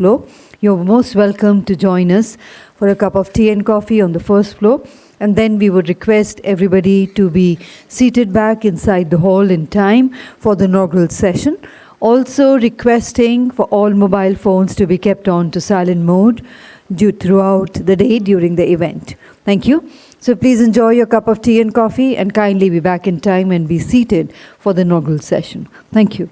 floor. You're most welcome to join us for a cup of tea and coffee on the first floor. And then we would request everybody to be seated back inside the hall in time for the inaugural session. Also requesting for all mobile phones to be kept on to silent mode throughout the day during the event. Thank you. So please enjoy your cup of tea and coffee and kindly be back in time and be seated for the inaugural session. Thank you.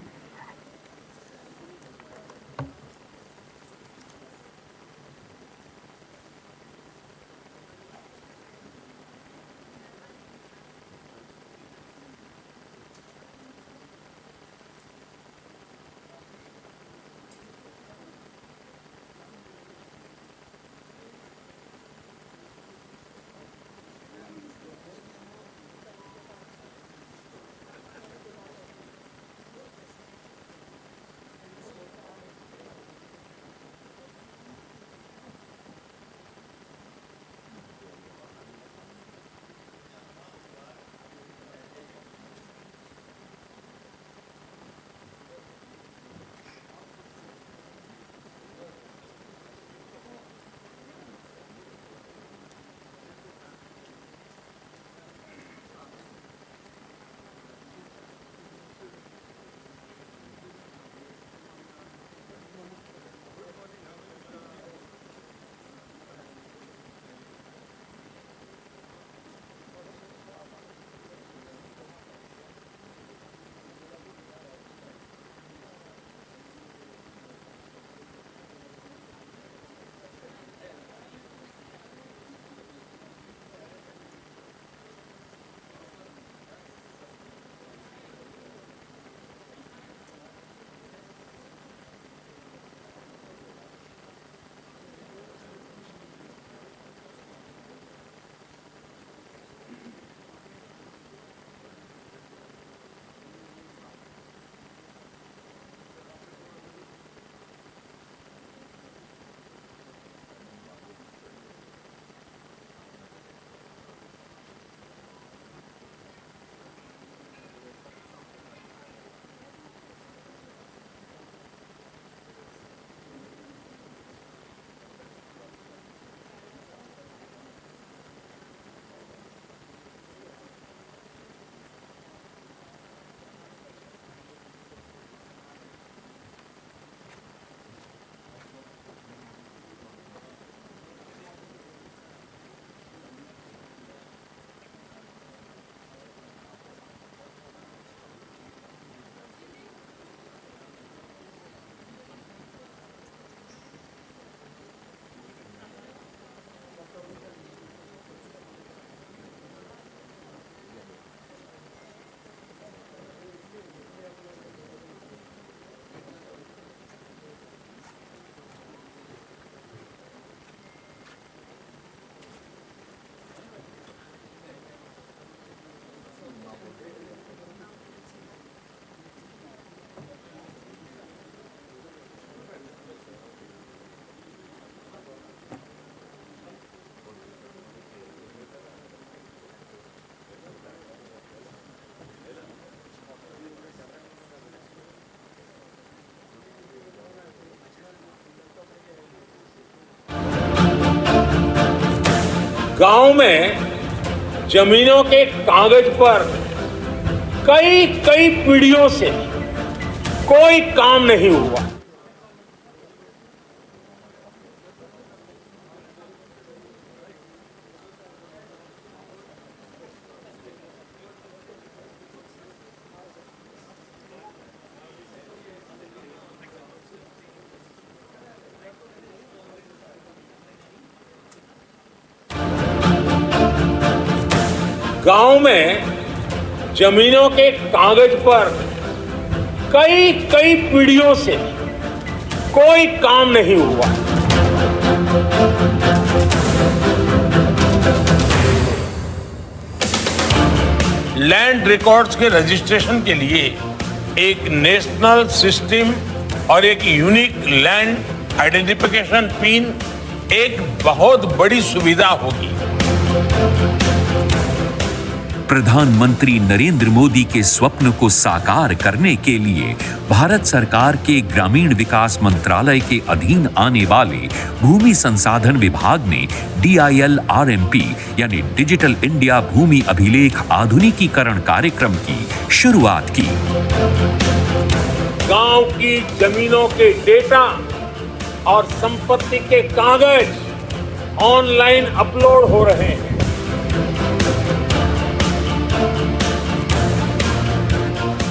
गांव में जमीनों के कागज पर कई पीढ़ियों से कोई काम नहीं हुआ। गांव में जमीनों के कागज पर कई पीढ़ियों से कोई काम नहीं हुआ। लैंड रिकॉर्ड्स के रजिस्ट्रेशन के लिए एक नेशनल सिस्टम और एक यूनिक लैंड आइडेंटिफिकेशन पिन एक बहुत बड़ी सुविधा होगी। प्रधानमंत्री नरेंद्र मोदी के स्वप्न को साकार करने के लिए भारत सरकार के ग्रामीण विकास मंत्रालय के अधीन आने वाले भूमि संसाधन विभाग ने DILRMP यानी डिजिटल इंडिया भूमि अभिलेख आधुनिकीकरण कार्यक्रम की शुरुआत की। गांव की जमीनों के डेटा और संपत्ति के कागज ऑनलाइन अपलोड हो रहे हैं।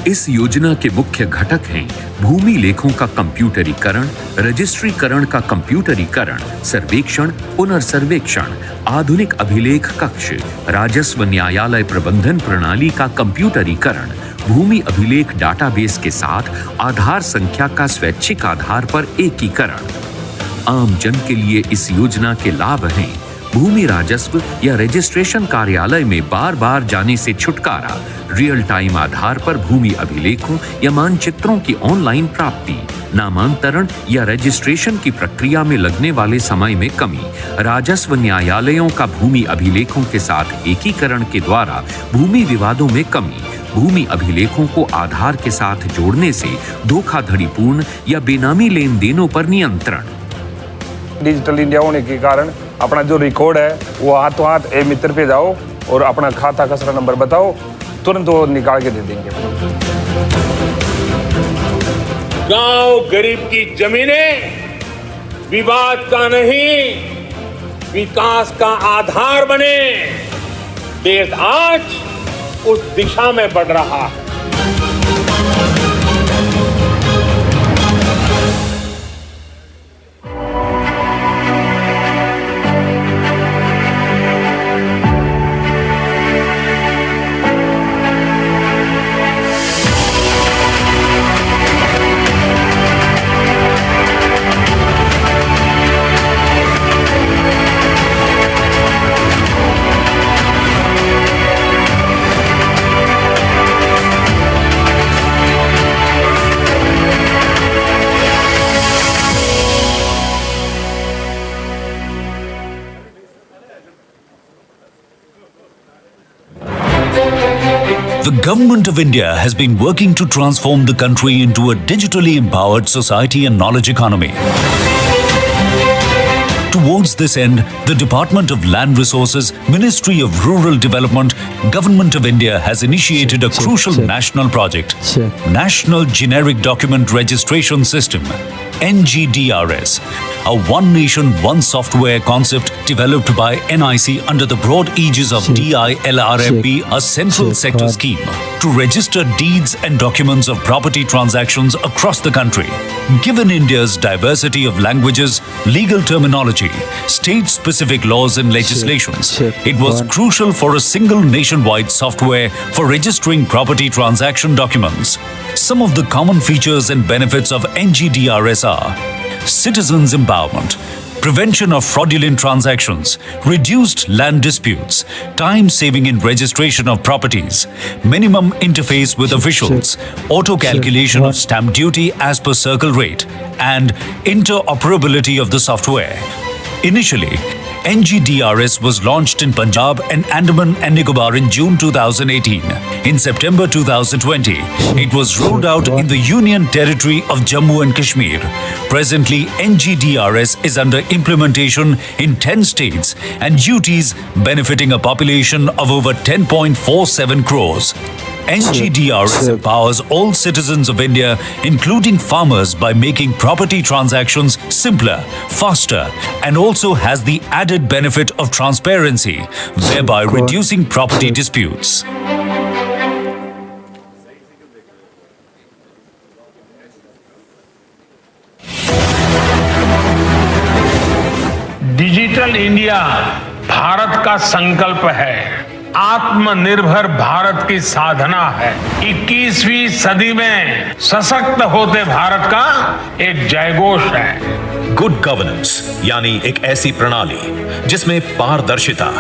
इस योजना के मुख्य घटक हैं भूमि लेखों का कंप्यूटरीकरण, रजिस्ट्रीकरण का कंप्यूटरीकरण, सर्वेक्षण, पुनर्सर्वेक्षण, आधुनिक अभिलेख कक्ष, राजस्व न्यायालय प्रबंधन प्रणाली का कंप्यूटरीकरण, भूमि अभिलेख डाटाबेस के साथ आधार संख्या का स्वैच्छिक आधार पर एकीकरण। आम जन के लिए इस योजना के लाभ हैं भूमि राजस्व या रजिस्ट्रेशन कार्यालय में बार बार जाने से छुटकारा, रियल टाइम आधार पर भूमि अभिलेखों या मानचित्रों की ऑनलाइन प्राप्ति, नामांतरण या रजिस्ट्रेशन की प्रक्रिया में लगने वाले समय में कमी, राजस्व न्यायालयों का भूमि अभिलेखों के साथ एकीकरण के द्वारा भूमि विवादों में कमी, भूमि अभिलेखों को आधार के साथ जोड़ने से धोखाधड़ीपूर्ण या बेनामी लेन देनों पर नियंत्रण। डिजिटल इंडिया होने के कारण अपना जो रिकॉर्ड है वो हाथों हाथ मित्र पे जाओ और अपना खाता खसरा नंबर बताओ, तुरंत वो निकाल के दे देंगे। गांव गरीब की जमीनें विवाद का नहीं, विकास का आधार बने। देश आज उस दिशा में बढ़ रहा है। The Government of India has been working to transform the country into a digitally empowered society and knowledge economy. Towards this end, the Department of Land Resources, Ministry of Rural Development, Government of India has initiated a crucial national project, National Generic Document Registration System, NGDRS, a one nation, one software concept developed by NIC under the broad aegis of DILRMP, a central sector scheme to register deeds and documents of property transactions across the country. Given India's diversity of languages, legal terminology, state-specific laws and legislations, it was crucial for a single nationwide software for registering property transaction documents. Some of the common features and benefits of NGDRS are citizens' empowerment, prevention of fraudulent transactions, reduced land disputes, time saving in registration of properties, minimum interface with officials, auto calculation of stamp duty as per circle rate, and interoperability of the software. Initially, NGDRS was launched in Punjab and Andaman and Nicobar in June 2018. In September 2020, it was rolled out in the Union Territory of Jammu and Kashmir. Presently, NGDRS is under implementation in 10 states and UTs benefiting a population of over 10.47 crores. NGDRS empowers all citizens of India, including farmers, by making property transactions simpler, faster, and also has the added benefit of transparency, thereby reducing property disputes. Digital India Bharat का संकल्प है, आत्मनिर्भर भारत की साधना है। 21वीं सदी में सशक्त होते भारत का एक जयघोष है। गुड गवर्नेंस यानी एक ऐसी प्रणाली जिसमें पारदर्शिता,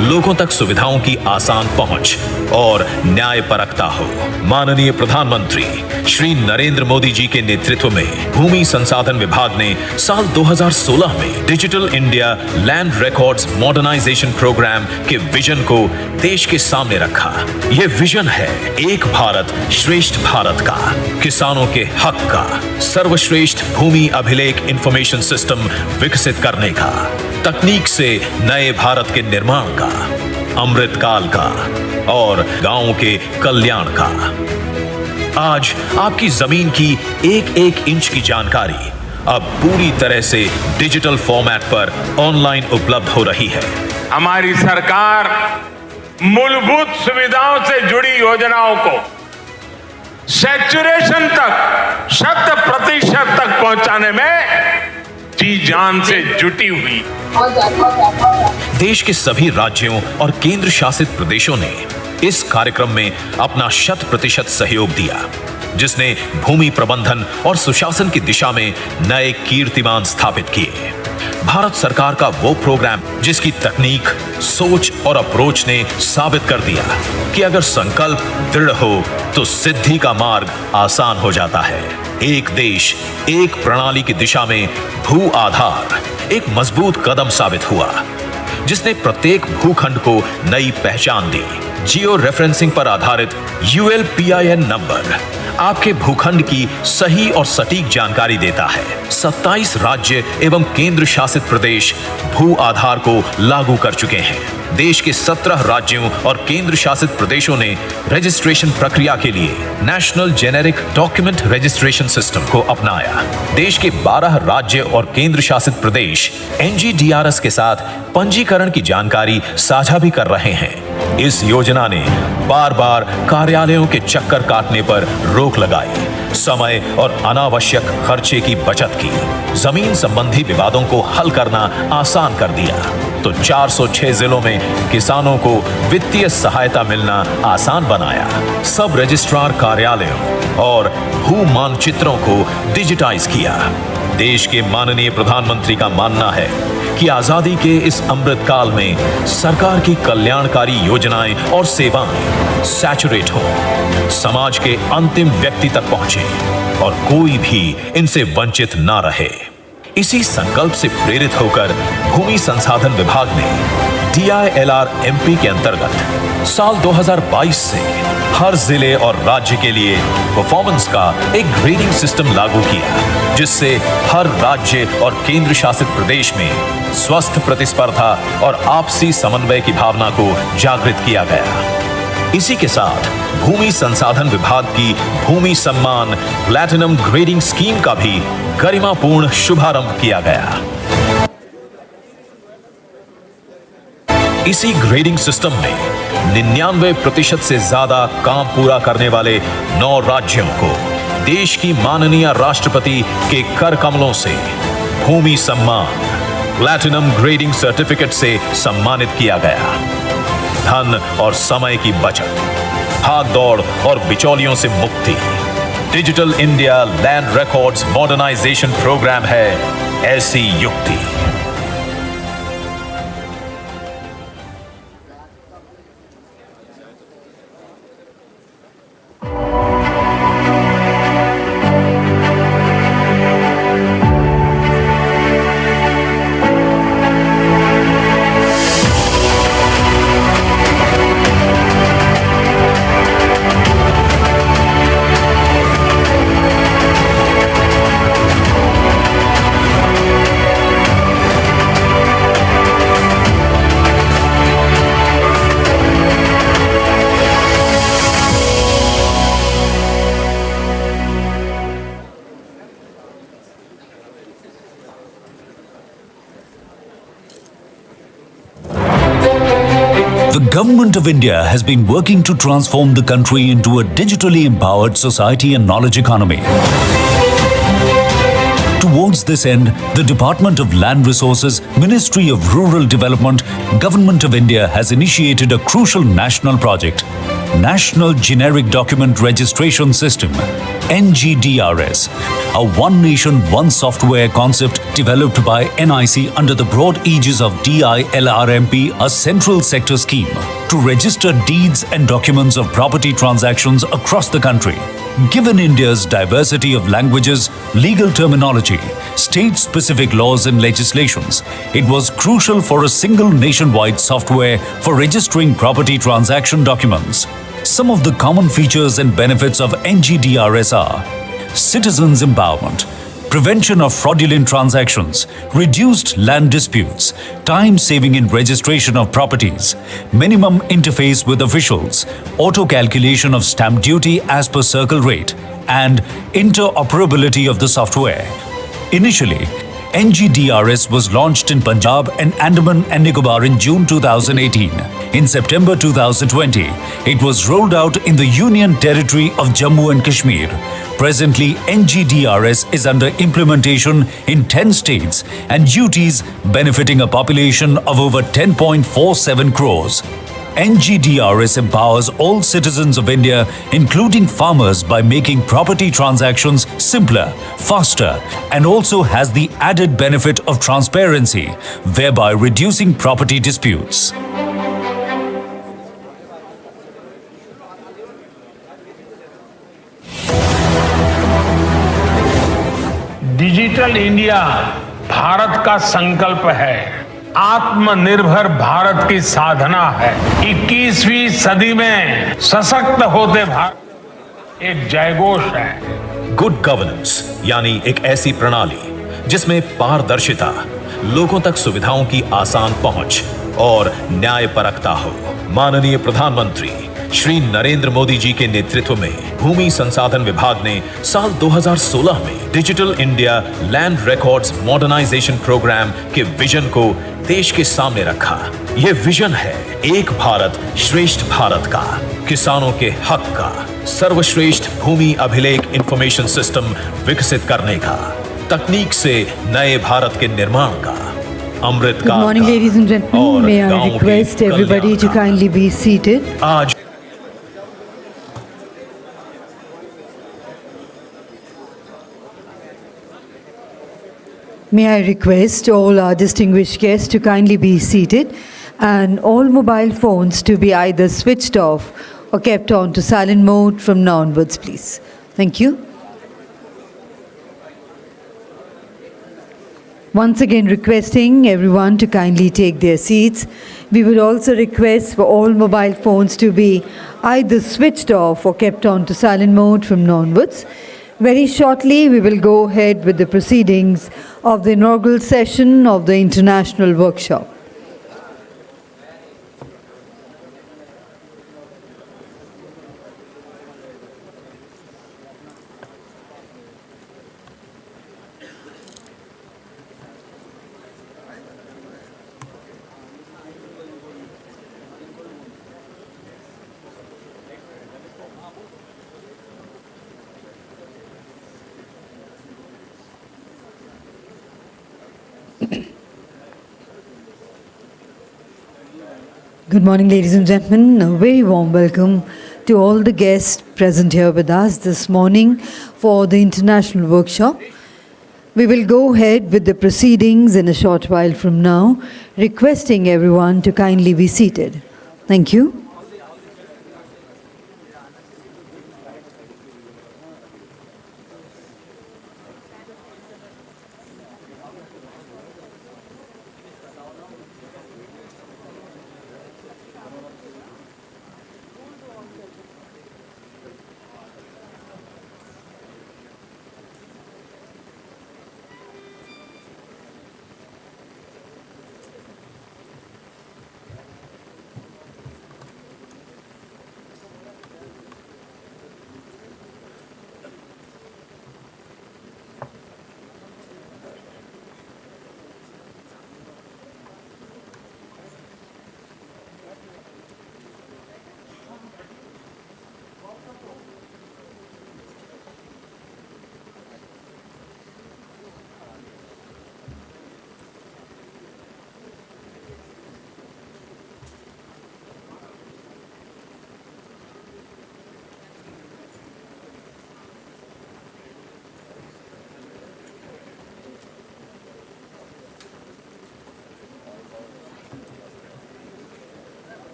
लोगों तक सुविधाओं की आसान पहुंच और न्यायपरकता हो। माननीय प्रधानमंत्री श्री नरेंद्र मोदी जी के नेतृत्व में भूमि संसाधन विभाग ने साल 2016 में digital India land records modernization program के विजन को देश के सामने रखा। यह विजन है एक भारत श्रेष्ठ भारत का, किसानों के हक का, सर्वश्रेष्ठ भूमि अभिलेख इंफॉर्मेशन सिस्टम विकसित करने का, तकनीक से नए भारत के निर्माण का, अमृत काल का और गांवों के कल्याण का। आज आपकी जमीन की एक एक इंच की जानकारी अब पूरी तरह से डिजिटल फॉर्मेट पर ऑनलाइन उपलब्ध हो रही है। हमारी सरकार मूलभूत सुविधाओं से जुड़ी योजनाओं को सैचुरेशन तक, 100% तक पहुंचाने में जी जान से जुटी हुई। देश के सभी राज्यों और केंद्र शासित प्रदेशों ने इस कार्यक्रम में अपना 100% सहयोग दिया, जिसने भूमि प्रबंधन और सुशासन की दिशा में नए कीर्तिमान स्थापित किए। भारत सरकार का वो प्रोग्राम जिसकी तकनीक, सोच और अप्रोच ने साबित कर दिया कि अगर संकल्प दृढ़ हो तो सिद्धि का मार्ग आसान हो जाता है। एक देश, एक प्रणाली की दिशा में भू आधार एक मजबूत कदम साबित हुआ, जिसने प्रत्येक भूखंड को नई पहचान दी। जियो रेफरेंसिंग पर आधारित ULPIN नंबर आपके भूखंड की सही और सटीक जानकारी देता है। 27 राज्य एवं केंद्र शासित प्रदेश भू आधार को लागू कर चुके हैं। देश के 17 राज्यों और केंद्र शासित प्रदेशों ने रजिस्ट्रेशन प्रक्रिया के लिए national generic document registration system को अपनाया। देश के 12 राज्य और केंद्र शासित प्रदेश NGDRS के साथ पंजीकरण की जानकारी साझा भी कर रहे हैं। इस योजना ने बार बार कार्यालयों के चक्कर काटने पर रोक लगाई, समय और अनावश्यक खर्चे की बचत की, जमीन संबंधी विवादों को हल करना आसान कर दिया, तो 406 जिलों में किसानों को वित्तीय सहायता मिलना आसान बनाया। सब रजिस्ट्रार कार्यालयों और भू मानचित्रों को डिजिटाइज किया। देश के माननीय प्रधानमंत्री का मानना है कि आजादी के इस अमृत काल में सरकार की कल्याणकारी योजनाएं और सेवाएं सैचुरेट हों, समाज के अंतिम व्यक्ति तक पहुंचे और कोई भी इनसे वंचित ना रहे। इसी संकल्प से प्रेरित होकर भूमि संसाधन विभाग ने DILR MP के अंतर्गत साल 2022 से हर जिले और राज्य के लिए परफॉर्मेंस का एक ग्रेडिंग सिस्टम लागू किया, जिससे हर राज्य और केंद्र शासित प्रदेश में स्वस्थ प्रतिस्पर्धा और आपसी समन्वय की भावना को जागृत किया गया। इसी के साथ भूमि संसाधन विभाग की भूमि सम्मान प्लैटिनम ग्रेडिंग स्कीम का भी गरिमापूर्ण शुभारंभ किया गया। इसी ग्रेडिंग सिस्टम में 99% से ज्यादा काम पूरा करने वाले 9 राज्यों को देश की माननीय राष्ट्रपति के कर कमलों से भूमि सम्मान प्लैटिनम ग्रेडिंग सर्टिफिकेट से सम्मानित किया गया। धन और समय की बचत, भाग दौड़ और बिचौलियों से मुक्ति, digital India land records modernization program है ऐसी युक्ति। The Government of India has been working to transform the country into a digitally empowered society and knowledge economy. Towards Towards this end, the Department of Land Resources, Ministry of Rural Development, Government of India has initiated a crucial national project, National Generic Document Registration System, NGDRS, a one nation, one software concept developed by NIC under the broad aegis of DILRMP, a central sector scheme to register deeds and documents of property transactions across the country. Given India's diversity of languages, legal terminology, state-specific laws and legislations, it was crucial for a single nationwide software for registering property transaction documents. Some of the common features and benefits of NGDRS are citizens' empowerment, prevention of fraudulent transactions, reduced land disputes, time saving in registration of properties, minimum interface with officials, auto calculation of stamp duty as per circle rate, and interoperability of the software. Initially, NGDRS was launched in Punjab and Andaman and Nicobar in June 2018. In September 2020, it was rolled out in the Union Territory of Jammu and Kashmir. Presently, NGDRS is under implementation in 10 states and UTs benefiting a population of over 10.47 crores. NGDRS empowers all citizens of India, including farmers, by making property transactions simpler, faster, and also has the added benefit of transparency, thereby reducing property disputes. Digital India Bharat का संकल्प है, आत्मनिर्भर भारत की साधना है। 21वीं सदी में सशक्त होते भारत एक जयघोष है। गुड गवर्नेंस यानी एक ऐसी प्रणाली जिसमें पारदर्शिता, लोगों तक सुविधाओं की आसान पहुंच और न्यायपरकता हो। माननीय प्रधानमंत्री श्री नरेंद्र मोदी जी के नेतृत्व में भूमि संसाधन विभाग ने साल 2016 में digital India land records modernization program के विजन को देश के सामने रखा। ये विजन है एक भारत श्रेष्ठ भारत का, किसानों के हक का, सर्वश्रेष्ठ भूमि अभिलेख इंफॉर्मेशन सिस्टम विकसित करने का, तकनीक से नए भारत के निर्माण का, अमृत काल का। Good morning, ladies and gentlemen. May I request everybody to kindly be seated. आज May I request all our distinguished guests to kindly be seated and all mobile phones to be either switched off or kept on to silent mode from now onwards, please. Thank you. Once again requesting everyone to kindly take their seats. We would also request for all mobile phones to be either switched off or kept on to silent mode from now onwards. Very shortly, we will go ahead with the proceedings of the inaugural session of the International Workshop. Good morning, ladies and gentlemen. A very warm welcome to all the guests present here with us this morning for the International Workshop. We will go ahead with the proceedings in a short while from now, requesting everyone to kindly be seated. Thank you.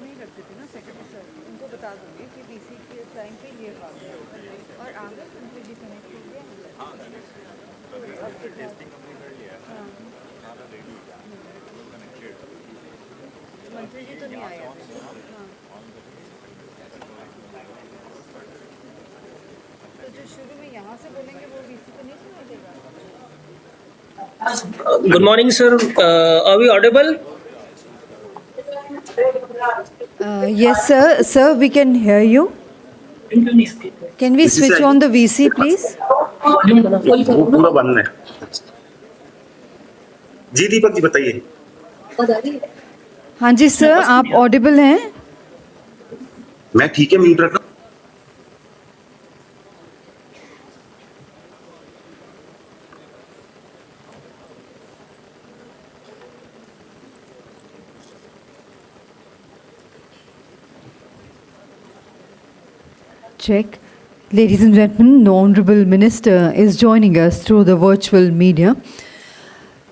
नहीं रख देती ना secretary sir, उनको बता दूंगी कि BC के time पे ये बात है और आगे कंप्लीटली कनेक्ट हो गया। मंत्री जी तो नहीं आए। तो जो शुरू में यहाँ से बोलेंगे वो बीसी को नहीं सुनाई देगा। Good morning, sir. Are we audible? Yes, sir. Sir, we can hear you. Can we switch on the VC, please? वो पूरा बंद है। जी दीपक जी बताइए। हाँ जी सर, आप ऑडिबल हैं? मैं ठीक है, म्यूट रखना। Check. Ladies and gentlemen, the Honorable Minister is joining us through the virtual media.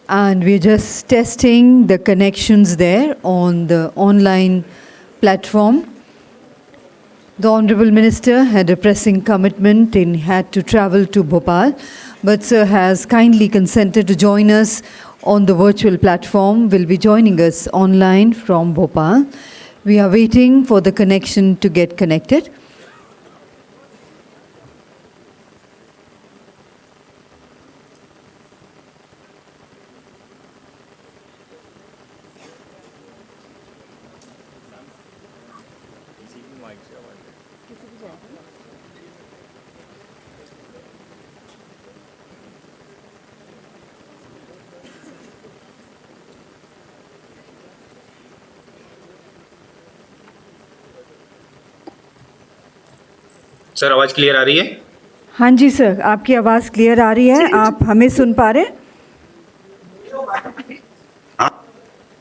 And we're just testing the connections there on the online platform. The Honorable Minister had a pressing commitment and had to travel to Bhopal, but Sir has kindly consented to join us on the virtual platform, will be joining us online from Bhopal. We are waiting for the connection to get connected. Sir आवाज clear आ रही है? हाँ जी sir, आपकी आवाज़ clear आ रही है। आप हमें सुन पा रहे?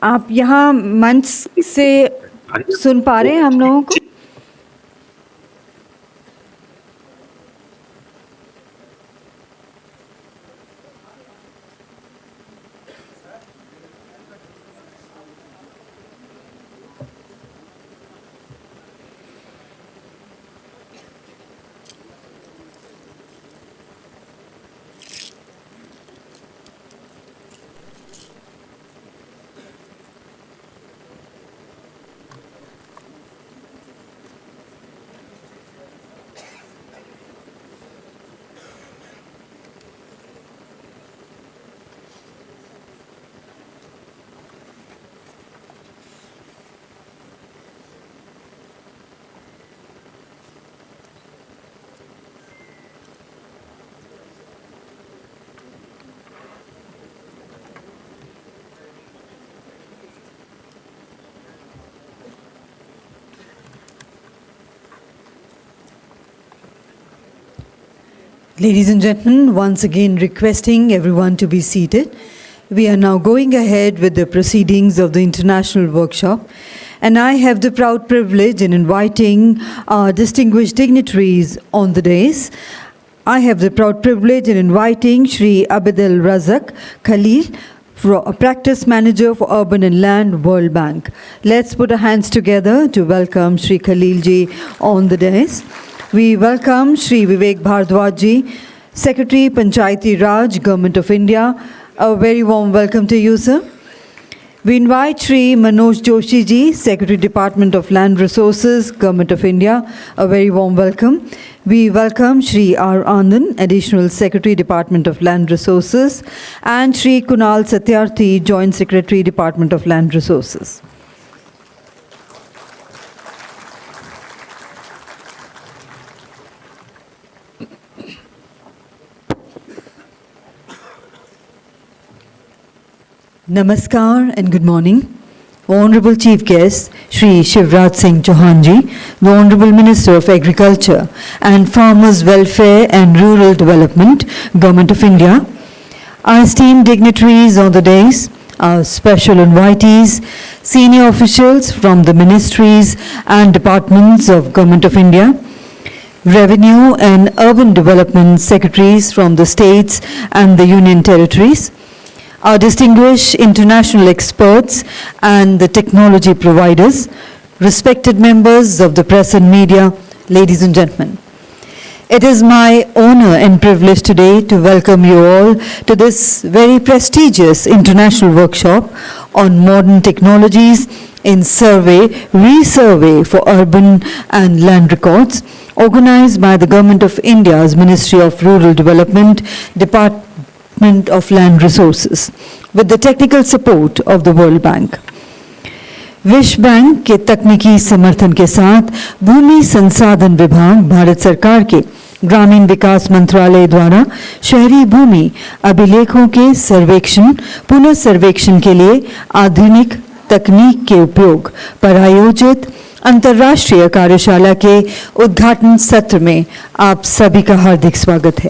आप यहाँ मंच से सुन पा रहे हैं हम लोगों को? Ladies and gentlemen, once again requesting everyone to be seated. We are now going ahead with the proceedings of the international workshop, and I have the proud privilege in inviting our distinguished dignitaries on the dais. I have the proud privilege in inviting Shri Abdul Razak Khalil, a practice manager for Urban and Land, World Bank. Let's put our hands together to welcome Shri Khalil ji on the dais. We welcome Shri Vivek Bhardwaj ji, Secretary Panchayati Raj, Government of India. A very warm welcome to you, sir. We invite Shri Manoj Joshi ji, Secretary Department of Land Resources, Government of India. A very warm welcome. We welcome Shri R. Anand, Additional Secretary, Department of Land Resources, and Shri Kunal Satyarthi, Joint Secretary, Department of Land Resources. Namaskar and good morning. Honorable Chief Guest, Shri Shivraj Singh Chauhan ji, the Honorable Minister of Agriculture and Farmers Welfare and Rural Development, Government of India, our esteemed dignitaries on the dais, our special invitees, senior officials from the ministries and departments of Government of India, Revenue and Urban Development Secretaries from the states and the Union Territories, our distinguished international experts and the technology providers, respected members of the press and media, ladies and gentlemen. It is my honor and privilege today to welcome you all to this very prestigious international workshop on modern technologies in survey-resurvey for urban and land records, organized by the Government of India's Ministry of Rural Development, Department of Land Resources, with the technical support of the World Bank. विश्व bank के तकनीकी समर्थन के साथ भूमि संसाधन विभाग भारत सरकार के ग्रामीण विकास मंत्रालय द्वारा शहरी भूमि अभिलेखों के सर्वेक्षण पुनः सर्वेक्षण के लिए आधुनिक तकनीक के उपयोग पर आयोजित अंतर्राष्ट्रीय कार्यशाला के उद्घाटन सत्र में आप सभी का हार्दिक स्वागत है।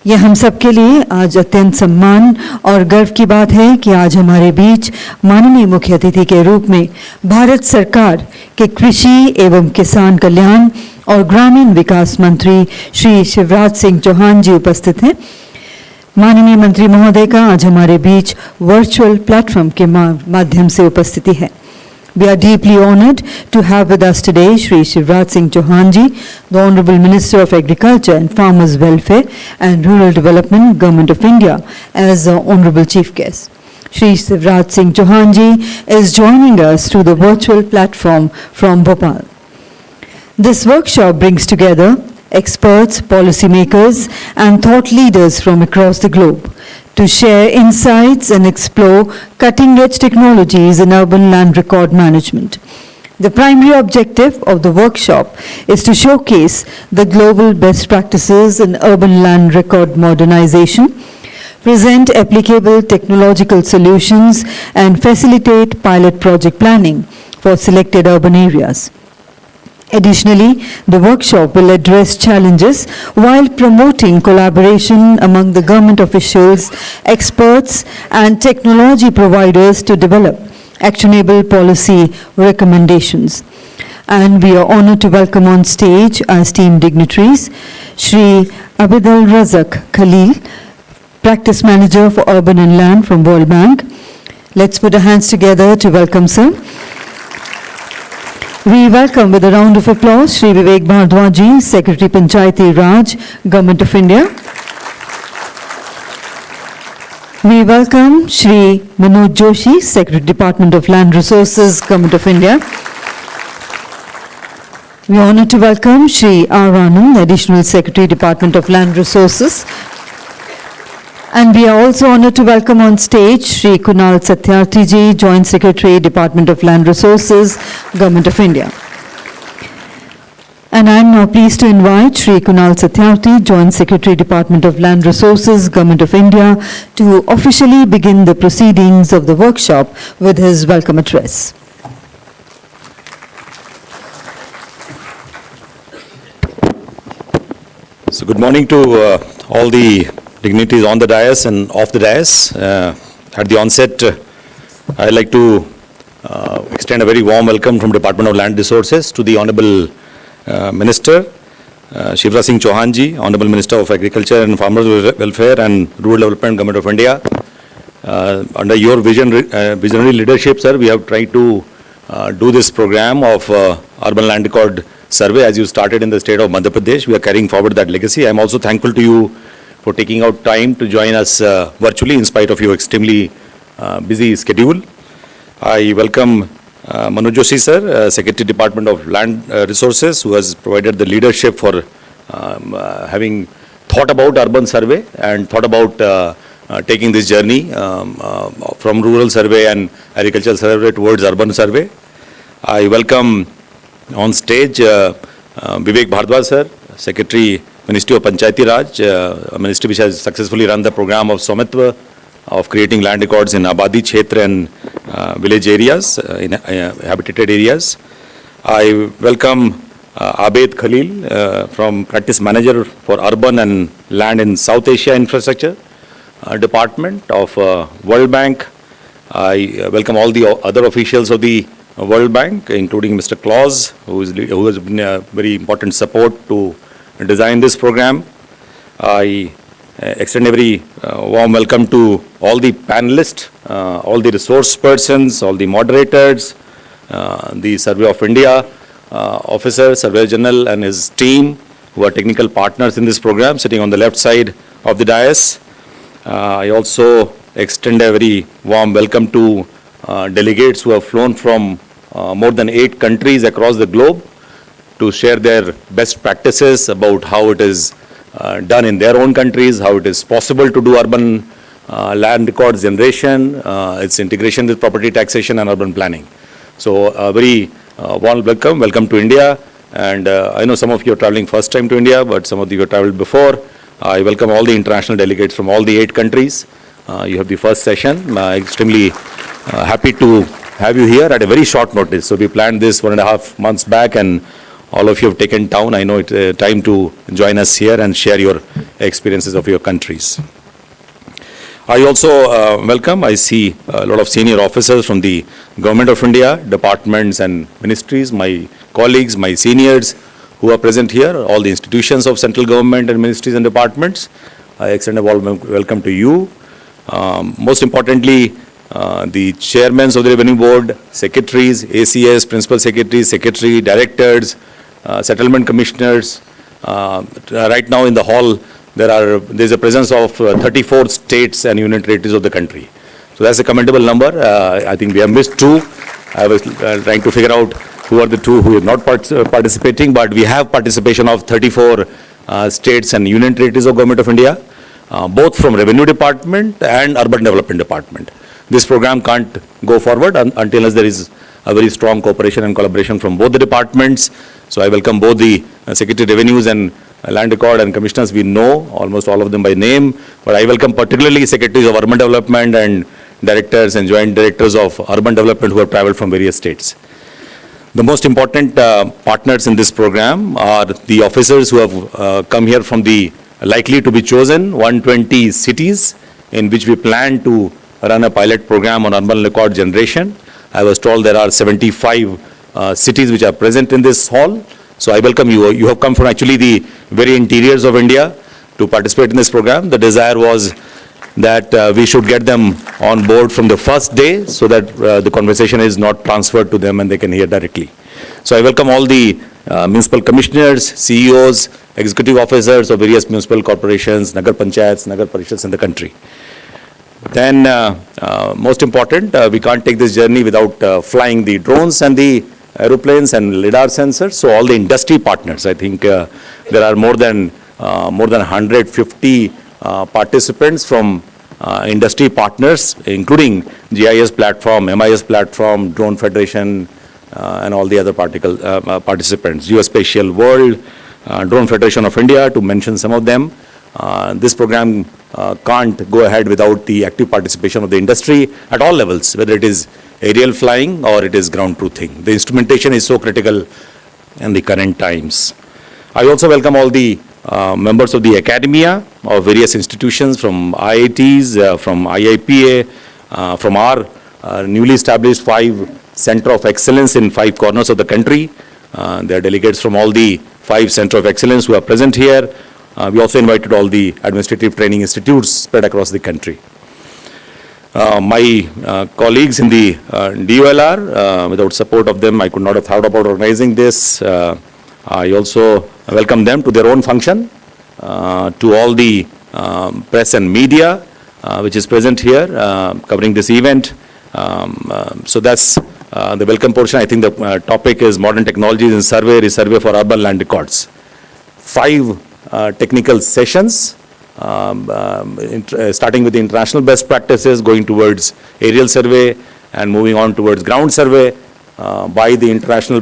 यह हम सब के लिए आज अत्यंत सम्मान और गर्व की बात है कि आज हमारे बीच माननीय मुख्य अतिथि के रूप में भारत सरकार के कृषि एवं किसान कल्याण और ग्रामीण विकास मंत्री श्री शिवराज सिंह चौहान जी उपस्थित हैं। माननीय मंत्री महोदय का आज हमारे बीच वर्चुअल प्लेटफॉर्म के माध्यम से उपस्थिति है। We are deeply honored to have with us today Shri Shivraj Singh Chauhan ji, the Honorable Minister of Agriculture and Farmers Welfare and Rural Development, Government of India, as the Honorable Chief Guest. Shri Shivraj Singh Chauhan ji is joining us through the virtual platform from Bhopal. This workshop brings together experts, policymakers, and thought leaders from across the globe to share insights and explore cutting-edge technologies in urban land record management. The primary objective of the workshop is to showcase the global best practices in urban land record modernization, present applicable technological solutions, and facilitate pilot project planning for selected urban areas. Additionally, the workshop will address challenges while promoting collaboration among the government officials, experts, and technology providers to develop actionable policy recommendations. And we are honored to welcome on stage our esteemed dignitaries, Shri Abidul Razak Khalil, Practice Manager for Urban and Land from World Bank. Let's put our hands together to welcome sir. We welcome with a round of applause Shri Vivek Bhardwaj, Secretary Panchayati Raj, Government of India. We welcome Shri Manoj Joshi, Secretary Department of Land Resources, Government of India. We are honored to welcome Shri R. Anand, Additional Secretary Department of Land Resources. And we are also honored to welcome on stage Shri Kunal Satyarthi ji, Joint Secretary, Department of Land Resources, Government of India. And I am now pleased to invite Shri Kunal Satyarthi, Joint Secretary, Department of Land Resources, Government of India, to officially begin the proceedings of the workshop with his welcome address. So good morning to all the dignitaries on the dais and off the dais. At the onset, I'd like to extend a very warm welcome from Department of Land Resources to the Honorable Minister, Shivraj Singh Chauhan ji, Honorable Minister of Agriculture and Farmers Welfare and Rural Development, Government of India. Under your visionary leadership, sir, we have tried to do this program of urban land record survey as you started in the state of Madhya Pradesh. We are carrying forward that legacy. I am also thankful to you for taking out time to join us virtually in spite of your extremely busy schedule. I welcome Manoj Joshi sir, Secretary Department of Land Resources, who has provided the leadership for having thought about urban survey and thought about taking this journey from rural survey and agricultural survey towards urban survey. I welcome on stage Vivek Bhardwaj sir, Secretary, Ministry of Panchayati Raj, a ministry which has successfully run the program of Swamitva of creating land records in Abadi Kshetra and village areas, in habitated areas. I welcome Abed Khalil from Practice Manager for Urban and Land in South Asia Infrastructure Department of World Bank. I welcome all the other officials of the World Bank, including Mr. Claus, who has been a very important support to design this program. I extend a very warm welcome to all the panelists, all the resource persons, all the moderators, the Survey of India officer, Surveyor General and his team, who are technical partners in this program, sitting on the left side of the dais. I also extend a very warm welcome to delegates who have flown from more than 8 countries across the globe to share their best practices about how it is done in their own countries, how it is possible to do urban land records generation, its integration with property taxation and urban planning. So a very warm welcome to India. And I know some of you are traveling first time to India, but some of you have traveled before. I welcome all the international delegates from all the 8 countries. You have the first session. Extremely happy to have you here at a very short notice. So we planned this 1.5 months back, and all of you have taken time. I know it's time to join us here and share your experiences of your countries. I also welcome, I see a lot of senior officers from the Government of India, departments and ministries, my colleagues, my seniors who are present here, all the institutions of central government and ministries and departments. I extend a warm welcome to you. Most importantly, the chairmen of the Revenue Board, secretaries, ACS, principal secretaries, secretary, directors, settlement commissioners. Right now in the hall, there's a presence of 34 states and union territories of the country. So that's a commendable number. I think we have missed 2. I was trying to figure out who are the 2 who are not participating, but we have participation of 34 states and union territories of Government of India, both from Revenue Department and Urban Development Department. This program can't go forward until there is a very strong cooperation and collaboration from both the departments. So I welcome both the Secretary Revenues and Land Record and Commissioners. We know almost all of them by name, but I welcome particularly Secretaries of Urban Development and Directors and Joint Directors of Urban Development who have traveled from various states. The most important partners in this program are the officers who have come here from the likely to be chosen 120 cities in which we plan to run a pilot program on urban record generation. I was told there are 75 cities which are present in this hall. So I welcome you. You have come from actually the very interiors of India to participate in this program. The desire was that we should get them on board from the first day so that the conversation is not transferred to them and they can hear directly. So I welcome all the municipal commissioners, CEOs, executive officers of various municipal corporations, Nagar Panchayats, Nagar Parishads in the country. Then most important, we can't take this journey without flying the drones and the aeroplanes and lidar sensors. So all the industry partners, I think there are more than 150 participants from industry partners, including GIS platform, MIS platform, Drone Federation, and all the other participants, Geospatial World, Drone Federation of India, to mention some of them. This program can't go ahead without the active participation of the industry at all levels, whether it is aerial flying or it is ground truthing. The instrumentation is so critical in the current times. I also welcome all the members of the academia of various institutions, from IITs, from IIPA, from our newly established 5 Center of Excellence in 5 corners of the country. There are delegates from all the 5 Center of Excellence who are present here. We also invited all the administrative training institutes spread across the country. My colleagues in the DOLR, without support of them, I could not have thought about organizing this. I also welcome them to their own function, to all the press and media which is present here covering this event. So that's the welcome portion. I think the topic is modern technologies in survey-resurvey for urban land records. 5 technical sessions, starting with the international best practices, going towards aerial survey and moving on towards ground survey by the international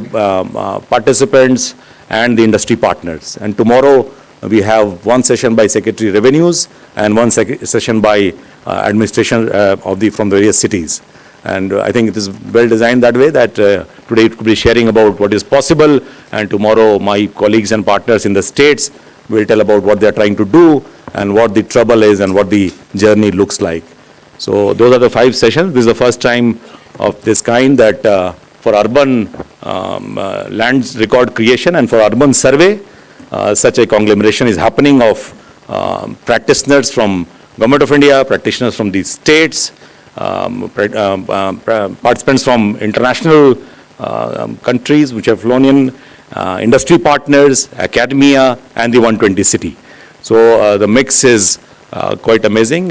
participants and the industry partners. And tomorrow we have 1 session by Secretary Revenues and 1 session by administration from the various cities. And I think it is well designed that way that today it could be sharing about what is possible, and tomorrow my colleagues and partners in the states will tell about what they are trying to do and what the trouble is and what the journey looks like. So those are the 5 sessions. This is the first time of this kind that for urban land record creation and for urban survey. Such a conglomeration is happening of practitioners from Government of India, practitioners from the states, participants from international countries which have flown in, industry partners, academia, and the 120 city. So the mix is quite amazing.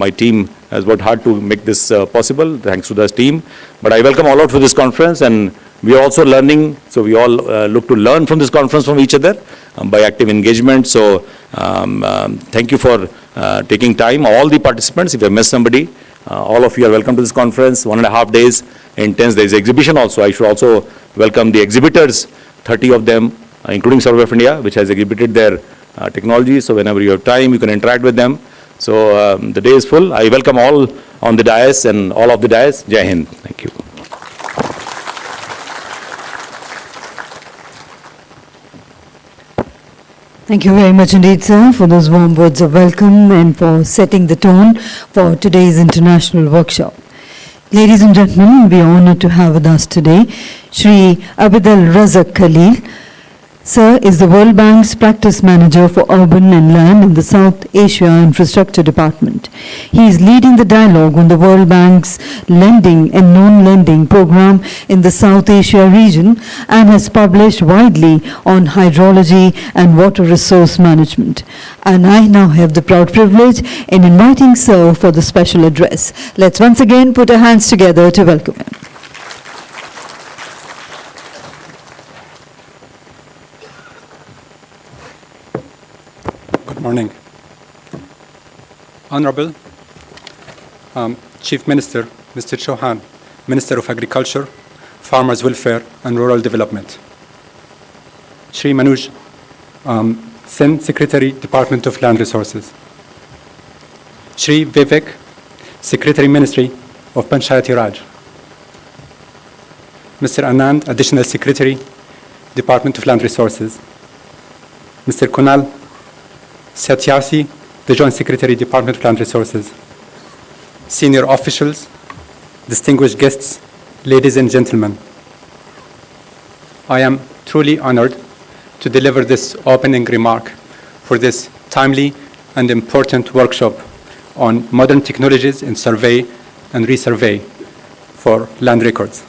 My team has worked hard to make this possible, thanks to the team. But I welcome all out for this conference, and we are also learning, so we all look to learn from this conference from each other by active engagement. So thank you for taking time. All the participants, if I missed somebody, all of you are welcome to this conference. 1.5 days intense. There is exhibition also. I should also welcome the exhibitors, 30 of them, including Survey of India, which has exhibited their technology. So whenever you have time, you can interact with them. So the day is full. I welcome all on the dais and all of the dais. Jai Hind. Thank you. Thank you very much indeed, sir, for those warm words of welcome and for setting the tone for today's international workshop. Ladies and gentlemen, we are honored to have with us today Shri Abidal Razak Khalil. Sir is the World Bank's Practice Manager for Urban and Land in the South Asia Infrastructure Department. He is leading the dialogue on the World Bank's lending and non-lending program in the South Asia region and has published widely on hydrology and water resource management. And I now have the proud privilege in inviting Sir for the special address. Let's once again put our hands together to welcome him. Good morning. Honorable Chief Minister, Mr. Chauhan, Minister of Agriculture, Farmers Welfare and Rural Development. Shri Manoj Sen, Secretary, Department of Land Resources. Shri Vivek, Secretary, Ministry of Panchayati Raj. Mr. Anand, Additional Secretary, Department of Land Resources. Mr. Kunal Satyasi, the Joint Secretary, Department of Land Resources. Senior officials, distinguished guests, ladies and gentlemen. I am truly honored to deliver this opening remark for this timely and important workshop on modern technologies in survey and resurvey for land records.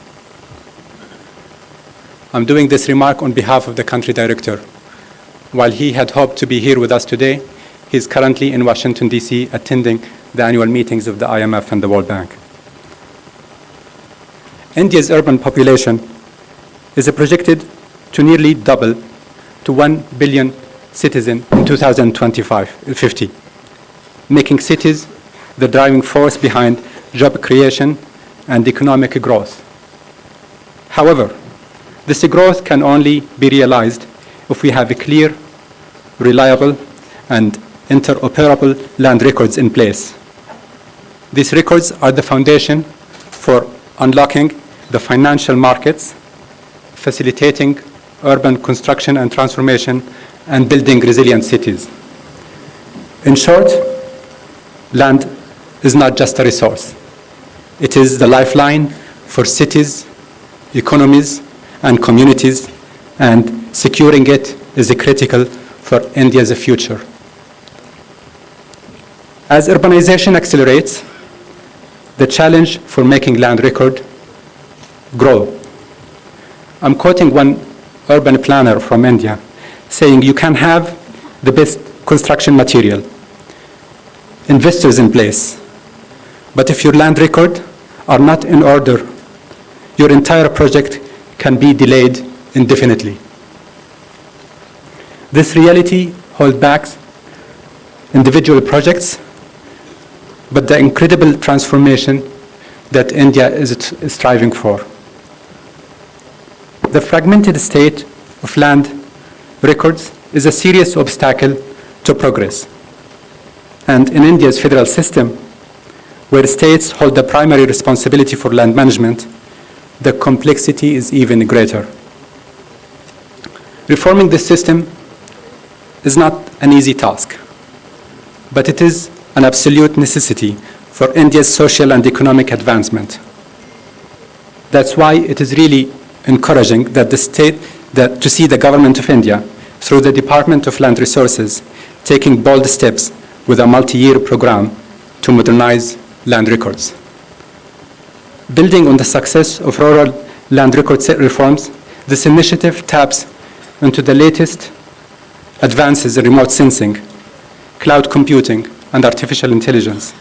I'm doing this remark on behalf of the country director. While he had hoped to be here with us today, he is currently in Washington, D.C., attending the annual meetings of the IMF and the World Bank. India's urban population is projected to nearly double to 1 billion citizens in 2050, making cities the driving force behind job creation and economic growth. However, this growth can only be realized if we have a clear, reliable, and interoperable land records in place. These records are the foundation for unlocking the financial markets, facilitating urban construction and transformation, and building resilient cities. In short, land is not just a resource. It is the lifeline for cities, economies, and communities, and securing it is critical for India's future. As urbanization accelerates, the challenge for making land record grow. I'm quoting one urban planner from India saying you can have the best construction material, investors in place, but if your land record are not in order, your entire project can be delayed indefinitely. This reality holds back individual projects, but the incredible transformation that India is striving for. The fragmented state of land records is a serious obstacle to progress. And in India's federal system, where states hold the primary responsibility for land management, the complexity is even greater. Reforming this system is not an easy task, but it is an absolute necessity for India's social and economic advancement. That's why it is really encouraging that to see the government of India, through the Department of Land Resources, taking bold steps with a multi-year program to modernize land records. Building on the success of rural land record reforms, this initiative taps into the latest advances in remote sensing, cloud computing, and artificial intelligence.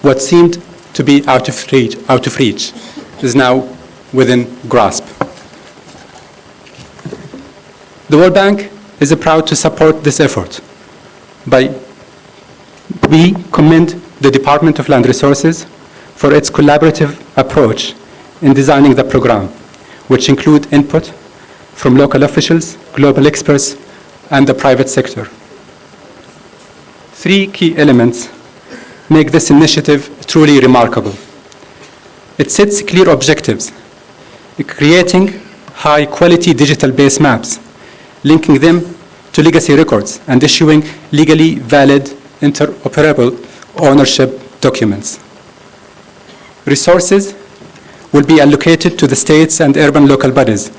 What seemed to be out of reach is now within grasp. The World Bank is proud to support this effort. We commend the Department of Land Resources for its collaborative approach in designing the program, which include input from local officials, global experts, and the private sector. 3 key elements make this initiative truly remarkable. It sets clear objectives, creating high-quality digital base maps, linking them to legacy records, and issuing legally valid interoperable ownership documents. Resources will be allocated to the states and urban local bodies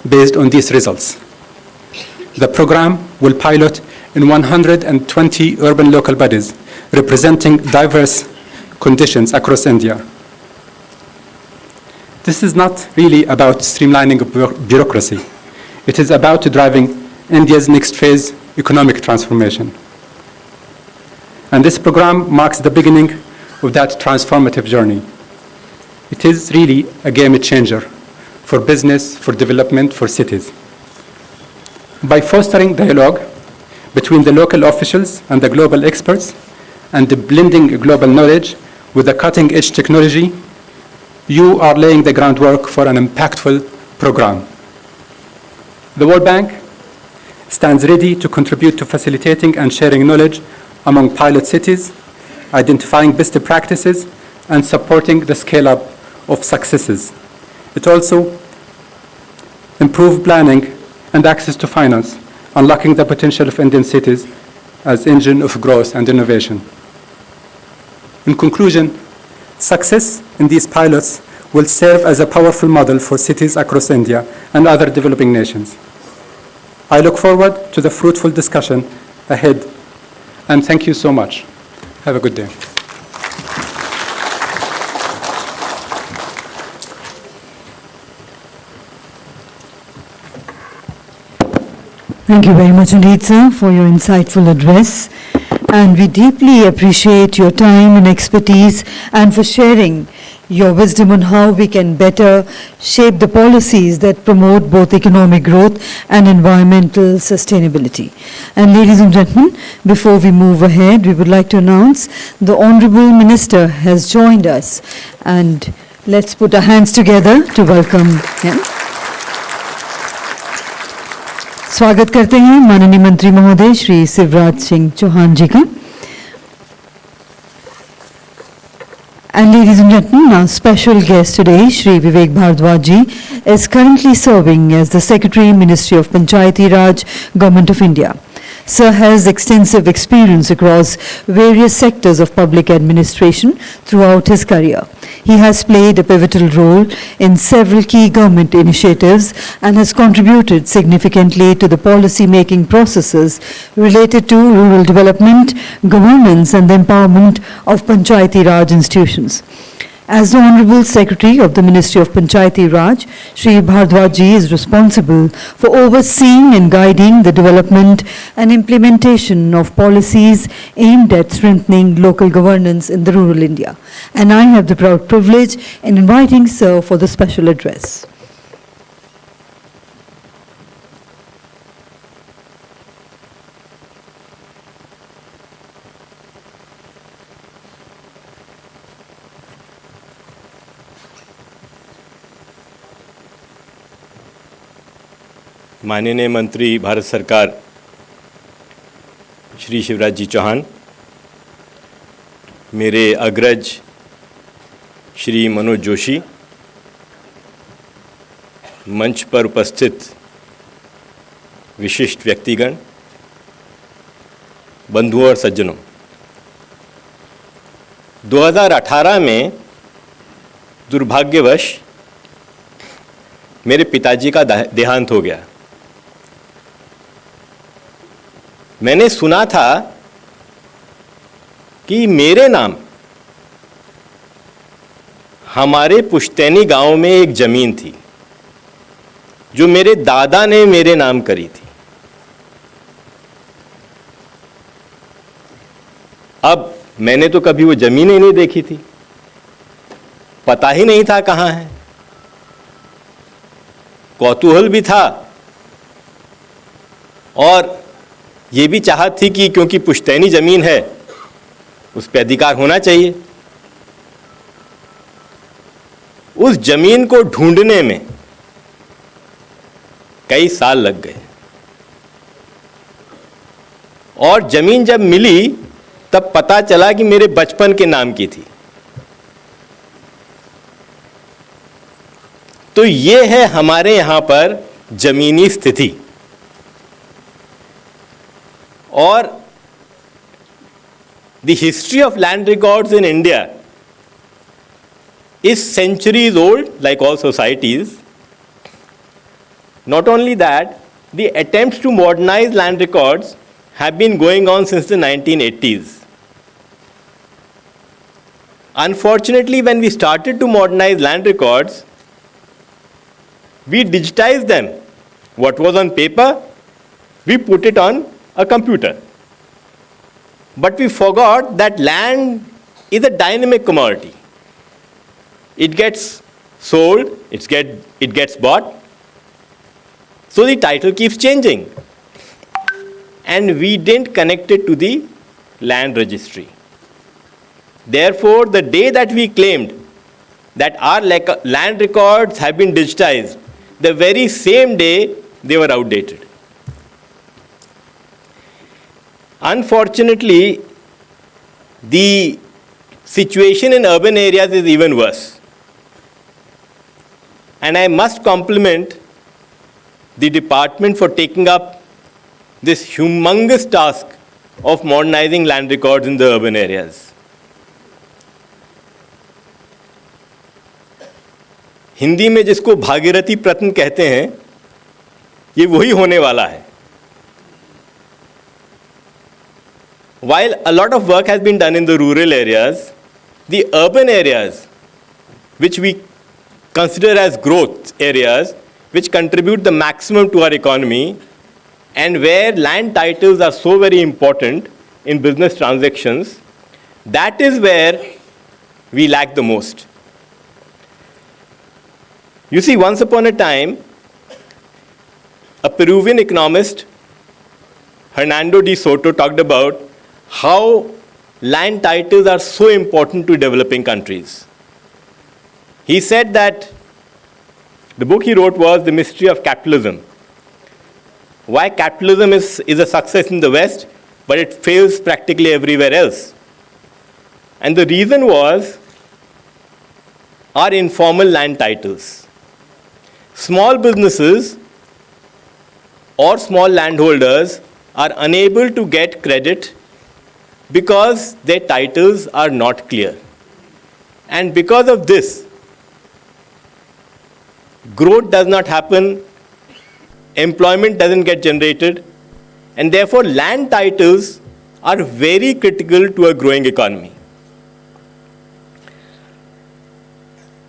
based on these results. The program will pilot in 120 urban local bodies representing diverse conditions across India. This is not really about streamlining bureaucracy. It is about driving India's next phase economic transformation. And this program marks the beginning of that transformative journey. It is really a game changer for business, for development, for cities. By fostering dialogue between the local officials and the global experts, and blending global knowledge with the cutting-edge technology, you are laying the groundwork for an impactful program. The World Bank stands ready to contribute to facilitating and sharing knowledge among pilot cities, identifying best practices, and supporting the scale-up of successes. It also improves planning and access to finance, unlocking the potential of Indian cities as engine of growth and innovation. In conclusion, success in these pilots will serve as a powerful model for cities across India and other developing nations. I look forward to the fruitful discussion ahead, and thank you so much. Have a good day. Thank you very much indeed, sir, for your insightful address. And we deeply appreciate your time and expertise and for sharing your wisdom on how we can better shape the policies that promote both economic growth and environmental sustainability. And ladies and gentlemen, before we move ahead, we would like to announce the Honorable Minister has joined us. And let's put our hands together to welcome him. स्वागत करते हैं माननीय मंत्री महोदय श्री शिवराज सिंह चौहान जी का. And ladies and gentlemen, our special guest today, Shri Vivek Bhardwaj ji, is currently serving as the Secretary, Ministry of Panchayati Raj, Government of India. Sir has extensive experience across various sectors of public administration throughout his career. He has played a pivotal role in several key government initiatives and has contributed significantly to the policy-making processes related to rural development, governance and the empowerment of Panchayati Raj institutions. As the Honorable Secretary of the Ministry of Panchayati Raj, Shri Bhardwaj ji is responsible for overseeing and guiding the development and implementation of policies aimed at strengthening local governance in the rural India. And I have the proud privilege in inviting Sir for the special address. माननीय मंत्री भारत सरकार श्री शिवराज जी चौहान, मेरे अग्रज श्री मनोज जोशी, मंच पर उपस्थित विशिष्ट व्यक्तिगण, बंधुओं और सज्जनों, 2018 में दुर्भाग्यवश मेरे पिताजी का देहांत हो गया। मैंने सुना था कि मेरे नाम हमारे पुश्तैनी गांव में एक जमीन थी जो मेरे दादा ने मेरे नाम करी थी। अब मैंने तो कभी वो जमीन ही नहीं देखी थी, पता ही नहीं था कहां है। कौतूहल भी था और ये भी चाहत थी कि क्योंकि पुश्तैनी जमीन है उस पर अधिकार होना चाहिए। उस जमीन को ढूंढने में कई साल लग गए और जमीन जब मिली तब पता चला कि मेरे बचपन के नाम की थी। तो ये है हमारे यहां पर जमीनी स्थिति। और the history of land records in India is centuries old, like all societies. Not only that, the attempts to modernize land records have been going on since the 1980s. Unfortunately, when we started to modernize land records, we digitized them. What was on paper, we put it on a computer. But we forgot that land is a dynamic commodity. It gets sold, it gets bought. So the title keeps changing. And we didn't connect it to the land registry. Therefore, the day that we claimed that our land records have been digitized, the very same day they were outdated. Unfortunately, the situation in urban areas is even worse. And I must compliment the department for taking up this humongous task of modernizing land records in the urban areas. Hindi में जिसको भागीरथी प्रयत्न कहते हैं, ये वही होने वाला है. While a lot of work has been done in the rural areas, the urban areas, which we consider as growth areas, which contribute the maximum to our economy, and where land titles are so very important in business transactions, that is where we lack the most. You see, once upon a time, a Peruvian economist, Hernando de Soto, talked about how land titles are so important to developing countries. He said that the book he wrote was The Mystery of Capitalism. Why capitalism is a success in the West, but it fails practically everywhere else. And the reason was our informal land titles. Small businesses or small landholders are unable to get credit because their titles are not clear. And because of this, growth does not happen, employment doesn't get generated, and therefore land titles are very critical to a growing economy.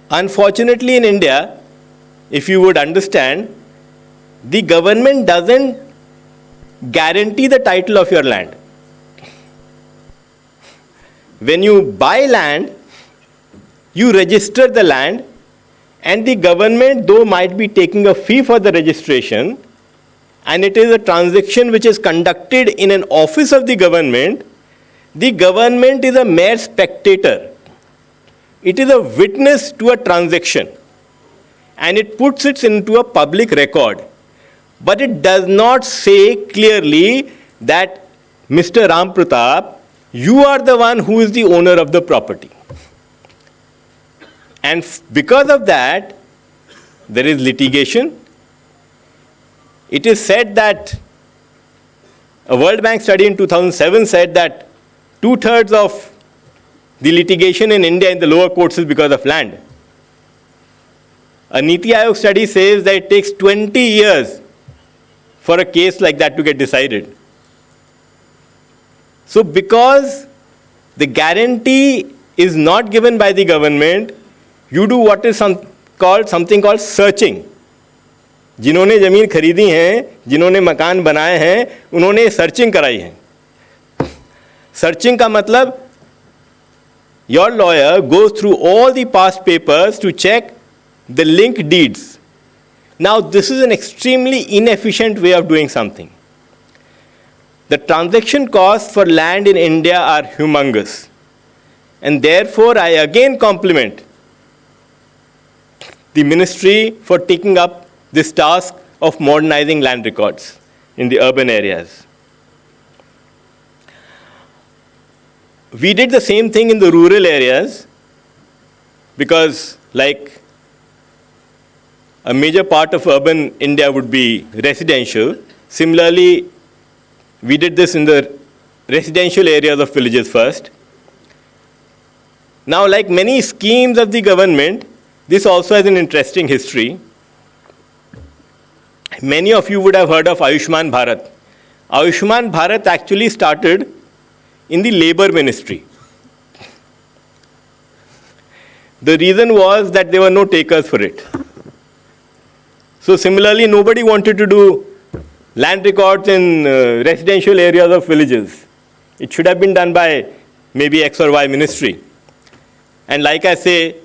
Unfortunately, in India, if you would understand, the government doesn't guarantee the title of your land. When you buy land, you register the land, and the government, though might be taking a fee for the registration, and it is a transaction which is conducted in an office of the government is a mere spectator. It is a witness to a transaction, and it puts it into a public record. But it does not say clearly that, Mr. Ram Pratap, you are the one who is the owner of the property. And because of that, there is litigation. It is said that a World Bank study in 2007 said that 2/3 of the litigation in India in the lower courts is because of land. A Niti Aayog study says that it takes 20 years for a case like that to get decided. So because the guarantee is not given by the government, you do what is something called searching. जिन्होंने ज़मीन खरीदी हैं, जिन्होंने मकान बनाए हैं, उन्होंने searching कराई है. सर्चिंग का मतलब your lawyer goes through all the past papers to check the link deeds. Now, this is an extremely inefficient way of doing something. The transaction costs for land in India are humongous. And therefore, I again compliment the ministry for taking up this task of modernizing land records in the urban areas. We did the same thing in the rural areas because, like, a major part of urban India would be residential. Similarly, we did this in the residential areas of villages first. Now, like many schemes of the government, this also has an interesting history. Many of you would have heard of Ayushman Bharat. Ayushman Bharat actually started in the labor ministry. The reason was that there were no takers for it. So similarly, nobody wanted to do land records in residential areas of villages. It should have been done by maybe X or Y ministry. And like I say,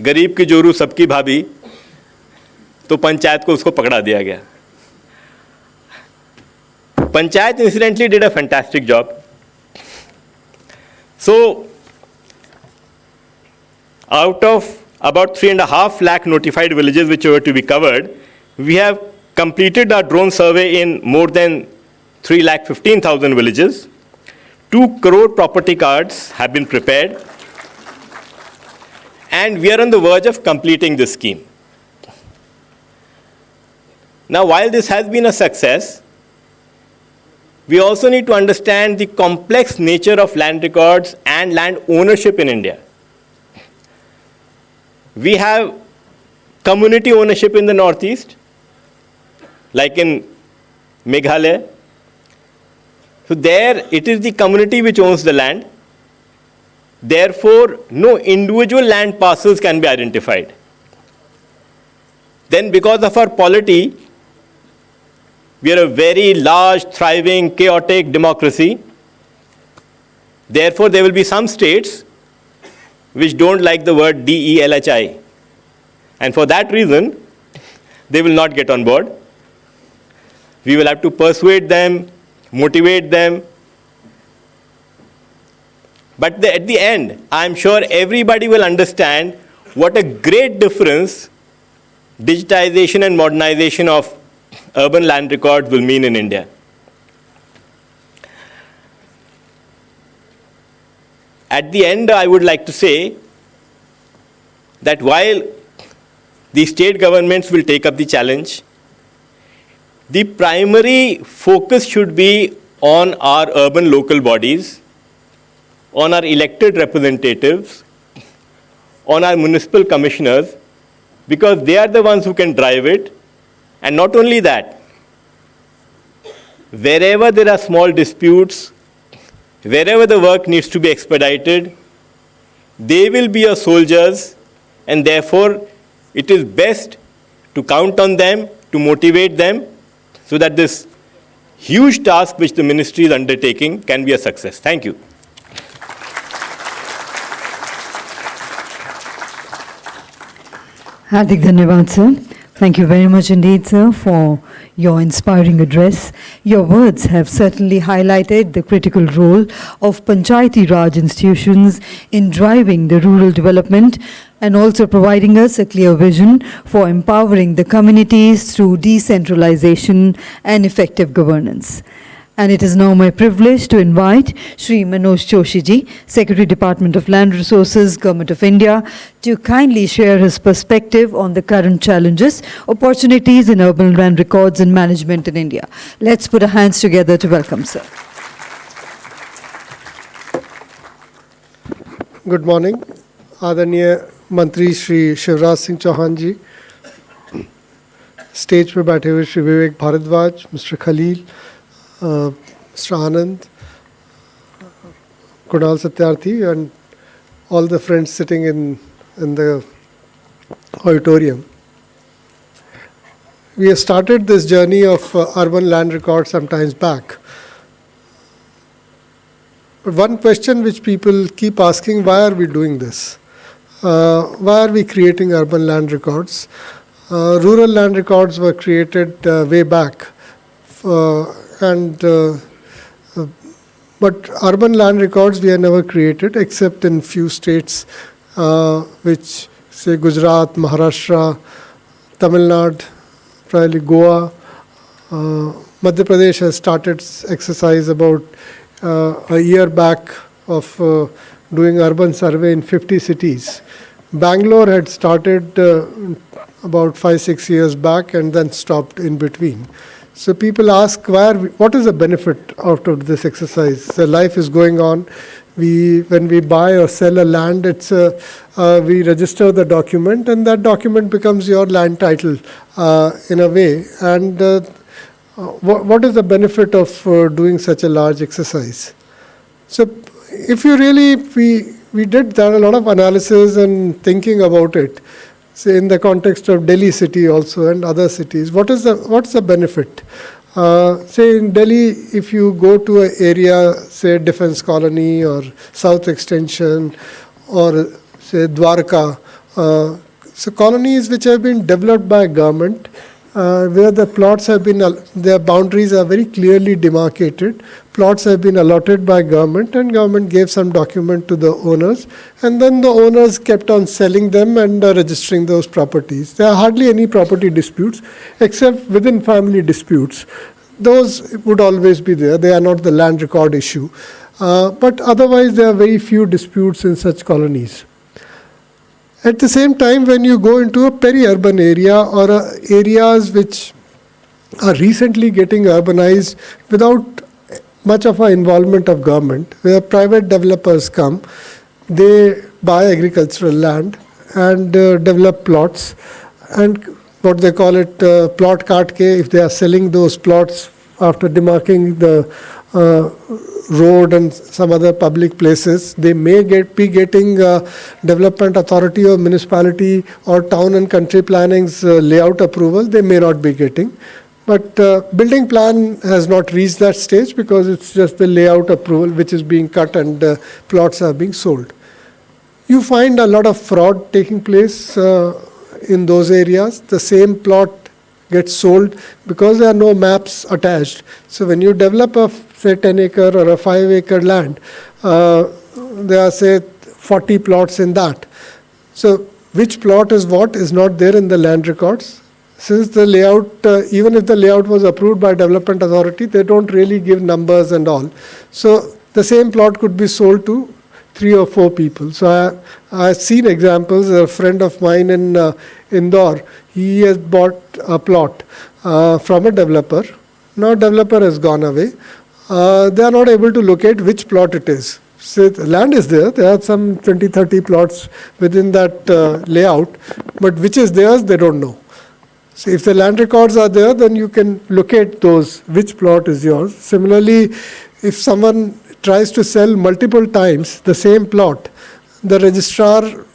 गरीब की जोरू सबकी भाभी, तो पंचायत को उसको पकड़ा दिया गया. Panchayat incidentally did a fantastic job. So, out of about 3.5 lakh notified villages which were to be covered, we have completed our drone survey in more than 3,15,000 villages. 2 crore property cards have been prepared. And we are on the verge of completing this scheme. Now, while this has been a success, we also need to understand the complex nature of land records and land ownership in India. We have community ownership in the Northeast, like in Meghalaya. So there, it is the community which owns the land. Therefore, no individual land parcels can be identified. Then, because of our polity, we are a very large, thriving, chaotic democracy. Therefore, there will be some states which don't like the word DELHI. And for that reason, they will not get on board. We will have to persuade them, motivate them. But at the end, I'm sure everybody will understand what a great difference digitization and modernization of urban land records will mean in India. At the end, I would like to say that while the state governments will take up the challenge, the primary focus should be on our urban local bodies, on our elected representatives, on our municipal commissioners, because they are the ones who can drive it. And not only that, wherever there are small disputes, wherever the work needs to be expedited, they will be your soldiers, and therefore it is best to count on them, to motivate them, so that this huge task which the ministry is undertaking can be a success. Thank you. Hardik Dhanyavad, sir. Thank you very much indeed, sir, for your inspiring address. Your words have certainly highlighted the critical role of Panchayati Raj institutions in driving the rural development and also providing us a clear vision for empowering the communities through decentralization and effective governance. And it is now my privilege to invite Shri Manoj Joshi, Secretary, Department of Land Resources, Government of India, to kindly share his perspective on the current challenges, opportunities in urban land records and management in India. Let's put our hands together to welcome sir. Good morning, Adaniya मंत्री Shri Shivraj Singh Chouhan ji, stage पे बैठे हुए Shri Vivek Bhardwaj, mister Khalil, mister Anand, Kunal Satyarthi, and all the friends sitting in the auditorium. We have started this journey of urban land records some times back. But one question which people keep asking, why are we doing this? Why are we creating urban land records? Rural land records were created way back, but urban land records we have never created except in few states, which say Gujarat, Maharashtra, Tamil Nadu, probably Goa. Madhya Pradesh has started exercise about a year back of doing urban survey in 50 cities. Bangalore had started about 5-6 years back and then stopped in between. So people ask, what is the benefit out of this exercise? The life is going on. When we buy or sell a land, we register the document, and that document becomes your land title in a way. And what is the benefit of doing such a large exercise? So if you really, we did a lot of analysis and thinking about it. Say in the context of Delhi city also and other cities, what's the benefit? Say in Delhi, if you go to an area, say Defence Colony or South Extension or say Dwarka, so colonies which have been developed by government, where the plots have been, their boundaries are very clearly demarcated. Plots have been allotted by government, and government gave some document to the owners, and then the owners kept on selling them and registering those properties. There are hardly any property disputes except within family disputes. Those would always be there. They are not the land record issue. But otherwise, there are very few disputes in such colonies. At the same time, when you go into a peri-urban area or areas which are recently getting urbanized without much of an involvement of government, where private developers come, they buy agricultural land and develop plots, and what they call it, plot kaat ke, if they are selling those plots after demarking the road and some other public places, they may be getting development authority or municipality or town and country planning's layout approval. They may not be getting. But building plan has not reached that stage because it's just the layout approval which is being cut and plots are being sold. You find a lot of fraud taking place in those areas. The same plot gets sold because there are no maps attached. So when you develop a say 10-acre or a 5-acre land, there are say 40 plots in that. So which plot is what is not there in the land records. Since the layout, even if the layout was approved by development authority, they don't really give numbers and all. So the same plot could be sold to 3 or 4 people. So I've seen examples. A friend of mine in Indore, he has bought a plot from a developer. Now developer has gone away. They are not able to locate which plot it is. So the land is there. There are some 20-30 plots within that layout, but which is theirs, they don't know. So if the land records are there, then you can locate those, which plot is yours. Similarly, if someone tries to sell multiple times the same plot, the registrar,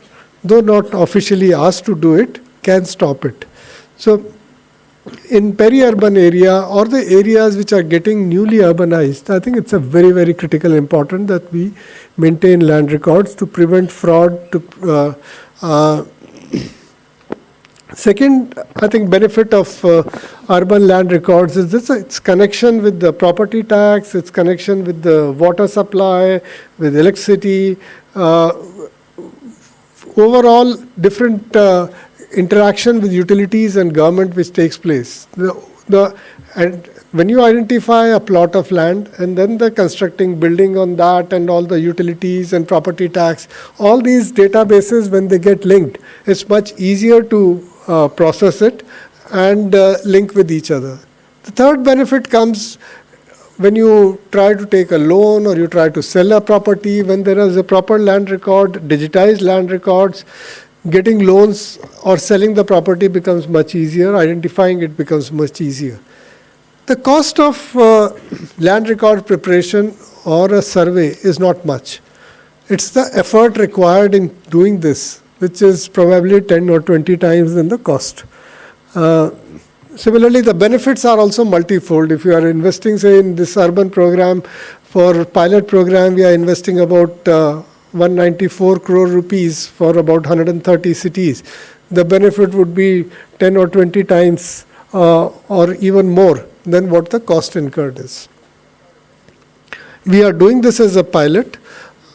though not officially asked to do it, can stop it. So in peri-urban area or the areas which are getting newly urbanized, I think it's a very, very critical important that we maintain land records to prevent fraud. Second, I think benefit of urban land records is this: its connection with the property tax, its connection with the water supply, with electricity, overall different interaction with utilities and government which takes place. And when you identify a plot of land and then the constructing building on that and all the utilities and property tax, all these databases, when they get linked, it's much easier to process it and link with each other. The third benefit comes when you try to take a loan or you try to sell a property, when there is a proper land record, digitized land records, getting loans or selling the property becomes much easier, identifying it becomes much easier. The cost of land record preparation or a survey is not much. It's the effort required in doing this, which is probably 10 or 20 times than the cost. Similarly, the benefits are also multifold. If you are investing, say, in this urban program, for pilot program, we are investing about 194 crore rupees for about 130 cities. The benefit would be 10 or 20 times or even more than what the cost incurred is. We are doing this as a pilot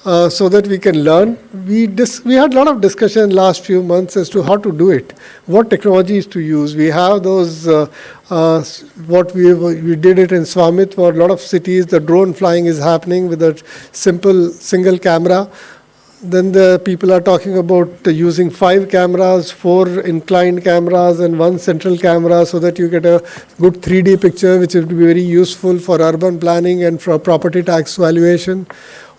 so that we can learn. We had a lot of discussion last few months as to how to do it, what technologies to use. We have those, what we did it in Swamit for a lot of cities. The drone flying is happening with a simple single camera. Then the people are talking about using 5 cameras, 4 inclined cameras and 1 central camera so that you get a good 3D picture, which will be very useful for urban planning and for property tax valuation.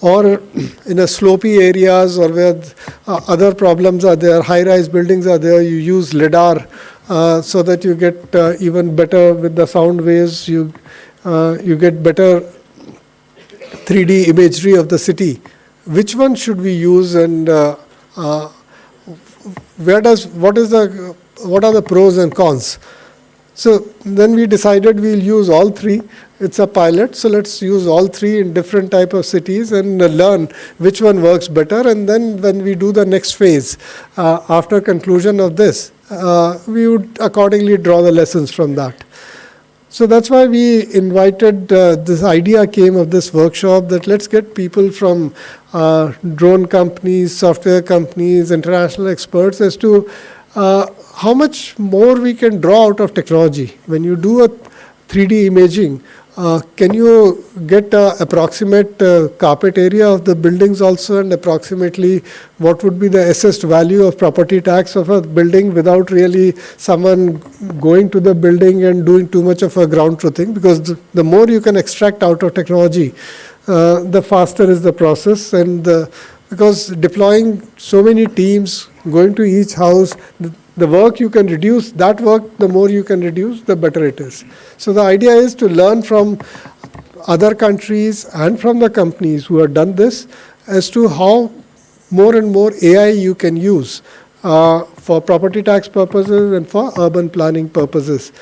Or in a slopy areas or where other problems are there, high-rise buildings are there, you use LiDAR so that you get even better with the sound waves, you get better 3D imagery of the city. Which one should we use, and what are the pros and cons? So then we decided we'll use all 3. It's a pilot, so let's use all 3 in different type of cities and learn which one works better. And then when we do the next phase, after conclusion of this, we would accordingly draw the lessons from that. So that's why we invited, this idea came of this workshop that let's get people from drone companies, software companies, international experts as to how much more we can draw out of technology. When you do a 3D imaging, can you get an approximate carpet area of the buildings also, and approximately what would be the assessed value of property tax of a building without really someone going to the building and doing too much of a ground truthing? Because the more you can extract out of technology, the faster is the process. And because deploying so many teams, going to each house, the work you can reduce, that work, the more you can reduce, the better it is. So the idea is to learn from other countries and from the companies who have done this as to how more and more AI you can use for property tax purposes and for urban planning purposes.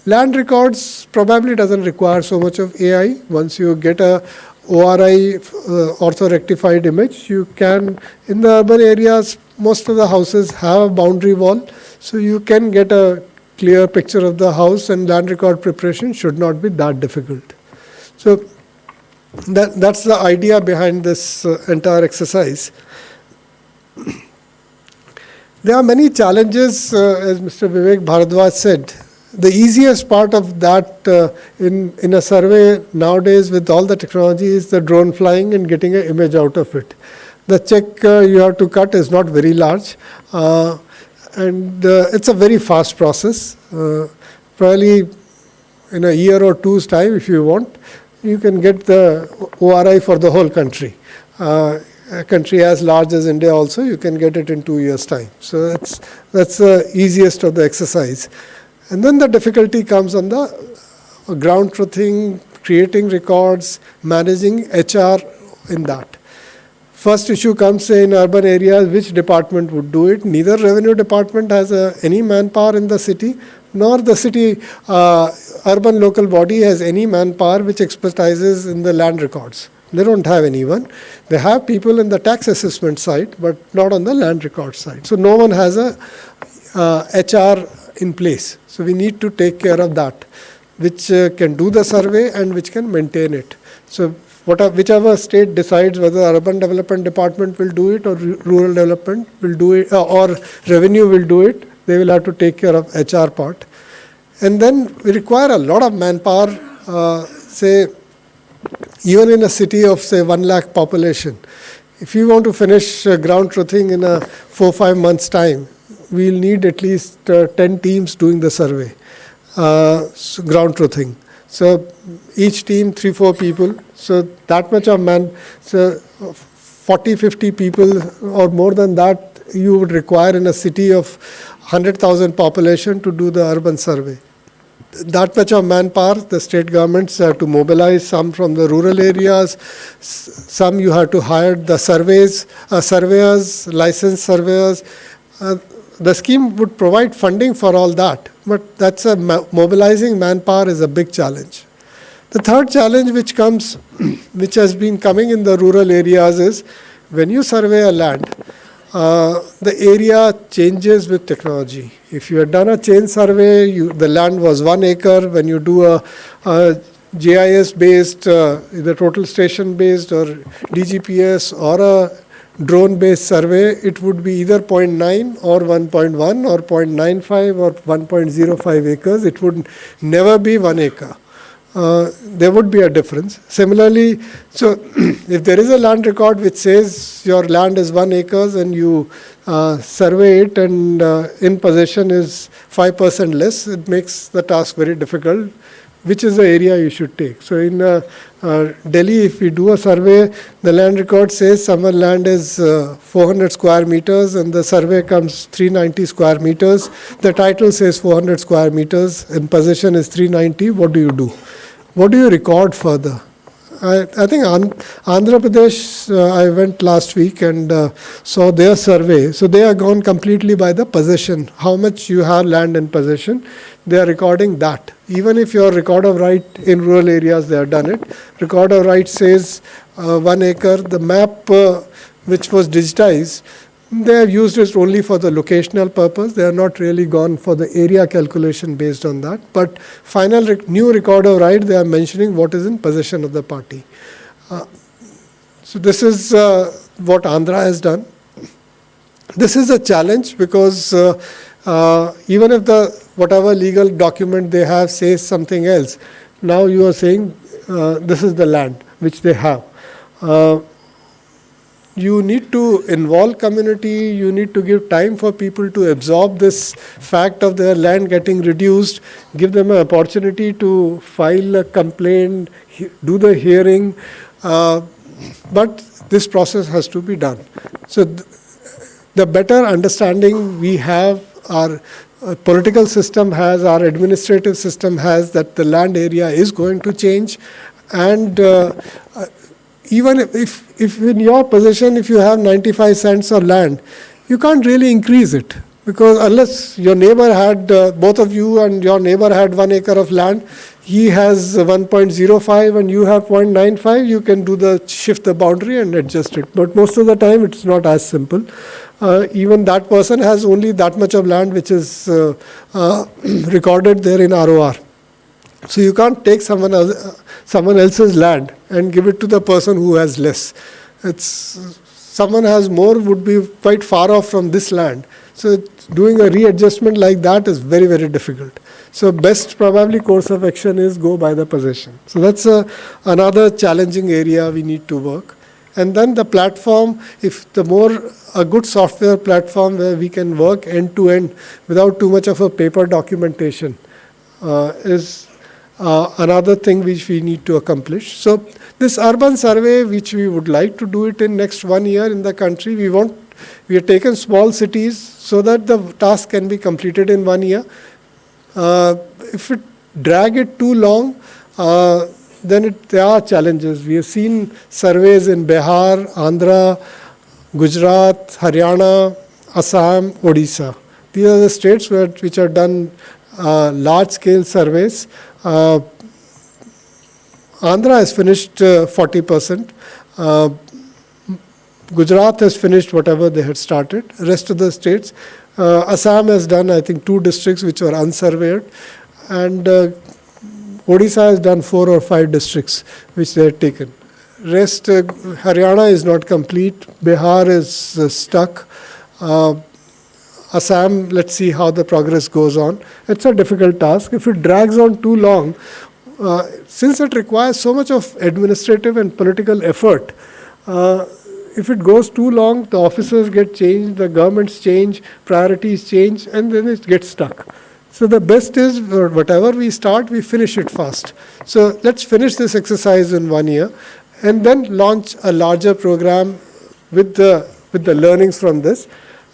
Land records probably doesn't require so much of AI. Once you get a ORI, ortho-rectified image, you can, in the urban areas, most of the houses have a boundary wall, so you can get a clear picture of the house, and land record preparation should not be that difficult. So that's the idea behind this entire exercise. There are many challenges, as Mr. Vivek Bharadwaj said. The easiest part of that in a survey nowadays with all the technology is the drone flying and getting an image out of it. The check you have to cut is not very large, and it's a very fast process. Probably in a year or two's time, if you want, you can get the ORI for the whole country. A country as large as India also, you can get it in 2 years' time. So that's the easiest of the exercise. And then the difficulty comes on the ground truthing, creating records, managing HR in that. First issue comes, say, in urban areas, which department would do it? Neither revenue department has any manpower in the city, nor the city urban local body has any manpower which expertises in the land records. They don't have anyone. They have people in the tax assessment side, but not on the land record side. So no one has a HR in place. So we need to take care of that, which can do the survey and which can maintain it. So whichever state decides whether urban development department will do it or rural development will do it or revenue will do it, they will have to take care of HR part. And then we require a lot of manpower, say, even in a city of, say, 1 lakh population. If you want to finish ground truthing in a 4-5 months' time, we'll need at least 10 teams doing the survey, ground truthing. So each team, 3-4 people. So that much of so 40-50 people or more than that you would require in a city of 100,000 population to do the urban survey. That much of manpower, the state governments have to mobilize, some from the rural areas, some you have to hire the surveyors, licensed surveyors. The scheme would provide funding for all that, but that's mobilizing manpower is a big challenge. The third challenge which has been coming in the rural areas is when you survey a land, the area changes with technology. If you had done a chain survey, the land was 1 acre. When you do a GIS-based, either total station-based or DGPS or a drone-based survey, it would be either 0.9 or 1.1 or 0.95 or 1.05 acres. It would never be 1 acre. There would be a difference. Similarly, so if there is a land record which says your land is 1 acres and you survey it and in possession is 5% less, it makes the task very difficult. Which is the area you should take? So in Delhi, if we do a survey, the land record says someone land is 400 square meters and the survey comes 390 square meters. The title says 400 square meters, in possession is 390. What do you do? What do you record further? I think Andhra Pradesh, I went last week and saw their survey. So they are gone completely by the possession. How much you have land in possession, they are recording that. Even if your record of right in rural areas, they have done it. Record of right says 1 acre. The map which was digitized, they have used it only for the locational purpose. They are not really gone for the area calculation based on that. But final new record of right, they are mentioning what is in possession of the party. So this is what Andhra has done. This is a challenge because even if whatever legal document they have says something else, now you are saying this is the land which they have. You need to involve community, you need to give time for people to absorb this fact of their land getting reduced, give them an opportunity to file a complaint, do the hearing, but this process has to be done. So the better understanding we have, our political system has, our administrative system has, that the land area is going to change, and even if in your possession, if you have 95 cents of land, you can't really increase it. Because unless your neighbor had, both of you and your neighbor had 1 acre of land, he has 1.05 and you have 0.95, you can shift the boundary and adjust it. But most of the time, it's not as simple. Even that person has only that much of land which is recorded there in ROR. So you can't take someone else's land and give it to the person who has less. Someone has more would be quite far off from this land. So doing a readjustment like that is very, very difficult. So best probably course of action is go by the possession. So that's another challenging area we need to work. And then the platform, if a good software platform where we can work end to end without too much of a paper documentation is another thing which we need to accomplish. So this urban survey, which we would like to do it in next 1 year in the country, we have taken small cities so that the task can be completed in 1 year. If it drag it too long, then there are challenges. We have seen surveys in Bihar, Andhra, Gujarat, Haryana, Assam, Odisha. These are the states which have done large-scale surveys. Andhra has finished 40%. Gujarat has finished whatever they had started. Rest of the states, Assam has done, I think, 2 districts which were unsurveyed, and Odisha has done 4 or 5 districts which they had taken. Rest, Haryana is not complete. Bihar is stuck. Assam, let's see how the progress goes on. It's a difficult task. If it drags on too long, since it requires so much of administrative and political effort, if it goes too long, the officers get changed, the governments change, priorities change, and then it gets stuck. So the best is, whatever we start, we finish it fast. So let's finish this exercise in 1 year, and then launch a larger program with the learnings from this.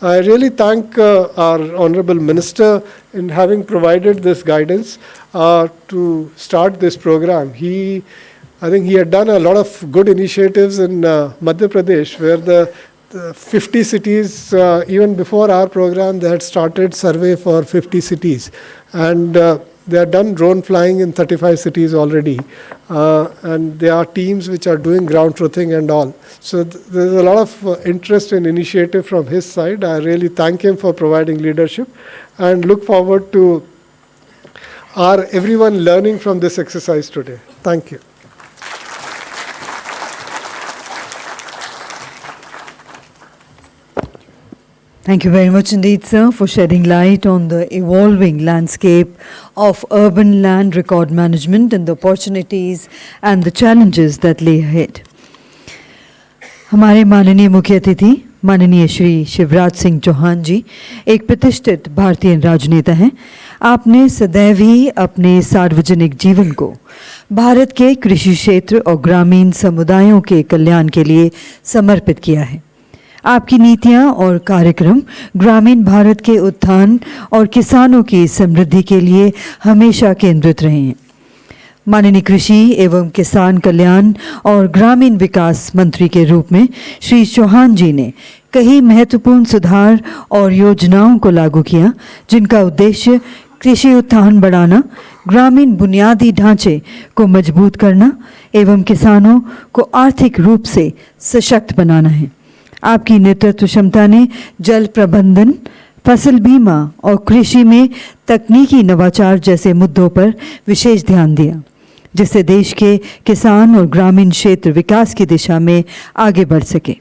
I really thank our Honorable Minister in having provided this guidance to start this program. I think he had done a lot of good initiatives in Madhya Pradesh, where the 50 cities, even before our program, they had started survey for 50 cities. And they have done drone flying in 35 cities already. And there are teams which are doing ground truthing and all. So there's a lot of interest and initiative from his side. I really thank him for providing leadership and look forward to everyone learning from this exercise today. Thank you. Thank you very much indeed, sir, for shedding light on the evolving landscape of urban land record management and the opportunities and the challenges that lay ahead. हमारे माननीय मुख्य अतिथि माननीय श्री शिवराज सिंह चौहान जी एक प्रतिष्ठित भारतीय राजनेता हैं। आपने सदैव ही अपने सार्वजनिक जीवन को भारत के कृषि क्षेत्र और ग्रामीण समुदायों के कल्याण के लिए समर्पित किया है। आपकी नीतियां और कार्यक्रम ग्रामीण भारत के उत्थान और किसानों की समृद्धि के लिए हमेशा केंद्रित रहे हैं। माननीय कृषि एवं किसान कल्याण और ग्रामीण विकास मंत्री के रूप में श्री चौहान जी ने कई महत्वपूर्ण सुधार और योजनाओं को लागू किया, जिनका उद्देश्य कृषि उत्थान बढ़ाना, ग्रामीण बुनियादी ढांचे को मजबूत करना एवं किसानों को आर्थिक रूप से सशक्त बनाना है। आपकी नेतृत्व क्षमता ने जल प्रबंधन, फसल बीमा और कृषि में तकनीकी नवाचार जैसे मुद्दों पर विशेष ध्यान दिया, जिससे देश के किसान और ग्रामीण क्षेत्र विकास की दिशा में आगे बढ़ सके।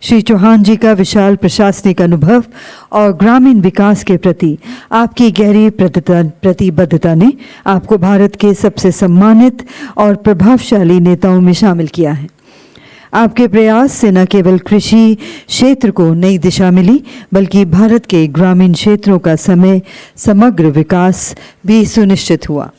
श्री चौहान जी का विशाल प्रशासनिक अनुभव और ग्रामीण विकास के प्रति आपकी गहरी प्रतिबद्धता ने आपको भारत के सबसे सम्मानित और प्रभावशाली नेताओं में शामिल किया है। आपके प्रयास से न केवल कृषि क्षेत्र को नई दिशा मिली, बल्कि भारत के ग्रामीण क्षेत्रों का समग्र विकास भी सुनिश्चित हुआ।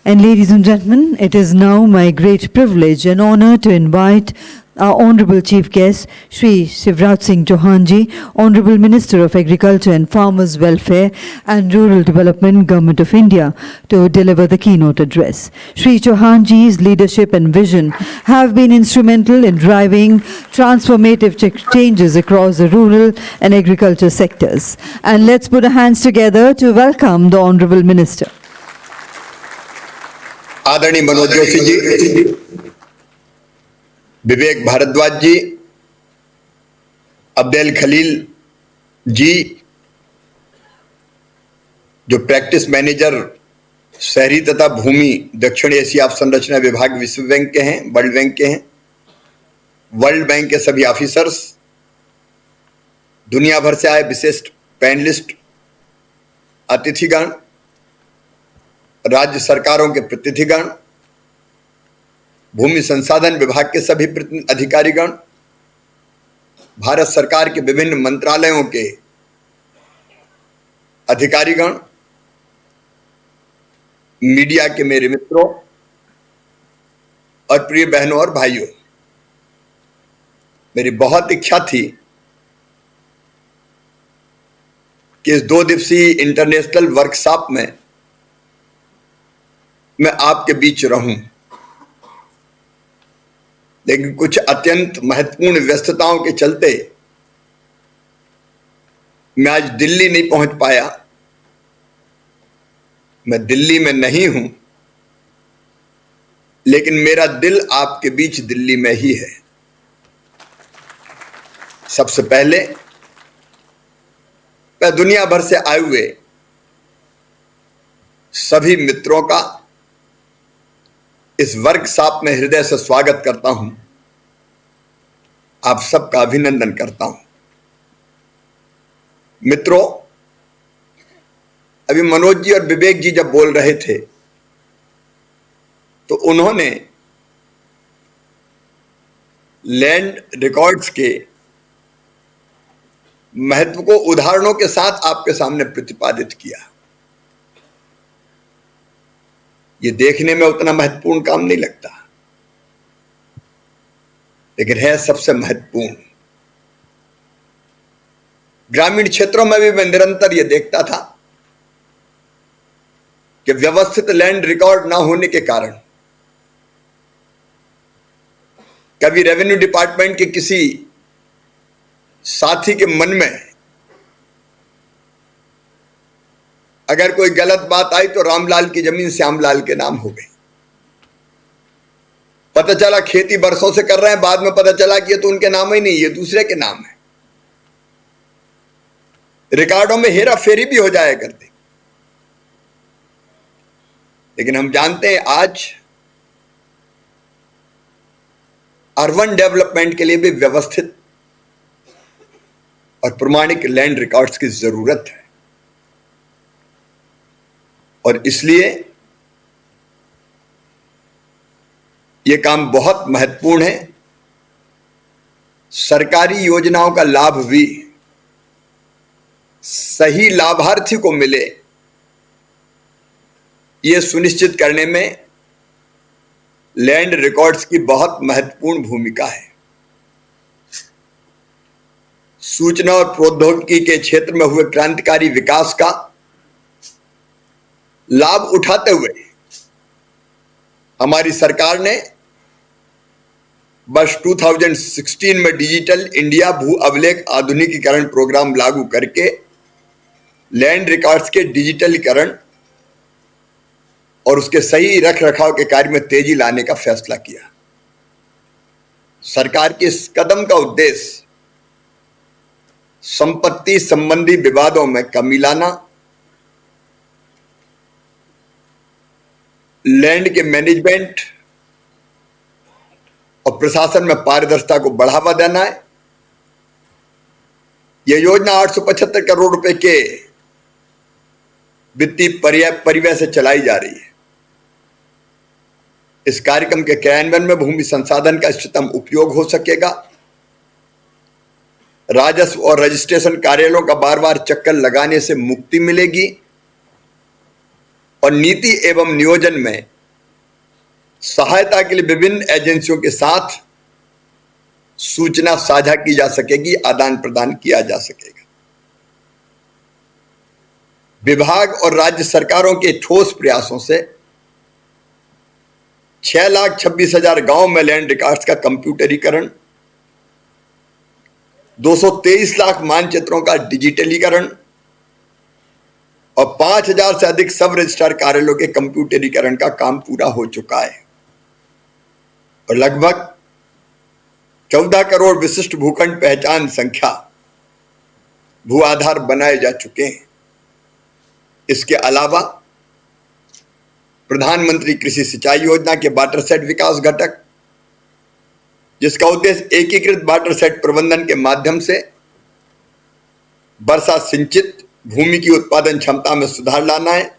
And ladies and gentlemen, it is now my great privilege and honor to invite our Honorable Chief Guest, Shri Shivraj Singh Chauhan Ji, Honorable Minister of Agriculture and Farmers Welfare and Rural Development, Government of India, to deliver the keynote address. Shri Chauhan Ji's leadership and vision have been instrumental in driving transformative changes across the rural and agriculture sectors. And let's put our hands together to welcome the Honorable Minister. आदरणीय मनोज जोशी जी, विवेक भारद्वाज जी, Abdel Khalil जी, जो practice manager शहरी तथा भूमि दक्षिण Asia संरचना विभाग विश्व bank के हैं, वर्ल्ड बैंक के हैं, वर्ल्ड बैंक के सभी ऑफिसर्स, दुनिया भर से आए विशिष्ट पैनलिस्ट, अतिथिगण, राज्य सरकारों के प्रतिनिधिगण, भूमि संसाधन विभाग के सभी अधिकारीगण, भारत सरकार के विभिन्न मंत्रालयों के अधिकारीगण, मीडिया के मेरे मित्रों और प्रिय बहनों और भाइयों, मेरी बहुत इच्छा थी कि इस 2 दिवसीय इंटरनेशनल वर्कशॉप में मैं आपके बीच रहूं, लेकिन कुछ अत्यंत महत्वपूर्ण व्यस्तताओं के चलते मैं आज दिल्ली नहीं पहुंच पाया। मैं दिल्ली में नहीं हूं, लेकिन मेरा दिल आपके बीच दिल्ली में ही है। सबसे पहले मैं दुनिया भर से आए हुए सभी मित्रों का इस वर्कशॉप में हृदय से स्वागत करता हूं, आप सबका अभिनंदन करता हूं। मित्रों, अभी मनोज जी और विवेक जी जब बोल रहे थे तो उन्होंने लैंड रिकॉर्ड्स के महत्व को उदाहरणों के साथ आपके सामने प्रतिपादित किया। ये देखने में उतना महत्वपूर्ण काम नहीं लगता, लेकिन है सबसे महत्वपूर्ण। ग्रामीण क्षेत्रों में भी मैं निरंतर ये देखता था कि व्यवस्थित लैंड रिकॉर्ड ना होने के कारण कभी रेवेन्यू डिपार्टमेंट के किसी साथी के मन में अगर कोई गलत बात आई तो रामलाल की जमीन श्यामलाल के नाम हो गई। पता चला खेती बरसों से कर रहे हैं, बाद में पता चला कि ये तो उनके नाम ही नहीं, ये दूसरे के नाम है। रिकॉर्डों में हेरा फेरी भी हो जाया करती। लेकिन हम जानते हैं आज अर्बन डेवलपमेंट के लिए भी व्यवस्थित और प्रमाणिक लैंड रिकॉर्ड्स की जरूरत है, और इसलिए यह काम बहुत महत्वपूर्ण है। सरकारी योजनाओं का लाभ भी सही लाभार्थी को मिले, यह सुनिश्चित करने में लैंड रिकॉर्ड्स की बहुत महत्वपूर्ण भूमिका है। सूचना और प्रौद्योगिकी के क्षेत्र में हुए क्रांतिकारी विकास का लाभ उठाते हुए हमारी सरकार ने वर्ष 2016 में डिजिटल इंडिया भू अभिलेख आधुनिकीकरण प्रोग्राम लागू करके लैंड रिकॉर्ड्स के डिजिटलीकरण और उसके सही रख रखाव के कार्य में तेजी लाने का फैसला किया। सरकार के इस कदम का उद्देश्य संपत्ति संबंधी विवादों में कमी लाना, लैंड के मैनेजमेंट और प्रशासन में पारदर्शिता को बढ़ावा देना है। यह योजना 875 करोड़ रुपए के वित्तीय परिव्यय से चलाई जा रही है। इस कार्यक्रम के क्रियान्वयन में भूमि संसाधन का इष्टतम उपयोग हो सकेगा। राजस्व और रजिस्ट्रेशन कार्यालयों का बार बार चक्कर लगाने से मुक्ति मिलेगी और नीति एवं नियोजन में सहायता के लिए विभिन्न एजेंसियों के साथ सूचना साझा की जा सकेगी, आदान प्रदान किया जा सकेगा। विभाग और राज्य सरकारों के ठोस प्रयासों से 6,26,000 गांव में लैंड रिकॉर्ड्स का कंप्यूटरीकरण, 223 लाख मानचित्रों का डिजिटलीकरण और 5,000 से अधिक सब रजिस्ट्रार कार्यालयों के कंप्यूटरीकरण का काम पूरा हो चुका है और लगभग 14 करोड़ विशिष्ट भूखंड पहचान संख्या भू आधार बनाए जा चुके हैं। इसके अलावा प्रधानमंत्री कृषि सिंचाई योजना के वाटर सेट विकास घटक, जिसका उद्देश्य एकीकृत वाटर सेट प्रबंधन के माध्यम से वर्षा सिंचित भूमि की उत्पादन क्षमता में सुधार लाना है,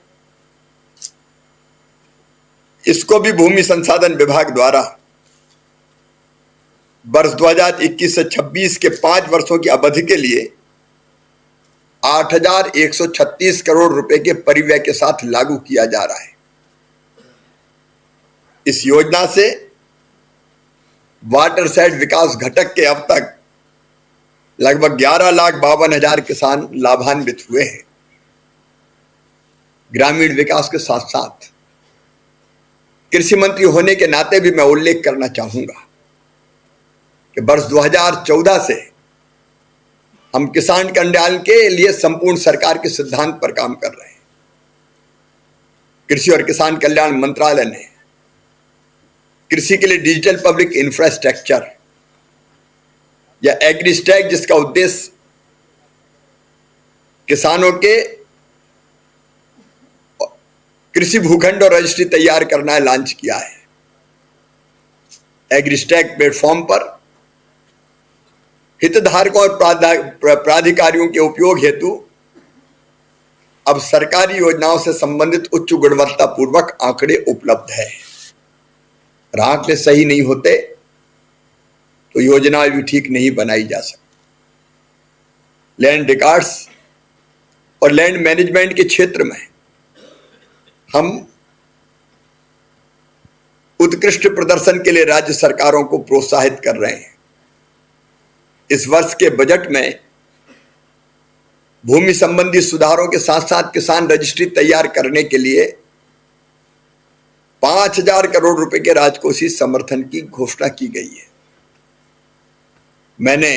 इसको भी भूमि संसाधन विभाग द्वारा वर्ष 2021 से 26 के 5 वर्षों की अवधि के लिए 8,136 करोड़ रुपए के परिव्यय के साथ लागू किया जा रहा है। इस योजना से वाटर सेट विकास घटक के अब तक लगभग 11,52,000 किसान लाभान्वित हुए हैं। ग्रामीण विकास के साथ साथ कृषि मंत्री होने के नाते भी मैं उल्लेख करना चाहूंगा कि वर्ष 2014 से हम किसान कल्याण के लिए संपूर्ण सरकार के सिद्धांत पर काम कर रहे हैं। कृषि और किसान कल्याण मंत्रालय ने कृषि के लिए डिजिटल पब्लिक इंफ्रास्ट्रक्चर या एग्री स्टैक, जिसका उद्देश्य किसानों के कृषि भूखंड और रजिस्ट्री तैयार करना है, लॉन्च किया है। एग्री स्टैक प्लेटफॉर्म पर हितधारकों और प्राधिकारियों के उपयोग हेतु अब सरकारी योजनाओं से संबंधित उच्च गुणवत्ता पूर्वक आंकड़े उपलब्ध है। आंकड़े सही नहीं होते तो योजनाएं भी ठीक नहीं बनाई जा सकती। लैंड रिकॉर्ड्स और लैंड मैनेजमेंट के क्षेत्र में हम उत्कृष्ट प्रदर्शन के लिए राज्य सरकारों को प्रोत्साहित कर रहे हैं। इस वर्ष के बजट में भूमि संबंधी सुधारों के साथ साथ किसान रजिस्ट्री तैयार करने के लिए 5,000 करोड़ रुपए के राजकोषीय समर्थन की घोषणा की गई है। मैंने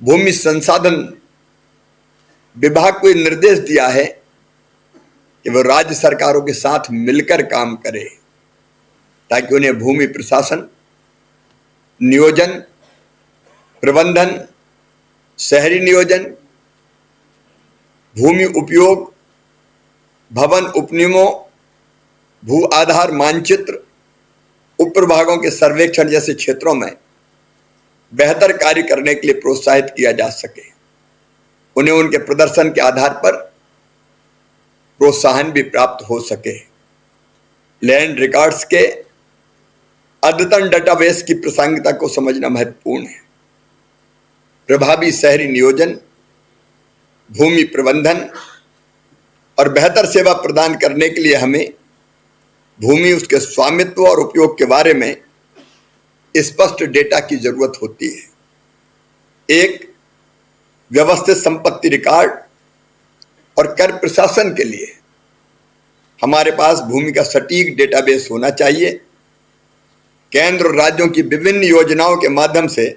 भूमि संसाधन विभाग को निर्देश दिया है कि वो राज्य सरकारों के साथ मिलकर काम करे ताकि उन्हें भूमि प्रशासन, नियोजन, प्रबंधन, शहरी नियोजन, भूमि उपयोग, भवन उपनियमों, भू आधार मानचित्र, उपप्रभागों के सर्वेक्षण जैसे क्षेत्रों में बेहतर कार्य करने के लिए प्रोत्साहित किया जा सके। उन्हें उनके प्रदर्शन के आधार पर प्रोत्साहन भी प्राप्त हो सके। लैंड रिकॉर्ड्स के अद्यतन डेटाबेस की प्रासंगिकता को समझना महत्वपूर्ण है। प्रभावी शहरी नियोजन, भूमि प्रबंधन और बेहतर सेवा प्रदान करने के लिए हमें भूमि, उसके स्वामित्व और उपयोग के बारे में स्पष्ट डेटा की जरूरत होती है। एक व्यवस्थित संपत्ति रिकॉर्ड और कर प्रशासन के लिए हमारे पास भूमि का सटीक डेटाबेस होना चाहिए। केंद्र और राज्यों की विभिन्न योजनाओं के माध्यम से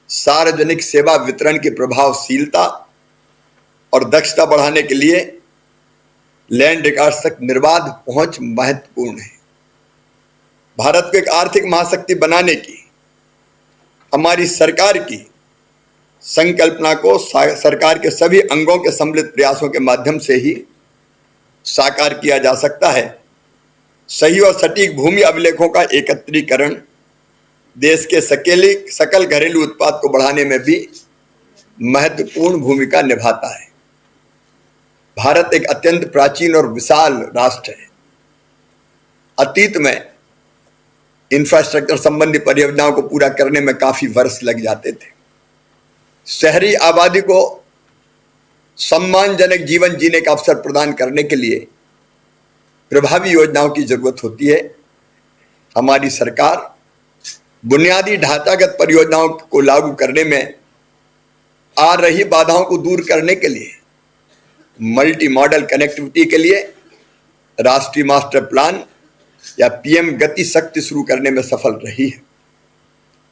सार्वजनिक सेवा वितरण की प्रभावशीलता और दक्षता बढ़ाने के लिए लैंड रिकॉर्ड्स तक निर्बाध पहुंच महत्वपूर्ण है। भारत को एक आर्थिक महाशक्ति बनाने की हमारी सरकार की संकल्पना को सरकार के सभी अंगों के सम्मिलित प्रयासों के माध्यम से ही साकार किया जा सकता है। सही और सटीक भूमि अभिलेखों का एकत्रीकरण देश के सकल घरेलू उत्पाद को बढ़ाने में भी महत्वपूर्ण भूमिका निभाता है। भारत एक अत्यंत प्राचीन और विशाल राष्ट्र है। अतीत में इंफ्रास्ट्रक्चर संबंधी परियोजनाओं को पूरा करने में काफी वर्ष लग जाते थे। शहरी आबादी को सम्मानजनक जीवन जीने का अवसर प्रदान करने के लिए प्रभावी योजनाओं की जरूरत होती है। हमारी सरकार बुनियादी ढांचागत परियोजनाओं को लागू करने में आ रही बाधाओं को दूर करने के लिए मल्टी मॉडल कनेक्टिविटी के लिए राष्ट्रीय मास्टर प्लान या पीएम गति शक्ति शुरू करने में सफल रही है।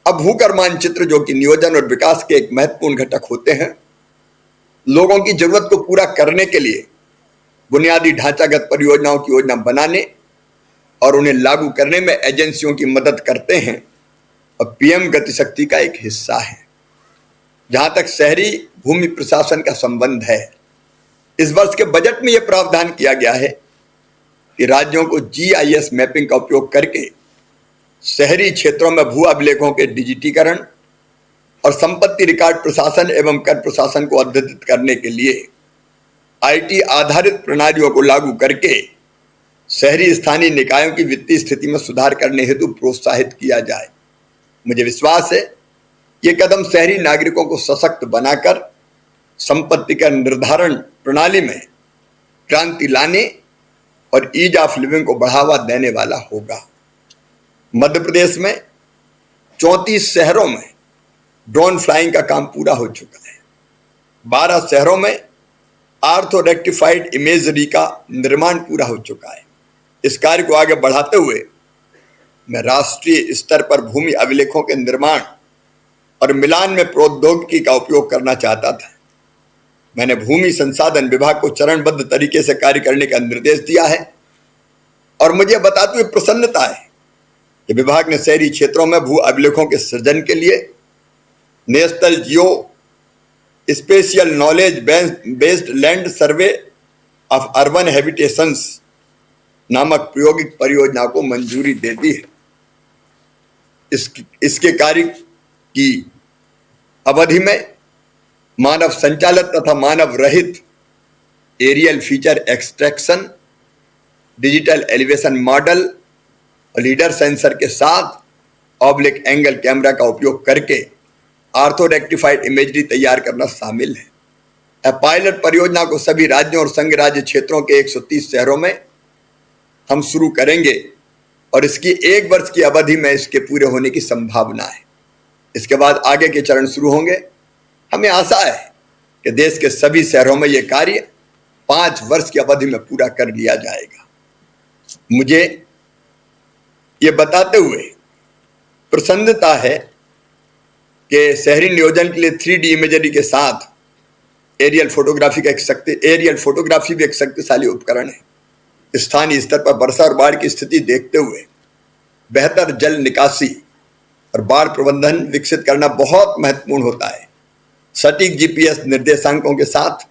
अब भूकर मानचित्र, जो कि नियोजन और विकास के एक महत्वपूर्ण घटक होते हैं, लोगों की जरूरत को पूरा करने के लिए बुनियादी ढांचागत परियोजनाओं की योजना बनाने और उन्हें लागू करने में एजेंसियों की मदद करते हैं और पीएम गति शक्ति का एक हिस्सा है। जहां तक शहरी भूमि प्रशासन का संबंध है, इस वर्ष के बजट में यह प्रावधान किया गया है कि राज्यों को जीआईएस मैपिंग का उपयोग करके शहरी क्षेत्रों में भू अभिलेखों के डिजिटीकरण और संपत्ति रिकॉर्ड प्रशासन एवं कर प्रशासन को अद्यतित करने के लिए आईटी आधारित प्रणालियों को लागू करके शहरी स्थानीय निकायों की वित्तीय स्थिति में सुधार करने हेतु प्रोत्साहित किया जाए। मुझे विश्वास है ये कदम शहरी नागरिकों को सशक्त बनाकर संपत्ति का निर्धारण प्रणाली में क्रांति लाने और ईज ऑफ लिविंग को बढ़ावा देने वाला होगा। मध्य प्रदेश में 34 शहरों में ड्रोन फ्लाइंग का काम पूरा हो चुका है। 12 शहरों में आर्थो रेक्टिफाइड इमेजरी का निर्माण पूरा हो चुका है। इस कार्य को आगे बढ़ाते हुए मैं राष्ट्रीय स्तर पर भूमि अभिलेखों के निर्माण और मिलान में प्रौद्योगिकी का उपयोग करना चाहता था। मैंने भूमि संसाधन विभाग को चरणबद्ध तरीके से कार्य करने का निर्देश दिया है और मुझे बताते हुए प्रसन्नता है कि विभाग ने शहरी क्षेत्रों में भू अभिलेखों के सृजन के लिए national geospatial knowledge based land survey of urban habitations नामक प्रायोगिक परियोजना को मंजूरी दे दी है। इसके कार्य की अवधि में मानव संचालित तथा मानव रहित aerial feature extraction, digital elevation model और लीडर सेंसर के साथ ऑब्लिक एंगल कैमरा का उपयोग करके आर्थो रेक्टिफाइड इमेजरी तैयार करना शामिल है। पायलट परियोजना को सभी राज्यों और संघ राज्य क्षेत्रों के 130 शहरों में हम शुरू करेंगे और इसकी 1 वर्ष की अवधि में इसके पूरे होने की संभावना है। इसके बाद आगे के चरण शुरू होंगे। हमें आशा है कि देश के सभी शहरों में यह कार्य 5 वर्ष की अवधि में पूरा कर लिया जाएगा। मुझे ये बताते हुए प्रसन्नता है कि शहरी नियोजन के लिए 3D इमेजरी के साथ एरियल फोटोग्राफी भी एक शक्तिशाली उपकरण है। स्थानीय स्तर पर वर्षा और बाढ़ की स्थिति देखते हुए बेहतर जल निकासी और बाढ़ प्रबंधन विकसित करना बहुत महत्वपूर्ण होता है। सटीक GPS निर्देशांकों के साथ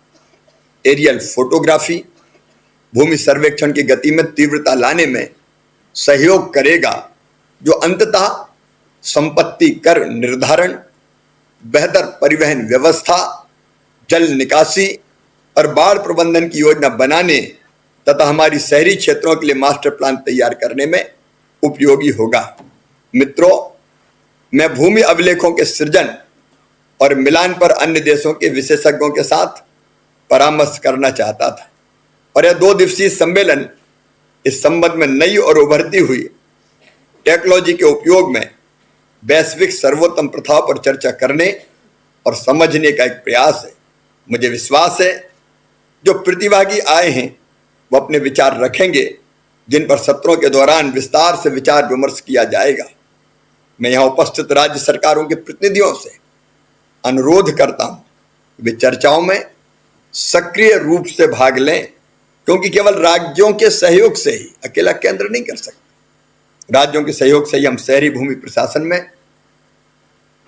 एरियल फोटोग्राफी भूमि सर्वेक्षण की गति में तीव्रता लाने में सहयोग करेगा, जो अंततः संपत्ति कर निर्धारण, बेहतर परिवहन व्यवस्था, जल निकासी और बाढ़ प्रबंधन की योजना बनाने तथा हमारी शहरी क्षेत्रों के लिए मास्टर प्लान तैयार करने में उपयोगी होगा। मित्रों, मैं भूमि अभिलेखों के सृजन और मिलान पर अन्य देशों के विशेषज्ञों के साथ परामर्श करना चाहता था और यह 2 दिवसीय सम्मेलन इस संबंध में नई और उभरती हुई टेक्नोलॉजी के उपयोग में वैश्विक सर्वोत्तम प्रथाओं पर चर्चा करने और समझने का एक प्रयास है। मुझे विश्वास है जो प्रतिभागी आए हैं वो अपने विचार रखेंगे, जिन पर सत्रों के दौरान विस्तार से विचार विमर्श किया जाएगा। मैं यहाँ उपस्थित राज्य सरकारों के प्रतिनिधियों से अनुरोध करता हूँ वे चर्चाओं में सक्रिय रूप से भाग लें, क्योंकि केवल राज्यों के सहयोग से ही अकेला केंद्र नहीं कर सकते। राज्यों के सहयोग से ही हम शहरी भूमि प्रशासन में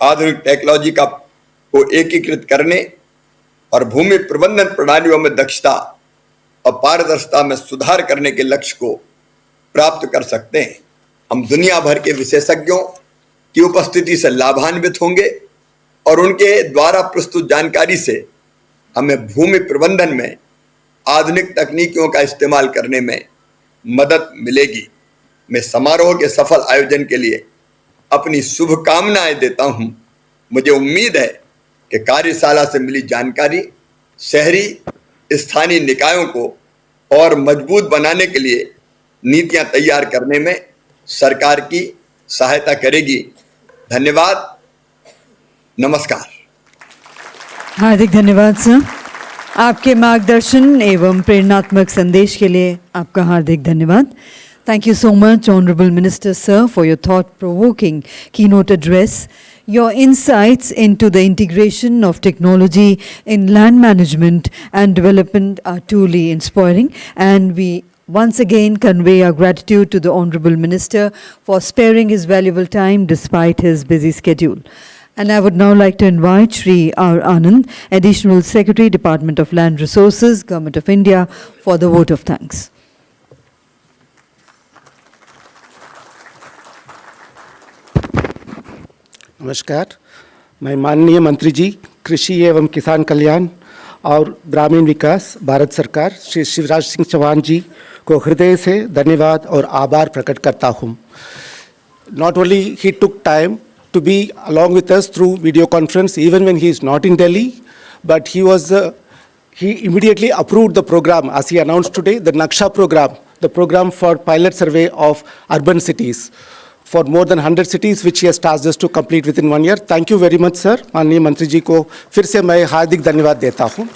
आधुनिक टेक्नोलॉजी को एकीकृत करने और भूमि प्रबंधन प्रणालियों में दक्षता और पारदर्शिता में सुधार करने के लक्ष्य को प्राप्त कर सकते हैं। हम दुनिया भर के विशेषज्ञों की उपस्थिति से लाभान्वित होंगे और उनके द्वारा प्रस्तुत जानकारी से हमें भूमि प्रबंधन में आधुनिक तकनीकों का इस्तेमाल करने में मदद मिलेगी। मैं समारोह के सफल आयोजन के लिए अपनी शुभकामनाएं देता हूं। मुझे उम्मीद है कि कार्यशाला से मिली जानकारी शहरी स्थानीय निकायों को और मजबूत बनाने के लिए नीतियां तैयार करने में सरकार की सहायता करेगी। धन्यवाद, नमस्कार। हार्दिक धन्यवाद सर। आपके मार्गदर्शन एवं प्रेरणात्मक संदेश के लिए आपका हार्दिक धन्यवाद। Thank you so much, Honorable Minister Sir, for your thought-provoking keynote address. Your insights into the integration of technology in land management and development are truly inspiring, and we once again convey our gratitude to the Honorable Minister for sparing his valuable time despite his busy schedule. And I would now like to invite Shri R. Anand, Additional Secretary, Department of Land Resources, Government of India, for the vote of thanks. नमस्कार। मैं माननीय मंत्री जी कृषि एवं किसान कल्याण और ग्रामीण विकास भारत सरकार श्री शिवराज सिंह चौहान जी को हृदय से धन्यवाद और आभार प्रकट करता हूँ। Not only he took time to be along with us through video conference even when he is not in Delhi, but he immediately approved the program as he announced today, the Naksha program, the program for pilot survey of urban cities for more than 100 cities, which he has tasked us to complete within 1 year. Thank you very much, sir. माननीय मंत्री जी को फिर से मैं हार्दिक धन्यवाद देता हूँ.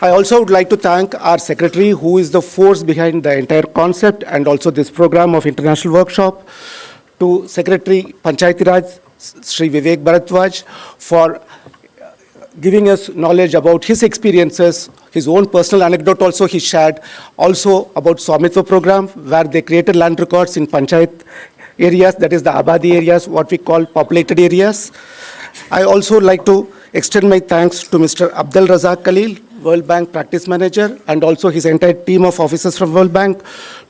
I also would like to thank our secretary, who is the force behind the entire concept and also this program of international workshop, to Secretary Panchayati Raj, Shri Vivek Bharadwaj, for giving us knowledge about his experiences, his own personal anecdote also he shared, also about Swamitva program, where they created land records in Panchayat areas, that is the Abadi areas, what we call populated areas. I also like to extend my thanks to Mr. Abdul Razak Khalil, World Bank Practice Manager, and also his entire team of officers from World Bank,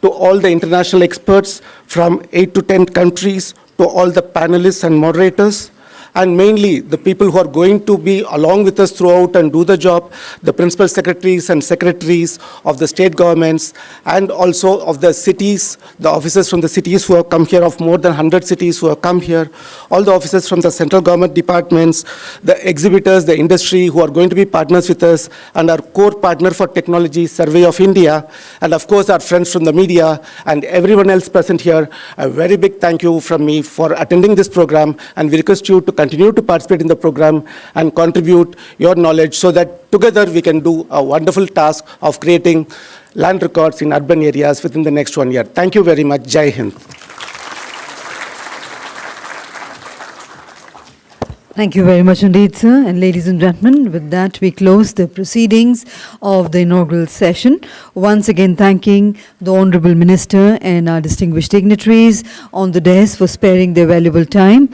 to all the international experts from 8 to 10 countries, to all the panelists and moderators, and mainly the people who are going to be along with us throughout and do the job, the principal secretaries and secretaries of the state governments, and also of the cities, the officers from the cities who have come here, of more than 100 cities who have come here, all the officers from the central government departments, the exhibitors, the industry who are going to be partners with us, and our core partner for technology, Survey of India, and of course our friends from the media, and everyone else present here. A very big thank you from me for attending this program, and we request you to continue continue to participate in the program and contribute your knowledge so that together we can do a wonderful task of creating land records in urban areas within the next 1 year. Thank you very much. Jai Hind. Thank you very much indeed, sir. And ladies and gentlemen, with that, we close the proceedings of the inaugural session. Once again, thanking the Honorable Minister and our distinguished dignitaries on the dais for sparing their valuable time.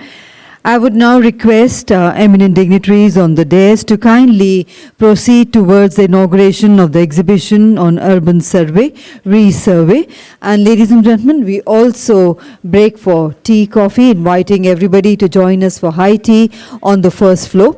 I would now request eminent dignitaries on the dais to kindly proceed towards the inauguration of the exhibition on urban survey, re-survey. And ladies and gentlemen, we also break for tea, coffee, inviting everybody to join us for high tea on the first floor.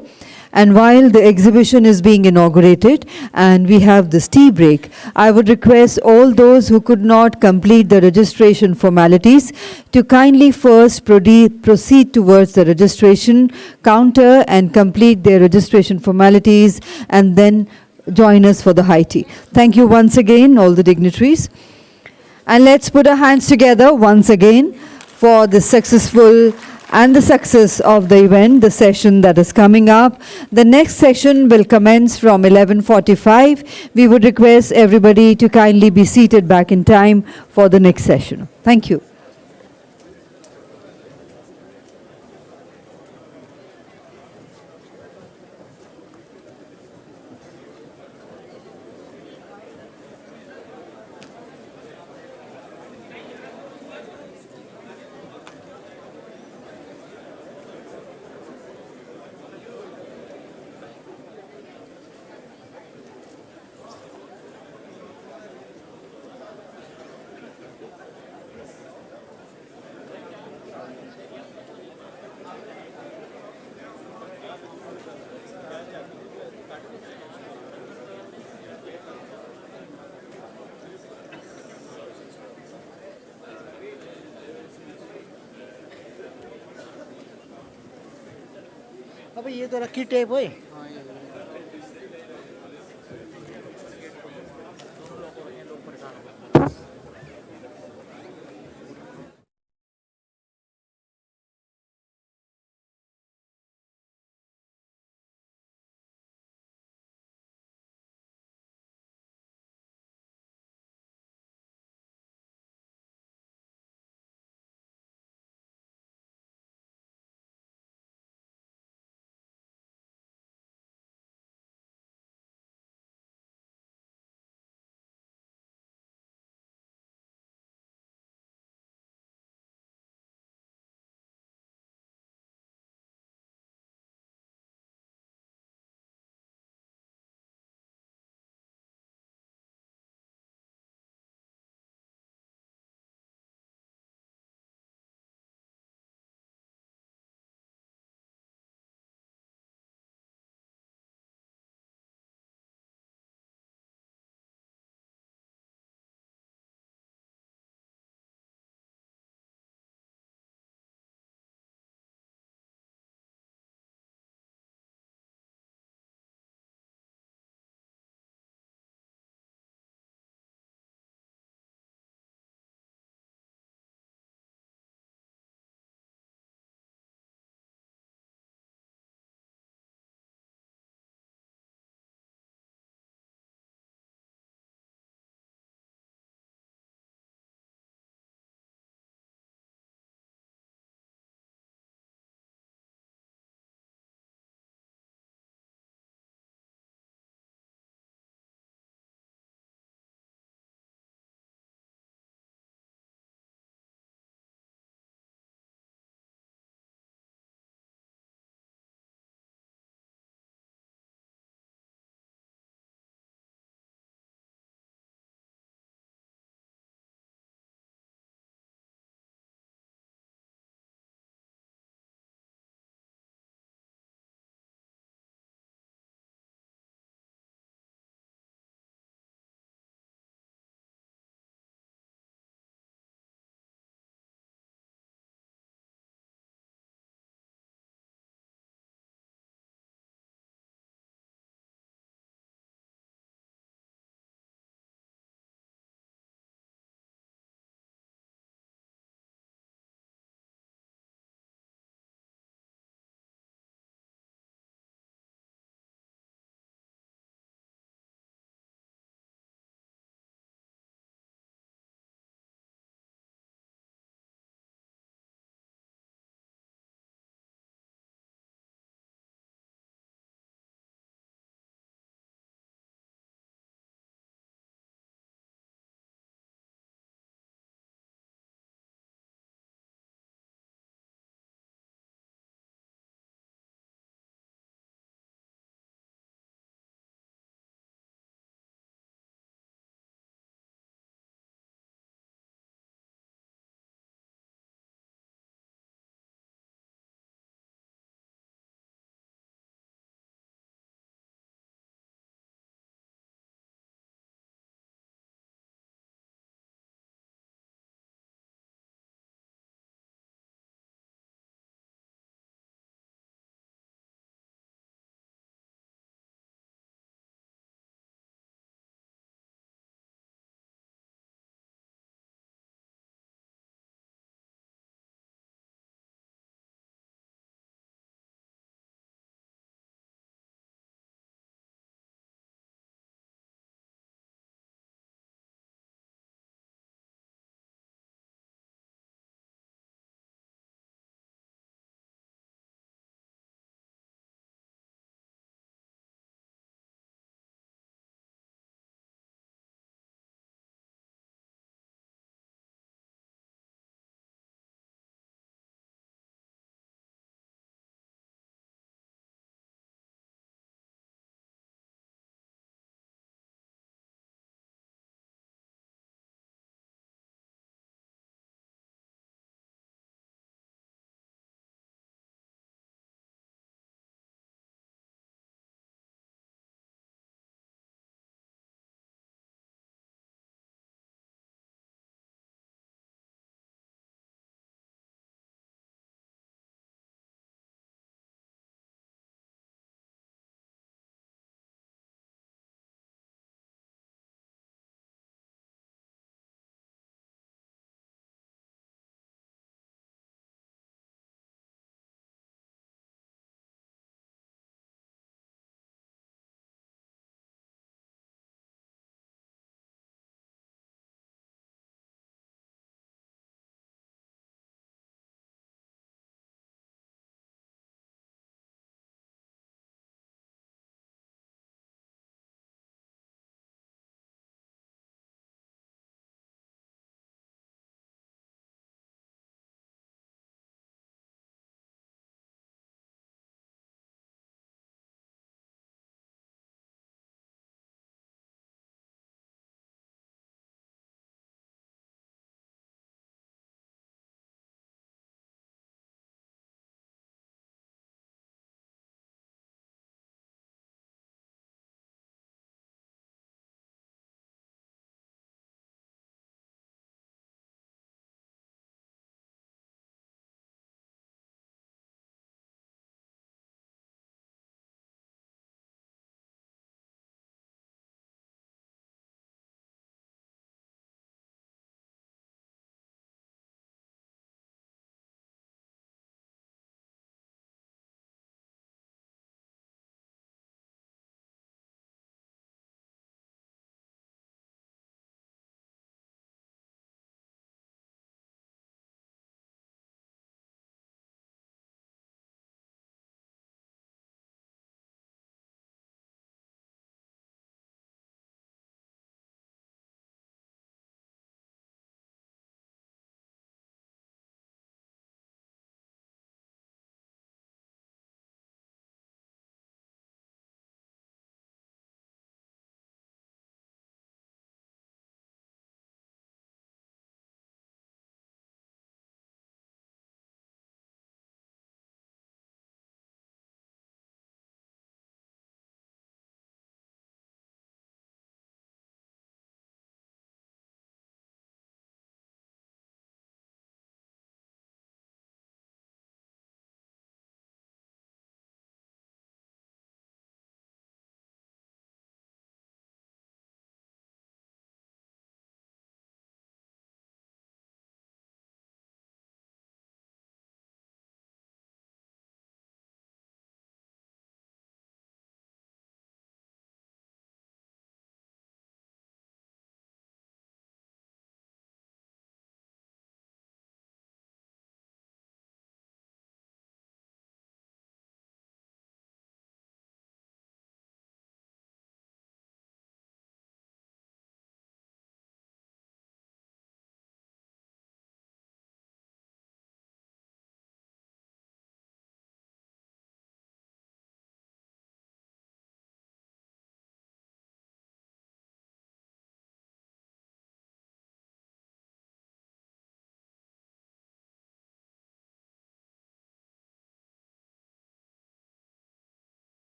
And while the exhibition is being inaugurated and we have this tea break, I would request all those who could not complete the registration formalities to kindly first proceed towards the registration counter and complete their registration formalities and then join us for the high tea. Thank you once again, all the dignitaries. And let's put our hands together once again for the successful and the success of the event, the session that is coming up. The next session will commence from 11:45. We would request everybody to kindly be seated back in time for the next session. Thank you. अब ये तो रखी tape है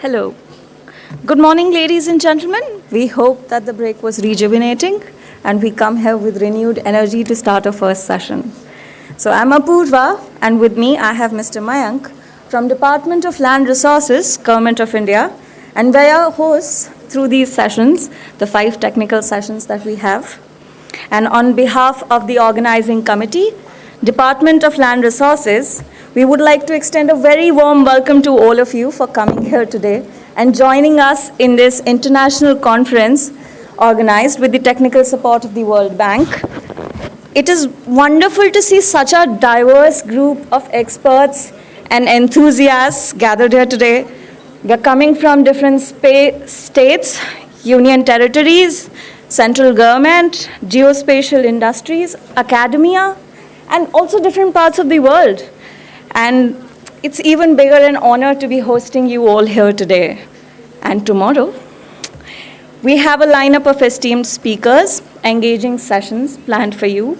Hello. Good morning, ladies and gentlemen. We hope that the break was rejuvenating and we come here with renewed energy to start our first session. So I'm Apurva, and with me I have Mr. Mayank from Department of Land Resources, Government of India, and we are hosts through these sessions, the 5 technical sessions that we have. And on behalf of the organizing committee, Department of Land Resources, we would like to extend a very warm welcome to all of you for coming here today and joining us in this international conference organized with the technical support of the World Bank. It is wonderful to see such a diverse group of experts and enthusiasts gathered here today. We are coming from different states, union territories, central government, geospatial industries, academia, and also different parts of the world. And it's even bigger an honor to be hosting you all here today. And tomorrow, we have a lineup of esteemed speakers, engaging sessions planned for you.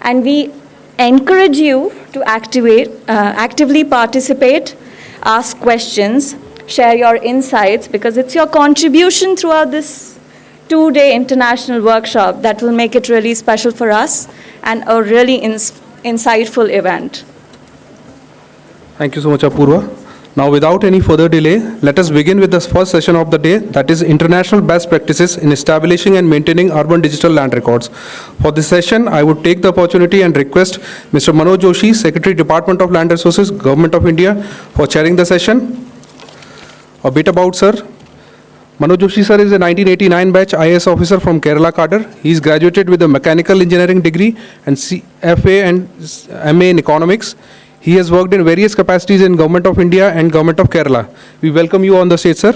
And we encourage you to actively participate, ask questions, share your insights, because it's your contribution throughout this 2-day international workshop that will make it really special for us and a really insightful event. Thank you so much, Apurva. Now, without any further delay, let us begin with the first session of the day, that is International Best Practices in Establishing and Maintaining Urban Digital Land Records. For this session, I would take the opportunity and request Mr. Manoj Joshi, Secretary, Department of Land Resources, Government of India, for chairing the session. A bit about sir. Manoj Joshi sir is a 1989 batch IAS officer from Kerala cadre. He is graduated with a mechanical engineering degree and CFA and MA in economics. He has worked in various capacities in Government of India and Government of Kerala. We welcome you on the stage, sir.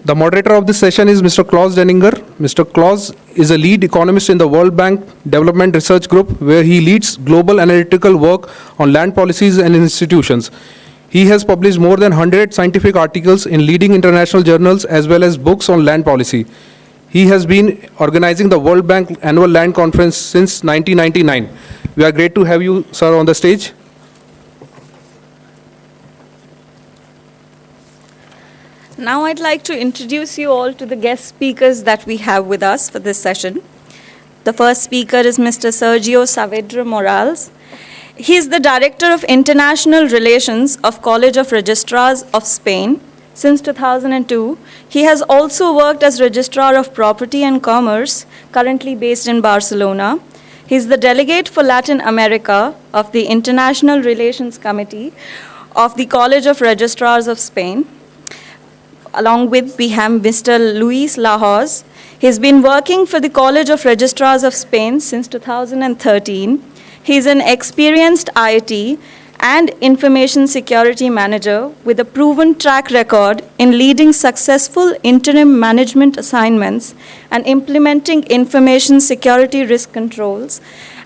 The moderator of this session is Mr. Klaus Denninger. Mr. Klaus is a lead economist in the World Bank Development Research Group, where he leads global analytical work on land policies and institutions. He has published more than 100 scientific articles in leading international journals as well as books on land policy. He has been organizing the World Bank Annual Land Conference since 1999. We are great to have you, sir, on the stage. Now I'd like to introduce you all to the guest speakers that we have with us for this session. The first speaker is Mr. Sergio Saavedra Morales. He is the Director of International Relations of College of Registrars of Spain. Since 2002, he has also worked as Registrar of Property and Commerce, currently based in Barcelona. He is the Delegate for Latin America of the International Relations Committee of the College of Registrars of Spain. Along with, we have Mr. Luis Lahoz. He has been working for the College of Registrars of Spain since 2013. He is an experienced IT and information security manager with a proven track record in leading successful interim management assignments and implementing information security risk controls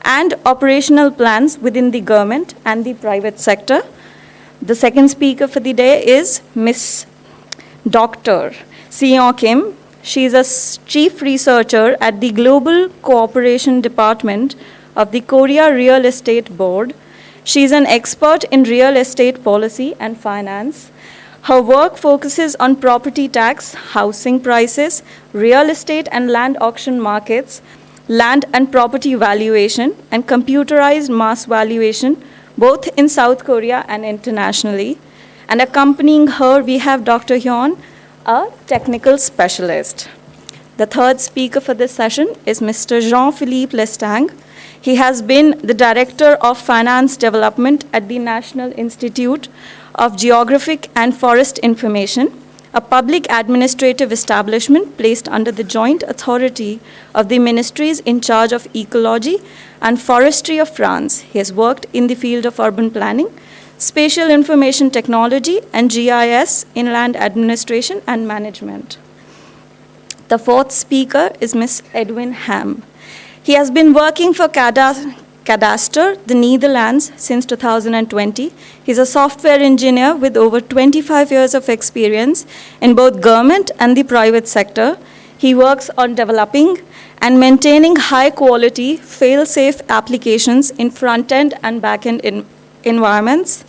and operational plans within the government and the private sector. The second speaker for the day is Ms. Dr. Seon Kim. She is a chief researcher at the Global Cooperation Department of the Korea Real Estate Board. She is an expert in real estate policy and finance. Her work focuses on property tax, housing prices, real estate and land auction markets, land and property valuation, and computerized mass valuation, both in South Korea and internationally. And accompanying her, we have Dr. Hyun, a technical specialist. The third speaker for this session is Mr. Jean-Philippe Lestang. He has been the Director of Finance Development at the National Institute of Geographic and Forest Information, a public administrative establishment placed under the joint authority of the ministries in charge of ecology and forestry of France. He has worked in the field of urban planning, spatial information technology, and GIS in land administration and management. The fourth speaker is Ms. Edwin Ham. He has been working for Cadaster, the Netherlands, since 2020. He's a software engineer with over 25 years of experience in both government and the private sector. He works on developing and maintaining high-quality, fail-safe applications in front-end and back-end environments.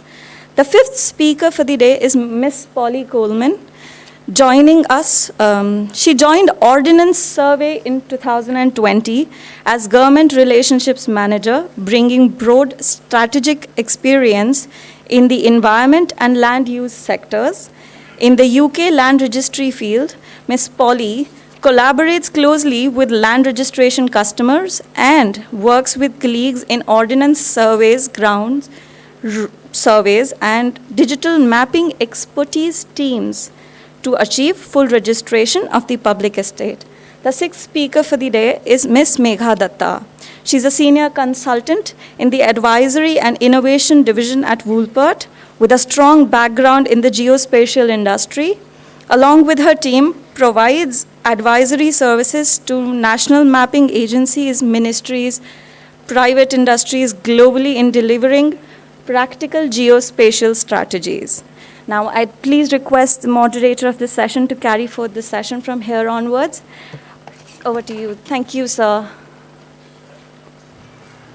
The fifth speaker for the day is Miss Polly Coleman. Joining us, she joined Ordnance Survey in 2020 as Government Relationships Manager, bringing broad strategic experience in the environment and land use sectors. In the UK land registry field, Ms. Polly collaborates closely with land registration customers and works with colleagues in ordnance surveys, ground surveys, and digital mapping expertise teams to achieve full registration of the public estate. The sixth speaker for the day is Ms. Megha Datta. She's a senior consultant in the Advisory and Innovation Division at Woolpert with a strong background in the geospatial industry. Along with her team, provides advisory services to national mapping agencies, ministries, private industries globally in delivering practical geospatial strategies. Now, I'd please request the moderator of this session to carry forth the session from here onwards. Over to you. Thank you, sir.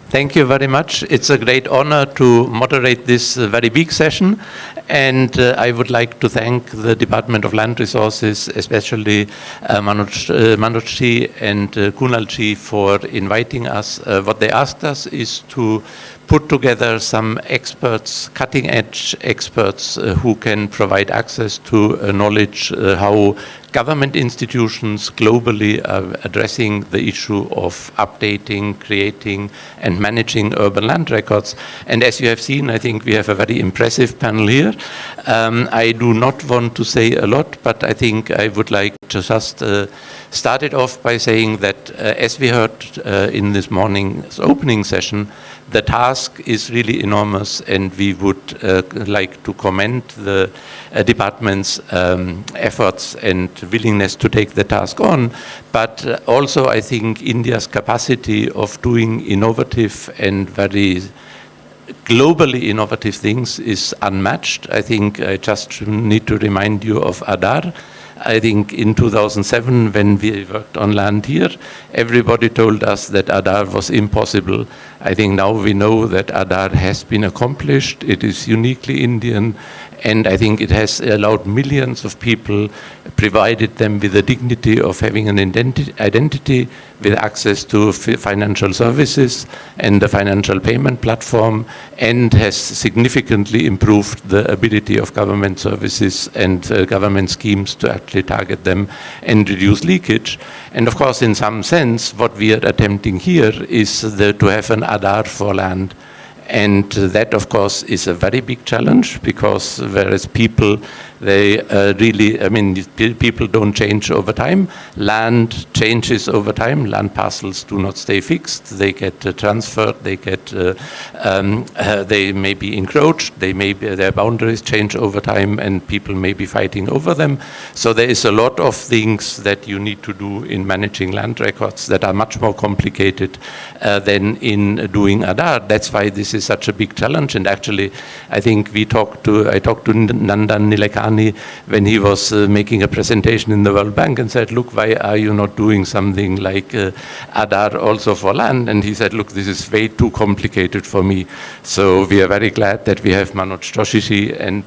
Thank you very much. It's a great honor to moderate this very big session. And I would like to thank the Department of Land Resources, especially Manojji and Kunalji for inviting us. What they asked us is to put together some experts, cutting-edge experts who can provide access to knowledge how government institutions globally are addressing the issue of updating, creating, and managing urban land records. And as you have seen, I think we have a very impressive panel here. I do not want to say a lot, but I think I would like to just start it off by saying that as we heard in this morning's opening session, the task is really enormous, and we would like to commend the department's efforts and willingness to take the task on. But also, I think India's capacity of doing innovative and very globally innovative things is unmatched. I think I just need to remind you of Aadhaar. I think in 2007, when we worked on land here, everybody told us that Aadhaar was impossible. I think now we know that Aadhaar has been accomplished. It is uniquely Indian, and I think it has allowed millions of people, provided them with the dignity of having an identity with access to financial services and the financial payment platform, and has significantly improved the ability of government services and government schemes to actually target them and reduce leakage. And of course, in some sense, what we are attempting here is to have an Aadhaar for land. And that, of course, is a very big challenge, because whereas people, they really, I mean, people don't change over time. Land changes over time. Land parcels do not stay fixed. They get transferred. They get, they may be encroached. They may be, their boundaries change over time, and people may be fighting over them. So there is a lot of things that you need to do in managing land records that are much more complicated than in doing Aadhaar. That's why this is such a big challenge. And actually, I think I talked to Nandan Nilekani when he was making a presentation in the World Bank, and said, look, why are you not doing something like Aadhaar also for land? And he said, look, this is way too complicated for me. So we are very glad that we have Manoj Joshi and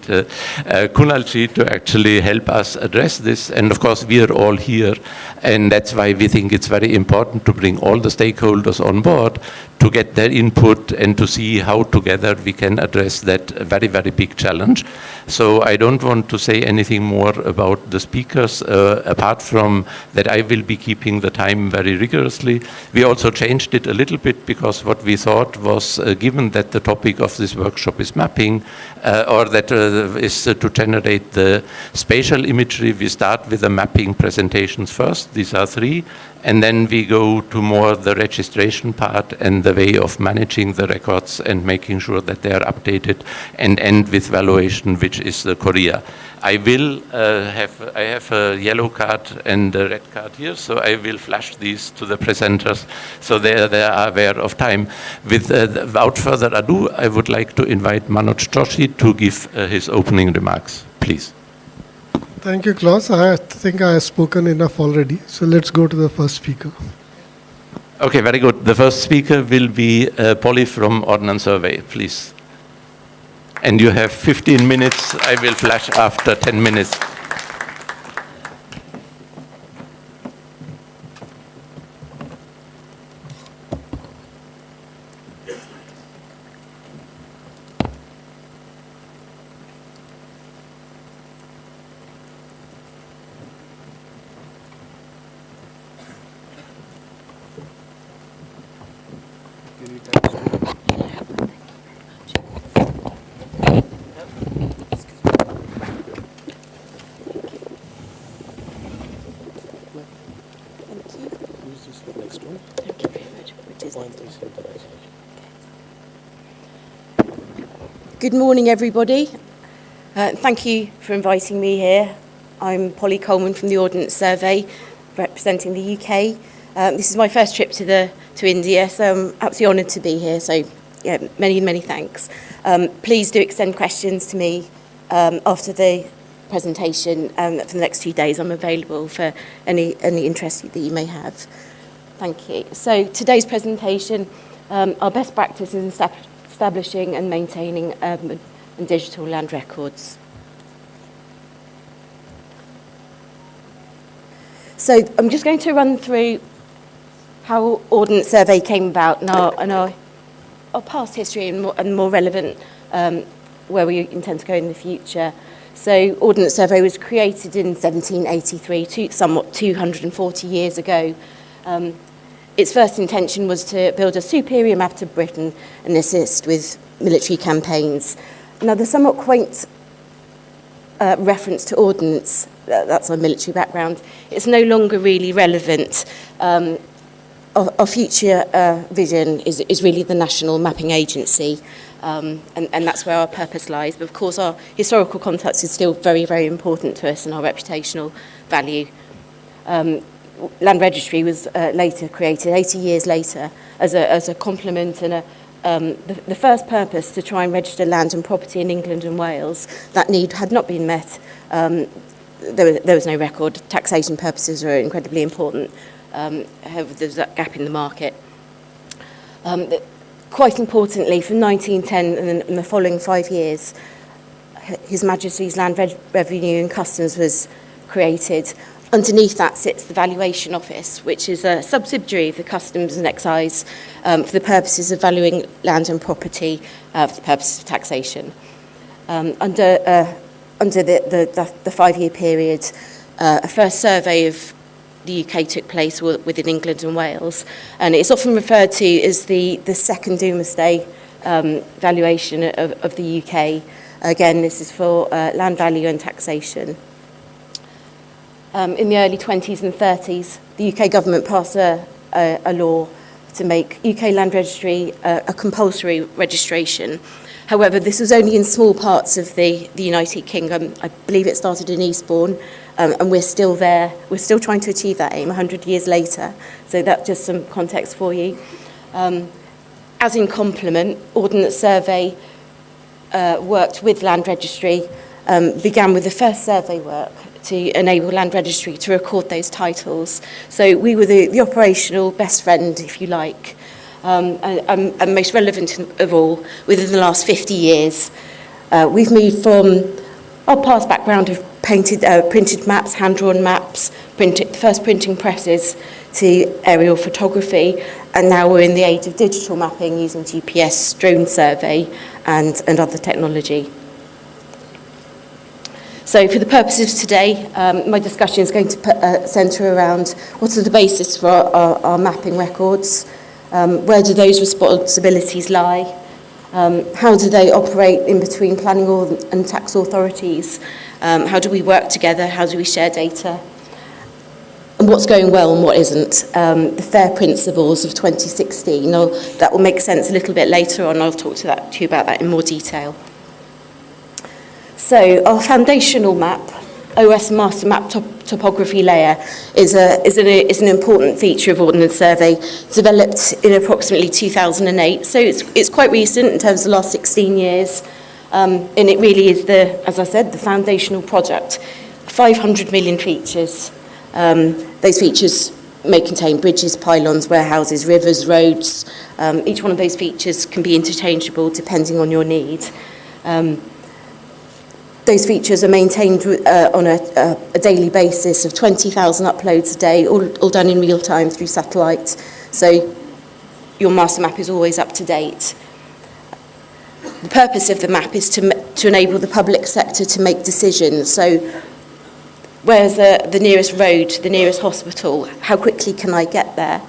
Kunalji to actually help us address this. And of course, we are all here, and that's why we think it's very important to bring all the stakeholders on board to get their input and to see how together we can address that very, very big challenge. So I don't want to say anything more about the speakers, apart from that I will be keeping the time very rigorously. We also changed it a little bit, because what we thought was, given that the topic of this workshop is mapping, or that is to generate the spatial imagery, we start with the mapping presentations first. These are 3. And then we go to more the registration part and the way of managing the records and making sure that they are updated, and end with valuation, which is the Korea. I have a yellow card and a red card here, so I will flash these to the presenters so they are aware of time. Without further ado, I would like to invite Manoj Joshi to give his opening remarks. Please. Thank you, Klaus. I think I have spoken enough already. So let's go to the first speaker. Okay, very good. The first speaker will be Polly from Ordnance Survey, please. And you have 15 minutes. I will flash after 10 minutes. Good morning, everybody. Thank you for inviting me here. I'm Polly Coleman from the Ordnance Survey, representing the UK. This is my first trip to India, so I'm absolutely honoured to be here. So, yeah, many thanks. Please do extend questions to me after the presentation. For the next 2 days, I'm available for any interest that you may have. Thank you. So, today's presentation, our best practice is establishing and maintaining urban and digital land records. So I'm just going to run through how Ordnance Survey came about and our past history and more relevant where we intend to go in the future. So Ordnance Survey was created in 1783, somewhat 240 years ago. Its first intention was to build a superior map of Britain and assist with military campaigns. Now, the somewhat quaint reference to ordnance, that's our military background, it's no longer really relevant. Our future vision is really the National Mapping Agency, and that's where our purpose lies. But of course, our historical context is still very, very important to us and our reputational value. Land Registry was later created, 80 years later, as a complement and the first purpose to try and register land and property in England and Wales. That need had not been met. There was no record. Taxation purposes are incredibly important. However, there's that gap in the market. Quite importantly, from 1910 and the following 5 years, His Majesty's Land Revenue and Customs was created. Underneath that sits the Valuation Office, which is a subsidiary of the Customs and Excise for the purposes of valuing land and property for the purposes of taxation. Under the 5-year period, a first survey of the UK took place within England and Wales, and it's often referred to as the second Domesday valuation of the UK. Again, this is for land value and taxation. In the early 20s and 30s, the UK government passed a law to make UK Land Registry a compulsory registration. However, this was only in small parts of the United Kingdom. I believe it started in Eastbourne, and we're still there. We're still trying to achieve that aim 100 years later. So that's just some context for you. As in complement, Ordnance Survey worked with Land Registry, began with the first survey work to enable Land Registry to record those titles. So we were the operational best friend, if you like, and most relevant of all, within the last 50 years. We've moved from our past background of printed maps, hand-drawn maps, first printing presses, to aerial photography, and now we're in the age of digital mapping using GPS, drone survey, and other technology. So for the purposes of today, my discussion is going to centre around what are the basis for our mapping records, where do those responsibilities lie, how do they operate in between planning and tax authorities, how do we work together, how do we share data, and what's going well and what isn't. The FAIR principles of 2016, that will make sense a little bit later on. I'll talk to you about that in more detail. So our foundational map, OS Master Map Topography Layer, is an important feature of Ordnance Survey, developed in approximately 2008. So it's quite recent in terms of the last 16 years. And it really is, as I said, the foundational product. 500 million features. Those features may contain bridges, pylons, warehouses, rivers, roads. Each one of those features can be interchangeable depending on your need. Those features are maintained on a daily basis of 20,000 uploads a day, all done in real time through satellite. So your master map is always up to date. The purpose of the map is to enable the public sector to make decisions. So where's the nearest road, the nearest hospital? How quickly can I get there?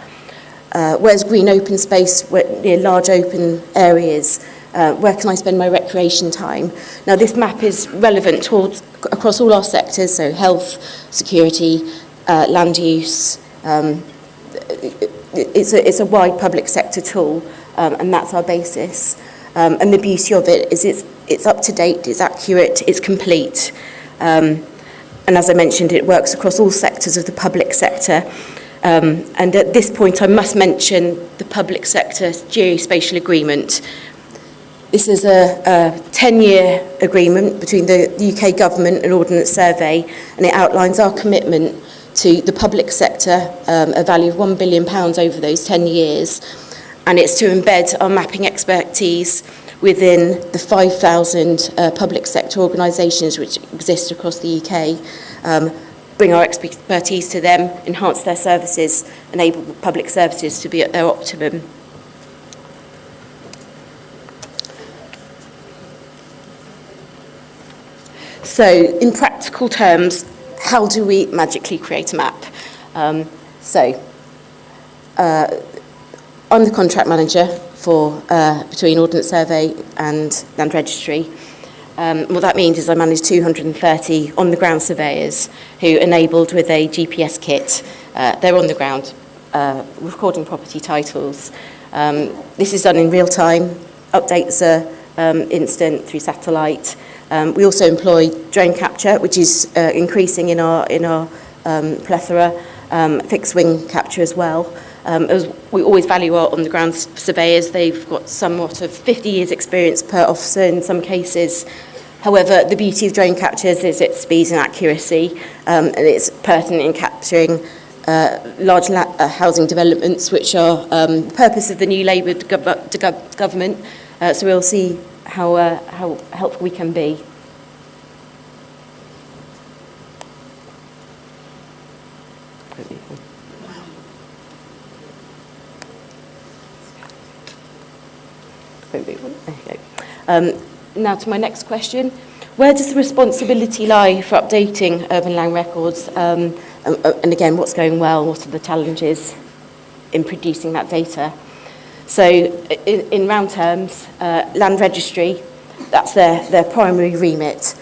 Where's green open space near large open areas? Where can I spend my recreation time? Now, this map is relevant across all our sectors, so health, security, land use. It's a wide public sector tool, and that's our basis. And the beauty of it is it's up to date, it's accurate, it's complete. And as I mentioned, it works across all sectors of the public sector. And at this point, I must mention the public sector geospatial agreement. This is a 10-year agreement between the UK government and Ordnance Survey, and it outlines our commitment to the public sector, a value of £1 billion over those 10 years. And it's to embed our mapping expertise within the 5,000 public sector organisations which exist across the UK, bring our expertise to them, enhance their services, enable public services to be at their optimum. So, in practical terms, how do we magically create a map? I'm the contract manager for between Ordnance Survey and Land Registry. What that means is I manage 230 on-the-ground surveyors who, enabled with a GPS kit, they're on the ground recording property titles. This is done in real time. Updates are instant through satellite. We also employ drone capture, which is increasing in our plethora, fixed wing capture as well. As we always value our on-the-ground surveyors. They've got somewhat of 50 years experience per officer in some cases. However, the beauty of drone captures is its speed and accuracy, and it's pertinent in capturing large housing developments, which are the purpose of the new Labour government. So we'll see how helpful we can be. Now to my next question. Where does the responsibility lie for updating urban land records? And again, what's going well? What are the challenges in producing that data? So in round terms, Land Registry, that's their primary remit.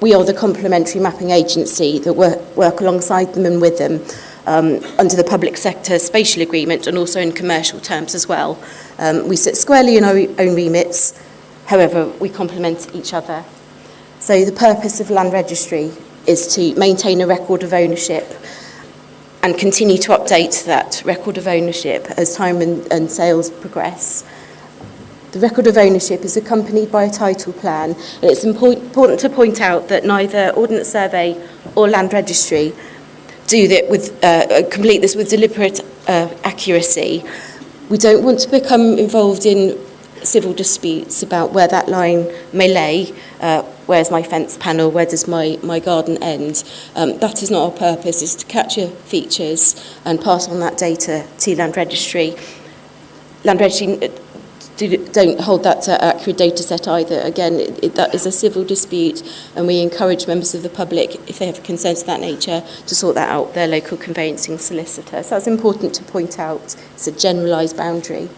We are the complementary mapping agency that work alongside them and with them under the public sector spatial agreement and also in commercial terms as well. We sit squarely in our own remits, however, we complement each other. So the purpose of Land Registry is to maintain a record of ownership and continue to update that record of ownership as time and sales progress. The record of ownership is accompanied by a title plan, and it's important to point out that neither Ordnance Survey or Land Registry do that with complete this with deliberate accuracy. We don't want to become involved in civil disputes about where that line may lay. Where's my fence panel? Where does my garden end? That is not our purpose. It's to capture features and pass on that data to Land Registry. Land Registry don't hold that accurate data set either. Again, that is a civil dispute, and we encourage members of the public, if they have concerns of that nature, to sort that out with their local conveyancing solicitor. So that's important to point out. It's a generalised boundary.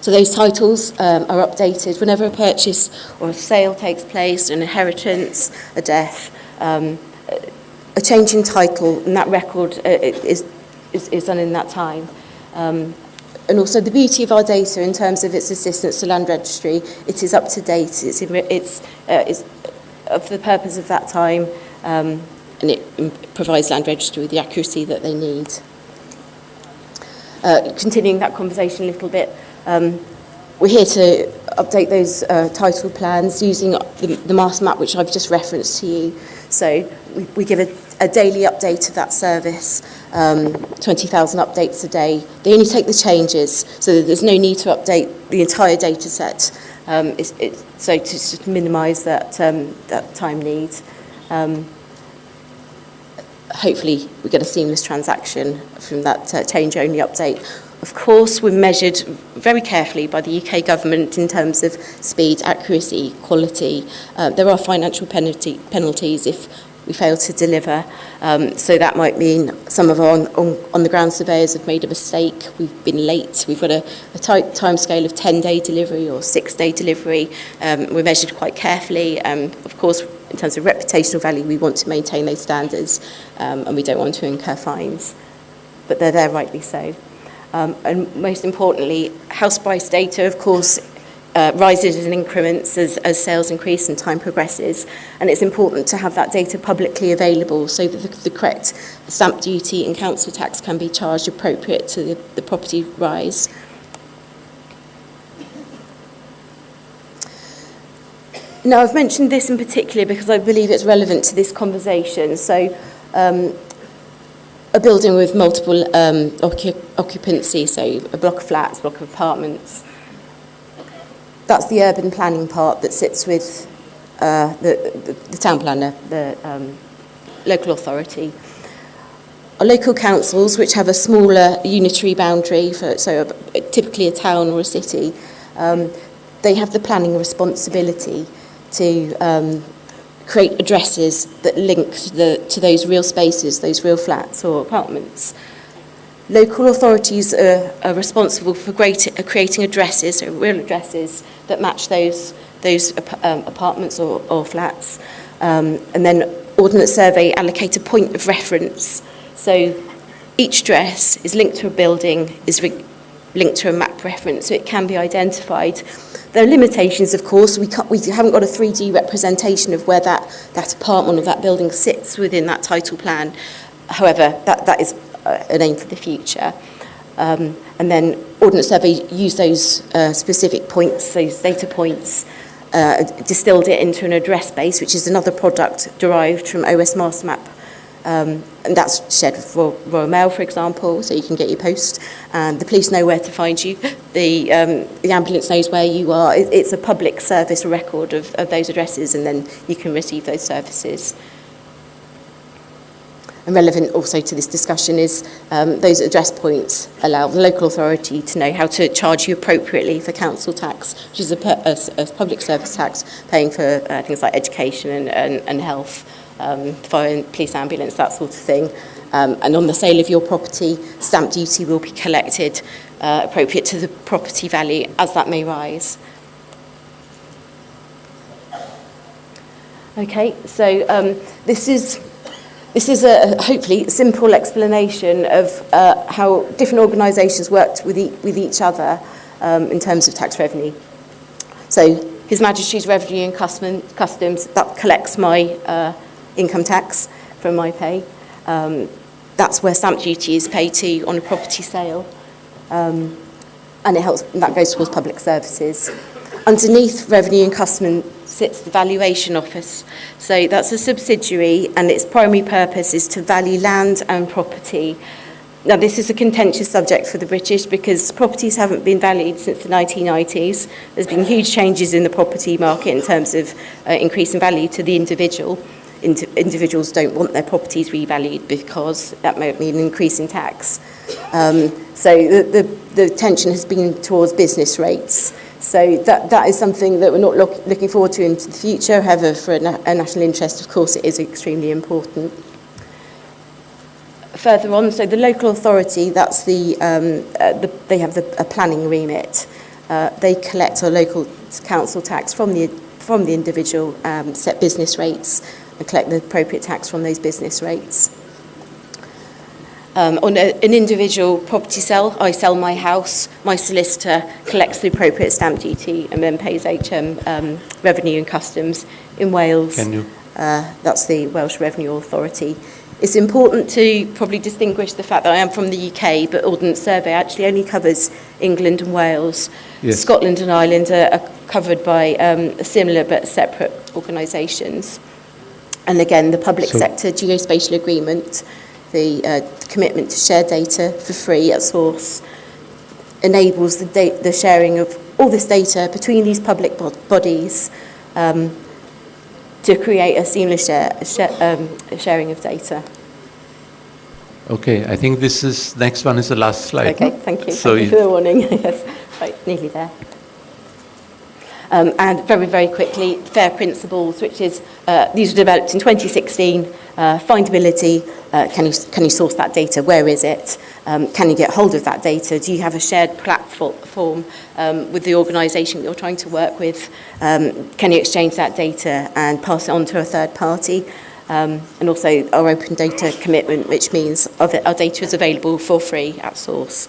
So those titles are updated whenever a purchase or a sale takes place, an inheritance, a death, a change in title, and that record is done in that time. And also the beauty of our data in terms of its assistance to Land Registry, it is up to date, it's of the purpose of that time, and it provides Land Registry with the accuracy that they need. Continuing that conversation a little bit, we're here to update those title plans using the master map, which I've just referenced to you. So we give a daily update of that service, 20,000 updates a day. They only take the changes, so that there's no need to update the entire data set So to just minimise that time need. Hopefully we get a seamless transaction from that change-only update. Of course, we're measured very carefully by the UK government in terms of speed, accuracy, quality. There are financial penalties if we fail to deliver. So that might mean some of our on-the-ground surveyors have made a mistake. We've been late. We've got a tight timescale of 10-day delivery or 6-day delivery. We're measured quite carefully. Of course, in terms of reputational value, we want to maintain those standards and we don't want to incur fines. But they're there rightly so. And most importantly, house price data, of course, rises in increments as sales increase and time progresses. And it's important to have that data publicly available so that the correct stamp duty and council tax can be charged appropriate to the property rise. Now, I've mentioned this in particular because I believe it's relevant to this conversation. So, a building with multiple occupancy, so a block of flats, block of apartments. That's the urban planning part that sits with the town planner, the local authority. Our local councils, which have a smaller unitary boundary, typically a town or a city, they have the planning responsibility to create addresses that link to those real spaces, those real flats or apartments. Local authorities are responsible for creating addresses, so real addresses that match those apartments or flats. And then Ordnance Survey allocate a point of reference. So each address is linked to a building, is linked to a map reference, so it can be identified. There are limitations, of course. We haven't got a 3D representation of where that apartment or that building sits within that title plan. However, that is an aim for the future. And then Ordnance Survey use those specific points, those data points, distilled it into an address base, which is another product derived from OS Master Map. And that's shared with Royal Mail, for example, so you can get your post. And the police know where to find you. The ambulance knows where you are. It's a public service record of those addresses, and then you can receive those services. And relevant also to this discussion is those address points allow the local authority to know how to charge you appropriately for council tax, which is a public service tax, paying for things like education and health, fire and police ambulance, that sort of thing. And on the sale of your property, stamp duty will be collected appropriate to the property value as that may rise. Okay, so this is a hopefully simple explanation of how different organisations worked with each other in terms of tax revenue. So His Majesty's Revenue and Customs, that collects my income tax from my pay. That's where stamp duty is paid to on a property sale. And that goes towards public services. Underneath Revenue and Customs sits the Valuation Office. So that's a subsidiary, and its primary purpose is to value land and property. Now, this is a contentious subject for the British because properties haven't been valued since the 1990s. There's been huge changes in the property market in terms of increase in value to the individual. Individuals don't want their properties revalued because that might mean an increase in tax. So the tension has been towards business rates. So that is something that we're not looking forward to into the future. However, for a national interest, of course, it is extremely important. Further on, so the local authority, that's they have a planning remit. They collect a local council tax from the individual set business rates and collect the appropriate tax from those business rates. On an individual property sale, I sell my house, my solicitor collects the appropriate stamp duty and then pays Revenue and Customs in Wales. That's the Welsh Revenue Authority. It's important to probably distinguish the fact that I am from the UK, but Ordnance Survey actually only covers England and Wales. Yes. Scotland and Ireland are covered by similar but separate organisations. And again, the public sector geospatial agreement, the commitment to share data for free at source, enables the sharing of all this data between these public bodies to create a seamless sharing of data. Okay, I think next one is the last slide. Okay, thank you. So thank you for the warning. Yes, right, nearly there. And very, very quickly, FAIR principles, which is, these were developed in 2016. Findability, can you source that data? Where is it? Can you get hold of that data? Do you have a shared platform with the organisation that you're trying to work with? Can you exchange that data and pass it on to a third party? And also our open data commitment, which means our data is available for free at source.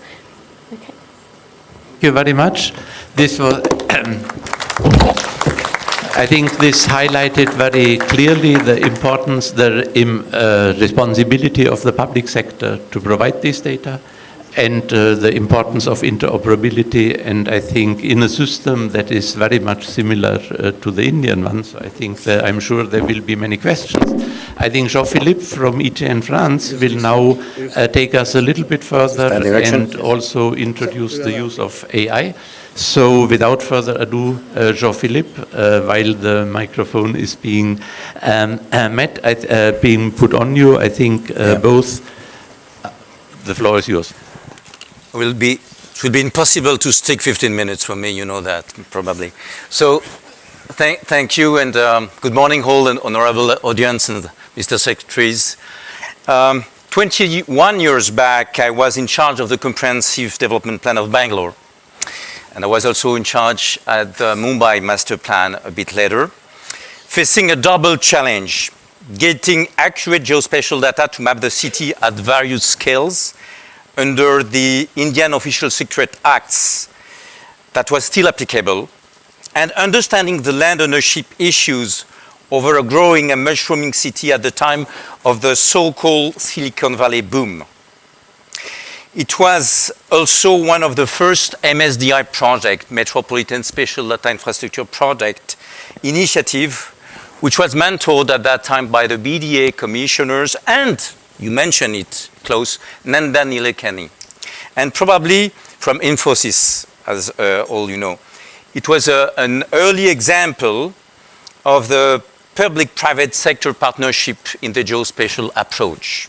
Okay. Thank you very much. This was, I think this highlighted very clearly the importance, the responsibility of the public sector to provide this data, and the importance of interoperability, and I think in a system that is very much similar to the Indian one. So I think that I'm sure there will be many questions. I think Jean-Philippe from ITN France will now take us a little bit further and also introduce the use of AI. So without further ado, Jean-Philippe, while the microphone is being being put on you, I think both, the floor is yours. It will be impossible to stick 15 minutes for me, you know that, probably. So thank you, and good morning, all, and honorable audience and Mr. Secretaries. 21 years back, I was in charge of the Comprehensive Development Plan of Bangalore. And I was also in charge at the Mumbai Master Plan a bit later, facing a double challenge: getting accurate geospatial data to map the city at various scales under the Indian Official Secret Acts that was still applicable, and understanding the land ownership issues over a growing and mushrooming city at the time of the so-called Silicon Valley boom. It was also one of the first MSDI project, Metropolitan Spatial Data Infrastructure Project initiative, which was mentored at that time by the BDA commissioners and, you mentioned it, close, Nandan Nilekani, and probably from Infosys, as all you know. It was an early example of the public-private sector partnership in the geospatial approach.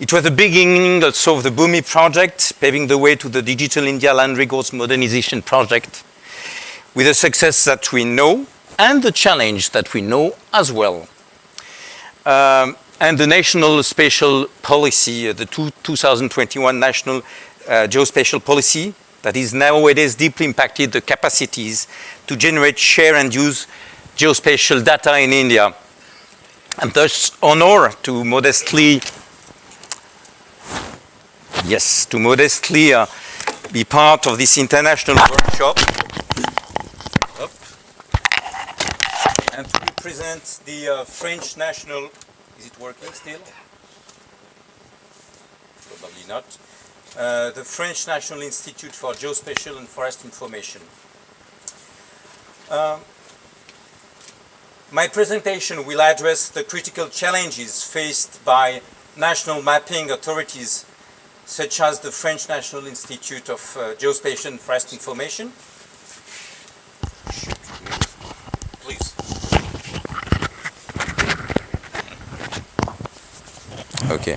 It was the beginning also of the BUMI project, paving the way to the Digital India Land Records Modernization project, with the success that we know and the challenge that we know as well. And the National Spatial Policy, the 2021 National Geospatial Policy, that is nowadays deeply impacted the capacities to generate, share and use geospatial data in India. And thus honor to modestly be part of this international workshop and to represent the French National, is it working still? Probably not. The French National Institute for Geospatial and Forest Information. My presentation will address the critical challenges faced by national mapping authorities such as the French National Institute of Geospatial and Forest Information. Please. Okay.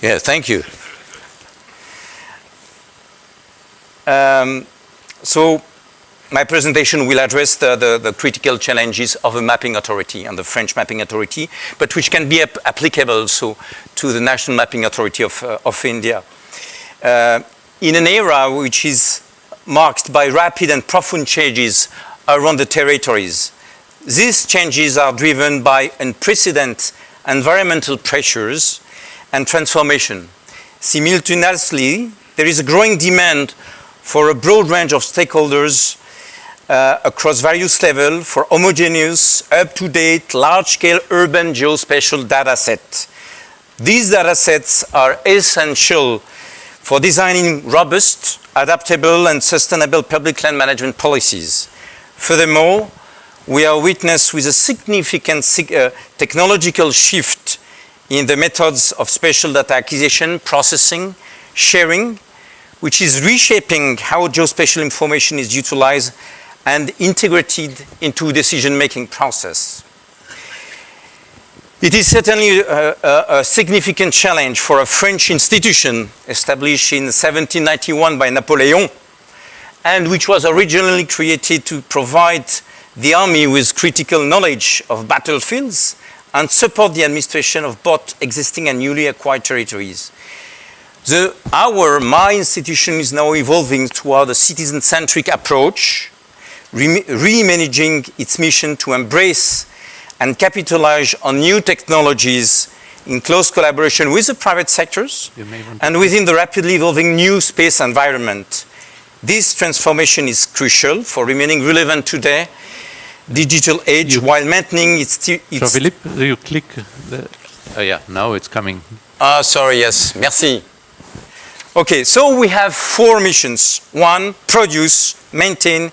Yeah, thank you. So my presentation will address the critical challenges of a mapping authority and the French mapping authority, but which can be applicable also to the National Mapping Authority of India. In an era which is marked by rapid and profound changes around the territories, these changes are driven by unprecedented environmental pressures and transformation. Simultaneously, there is a growing demand for a broad range of stakeholders across various levels for homogeneous, up-to-date, large-scale urban geospatial data sets. These data sets are essential for designing robust, adaptable, and sustainable public land management policies. Furthermore, we are witness with a significant technological shift in the methods of spatial data acquisition, processing, sharing, which is reshaping how geospatial information is utilized and integrated into decision-making process. It is certainly a significant challenge for a French institution established in 1791 by Napoleon, and which was originally created to provide the army with critical knowledge of battlefields and support the administration of both existing and newly acquired territories. My institution is now evolving toward a citizen-centric approach, reimagining its mission to embrace and capitalize on new technologies in close collaboration with the private sectors and within the rapidly evolving new space environment. This transformation is crucial for remaining relevant today, digital age, while maintaining its... Jean-Philippe, do you click the... Oh yeah, now it's coming. Sorry, yes, merci. Okay, so we have 4 missions. 1, produce, maintain,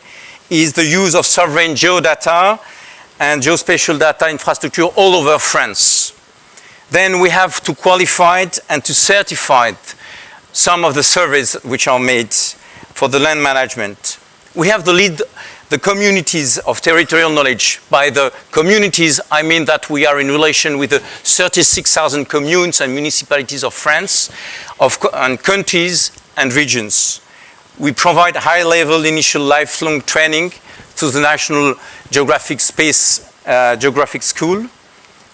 is the use of sovereign geodata and geospatial data infrastructure all over France. Then we have to qualify and to certify some of the surveys which are made for the land management. We have to lead the communities of territorial knowledge. By the communities, I mean that we are in relation with the 36,000 communes and municipalities of France, and counties and regions. We provide high-level initial lifelong training through the National Geographic Geographic School.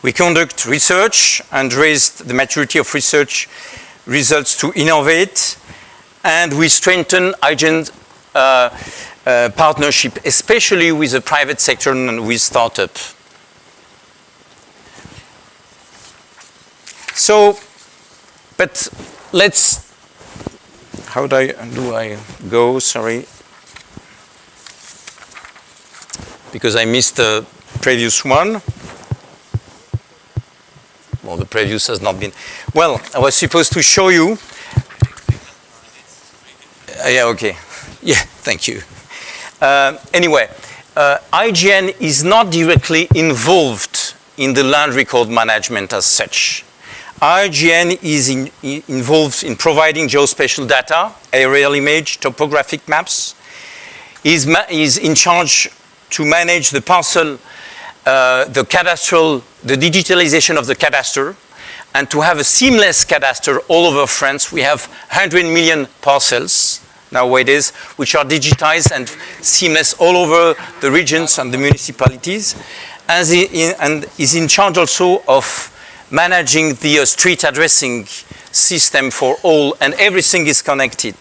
We conduct research and raise the maturity of research results to innovate, and we strengthen agent partnership, especially with the private sector and with startups. So, but let's, how do I go, sorry, because I missed the previous one. Well, the previous has not been, well, I was supposed to show you, yeah, okay, yeah, thank you. Anyway, IGN is not directly involved in the land record management as such. IGN is involved in providing geospatial data, aerial image, topographic maps, is in charge to manage the parcel, the cadastral, the digitalization of the cadaster, and to have a seamless cadaster all over France. We have 100 million parcels nowadays, which are digitized and seamless all over the regions and the municipalities, and is in charge also of managing the street addressing system for all, and everything is connected.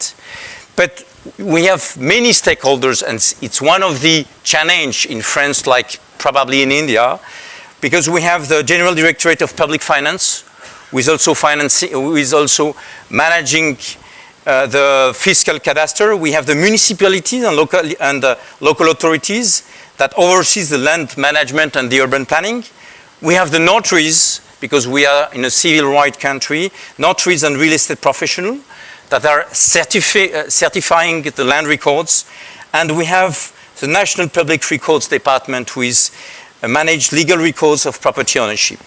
But we have many stakeholders, and it's one of the challenges in France, like probably in India, because we have the General Directorate of Public Finance, who is also managing the fiscal cadastre. We have the municipalities and local authorities that oversees the land management and the urban planning. We have the notaries, because we are in a civil right country, notaries and real estate professionals that are certifying the land records. And we have the National Public Records Department, who is managed legal records of property ownership.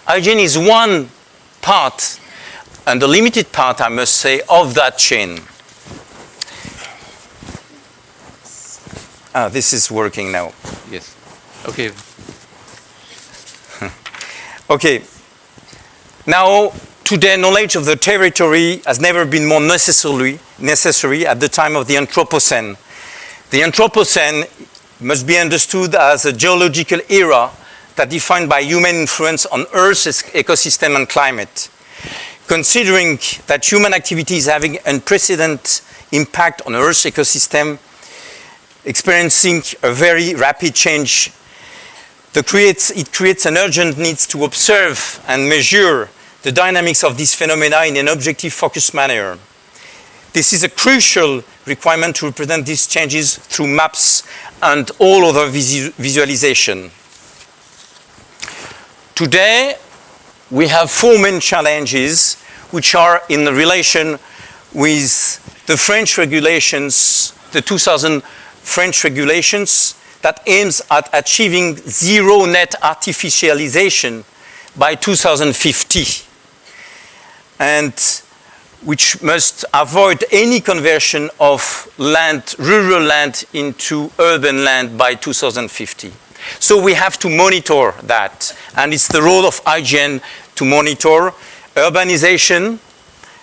IGN is one part, and a limited part, I must say, of that chain. This is working now. Yes. Okay. Okay. Now, today, knowledge of the territory has never been more necessary at the time of the Anthropocene. The Anthropocene must be understood as a geological era that defined by human influence on Earth's ecosystem and climate. Considering that human activity is having unprecedented impact on Earth's ecosystem, experiencing a very rapid change, it creates an urgent need to observe and measure the dynamics of these phenomena in an objective, focused manner. This is a crucial requirement to represent these changes through maps and all other visualization. Today, we have 4 main challenges which are in relation with the French regulations, the 2000 French regulations that aims at achieving zero net artificialization by 2050. And which must avoid any conversion of land, rural land into urban land by 2050. So we have to monitor that, and it's the role of IGN to monitor urbanization,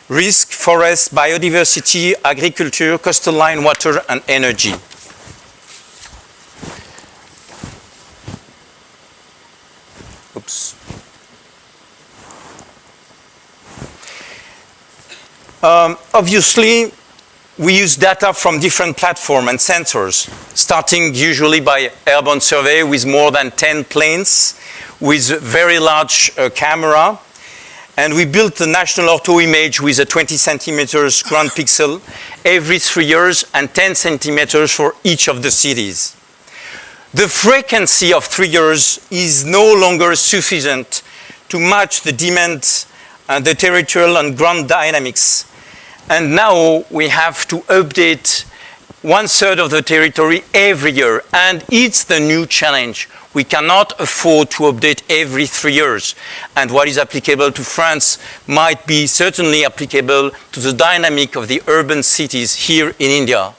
risk, forest, biodiversity, agriculture, coastal line, water, and energy. Oops. Obviously, we use data from different platforms and sensors, starting usually by airborne survey with more than 10 planes, with very large camera. And we built the national ortho image with a 20 centimeters ground pixel every 3 years and 10 centimeters for each of the cities. The frequency of 3 years is no longer sufficient to match the demand and the territorial and ground dynamics. And now we have to update 1/3 of the territory every year. And it's the new challenge. We cannot afford to update every 3 years. And what is applicable to France might be certainly applicable to the dynamic of the urban cities here in India.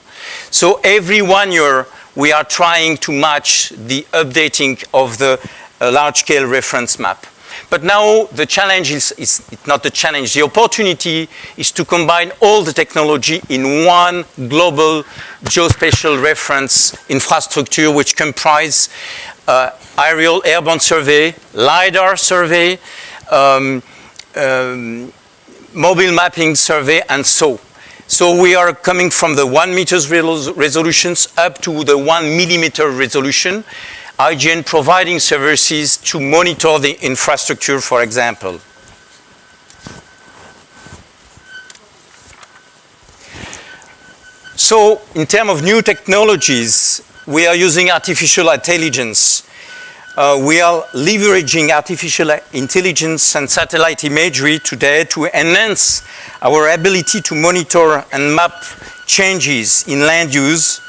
So every 1 year, we are trying to match the updating of the large-scale reference map. But now the challenge is not the challenge. The opportunity is to combine all the technology in one global geospatial reference infrastructure, which comprise aerial airborne survey, LiDAR survey, mobile mapping survey, and so. So we are coming from the 1 meter resolutions up to the 1 millimeter resolution. IGN providing services to monitor the infrastructure, for example. So in terms of new technologies, we are using artificial intelligence. We are leveraging artificial intelligence and satellite imagery today to enhance our ability to monitor and map changes in land use.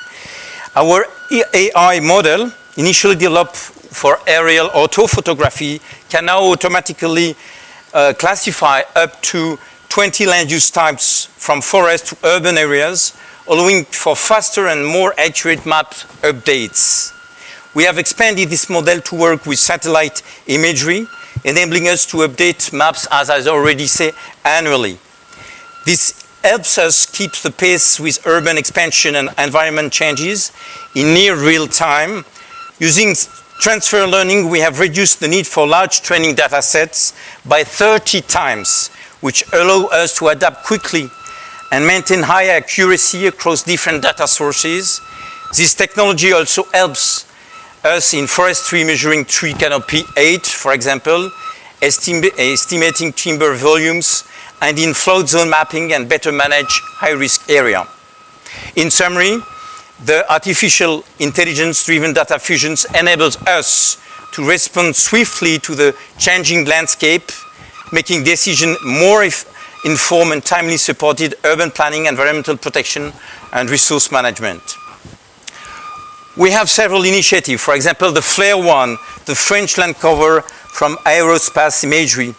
Our AI model, initially developed for aerial orthophotography, can now automatically classify up to 20 land use types from forest to urban areas, allowing for faster and more accurate map updates. We have expanded this model to work with satellite imagery, enabling us to update maps, as I already said, annually. This helps us keep the pace with urban expansion and environment changes in near real time. Using transfer learning, we have reduced the need for large training data sets by 30 times, which allow us to adapt quickly and maintain high accuracy across different data sources. This technology also helps us in forestry, measuring tree canopy height, for example, estimating timber volumes, and in flood zone mapping and better manage high-risk area. In summary, the artificial intelligence-driven data fusions enables us to respond swiftly to the changing landscape, making decisions more informed and timely supported urban planning, environmental protection, and resource management. We have several initiatives. For example, the FLAIR one, the French land cover from aerospace imagery,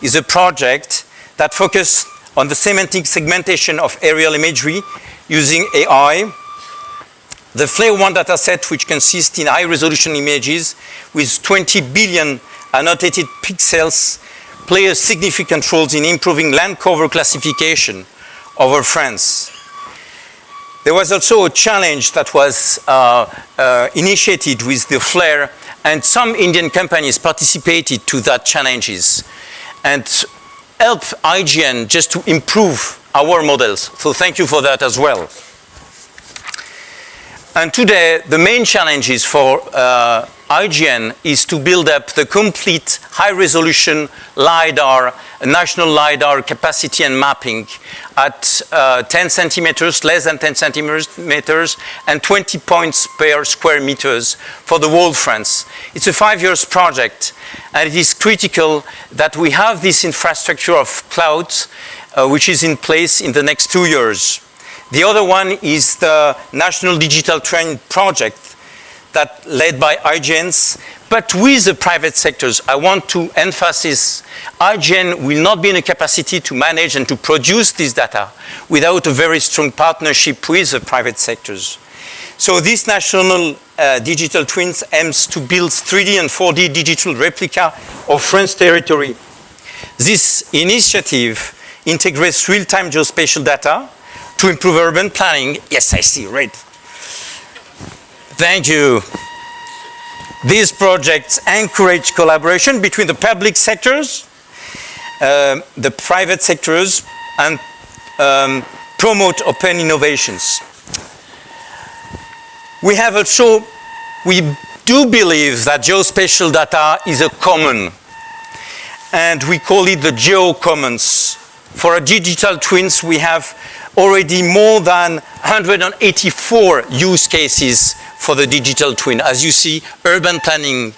is a project that focuses on the semantic segmentation of aerial imagery using AI. The FLAIR 1 dataset, which consists in high-resolution images with 20 billion annotated pixels, play a significant role in improving land cover classification over France. There was also a challenge that was initiated with the FLAIR, and some Indian companies participated to that challenges and helped IGN just to improve our models. So thank you for that as well. And today, the main challenges for IGN is to build up the complete high-resolution LiDAR, national LiDAR capacity and mapping at 10 centimeters, less than 10 centimeters, and 20 points per square meters for the whole France. It's a 5-year project, and it is critical that we have this infrastructure of clouds, which is in place in the next 2 years. The other one is the National Digital Twin project that led by IGNs, but with the private sectors. I want to emphasize IGN will not be in a capacity to manage and to produce this data without a very strong partnership with the private sectors. So this national digital twins aims to build 3D and 4D digital replica of French territory. This initiative integrates real-time geospatial data to improve urban planning. Yes, I see, red. Thank you. These projects encourage collaboration between the public sectors, the private sectors, and promote open innovations. We do believe that geospatial data is a common, and we call it the GeoCommons. For our digital twins, we have already more than 184 use cases for the digital twin. As you see, urban planning.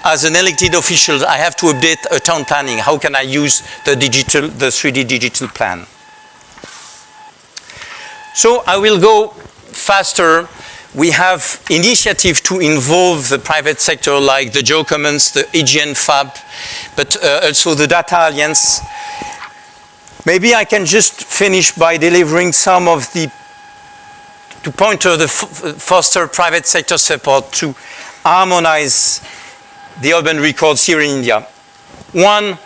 As an elected official, I have to update a town planning. How can I use the 3D digital plan? So I will go faster. We have initiatives to involve the private sector like the GeoCommons, the IGN Fab, but also the Data Alliance. Maybe I can just finish by delivering some of the, to point to the foster private sector support to harmonize the urban records here in India. One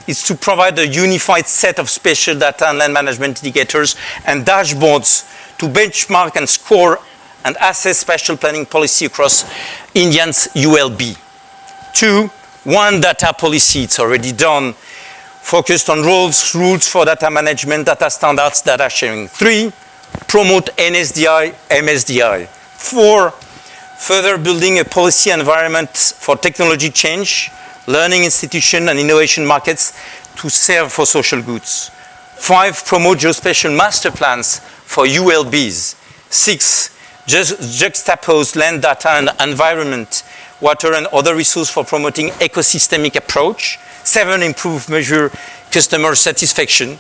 is to provide a unified set of spatial data and land management indicators and dashboards to benchmark and score and assess spatial planning policy across Indians' ULB. Two, one data policy, it's already done, focused on rules for data management, data standards, data sharing. Three, promote NSDI, MSDI. Four, further building a policy environment for technology change, learning institution and innovation markets to serve for social goods. Five, promote geospatial master plans for ULBs. Six, juxtapose land data and environment, water and other resources for promoting ecosystemic approach. 7, improve measure customer satisfaction.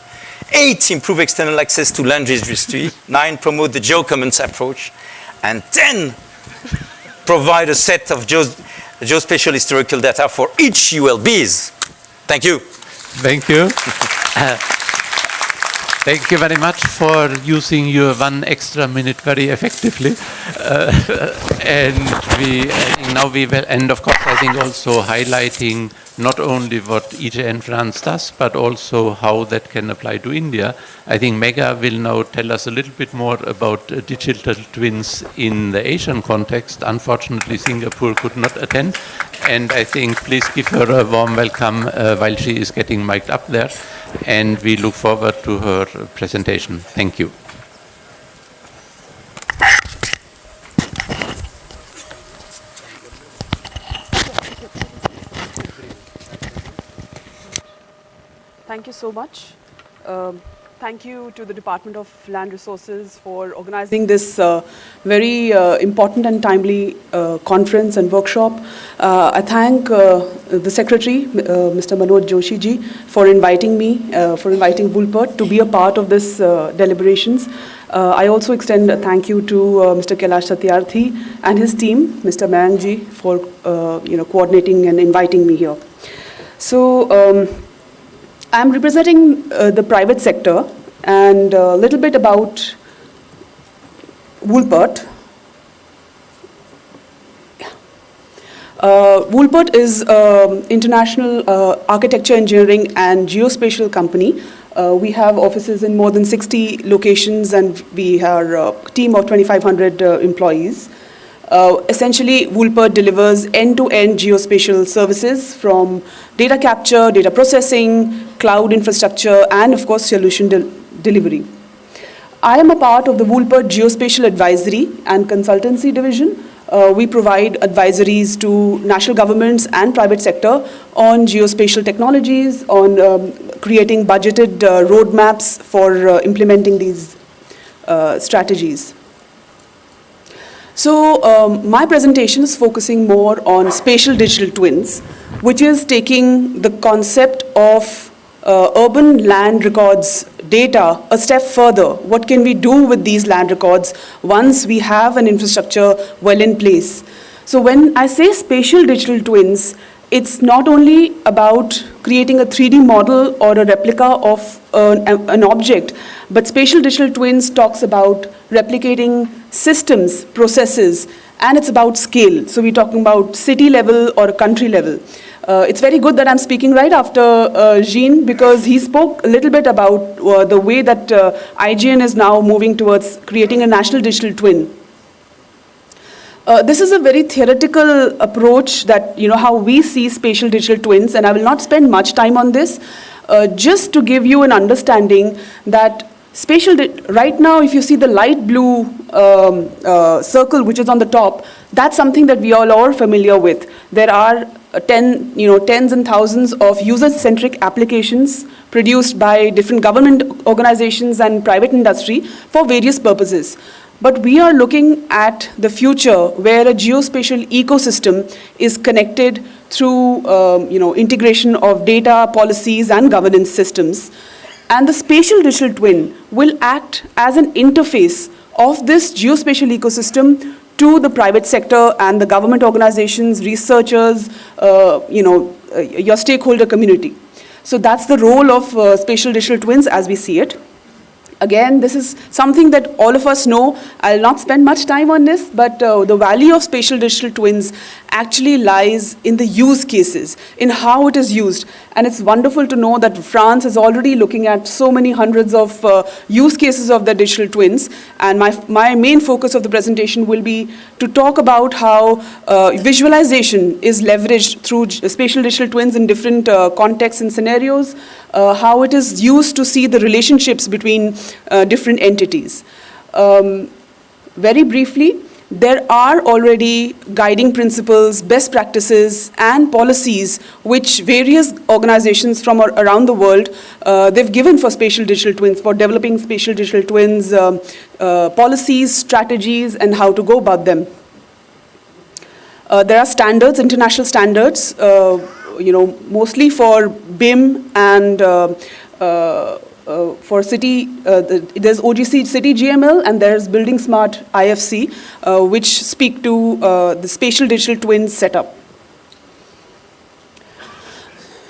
8, improve external access to land registry. 9, promote the GeoCommons approach. And 10, provide a set of geospatial historical data for each ULBs. Thank you. Thank you. Thank you very much for using your 1 extra minute very effectively. Now we will, and of course I think also highlighting not only what IGN France does, but also how that can apply to India. I think Megha will now tell us a little bit more about digital twins in the Asian context. Unfortunately, Singapore could not attend, and I think please give her a warm welcome while she is getting mic'd up there, and we look forward to her presentation. Thank you. Thank you so much. Thank you to the Department of Land Resources for organizing this very important and timely conference and workshop. I thank the Secretary, Mr. Manoj Joshi ji, for inviting me, for inviting Woolpert to be a part of this deliberations. I also extend a thank you to Mr. Kailash Satyarthi and his team, Mr. Mayank ji, for coordinating and inviting me here. So, I'm representing the private sector and a little bit about Woolpert. Woolpert is an international architecture, engineering and geospatial company. We have offices in more than 60 locations and we are a team of 2,500 employees. Essentially, Woolpert delivers end-to-end geospatial services from data capture, data processing, cloud infrastructure, and of course, solution delivery. I am a part of the Woolpert Geospatial Advisory and Consultancy Division. We provide advisories to national governments and private sector on geospatial technologies, on creating budgeted roadmaps for implementing these strategies. So my presentation is focusing more on spatial digital twins, which is taking the concept of urban land records data a step further. What can we do with these land records once we have an infrastructure well in place? So when I say spatial digital twins, it's not only about creating a 3D model or a replica of an object, but spatial digital twins talks about replicating systems, processes, and it's about scale. So we're talking about city level or country level. It's very good that I'm speaking right after Jean, because he spoke a little bit about the way that IGN is now moving towards creating a national digital twin. This is a very theoretical approach that, how we see spatial digital twins, and I will not spend much time on this, just to give you an understanding that right now, if you see the light blue circle which is on the top, that's something that we all are familiar with. There are tens and thousands of user-centric applications produced by different government organizations and private industry for various purposes. But we are looking at the future where a geospatial ecosystem is connected through integration of data, policies, and governance systems. And the spatial digital twin will act as an interface of this geospatial ecosystem to the private sector and the government organizations, researchers, your stakeholder community. So that's the role of spatial digital twins as we see it. Again, this is something that all of us know. I'll not spend much time on this, but the value of spatial digital twins actually lies in the use cases, in how it is used. And it's wonderful to know that France is already looking at so many hundreds of use cases of the digital twins. And my main focus of the presentation will be to talk about how visualization is leveraged through spatial digital twins in different contexts and scenarios, how it is used to see the relationships between different entities. Very briefly, there are already guiding principles, best practices, and policies which various organizations from around the world, they've given for spatial digital twins, for developing spatial digital twins, policies, strategies, and how to go about them. There are standards, international standards, mostly for BIM and for city, there's OGC City GML and there's Building Smart IFC, which speak to the spatial digital twin setup.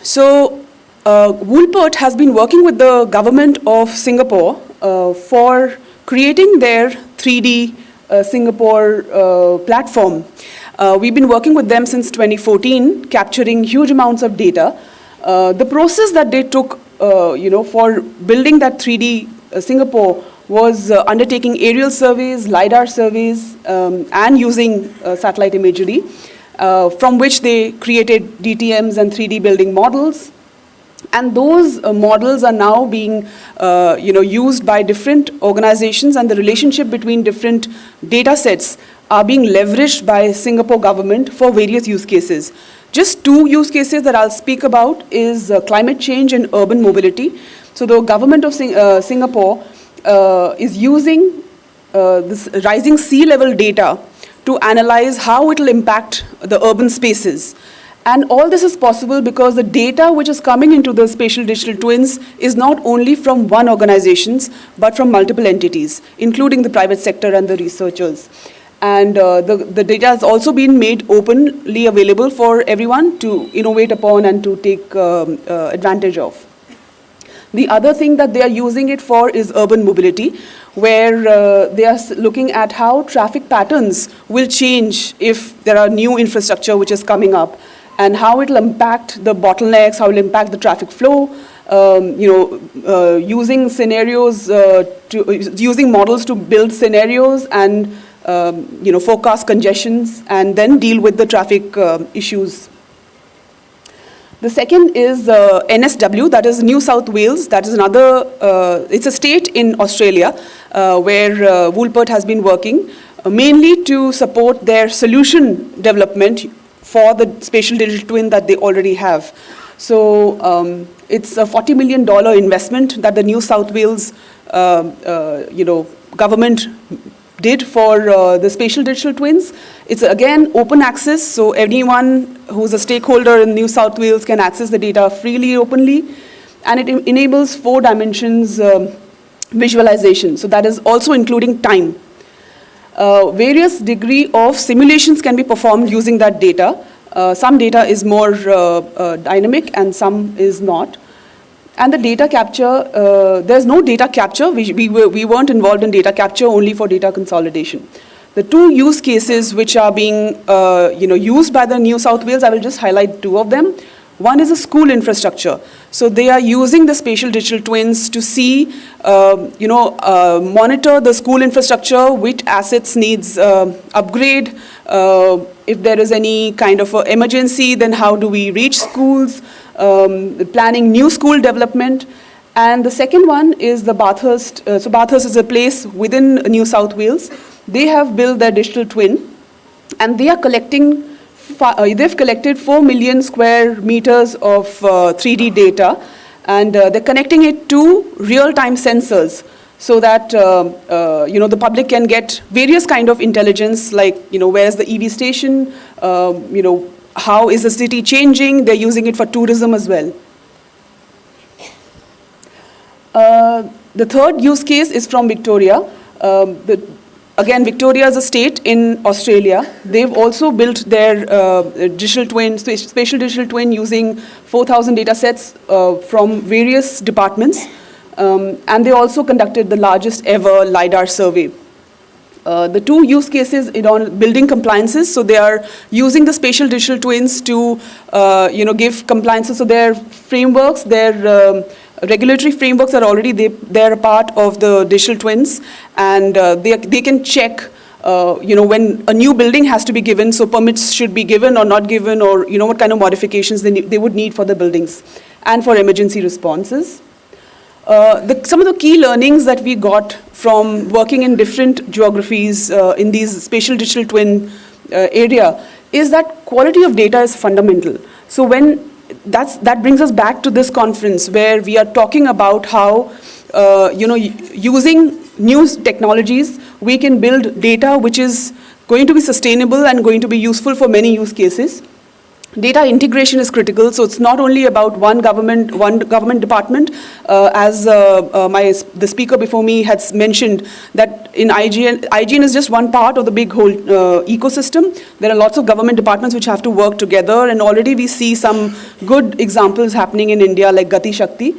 So Woolpert has been working with the government of Singapore for creating their 3D Singapore platform. We've been working with them since 2014, capturing huge amounts of data. The process that they took for building that 3D Singapore was undertaking aerial surveys, LiDAR surveys, and using satellite imagery, from which they created DTMs and 3D building models. And those models are now being used by different organizations, and the relationship between different data sets are being leveraged by Singapore government for various use cases. Just two use cases that I'll speak about is climate change and urban mobility. So the government of Singapore is using this rising sea level data to analyze how it will impact the urban spaces. And all this is possible because the data which is coming into the spatial digital twins is not only from one organization, but from multiple entities, including the private sector and the researchers. And the data has also been made openly available for everyone to innovate upon and to take advantage of. The other thing that they are using it for is urban mobility, where they are looking at how traffic patterns will change if there are new infrastructure which is coming up, and how it will impact the bottlenecks, how it will impact the traffic flow, using scenarios, using models to build scenarios and forecast congestions and then deal with the traffic issues. The second is NSW, that is New South Wales. That is another, it's a state in Australia where Woolpert has been working, mainly to support their solution development for the spatial digital twin that they already have. So it's a $40 million investment that the New South Wales government did for the spatial digital twins. It's again open access, so anyone who's a stakeholder in New South Wales can access the data freely, openly, and it enables 4 dimensions visualization. So that is also including time. various degree of simulations can be performed using that data. Some data is more dynamic and some is not. And the data capture, there's no data capture. We weren't involved in data capture, only for data consolidation. The two use cases which are being used by the New South Wales, I will just highlight two of them. One is a school infrastructure. So they are using the spatial digital twins to see, monitor the school infrastructure, which assets needs upgrade. If there is any kind of emergency, then how do we reach schools, planning new school development. And the second one is the Bathurst. So Bathurst is a place within New South Wales. They have built their digital twin, and they are collecting. They've collected 4 million square meters of 3D data, and they're connecting it to real-time sensors, so that the public can get various kind of intelligence, like where's the EV station, how is the city changing. They're using it for tourism as well. The third use case is from Victoria. Again, Victoria is a state in Australia. They've also built their digital twin, spatial digital twin, using 4,000 data sets from various departments. And they also conducted the largest ever LiDAR survey. The two use cases on building compliances, so they are using the spatial digital twins to give compliances. So their frameworks, their regulatory frameworks are already they're a part of the digital twins, and they can check when a new building has to be given, so permits should be given or not given, or what kind of modifications they would need for the buildings, and for emergency responses. Some of the key learnings that we got from working in different geographies in these spatial digital twin area is that quality of data is fundamental. So that brings us back to this conference, where we are talking about how using new technologies, we can build data which is going to be sustainable and going to be useful for many use cases. Data integration is critical, so it's not only about one government department, as the speaker before me has mentioned, that in IGN is just one part of the big whole ecosystem. There are lots of government departments which have to work together, and already we see some good examples happening in India, like Gati Shakti.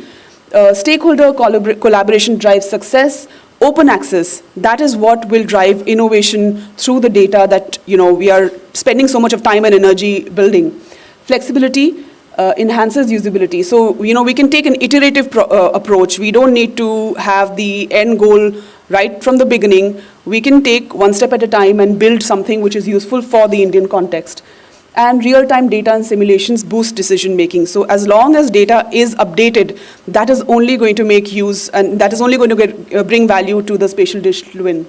Stakeholder collaboration drives success. Open access, that is what will drive innovation through the data that we are spending so much of time and energy building. Flexibility enhances usability. So we can take an iterative approach. We don't need to have the end goal right from the beginning. We can take one step at a time and build something which is useful for the Indian context. And real-time data and simulations boost decision-making. So as long as data is updated, that is only going to make use, and that is only going to bring value to the spatial digital twin.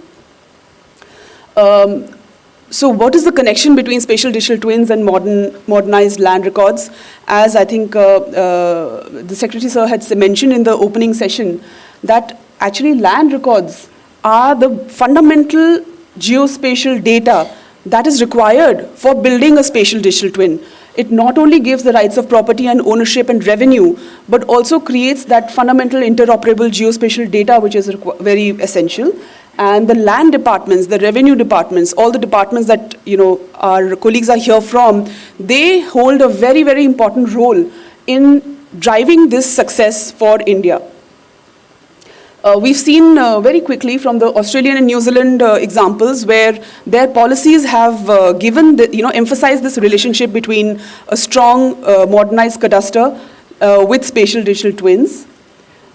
So what is the connection between spatial digital twins and modernized land records? As I think the Secretary Sir had mentioned in the opening session, that actually land records are the fundamental geospatial data that is required for building a spatial digital twin. It not only gives the rights of property and ownership and revenue, but also creates that fundamental interoperable geospatial data, which is very essential. And the land departments, the revenue departments, all the departments that our colleagues are here from, they hold a very, very important role in driving this success for India. We've seen very quickly from the Australian and New Zealand examples, where their policies have emphasized this relationship between a strong modernized cadastre with spatial digital twins.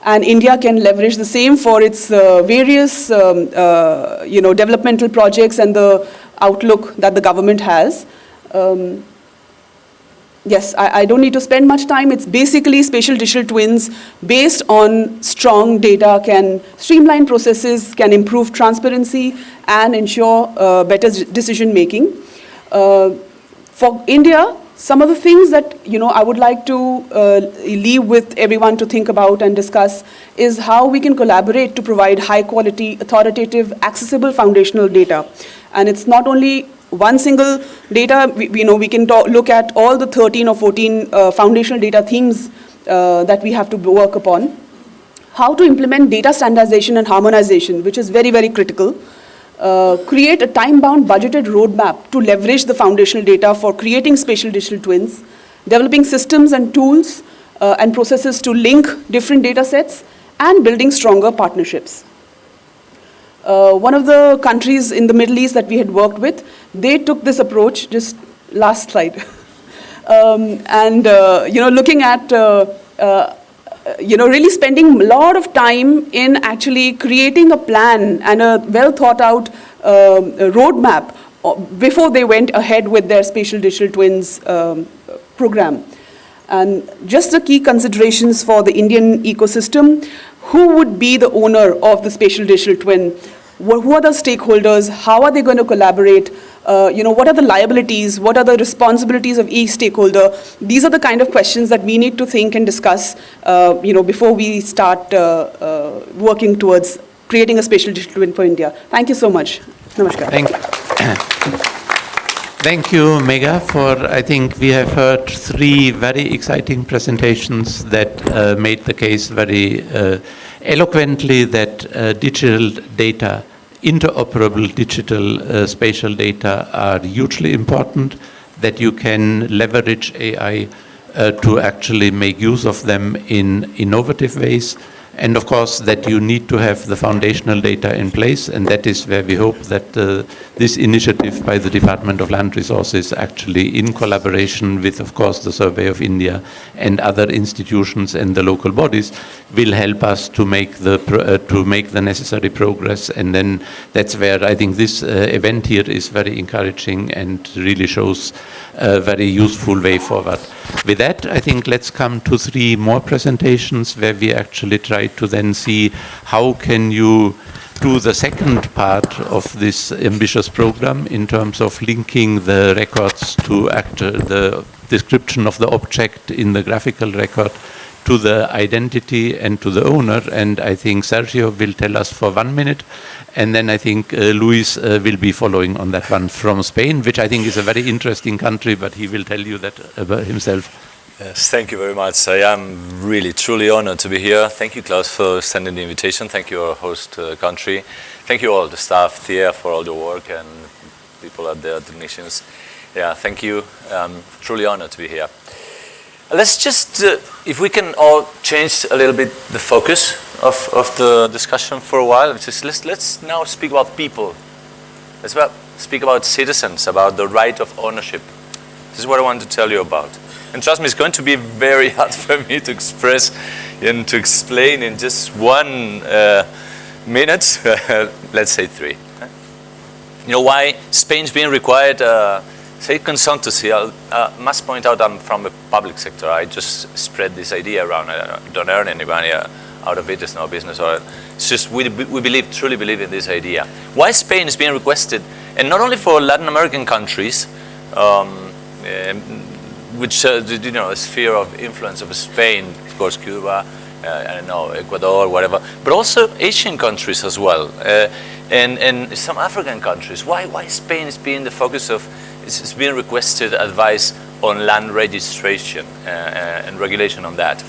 And India can leverage the same for its various developmental projects and the outlook that the government has. Yes, I don't need to spend much time. It's basically spatial digital twins based on strong data can streamline processes, can improve transparency, and ensure better decision making. For India, some of the things that I would like to leave with everyone to think about and discuss is how we can collaborate to provide high quality, authoritative, accessible foundational data. And it's not only one single data. We can look at all the 13 or 14 foundational data themes that we have to work upon. How to implement data standardization and harmonization, which is very, very critical. create a time-bound budgeted roadmap to leverage the foundational data for creating spatial digital twins, developing systems and tools and processes to link different data sets, and building stronger partnerships. One of the countries in the Middle East that we had worked with, they took this approach, just last slide, looking at really spending a lot of time in actually creating a plan and a well thought out roadmap before they went ahead with their spatial digital twins program. And just the key considerations for the Indian ecosystem: who would be the owner of the spatial digital twin? Who are the stakeholders? How are they going to collaborate? What are the liabilities? What are the responsibilities of each stakeholder? These are the kind of questions that we need to think and discuss, before we start working towards creating a spatial digital twin for India. Thank you so much. Namaskar. Thank you, Megha, for, I think we have heard 3 very exciting presentations that made the case very eloquently that digital data, interoperable digital spatial data are hugely important, that you can leverage AI to actually make use of them in innovative ways, and of course that you need to have the foundational data in place, and that is where we hope that this initiative by the Department of Land Resources, actually in collaboration with, of course, the Survey of India and other institutions and the local bodies, will help us to make the necessary progress. And then that's where I think this event here is very encouraging and really shows a very useful way forward. With that, I think let's come to 3 more presentations where we actually try to then see how can you do the second part of this ambitious program in terms of linking the records to the description of the object in the graphical record to the identity and to the owner. And I think Sergio will tell us for 1 minute, and then I think Luis will be following on that one from Spain, which I think is a very interesting country, but he will tell you that about himself. Yes, thank you very much. I am really, truly honored to be here. Thank you, Klaus, for sending the invitation. Thank you, our host country. Thank you all, the staff here, for all the work, and people at the technicians. Yeah, thank you. I'm truly honored to be here. Let's just, if we can all change a little bit the focus of the discussion for a while. Let's now speak about people. Let's speak about citizens, about the right of ownership. This is what I want to tell you about. And trust me, it's going to be very hard for me to express and to explain in just 1 minute, let's say 3. You know why Spain's being required, say consultancy. I must point out I'm from the public sector. I just spread this idea around. I don't earn any money out of it. It's no business. It's just we truly believe in this idea. Why Spain is being requested, and not only for Latin American countries, which the sphere of influence of Spain, of course, Cuba, I don't know, Ecuador, whatever, but also Asian countries as well, and some African countries. Why Spain is being the focus of? It's being requested advice on land registration and regulation on that.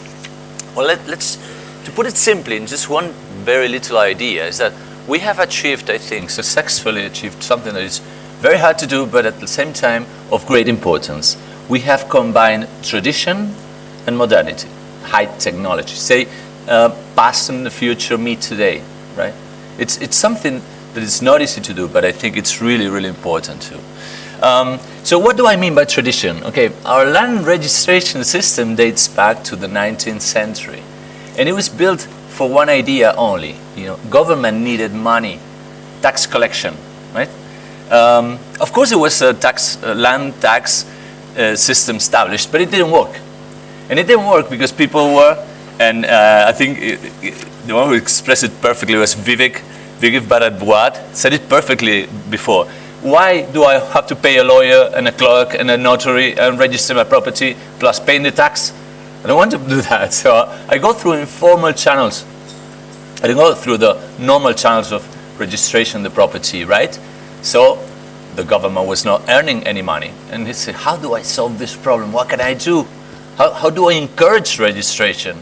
Well, to put it simply, in just 1 very little idea, is that we have achieved, I think, successfully achieved something that is very hard to do, but at the same time of great importance. We have combined tradition and modernity, high technology. Say, past and the future meet today, right? It's something that is not easy to do, but I think it's really, really important too. So what do I mean by tradition? Okay, our land registration system dates back to the 19th century, and it was built for 1 idea only. Government needed money, tax collection, right? Of course, it was a land tax system established, but it didn't work. And it didn't work because people were, and I think the one who expressed it perfectly was Vivek Bharadwaj, said it perfectly before. Why do I have to pay a lawyer and a clerk and a notary and register my property plus paying the tax? I don't want to do that. So I go through informal channels. I don't go through the normal channels of registration of the property, right? So the government was not earning any money. And they said, how do I solve this problem? What can I do? How do I encourage registration?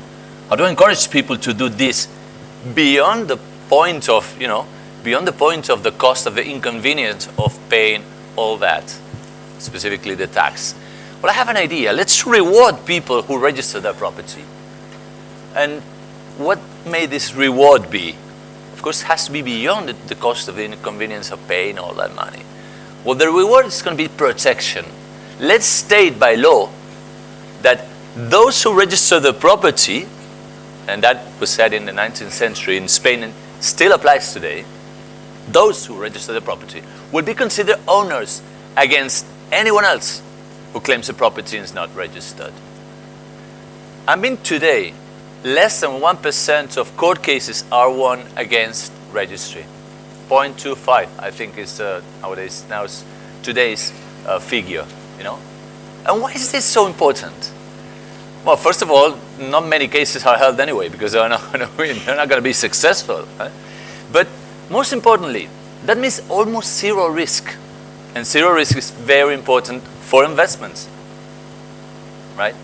How do I encourage people to do this beyond the point of, beyond the point of the cost of the inconvenience of paying all that, specifically the tax. Well, I have an idea. Let's reward people who register their property. And what may this reward be? Of course, it has to be beyond the cost of the inconvenience of paying all that money. Well, the reward is going to be protection. Let's state by law that those who register the property, and that was said in the 19th century in Spain and still applies today, those who register the property will be considered owners against anyone else who claims the property is not registered. I mean, today, less than 1% of court cases are won against registry. 0.25, I think, is today's figure, you know. And why is this so important? Well, first of all, not many cases are held anyway because they're not going to be successful. Right? But most importantly, that means almost zero risk. And zero risk is very important for investments, right?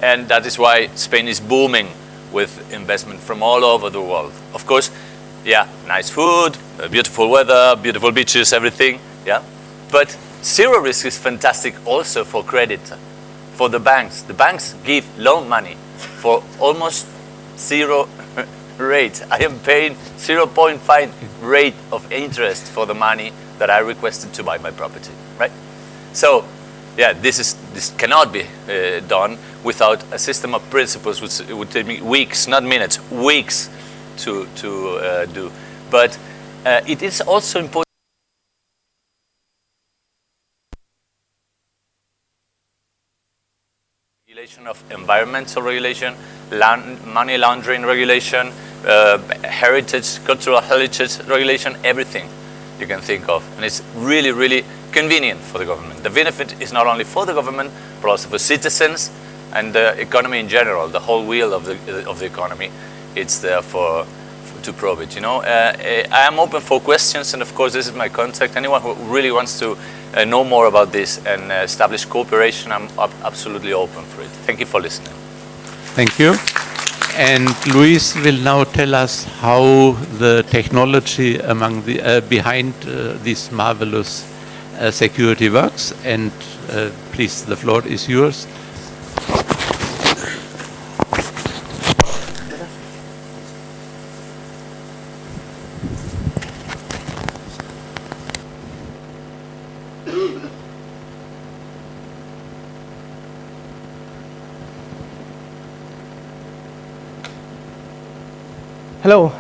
And that is why Spain is booming with investment from all over the world. Of course, yeah, nice food, beautiful weather, beautiful beaches, everything, yeah. But zero risk is fantastic also for credit, for the banks. The banks give loan money for almost zero rate. I am paying 0.5 rate of interest for the money that I requested to buy my property, right? So, yeah, this cannot be done without a system of principles, which it would take me weeks, not minutes, weeks to do. But it is also important. Regulation of environmental regulation, money laundering regulation, heritage, cultural heritage regulation, everything you can think of. And it's really, really convenient for the government. The benefit is not only for the government, but also for citizens and the economy in general, the whole wheel of the economy. It's there to probe it, you know. I am open for questions, and of course this is my contact. Anyone who really wants to know more about this and establish cooperation, I'm absolutely open for it. Thank you for listening. Thank you. And Luis will now tell us how the technology behind this marvelous security works. And please, the floor is yours. Hello.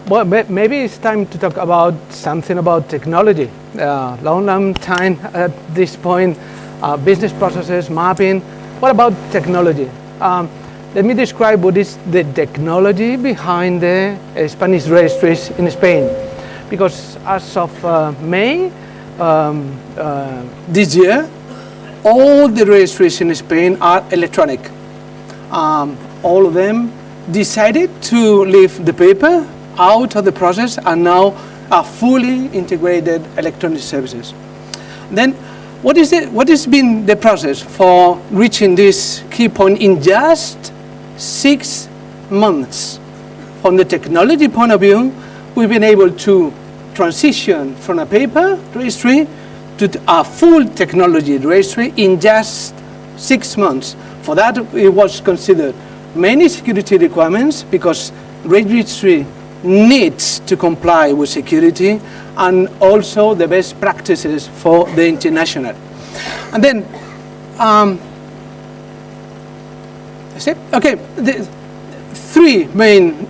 Well, maybe it's time to talk about something about technology. Long time at this point, business processes, mapping. What about technology? Let me describe what is the technology behind the Spanish registries in Spain. Because as of May this year, all the registries in Spain are electronic. All of them decided to leave the paper out of the process and now are fully integrated electronic services. Then what has been the process for reaching this key point in just 6 months? From the technology point of view, we've been able to transition from a paper registry to a full technology registry in just 6 months. For that, it was considered many security requirements because registry needs to comply with security and also the best practices for the international. And then, the three main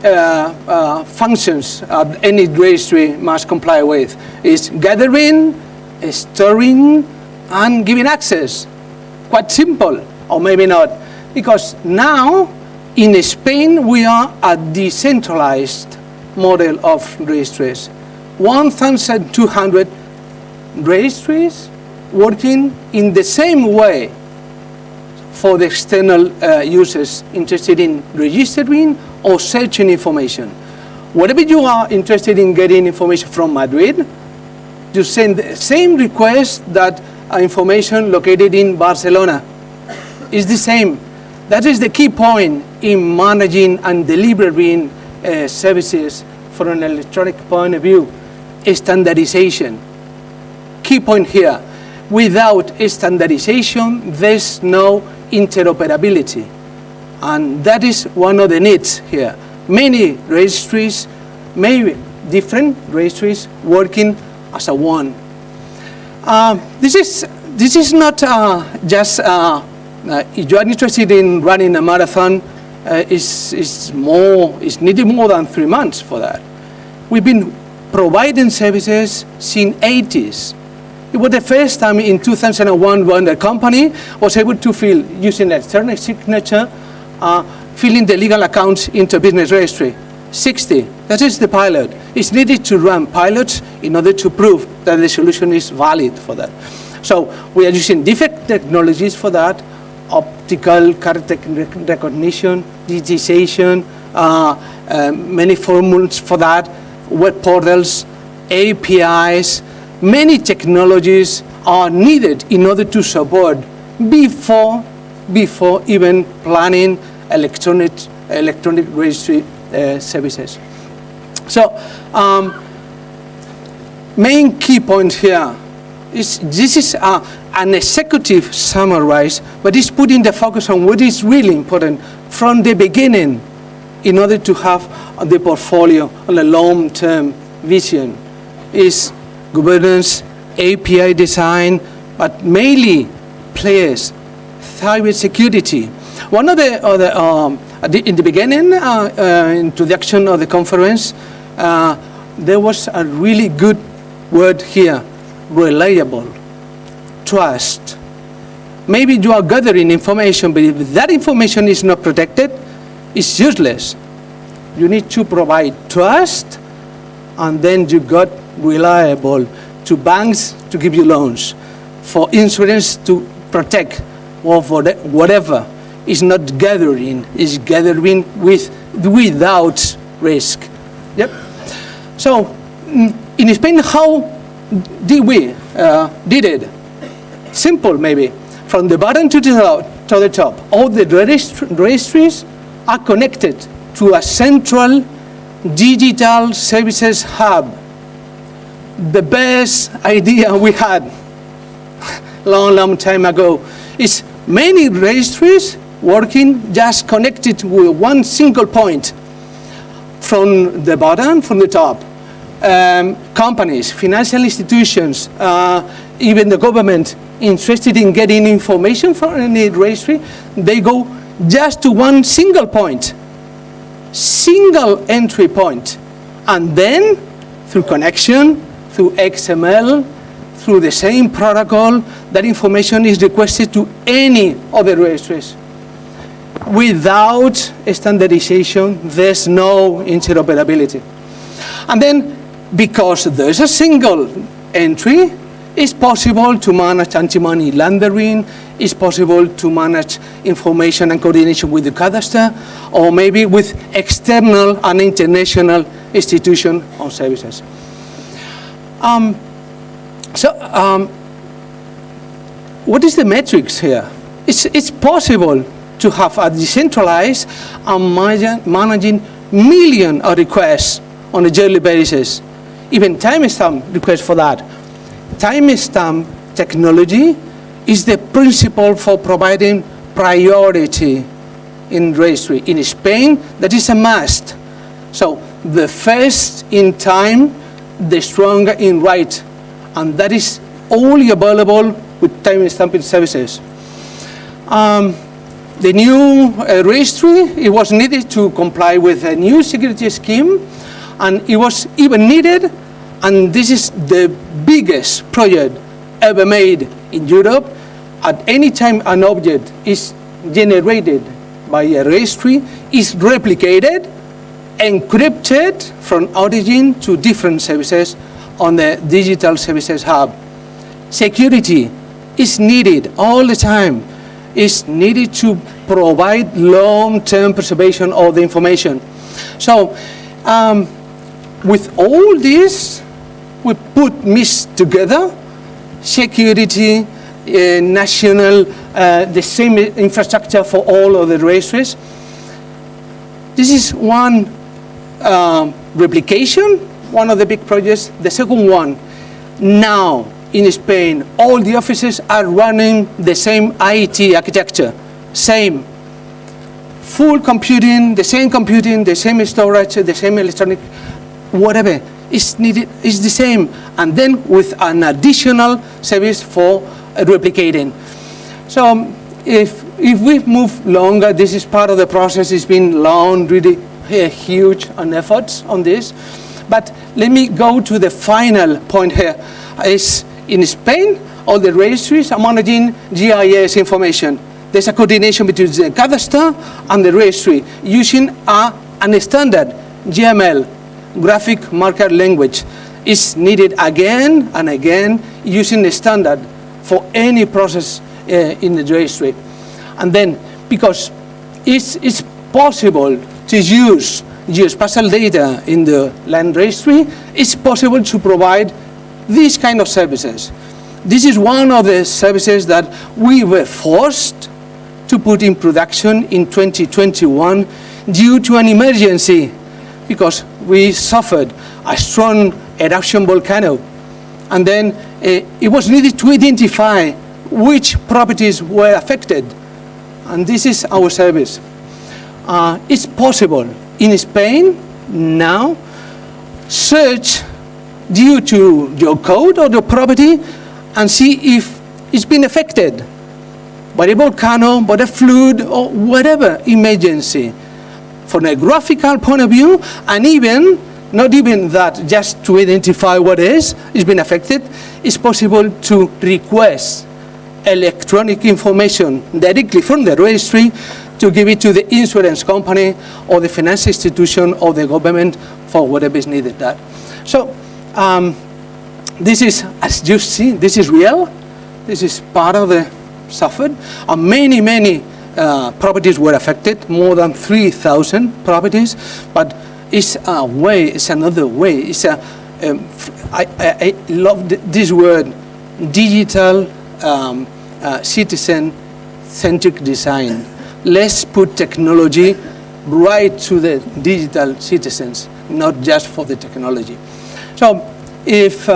functions any registry must comply with is gathering, storing, and giving access. Quite simple, or maybe not, because now in Spain, we are a decentralized model of registries. 1,200 registries working in the same way for the external users interested in registering or searching information. Whatever you are interested in getting information from Madrid, you send the same request that information located in Barcelona. It's the same. That is the key point in managing and delivering services from an electronic point of view. standardization. Key point here, without standardization, there's no interoperability. And that is one of the needs here. Many registries, maybe different registries working as a one. This is not just, if you are interested in running a marathon, it's needed more than 3 months for that. We've been providing services since 80s. It was the first time in 2001 when the company was able to fill, using electronic signature, filling the legal accounts into business registry. 60, that is the pilot. It's needed to run pilots in order to prove that the solution is valid for that. So we are using different technologies for that, optical character recognition, digitization, many formulas for that, web portals, APIs, many technologies are needed in order to support before even planning electronic registry services. So, main key point here is this is an executive summarize, but it's putting the focus on what is really important from the beginning in order to have the portfolio on a long-term vision. Is governance, API design, but mainly players, cybersecurity. One of in the beginning, introduction of the conference, there was a really good word here, reliable, trust. Maybe you are gathering information, but if that information is not protected, it's useless. You need to provide trust, and then you got reliable to banks to give you loans, for insurance to protect, or for whatever is not gathering, is gathering without risk. Yep. So in Spain, how did we did it? Simple, maybe. From the bottom to the top, all the registries are connected to a central digital services hub. The best idea we had long time ago is many registries working just connected with one single point from the bottom, from the top. Companies, financial institutions, even the government interested in getting information from any registry, they go just to one single point, single entry point, and then through connection, through XML, through the same protocol, that information is requested to any other registries. Without standardization, there's no interoperability. And then, because there's a single entry, it's possible to manage anti-money laundering, it's possible to manage information and coordination with the Cadaster, or maybe with external and international institutions or services. What is the metrics here? It's possible to have a decentralized and managing millions of requests on a yearly basis. Even timestamp requests for that. Timestamp technology is the principle for providing priority in registry. In Spain, that is a must. So the first in time, the stronger in right. And that is only available with timestamping services. The new registry, it was needed to comply with a new security scheme, and it was even needed, and this is the biggest project ever made in Europe. At any time an object is generated by a registry, is replicated, encrypted from origin to different services on the digital services hub. Security is needed all the time. It's needed to provide long-term preservation of the information. So, with all this, we mix together security, national, the same infrastructure for all of the registries. This is one replication one of the big projects. The second one, now in Spain, all the offices are running the same IT architecture, same. Full computing, the same storage, the same electronic, whatever is needed is the same. And then with an additional service for replicating. So if we move longer, this is part of the process. It's been long, really huge on efforts on this. But let me go to the final point here. Is in Spain, all the registries are managing GIS information. There's a coordination between the Cadaster and the registry using a standard GML, graphic marker language. Is needed again and again using the standard for any process in the registry. And then, because it's possible to use geospatial data in the land registry, it's possible to provide these kind of services. This is one of the services that we were forced to put in production in 2021 due to an emergency, because we suffered a strong eruption volcano. And then it was needed to identify which properties were affected. And this is our service. It's possible in Spain now, search due to your code or the property and see if it's been affected by a volcano, by a flood, or whatever emergency. From a graphical point of view, and even, not even that, just to identify what is been affected, it's possible to request electronic information directly from the registry to give it to the insurance company or the finance institution or the government for whatever is needed. That. So this is, as you see, this is real. This is part of the suffered. Many properties were affected, more than 3,000 properties, but it's a way, it's another way. It's a, I love this word, digital citizen-centric design. Let's put technology right to the digital citizens, not just for the technology. So if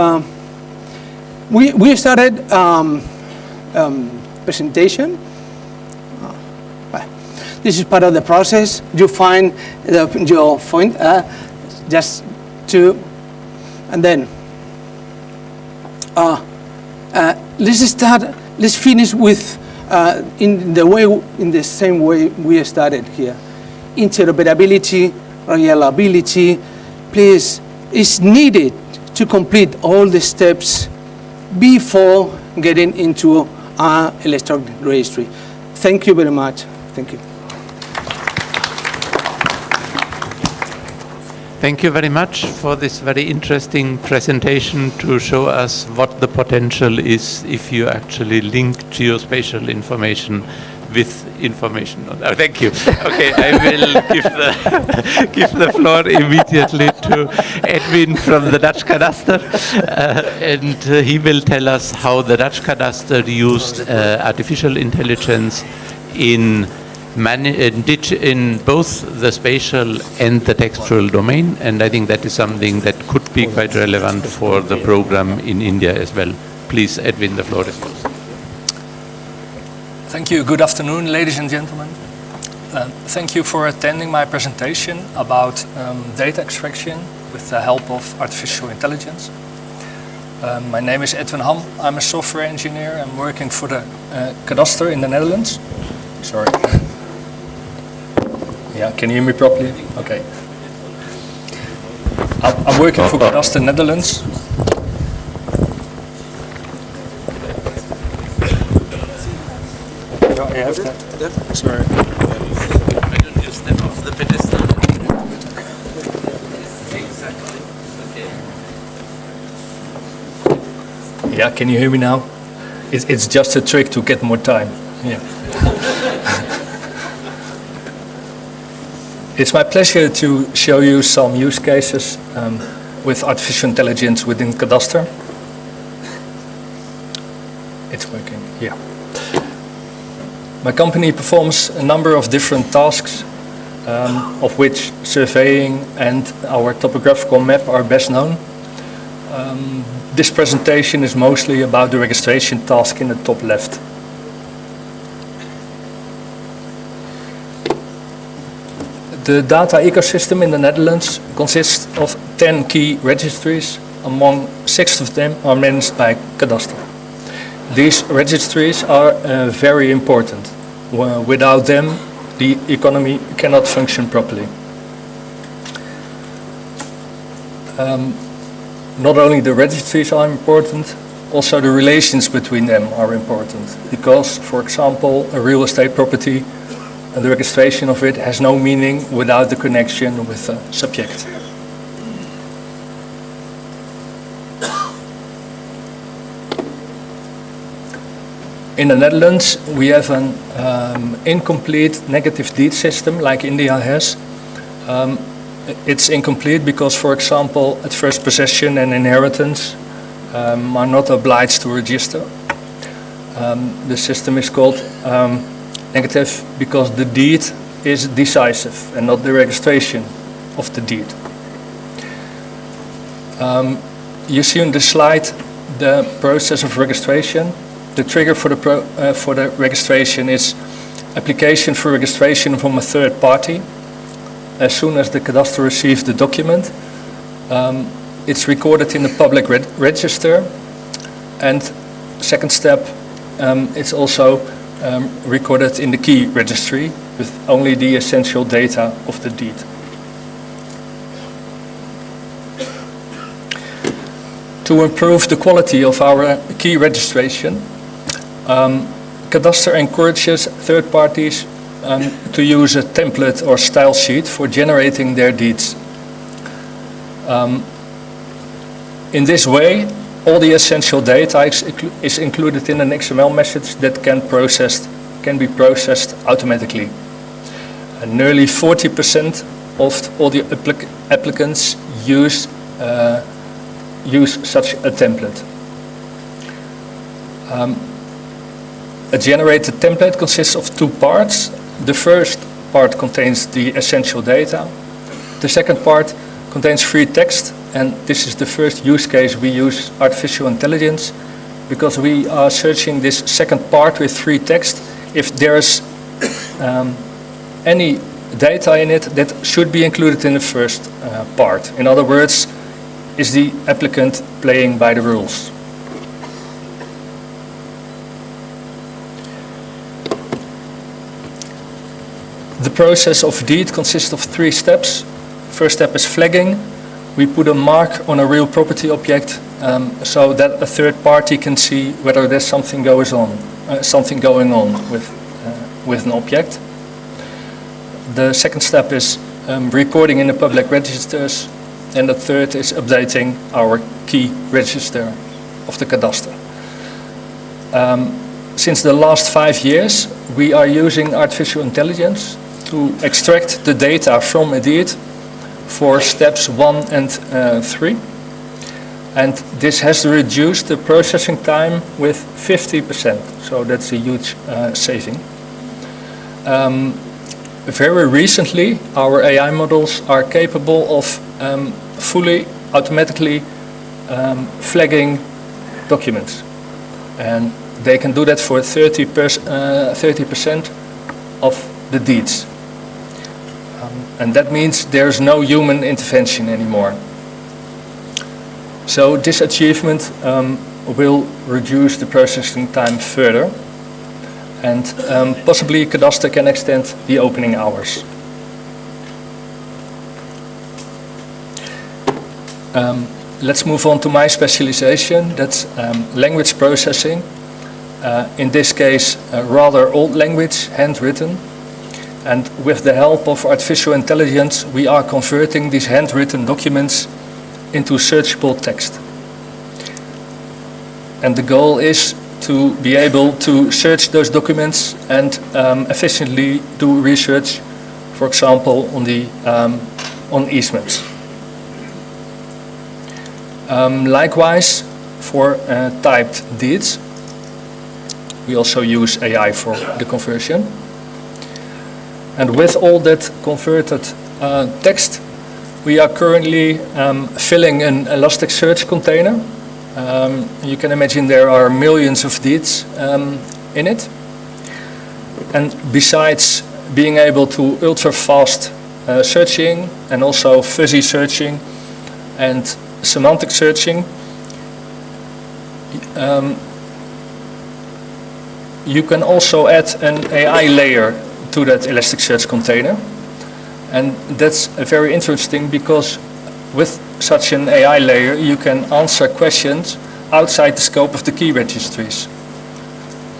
we started presentation, this is part of the process. You find your point, just to, and then let's finish with in the same way we started here. Interoperability, reliability, please, is needed to complete all the steps before getting into our electronic registry. Thank you very much. Thank you. Thank you very much for this very interesting presentation to show us what the potential is if you actually link geospatial information with information. Oh, thank you. Okay, I will give the floor immediately to Edwin from the Dutch Cadaster, and he will tell us how the Dutch Cadaster used artificial intelligence in both the spatial and the textual domain, and I think that is something that could be quite relevant for the program in India as well. Please, Edwin, the floor is yours. Thank you. Good afternoon, ladies and gentlemen. Thank you for attending my presentation about data extraction with the help of artificial intelligence. My name is Edwin Ham. I'm a software engineer. I'm working for the Cadaster in the Netherlands. Sorry. Yeah, can you hear me properly? Okay. I'm working for Cadaster Netherlands. Oh, I have that. Sorry. I don't use them off the pedestal. Exactly. Okay. Yeah, can you hear me now? It's just a trick to get more time. Yeah. It's my pleasure to show you some use cases with artificial intelligence within Cadaster. It's working, yeah. My company performs a number of different tasks of which surveying and our topographical map are best known. This presentation is mostly about the registration task in the top left. The data ecosystem in the Netherlands consists of 10 key registries. Among 6 of them are managed by Cadaster. These registries are very important. Without them, the economy cannot function properly. Not only the registries are important, also the relations between them are important. Because, for example, a real estate property, the registration of it has no meaning without the connection with the subject. In the Netherlands, we have an incomplete negative deed system like India has. It's incomplete because, for example, at first possession and inheritance are not obliged to register. The system is called negative because the deed is decisive and not the registration of the deed. You see on the slide the process of registration. The trigger for the registration is application for registration from a third party. As soon as the Cadaster receives the document, it's recorded in the public register. And second step, it's also recorded in the key registry with only the essential data of the deed. To improve the quality of our key registration, Cadaster encourages third parties to use a template or style sheet for generating their deeds. In this way, all the essential data is included in an XML message that can be processed automatically. And nearly 40% of all the applicants use such a template. A generated template consists of 2 parts. The first part contains the essential data. The second part contains free text, and this is the first use case we use artificial intelligence because we are searching this second part with free text if there's any data in it that should be included in the first part. In other words, is the applicant playing by the rules? The process of deed consists of 3 steps. First step is flagging. We put a mark on a real property object so that a third party can see whether there's something going on with an object. The second step is recording in the public registers, and the third is updating our key register of the Cadaster. Since the last 5 years, we are using artificial intelligence to extract the data from a deed for steps 1 and 3. And this has reduced the processing time with 50%, so that's a huge saving. Very recently, our AI models are capable of fully automatically flagging documents. And they can do that for 30% of the deeds. And that means there's no human intervention anymore. So this achievement will reduce the processing time further, and possibly Cadaster can extend the opening hours. Let's move on to my specialization, that's language processing. In this case, rather old language, handwritten. And with the help of artificial intelligence, we are converting these handwritten documents into searchable text. And the goal is to be able to search those documents and efficiently do research, for example, on easements. Likewise, for typed deeds, we also use AI for the conversion. And with all that converted text, we are currently filling an Elasticsearch container. You can imagine there are millions of deeds in it. And besides being able to ultra-fast searching and also fuzzy searching and semantic searching, you can also add an AI layer to that Elasticsearch container. And that's very interesting because with such an AI layer, you can answer questions outside the scope of the key registries.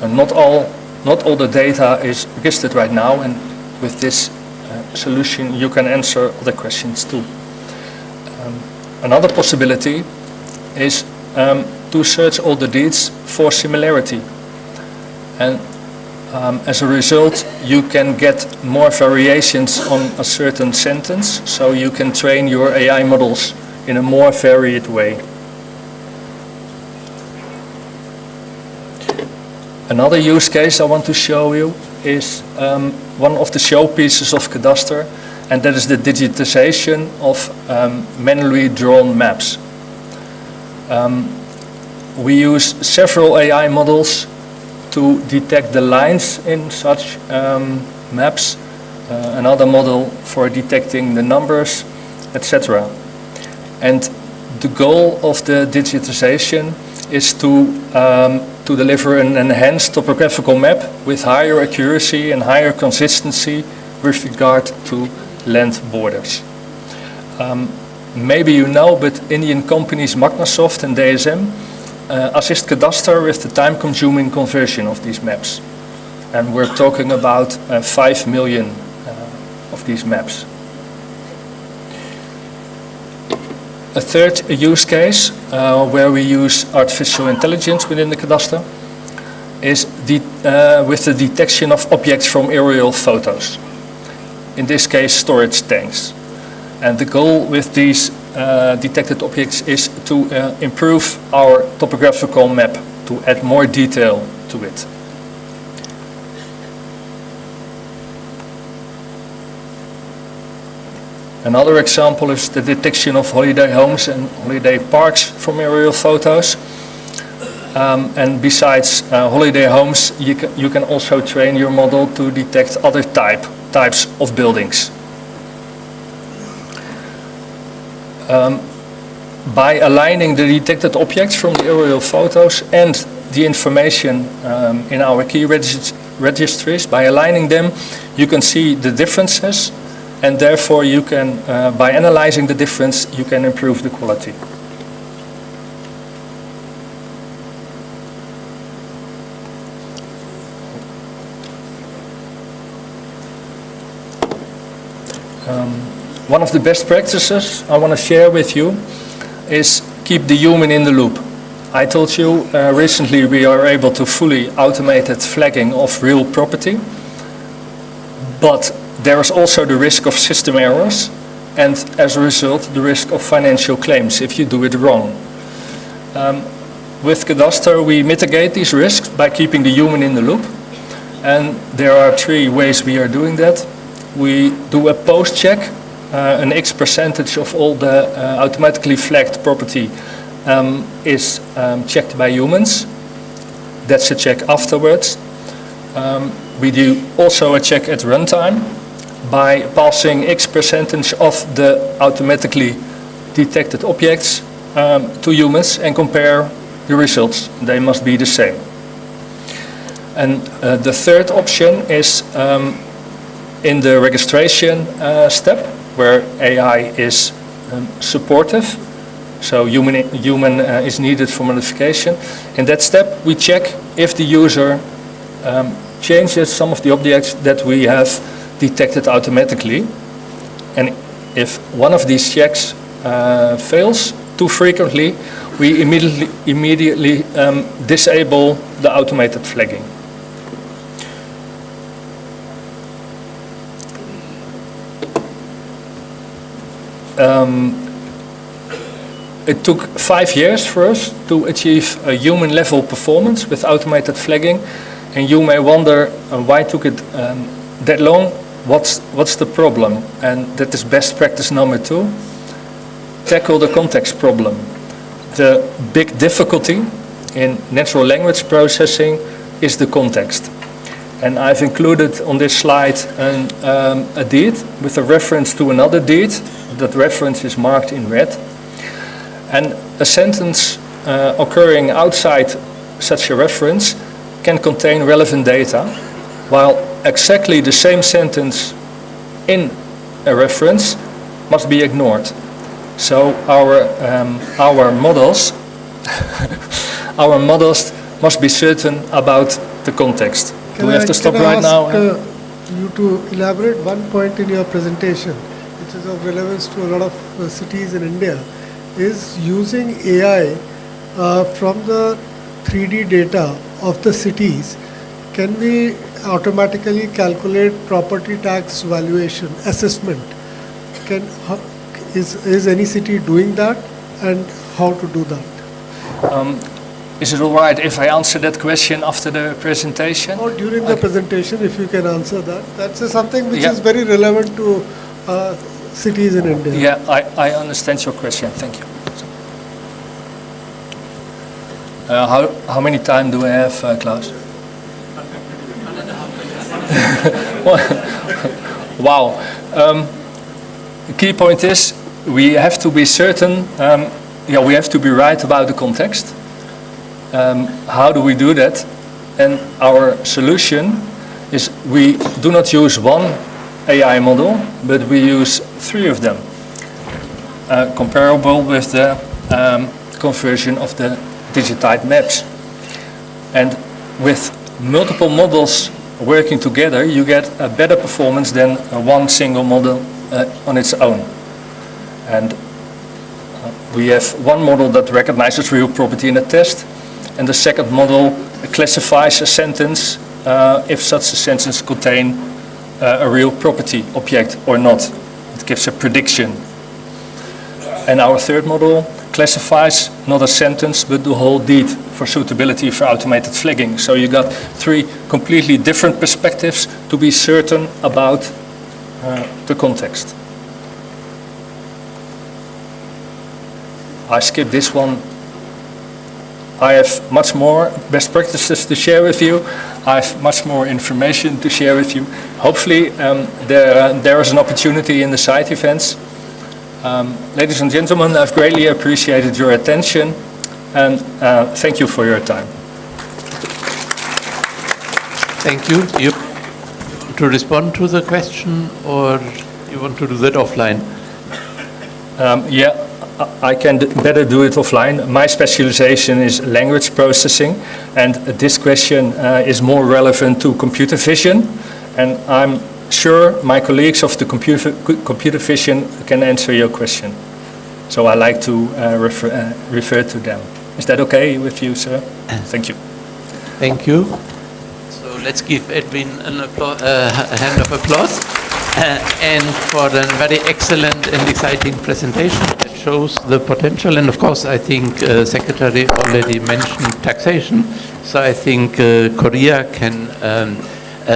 And not all the data is registered right now, and with this solution, you can answer other questions too. Another possibility is to search all the deeds for similarity. And as a result, you can get more variations on a certain sentence, so you can train your AI models in a more varied way. Another use case I want to show you is one of the showpieces of Cadaster, and that is the digitization of manually drawn maps. We use several AI models to detect the lines in such maps, another model for detecting the numbers, etc. And the goal of the digitization is to deliver an enhanced topographical map with higher accuracy and higher consistency with regard to land borders. Maybe you know, but Indian companies Magnasoft and DSM assist Cadaster with the time-consuming conversion of these maps. And we're talking about 5 million of these maps. A third use case where we use artificial intelligence within the Cadaster is with the detection of objects from aerial photos. In this case, storage tanks. And the goal with these detected objects is to improve our topographical map, to add more detail to it. Another example is the detection of holiday homes and holiday parks from aerial photos. And besides holiday homes, you can also train your model to detect other types of buildings. By aligning the detected objects from the aerial photos and the information in our key registries, by aligning them, you can see the differences, and therefore you can, by analyzing the difference, you can improve the quality. One of the best practices I want to share with you is keep the human in the loop. I told you recently we are able to fully automated flagging of real property, but there is also the risk of system errors and as a result the risk of financial claims if you do it wrong. With Cadaster we mitigate these risks by keeping the human in the loop, and there are 3 ways we are doing that. We do a post-check. An X percentage of all the automatically flagged property is checked by humans. That's a check afterwards. We do also a check at runtime by passing X percentage of the automatically detected objects to humans and compare the results. They must be the same. And the third option is in the registration step, where AI is supportive, so human is needed for modification. In that step, we check if the user changes some of the objects that we have detected automatically. And if one of these checks fails too frequently, we immediately disable the automated flagging. It took 5 years for us to achieve a human level performance with automated flagging, and you may wonder why took it that long. what's the problem? And that is best practice number 2. Tackle the context problem. The big difficulty in natural language processing is the context. And I've included on this slide a deed with a reference to another deed. That reference is marked in red. And a sentence occurring outside such a reference can contain relevant data, while exactly the same sentence in a reference must be ignored. So our models our models must be certain about the context. Do we have to stop right now? You to elaborate one point in your presentation, which is of relevance to a lot of cities in India, is using AI from the 3D data of the cities. Can we automatically calculate property tax valuation assessment? Is any city doing that, and how to do that? Is it all right if I answer that question after the presentation? Or during the presentation, if you can answer that. That's something which is very relevant to cities in India. Yeah, I understand your question. Thank you. How many time do I have, Klaus? Wow. The key point is we have to be certain, we have to be right about the context. How do we do that? And our solution is we do not use one AI model, but we use 3 of them, comparable with the conversion of the digitized maps. And with multiple models working together, you get a better performance than one single model on its own. And we have one model that recognizes real property in a test, and the second model classifies a sentence if such a sentence contains a real property object or not. It gives a prediction. And our third model classifies not a sentence but the whole deed for suitability for automated flagging. So you got 3 completely different perspectives to be certain about the context. I skipped this one. I have much more best practices to share with you. I have much more information to share with you. Hopefully there is an opportunity in the side events. Ladies and gentlemen, I've greatly appreciated your attention, and thank you for your time. Thank you. You want to respond to the question, or you want to do that offline? Yeah. I can better do it offline. My specialization is language processing, and this question is more relevant to computer vision, and I'm sure my colleagues of the computer vision can answer your question. So I like to refer to them. Is that okay with you, sir? Thank you. Thank you. So let's give Edwin a hand of applause. And for a very excellent and exciting presentation that shows the potential. And of course, I think Secretary already mentioned taxation. So I think Korea can,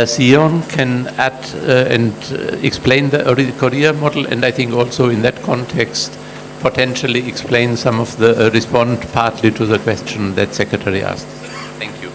Sion can add and explain the Korea model. And I think also in that context, potentially explain some of the respond partly to the question that Secretary asked. Thank you.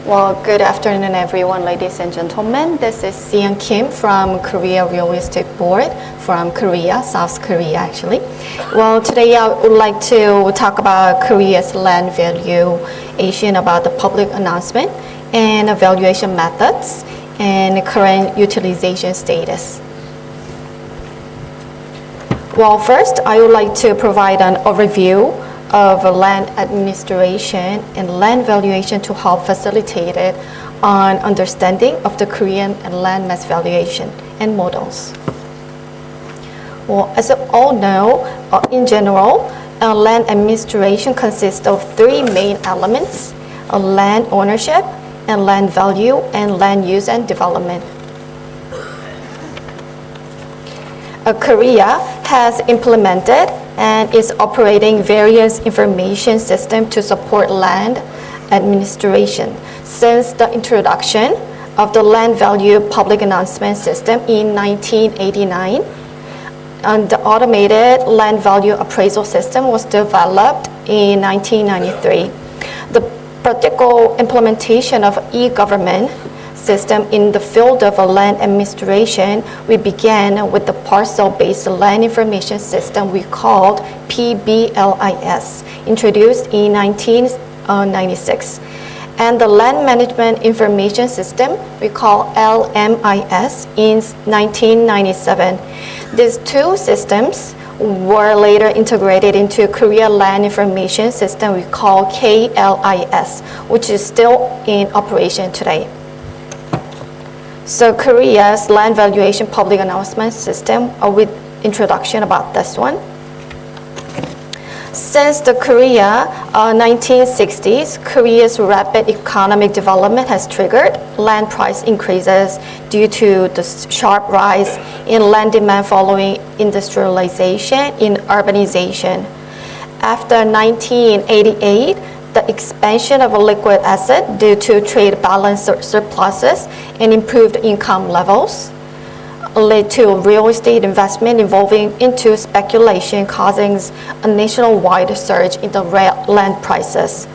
Well, good afternoon, everyone, ladies and gentlemen. This is Seon Kim from Korea Real Estate Board from Korea, South Korea, actually. Well, today I would like to talk about Korea's land valuation, about the public announcement and evaluation methods and current utilization status. Well, first, I would like to provide an overview of land administration and land valuation to help facilitate it on understanding of the Korean land mass valuation and models. Well, as you all know, in general, land administration consists of 3 main elements. land ownership and land value and land use and development. Korea has implemented and is operating various information systems to support land administration since the introduction of the land value public announcement system in 1989. And the automated land value appraisal system was developed in 1993. The practical implementation of e-government system in the field of land administration, we began with the parcel-based land information system we called PBLIS, introduced in 1996. And the land management information system we call LMIS in 1997. These two systems were later integrated into Korea Land Information System we call KLIS, which is still in operation today. So Korea's land valuation public announcement system, with introduction about this one. Since the Korea 1960s, Korea's rapid economic development has triggered land price increases due to the sharp rise in land demand following industrialization in urbanization. After 1988, the expansion of a liquid asset due to trade balance surpluses and improved income levels led to real estate investment evolving into speculation, causing a nationwide surge in the land prices.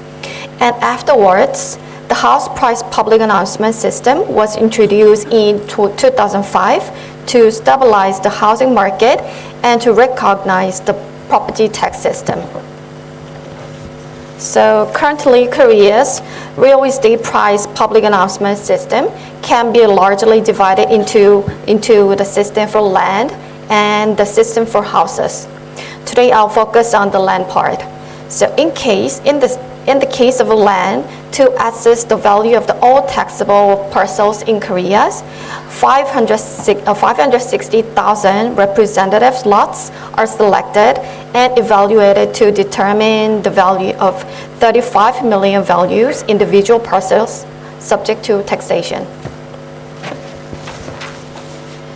And afterwards, the house price public announcement system was introduced in 2005 to stabilize the housing market and to recognize the property tax system. So currently, Korea's real estate price public announcement system can be largely divided into the system for land and the system for houses. Today, I'll focus on the land part. So in the case of land, to assess the value of the all taxable parcels in Korea, 560,000 representative lots are selected and evaluated to determine the value of 35 million values individual parcels subject to taxation.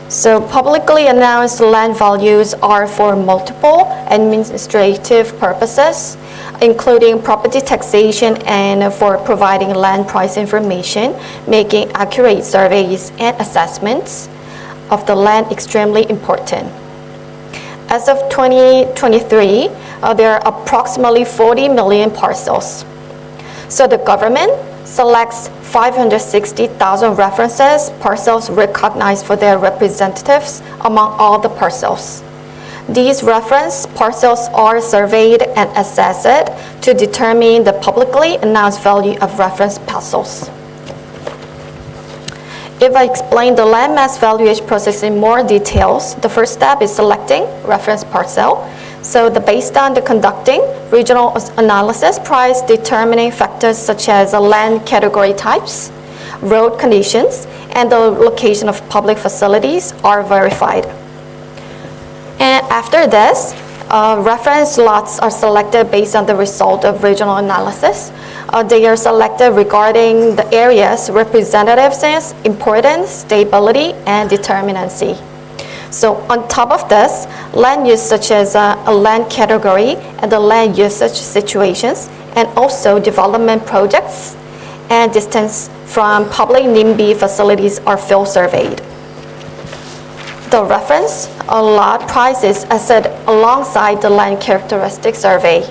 So publicly announced land values are for multiple administrative purposes, including property taxation and for providing land price information, making accurate surveys and assessments of the land extremely important. As of 2023, there are approximately 40 million parcels. So the government selects 560,000 references parcels recognized for their representatives among all the parcels. These reference parcels are surveyed and assessed to determine the publicly announced value of reference parcels. If I explain the land mass valuation process in more details, the first step is selecting reference parcel. So based on the conducting regional analysis, price determining factors such as land category types, road conditions, and the location of public facilities are verified. And after this, reference lots are selected based on the result of regional analysis. They are selected regarding the area's representativeness, importance, stability, and determinacy. So on top of this, land use such as a land category and the land usage situations, and also development projects and distance from public NIMBY facilities are field surveyed. The reference lot price is assessed alongside the land characteristic survey.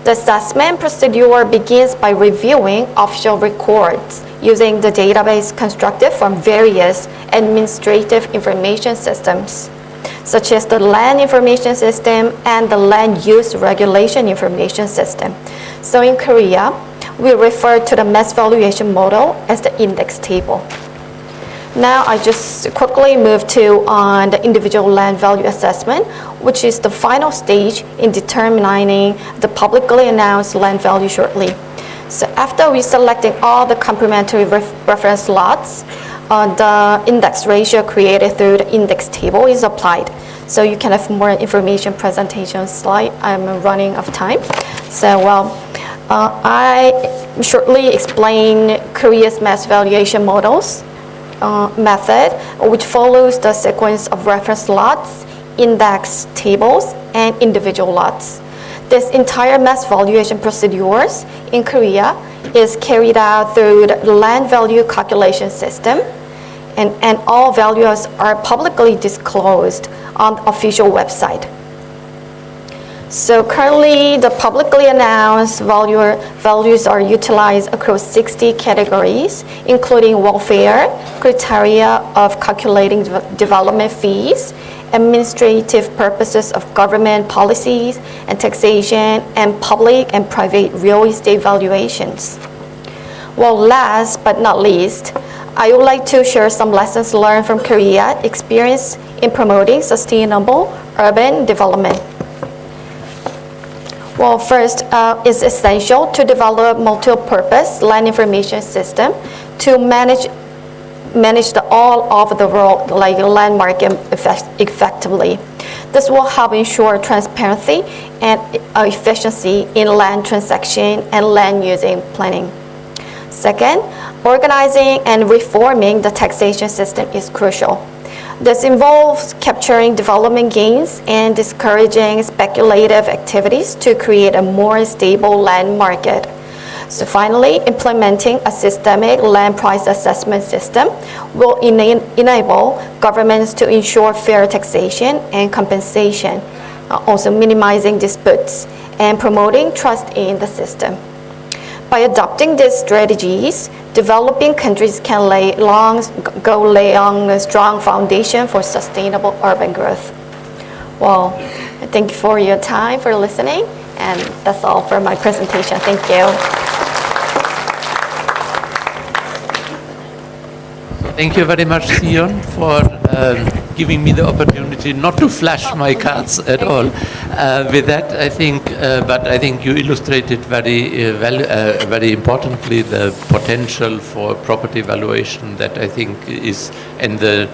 The assessment procedure begins by reviewing official records using the database constructed from various administrative information systems, such as the Land Information System and the Land Use Regulation Information System. So in Korea, we refer to the mass valuation model as the index table. Now I just quickly move to the individual land value assessment, which is the final stage in determining the publicly announced land value shortly. So after we selecting all the complementary reference lots, the index ratio created through the index table is applied. So you can have more information presentation slide. I'm running out of time. So I shortly explain Korea's mass valuation models method, which follows the sequence of reference lots, index tables, and individual lots. This entire mass valuation procedures in Korea is carried out through the land value calculation system, and all values are publicly disclosed on the official website. So currently, the publicly announced values are utilized across 60 categories, including welfare, criteria of calculating development fees, administrative purposes of government policies and taxation, and public and private real estate valuations. Well, last but not least, I would like to share some lessons learned from Korea experience in promoting sustainable urban development. Well, first, it's essential to develop multi-purpose land information system to manage all of the world like land market effectively. This will help ensure transparency and efficiency in land transaction and land using planning. Second, organizing and reforming the taxation system is crucial. This involves capturing development gains and discouraging speculative activities to create a more stable land market. So finally, implementing a systemic land price assessment system will enable governments to ensure fair taxation and compensation, also minimizing disputes and promoting trust in the system. By adopting these strategies, developing countries can lay on a strong foundation for sustainable urban growth. Well, thank you for your time, for listening, and that's all for my presentation. Thank you. Thank you very much, Sion, for giving me the opportunity not to flash my cards at all. With that, I think, but I think you illustrated very importantly the potential for property valuation that I think is, and the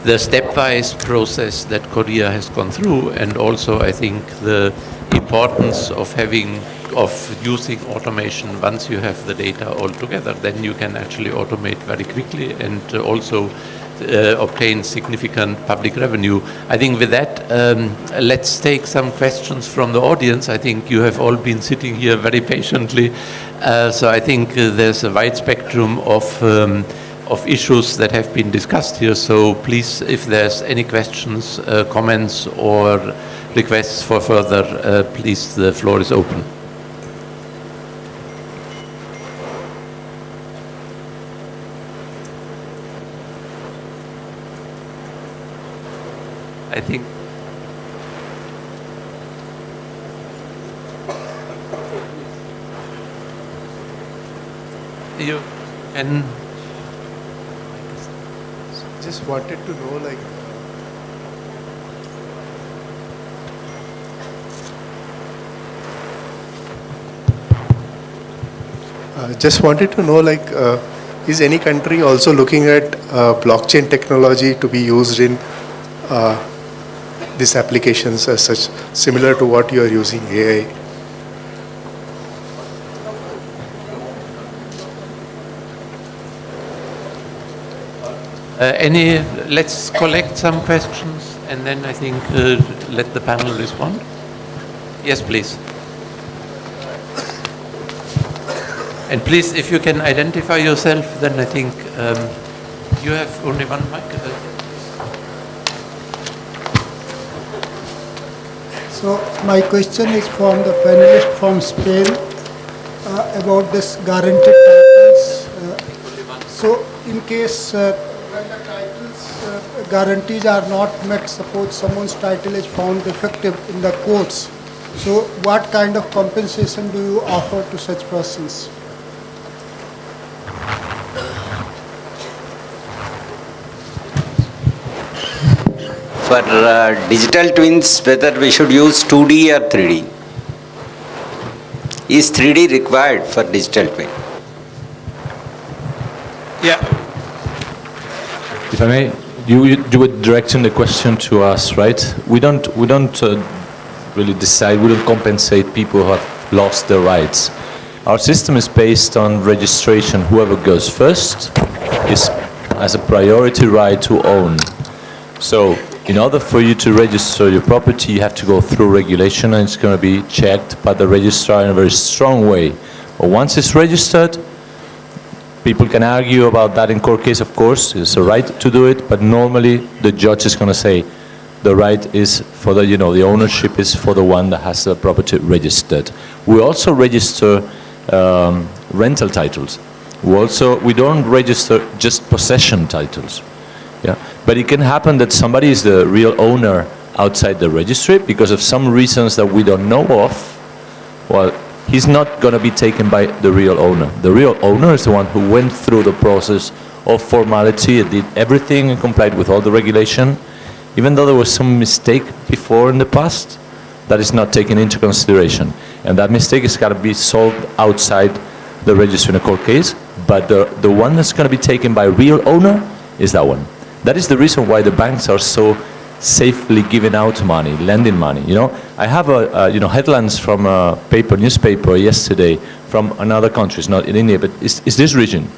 stepwise process that Korea has gone through, and also I think the importance of using automation. Once you have the data all together, then you can actually automate very quickly and also obtain significant public revenue. I think with that, let's take some questions from the audience. I think you have all been sitting here very patiently, so I think there's a wide spectrum of issues that have been discussed here. So please, if there's any questions, comments, or requests for further, please, the floor is open. I think you can. Just wanted to know, like, is any country also looking at blockchain technology to be used in these applications as such, similar to what you are using AI? Let's collect some questions and then I think let the panel respond. Yes, please. And please, if you can identify yourself, then I think you have only one mic. So my question is from the panelist from Spain about this guaranteed titles. So in case when the titles guarantees are not met, suppose someone's title is found defective in the courts, so what kind of compensation do you offer to such persons? For digital twins, whether we should use 2D or 3D? Is 3D required for digital twin? Yeah. If I may, you were directing the question to us, right? We don't really decide. We don't compensate people who have lost their rights. Our system is based on registration. Whoever goes first has a priority right to own. So in order for you to register your property, you have to go through regulation, and it's going to be checked by the registrar in a very strong way. But once it's registered, people can argue about that in court case, of course. It's a right to do it, but normally the judge is going to say the right is for the, the ownership is for the one that has the property registered. We also register rental titles. We don't register just possession titles. Yeah, but it can happen that somebody is the real owner outside the registry because of some reasons that we don't know of. Well, he's not going to be taken by the real owner. The real owner is the one who went through the process of formality and did everything and complied with all the regulation. Even though there was some mistake before in the past, that is not taken into consideration. And that mistake has got to be solved outside the registry in a court case. But the one that's going to be taken by real owner is that one. That is the reason why the banks are so safely giving out money, lending money. I have headlines from a newspaper yesterday from another country, it's not in India, but it's this region.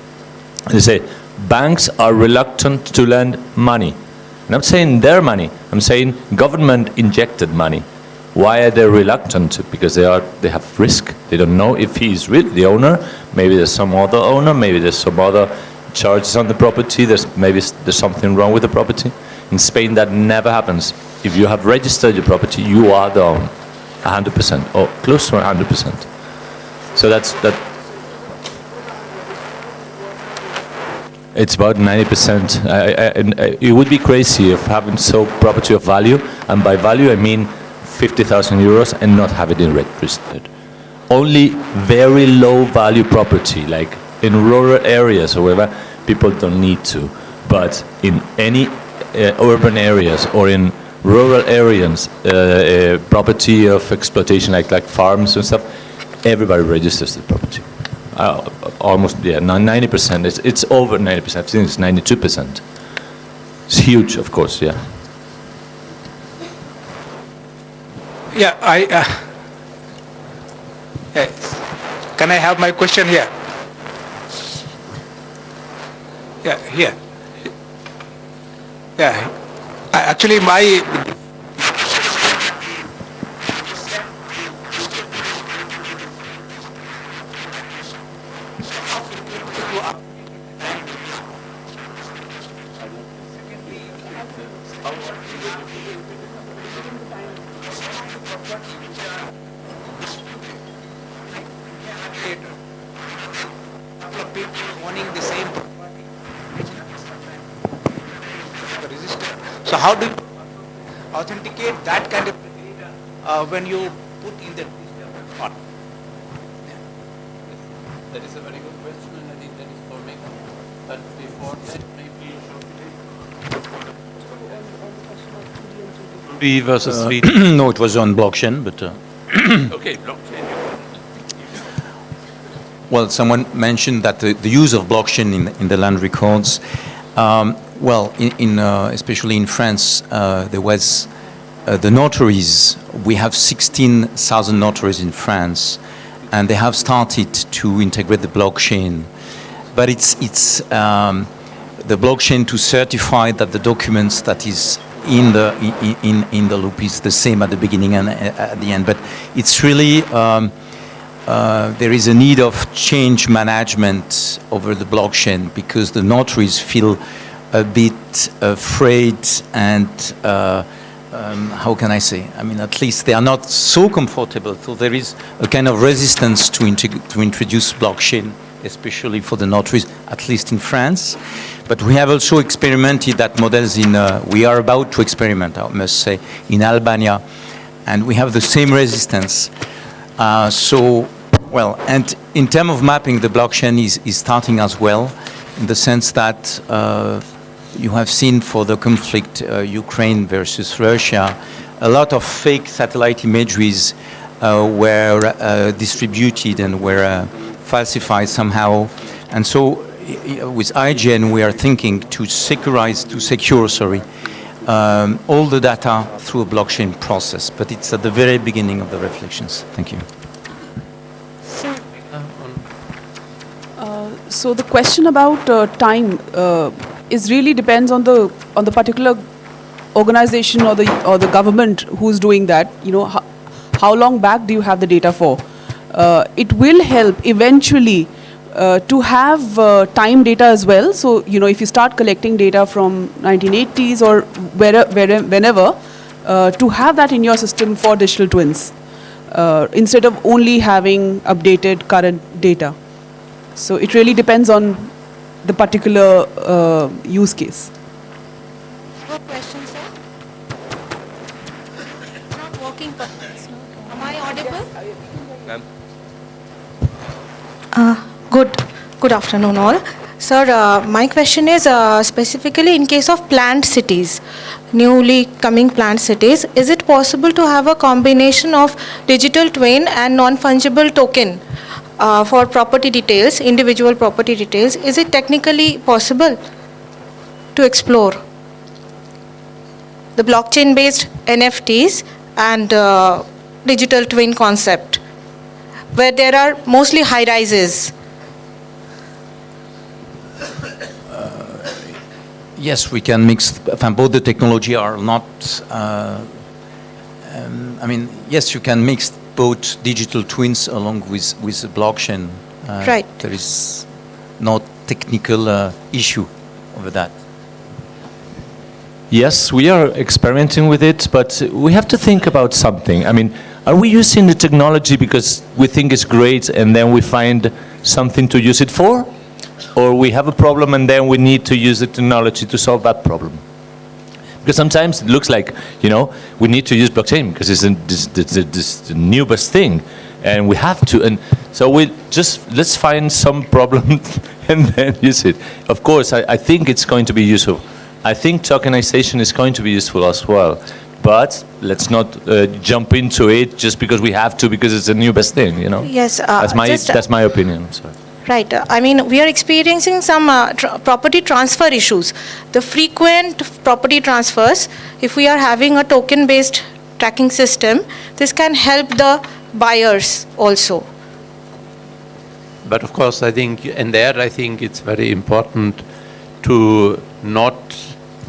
They say banks are reluctant to lend money. I'm not saying their money. I'm saying government injected money. Why are they reluctant? Because they have risk. They don't know if he's really the owner. Maybe there's some other owner. Maybe there's some other charges on the property. Maybe there's something wrong with the property. In Spain, that never happens. If you have registered your property, you are the owner, 100% or close to 100%. So that. It's about 90%. It would be crazy if having sold property of value, and by value I mean 50,000 euros, and not have it registered. Only very low value property, like in rural areas or wherever, people don't need to. But in any urban areas or in rural areas, property of exploitation like farms and stuff, everybody registers the property. Almost, 90%. It's over 90%. I think it's 92%. It's huge, of course, yeah. Yeah, can I have my question here? Yeah, here. Yeah, actually my... So how do you authenticate that kind of data when you put in the digital part? That is a very good question, and I think that is for me. But before that, maybe 2D versus 3D. No, it was on blockchain, but... Okay, blockchain. Well, someone mentioned that the use of blockchain in the land records. Especially in France, there was the notaries. We have 16,000 notaries in France, and they have started to integrate the blockchain. But it's the blockchain to certify that the documents that is in the loop is the same at the beginning and at the end. But it's really there is a need of change management over the blockchain, because the notaries feel a bit afraid and how can I say? I mean, at least they are not so comfortable. So there is a kind of resistance to introduce blockchain, especially for the notaries, at least in France. But we have also experimented that models we are about to experiment, I must say, in Albania, and we have the same resistance. And in terms of mapping, the blockchain is starting as well, in the sense that you have seen for the conflict, Ukraine versus Russia, a lot of fake satellite imageries were distributed and were falsified somehow. And so with IGN, we are thinking to secure all the data through a blockchain process. But it's at the very beginning of the reflections. Thank you. So the question about time is really depends on the particular organization or the government who's doing that. You know, how long back do you have the data for? It will help eventually to have time data as well. So, you know, if you start collecting data from 1980s or whenever, to have that in your system for digital twins, instead of only having updated current data. So it really depends on the particular use case. Have a question, sir? Not working perhaps. Am I audible? Good afternoon all. Sir, my question is specifically in case of planned cities, newly coming planned cities, is it possible to have a combination of digital twin and non-fungible token for property details, individual property details? Is it technically possible to explore the blockchain-based NFTs and digital twin concept, where there are mostly high-rises? Yes, we can mix. Both the technology are not. I mean, yes, you can mix both digital twins along with the blockchain. Right. There is no technical issue over that. Yes, we are experimenting with it, but we have to think about something. I mean, are we using the technology because we think it's great and then we find something to use it for? Or we have a problem and then we need to use the technology to solve that problem? Because sometimes it looks like, you know, we need to use blockchain because it's the newest thing and we have to. And so let's find some problem and then use it. Of course, I think it's going to be useful. I think tokenization is going to be useful as well. But let's not jump into it just because we have to, because it's the newest thing, you know? Yes. That's my opinion. Sorry. Right. I mean, we are experiencing some property transfer issues. The frequent property transfers, if we are having a token-based tracking system, this can help the buyers also. But of course, I think, and there I think it's very important to not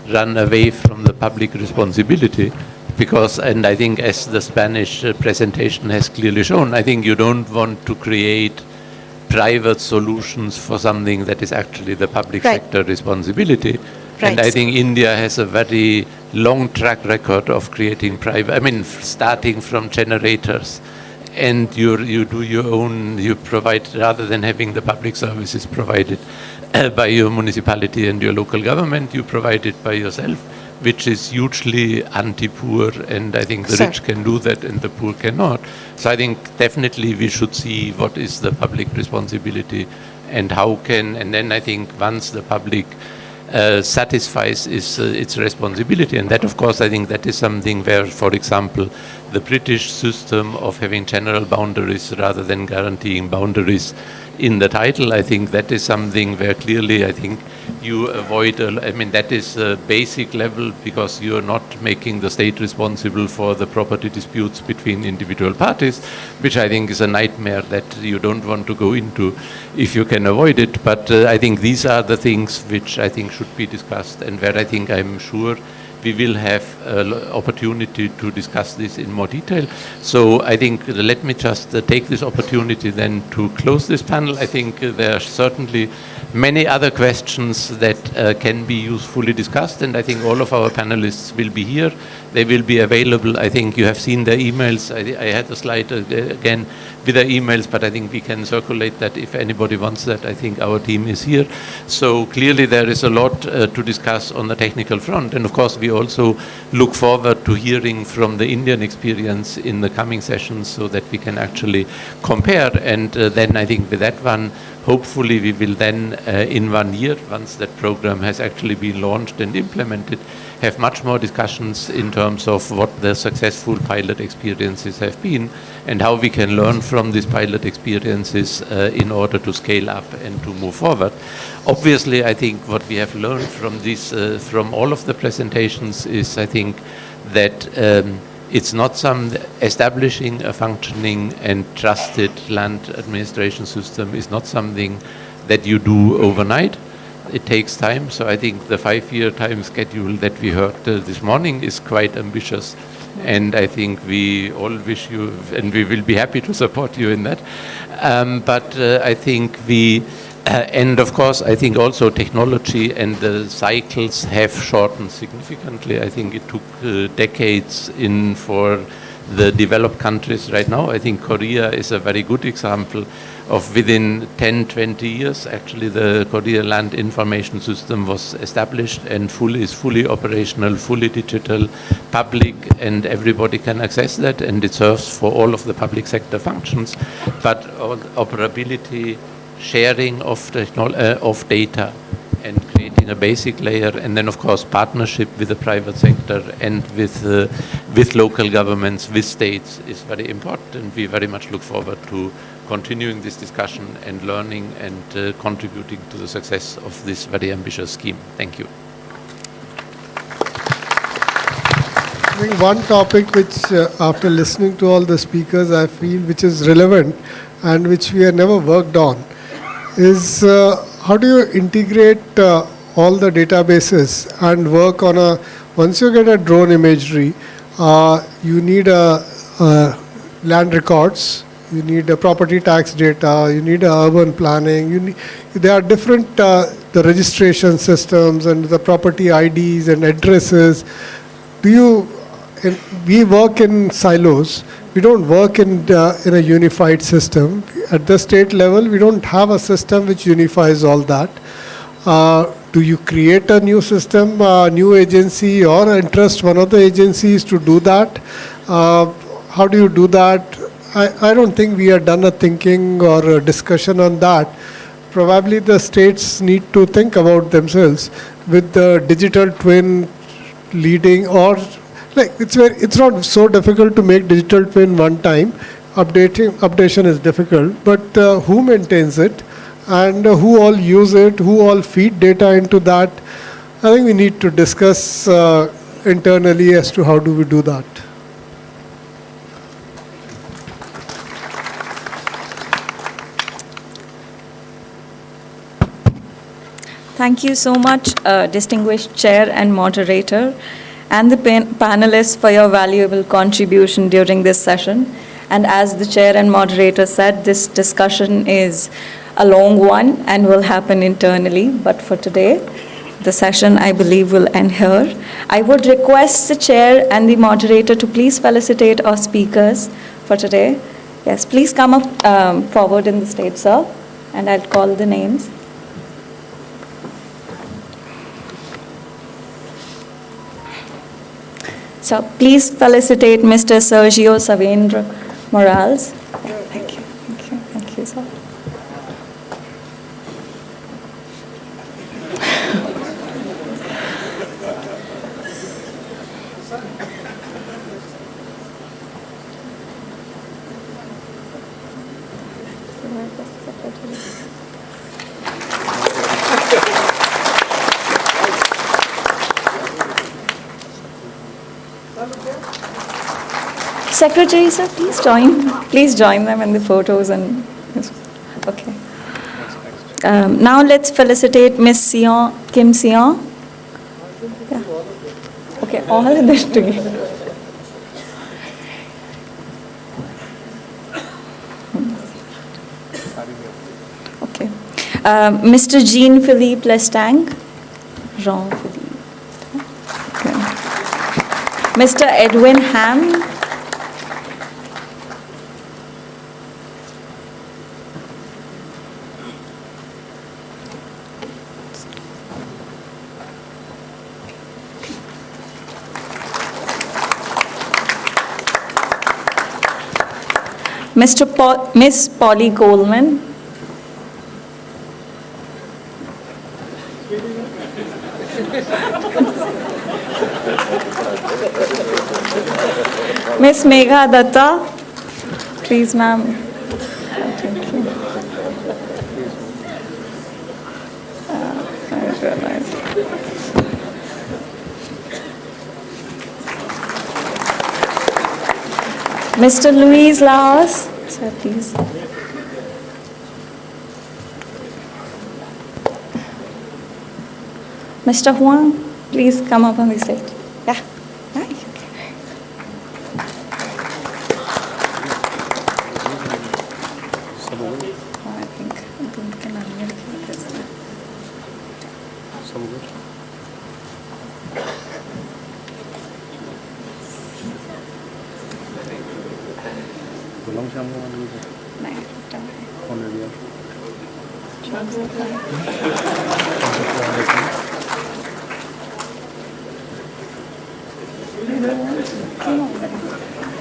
run away from the public responsibility, because, and I think as the Spanish presentation has clearly shown, I think you don't want to create private solutions for something that is actually the public sector responsibility. Right. And I think India has a very long track record of creating private, I mean, starting from generators. And you do your own, you provide, rather than having the public services provided by your municipality and your local government, you provide it by yourself, which is hugely anti-poor, and I think the rich can do that and the poor cannot. So I think definitely we should see what is the public responsibility and how can, and then I think once the public satisfies its responsibility, and that of course I think that is something where, for example, the British system of having general boundaries rather than guaranteeing boundaries in the title, I think that is something where clearly I think you avoid, I mean that is a basic level, because you are not making the state responsible for the property disputes between individual parties, which I think is a nightmare that you don't want to go into if you can avoid it. But I think these are the things which I think should be discussed, and where I think I'm sure we will have opportunity to discuss this in more detail. So I think let me just take this opportunity then to close this panel. I think there are certainly many other questions that can be usefully discussed, and I think all of our panelists will be here. They will be available. I think you have seen their emails. I had a slide again with their emails, but I think we can circulate that if anybody wants that. I think our team is here. So clearly there is a lot to discuss on the technical front, and of course we also look forward to hearing from the Indian experience in the coming sessions so that we can actually compare. And then I think with that one, hopefully we will then in 1 year, once that program has actually been launched and implemented, have much more discussions in terms of what the successful pilot experiences have been and how we can learn from these pilot experiences in order to scale up and to move forward. Obviously, I think what we have learned from this, from all of the presentations is, I think, that it's not some establishing a functioning and trusted land administration system is not something that you do overnight. It takes time, so I think the 5-year time schedule that we heard this morning is quite ambitious. And I think we all wish you, and we will be happy to support you in that. But I think and of course, I think also technology and the cycles have shortened significantly. I think it took decades for the developed countries right now. I think Korea is a very good example of within 10, 20 years, actually the Korea Land Information System was established and is fully operational, fully digital, public, and everybody can access that, and it serves for all of the public sector functions. But operability, sharing of data, and creating a basic layer, and then of course partnership with the private sector and with local governments, with states is very important, and we very much look forward to continuing this discussion and learning and contributing to the success of this very ambitious scheme. Thank you. I think one topic which, after listening to all the speakers, I feel which is relevant and which we have never worked on is how do you integrate all the databases and work on once you get a drone imagery, you need land records, you need property tax data, you need urban planning, there are different, the registration systems and the property IDs and addresses. We work in silos. We don't work in a unified system. At the state level, we don't have a system which unifies all that. Do you create a new system, a new agency, or entrust one of the agencies to do that? How do you do that? I don't think we have done a thinking or a discussion on that. Probably the states need to think about themselves with the digital twin leading, or like it's not so difficult to make digital twin one time. Updation is difficult, but who maintains it and who all use it, who all feed data into that? I think we need to discuss internally as to how do we do that. Thank you so much, distinguished chair and moderator, and the panelists for your valuable contribution during this session. And as the chair and moderator said, this discussion is a long one and will happen internally. But for today, the session, I believe, will end here. I would request the chair and the moderator to please felicitate our speakers for today. Yes, please come up forward in the stage, sir, and I'll call the names. So please felicitate Mr. Sergio Savendra Morales. Thank you, thank you, thank you, sir. Secretary, sir, please join them in the photos and, okay. Now let's felicitate Miss Kim Sion. Yeah. Okay, all of this together. Okay. Mr. Jean-Philippe Lestang. Jean-Philippe. Okay. Mr. Edwin Ham. Miss Polly Coleman. Miss Megha Datta. Please, ma'am. Thank you. I realize. Mr. Luis Laos, sir, please. Mr. Huang, please come up on the stage. Yeah. Hi.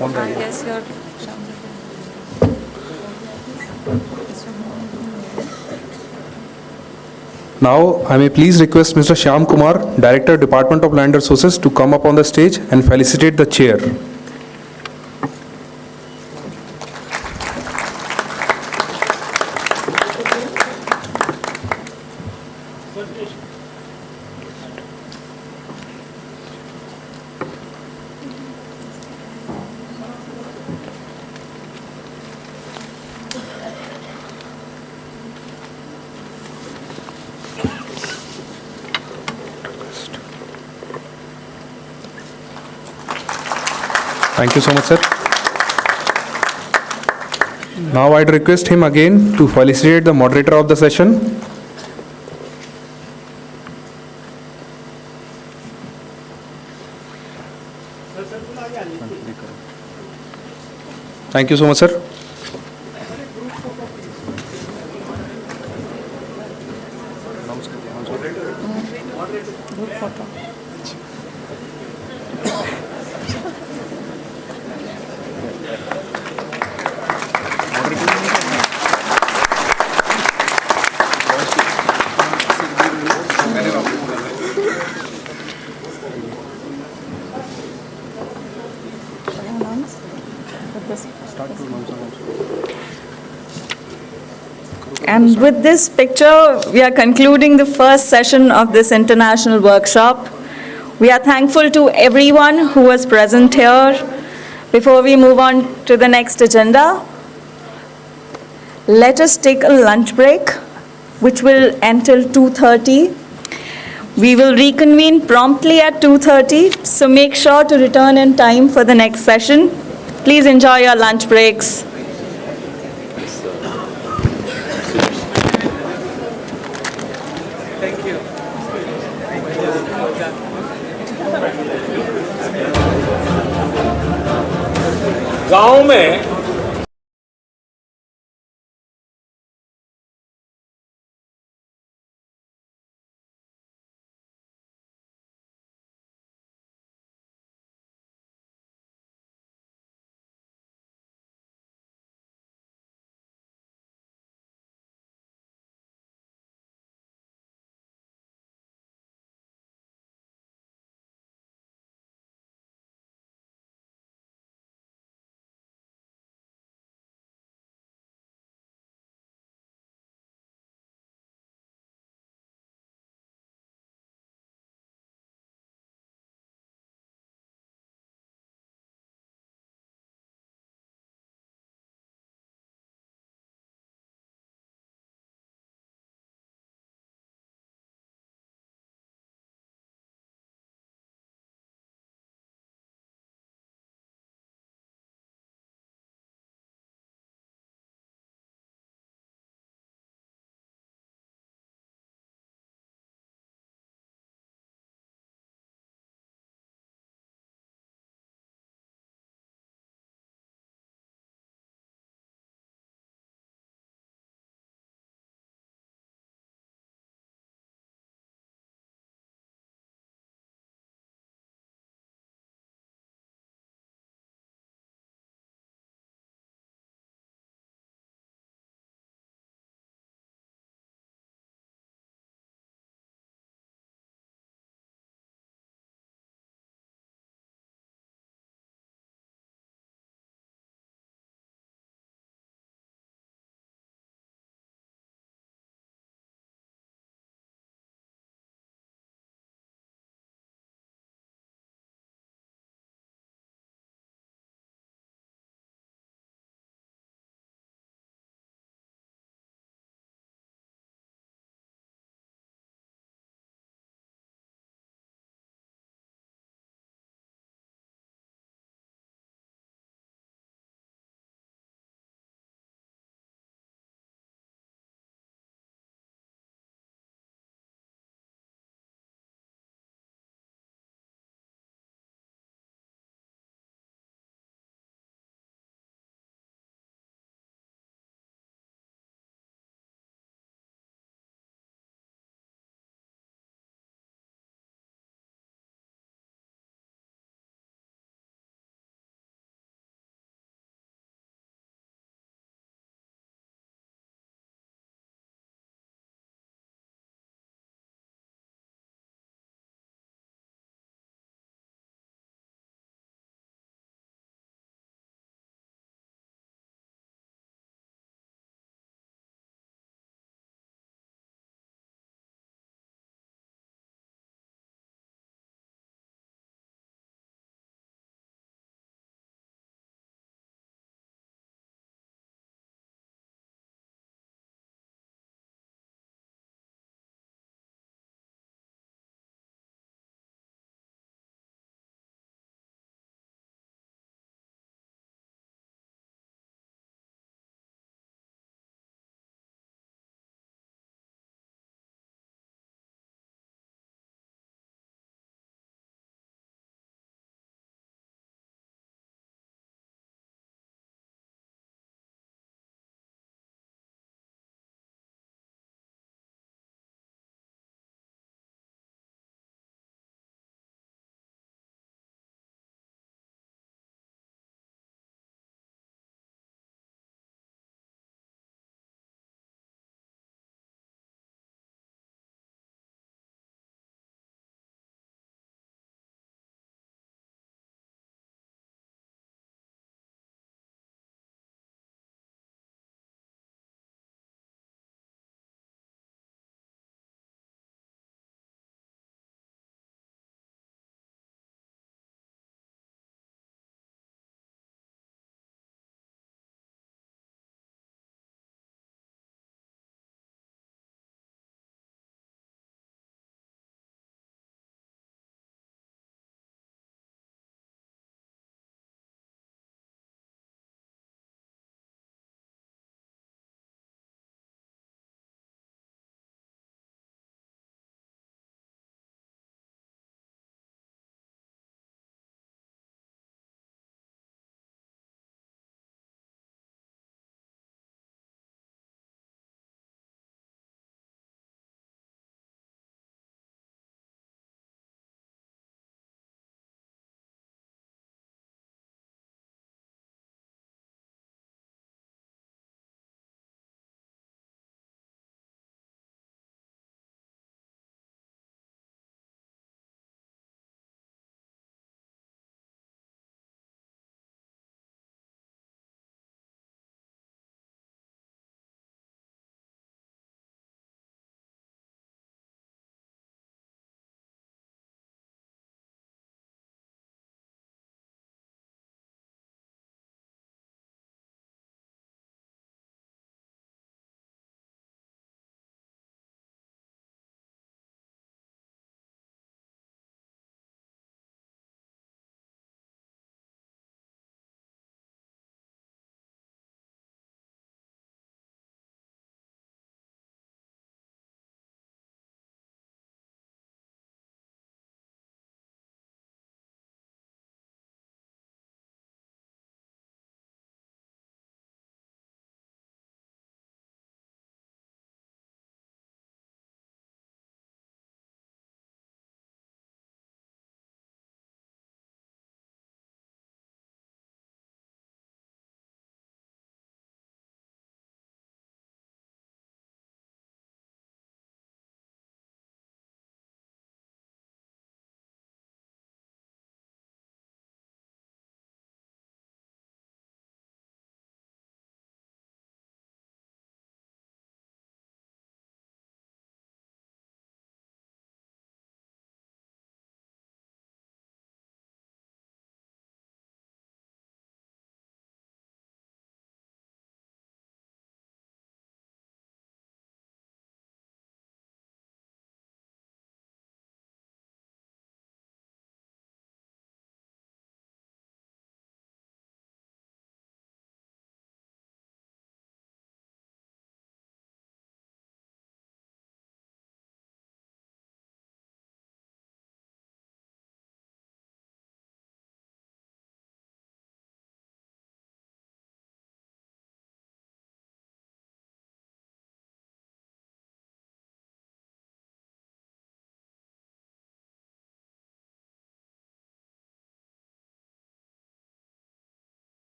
Yes, you're Now, I may please request Mr. Shyam Kumar, Director, Department of Land Resources, to come up on the stage and felicitate the chair. Thank you so much, sir. Now I'd request him again to felicitate the moderator of the session. Thank you so much, sir. And with this picture, we are concluding the first session of this international workshop. We are thankful to everyone who was present here. Before we move on to the next agenda, let us take a lunch break, which will end till 2:30. We will reconvene promptly at 2:30, so make sure to return in time for the next session. Please enjoy your lunch breaks. गांव में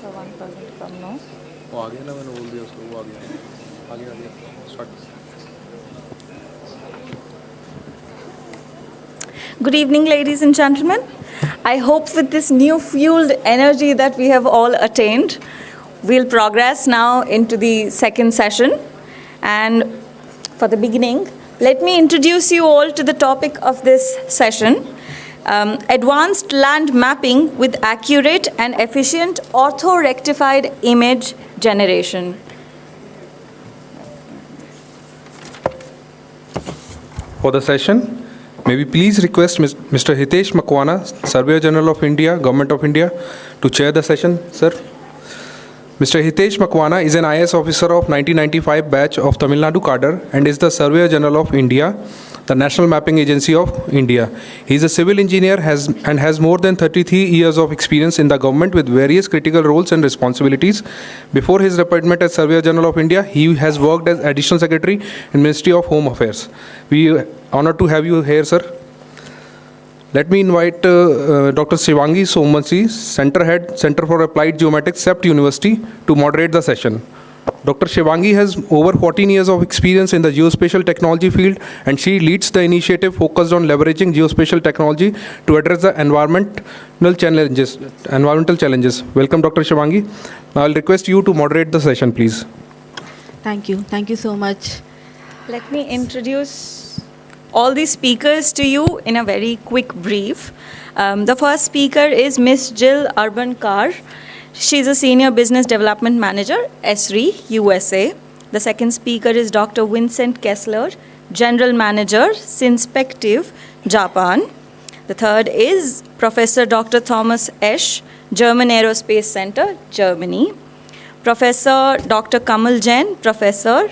for one person to come now. वो आ गया ना, मैंने बोल दिया उसको, वो आ गया start. Good evening, ladies and gentlemen. I hope with this new fueled energy that we have all attained, we'll progress now into the second session. And for the beginning, let me introduce you all to the topic of this session. Advanced land mapping with accurate and efficient ortho-rectified image generation. For the session, may we please request Mr. Hitesh Makwana, Surveyor General of India, Government of India, to chair the session, sir. Mr. Hitesh Makwana is an IS officer of 1995 batch of Tamil Nadu cadre and is the Surveyor General of India, the National Mapping Agency of India. He is a civil engineer and has more than 33 years of experience in the government with various critical roles and responsibilities. Before his appointment as Surveyor General of India, he has worked as Additional Secretary in Ministry of Home Affairs. We are honored to have you here, sir. Let me invite Dr. Shivangi Somansi, Center Head, Center for Applied Geomatics, CEPT University, to moderate the session. Dr. Shivangi has over 14 years of experience in the geospatial technology field, and she leads the initiative focused on leveraging geospatial technology to address the environmental challenges. Welcome, Dr. Shivangi. Now I'll request you to moderate the session, please. Thank you. Thank you so much. Let me introduce all the speakers to you in a very quick brief. The first speaker is Ms. Jill Ambedkar. She's a Senior Business Development Manager, SRE, USA. The second speaker is Dr. Vincent Kessler, General Manager, Sinspective, Japan. The third is Professor Dr. Thomas Esch, German Aerospace Center, Germany. Professor Dr. Kamal Jain, Professor,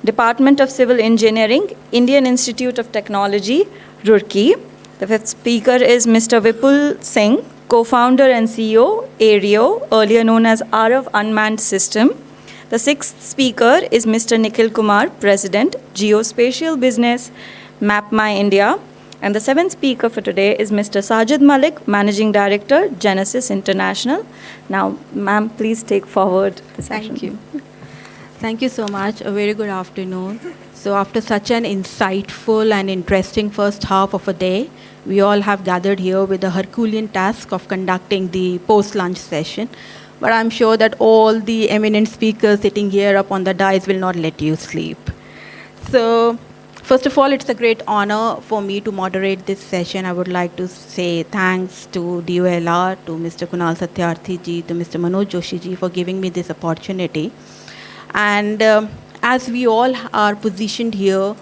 Department of Civil Engineering, Indian Institute of Technology, Roorkee. The fifth speaker is Mr. Vipul Singh, co-founder and CEO, Aereo, earlier known as Arav Unmanned System. The sixth speaker is Mr. Nikhil Kumar, President, Geospatial Business, Map My India. And the seventh speaker for today is Mr. Sajid Malik, Managing Director, Genesis International. Now, ma'am, please take forward the session. Thank you. Thank you so much. A very good afternoon. So after such an insightful and interesting first half of a day, we all have gathered here with the Herculean task of conducting the post-lunch session. But I'm sure that all the eminent speakers sitting here up on the dais will not let you sleep. So first of all, it's a great honor for me to moderate this session. I would like to say thanks to DOLR, to Mr. Kunal Satyarthi ji, to Mr. Manoj Joshi ji for giving me this opportunity. And as we all are positioned here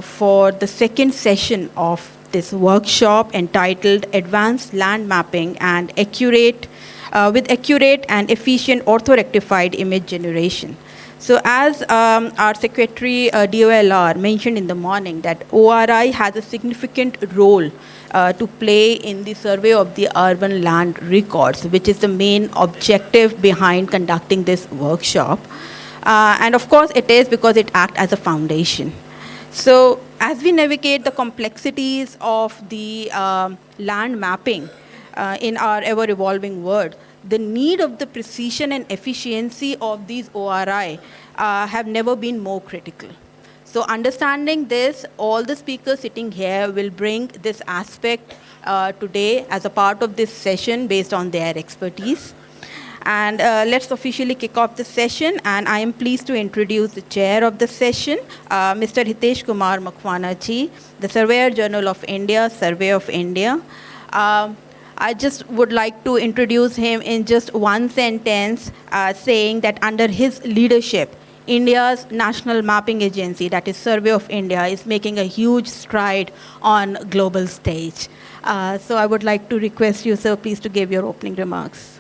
for the second session of this workshop entitled Advanced Land Mapping and with accurate and efficient ortho-rectified image generation. So as our Secretary DOLR mentioned in the morning, that ORI has a significant role to play in the survey of the urban land records, which is the main objective behind conducting this workshop. And of course, it is because it acts as a foundation. So as we navigate the complexities of the land mapping in our ever-evolving world, the need of the precision and efficiency of these ORI have never been more critical. So understanding this, all the speakers sitting here will bring this aspect today as a part of this session based on their expertise. And let's officially kick off the session. And I am pleased to introduce the chair of the session, Mr. Hitesh Kumar Makwana ji, the Surveyor General of India, Survey of India. I just would like to introduce him in just one sentence, saying that under his leadership, India's national mapping agency, that is Survey of India, is making a huge stride on global stage. So I would like to request you, sir, please to give your opening remarks.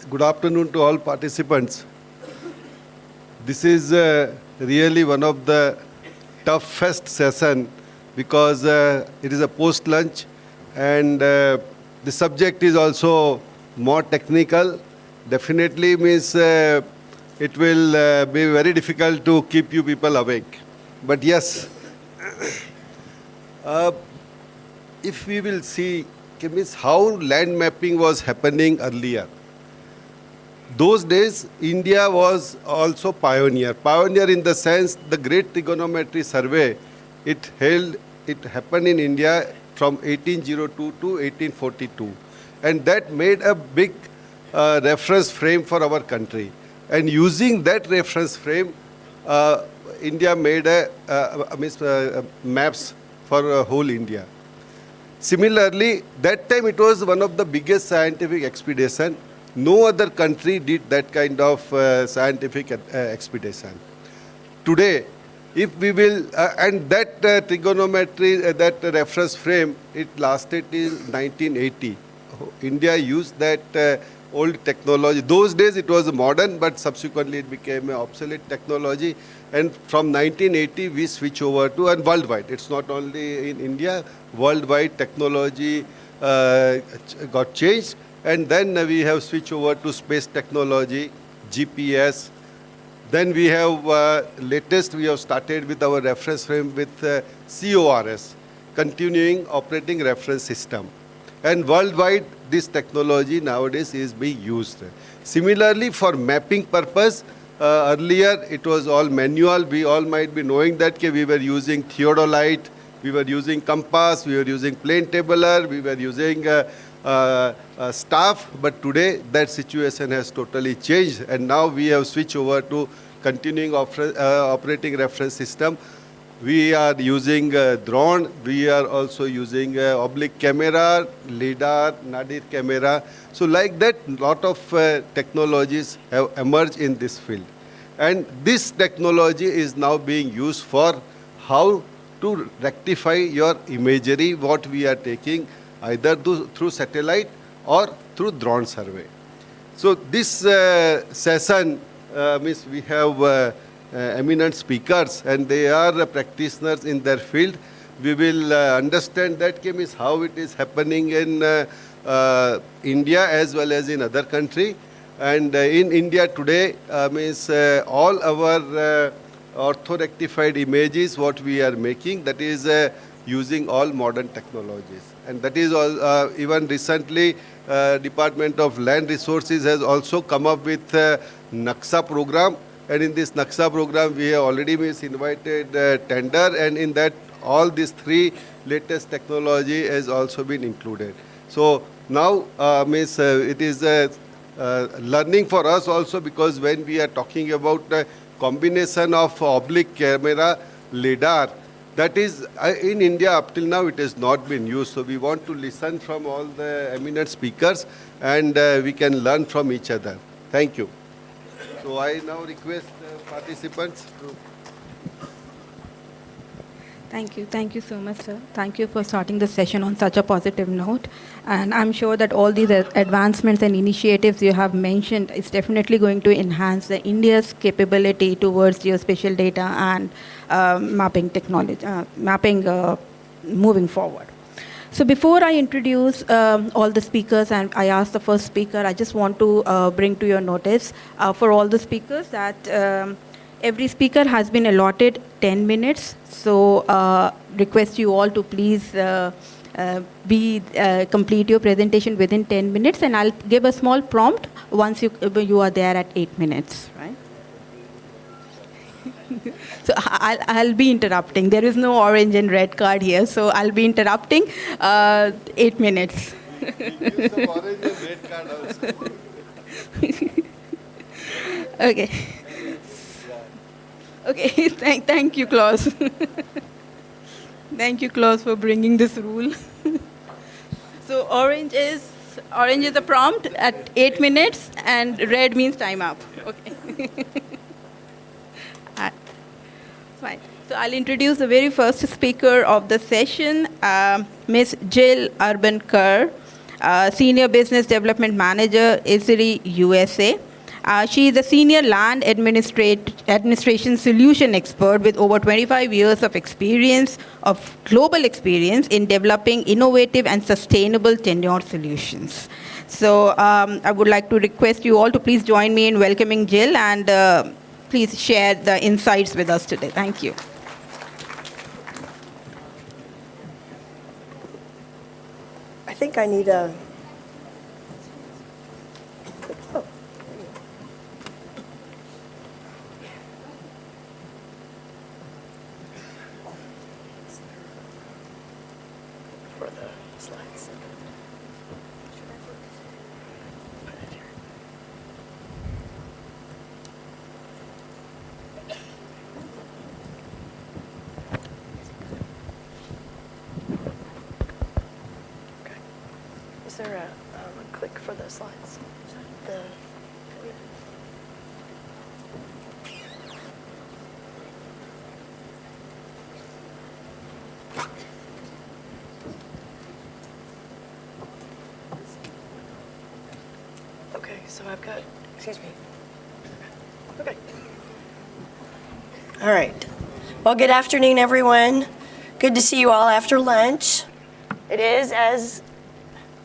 Good afternoon to all participants. This is really one of the toughest session because it is a post-lunch and the subject is also more technical. Definitely means it will be very difficult to keep you people awake. But yes, if we will see means how land mapping was happening earlier. Those days, India was also pioneer. Pioneer in the sense the Great Trigonometry Survey, it happened in India from 1802 to 1842. And that made a big reference frame for our country. And using that reference frame, India made maps for whole India. Similarly, that time it was one of the biggest scientific expedition. No other country did that kind of scientific expedition. Today, if we will, and that trigonometry, that reference frame, it lasted till 1980. India used that old technology. Those days it was modern, but subsequently it became an obsolete technology. And from 1980 we switch over to, and worldwide, it's not only in India, worldwide technology got changed. And then we have switched over to space technology, GPS. Then we have latest, we have started with our reference frame with CORS, Continuing Operating Reference System. And worldwide, this technology nowadays is being used. Similarly, for mapping purpose, earlier it was all manual. We all might be knowing that we were using theodolite, we were using compass, we were using plane tabular, we were using staff. But today, that situation has totally changed. And now we have switched over to Continuing Operating Reference System. We are using drone, we are also using oblique camera, LIDAR, nadir camera. So like that, lot of technologies have emerged in this field. And this technology is now being used for how to rectify your imagery, what we are taking, either through satellite or through drone survey. So this session means we have eminent speakers, and they are practitioners in their field. We will understand that means how it is happening in India as well as in other country. And in India today means all our ortho-rectified images what we are making, that is using all modern technologies. And that is all, even recently Department of Land Resources has also come up with Naksha program. And in this Naksha program, we have already invited tender, and in that all these three latest technology has also been included. So now it is learning for us also, because when we are talking about the combination of oblique camera, LIDAR, that is in India up till now it has not been used. So we want to listen from all the eminent speakers, and we can learn from each other. Thank you. So I now request participants to... Thank you so much, sir. Thank you for starting the session on such a positive note. And I'm sure that all these advancements and initiatives you have mentioned is definitely going to enhance India's capability towards geospatial data and mapping technology, moving forward. So before I introduce all the speakers and I ask the first speaker, I just want to bring to your notice for all the speakers that every speaker has been allotted 10 minutes. So request you all to please complete your presentation within 10 minutes, and I'll give a small prompt once you are there at 8 minutes, right? So I'll be interrupting. There is no orange and red card here, so I'll be interrupting 8 minutes. Use some orange and red card also. Okay. Okay, thank you, Klaus. Thank you, Klaus, for bringing this rule. So orange is the prompt at 8 minutes, and red means time up. Okay. Fine. So I'll introduce the very first speaker of the session, Ms. Jill Ambedkar, Senior Business Development Manager, Imagery, USA. She is a senior land administration solution expert with over 25 years of global experience in developing innovative and sustainable tenure solutions. So I would like to request you all to please join me in welcoming Jill, and please share the insights with us today. Thank you. I think I need a. Oh. For the slides. Is there a click for the slides? The, okay, so I've got, excuse me. Okay. All right. Well, good afternoon, everyone. Good to see you all after lunch. It is, as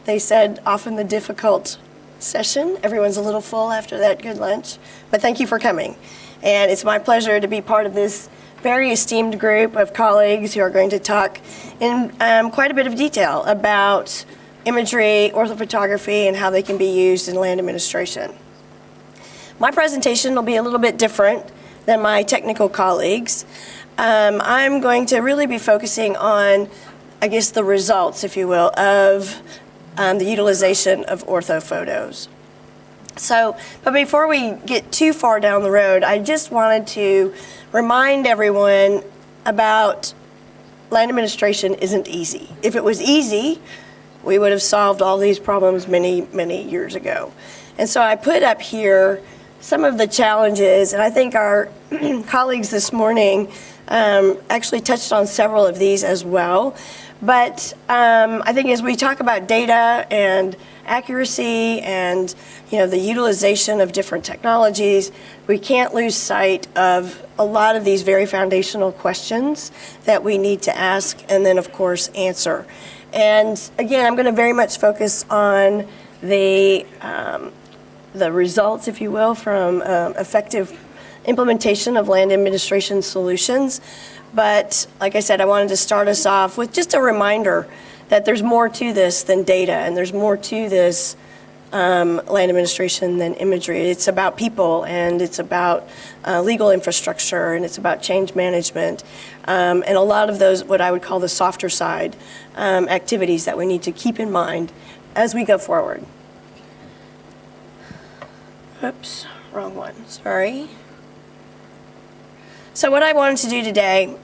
they said, often the difficult session. Everyone's a little full after that good lunch, but thank you for coming. And it's my pleasure to be part of this very esteemed group of colleagues who are going to talk in quite a bit of detail about imagery, orthophotography, and how they can be used in land administration. My presentation will be a little bit different than my technical colleagues. I'm going to really be focusing on, I guess, the results, if you will, of the utilization of ortho photos. So, but before we get too far down the road, I just wanted to remind everyone about land administration isn't easy. If it was easy, we would have solved all these problems many, many years ago. And so I put up here some of the challenges, and I think our colleagues this morning actually touched on several of these as well. But I think as we talk about data and accuracy and the utilization of different technologies, we can't lose sight of a lot of these very foundational questions that we need to ask and then, of course, answer. And again, I'm going to very much focus on the results, if you will, from effective implementation of land administration solutions. But like I said, I wanted to start us off with just a reminder that there's more to this than data, and there's more to this land administration than imagery. It's about people, and it's about legal infrastructure, and it's about change management, and a lot of those, what I would call the softer side activities that we need to keep in mind as we go forward. Oops, wrong one, sorry. So what I wanted to do today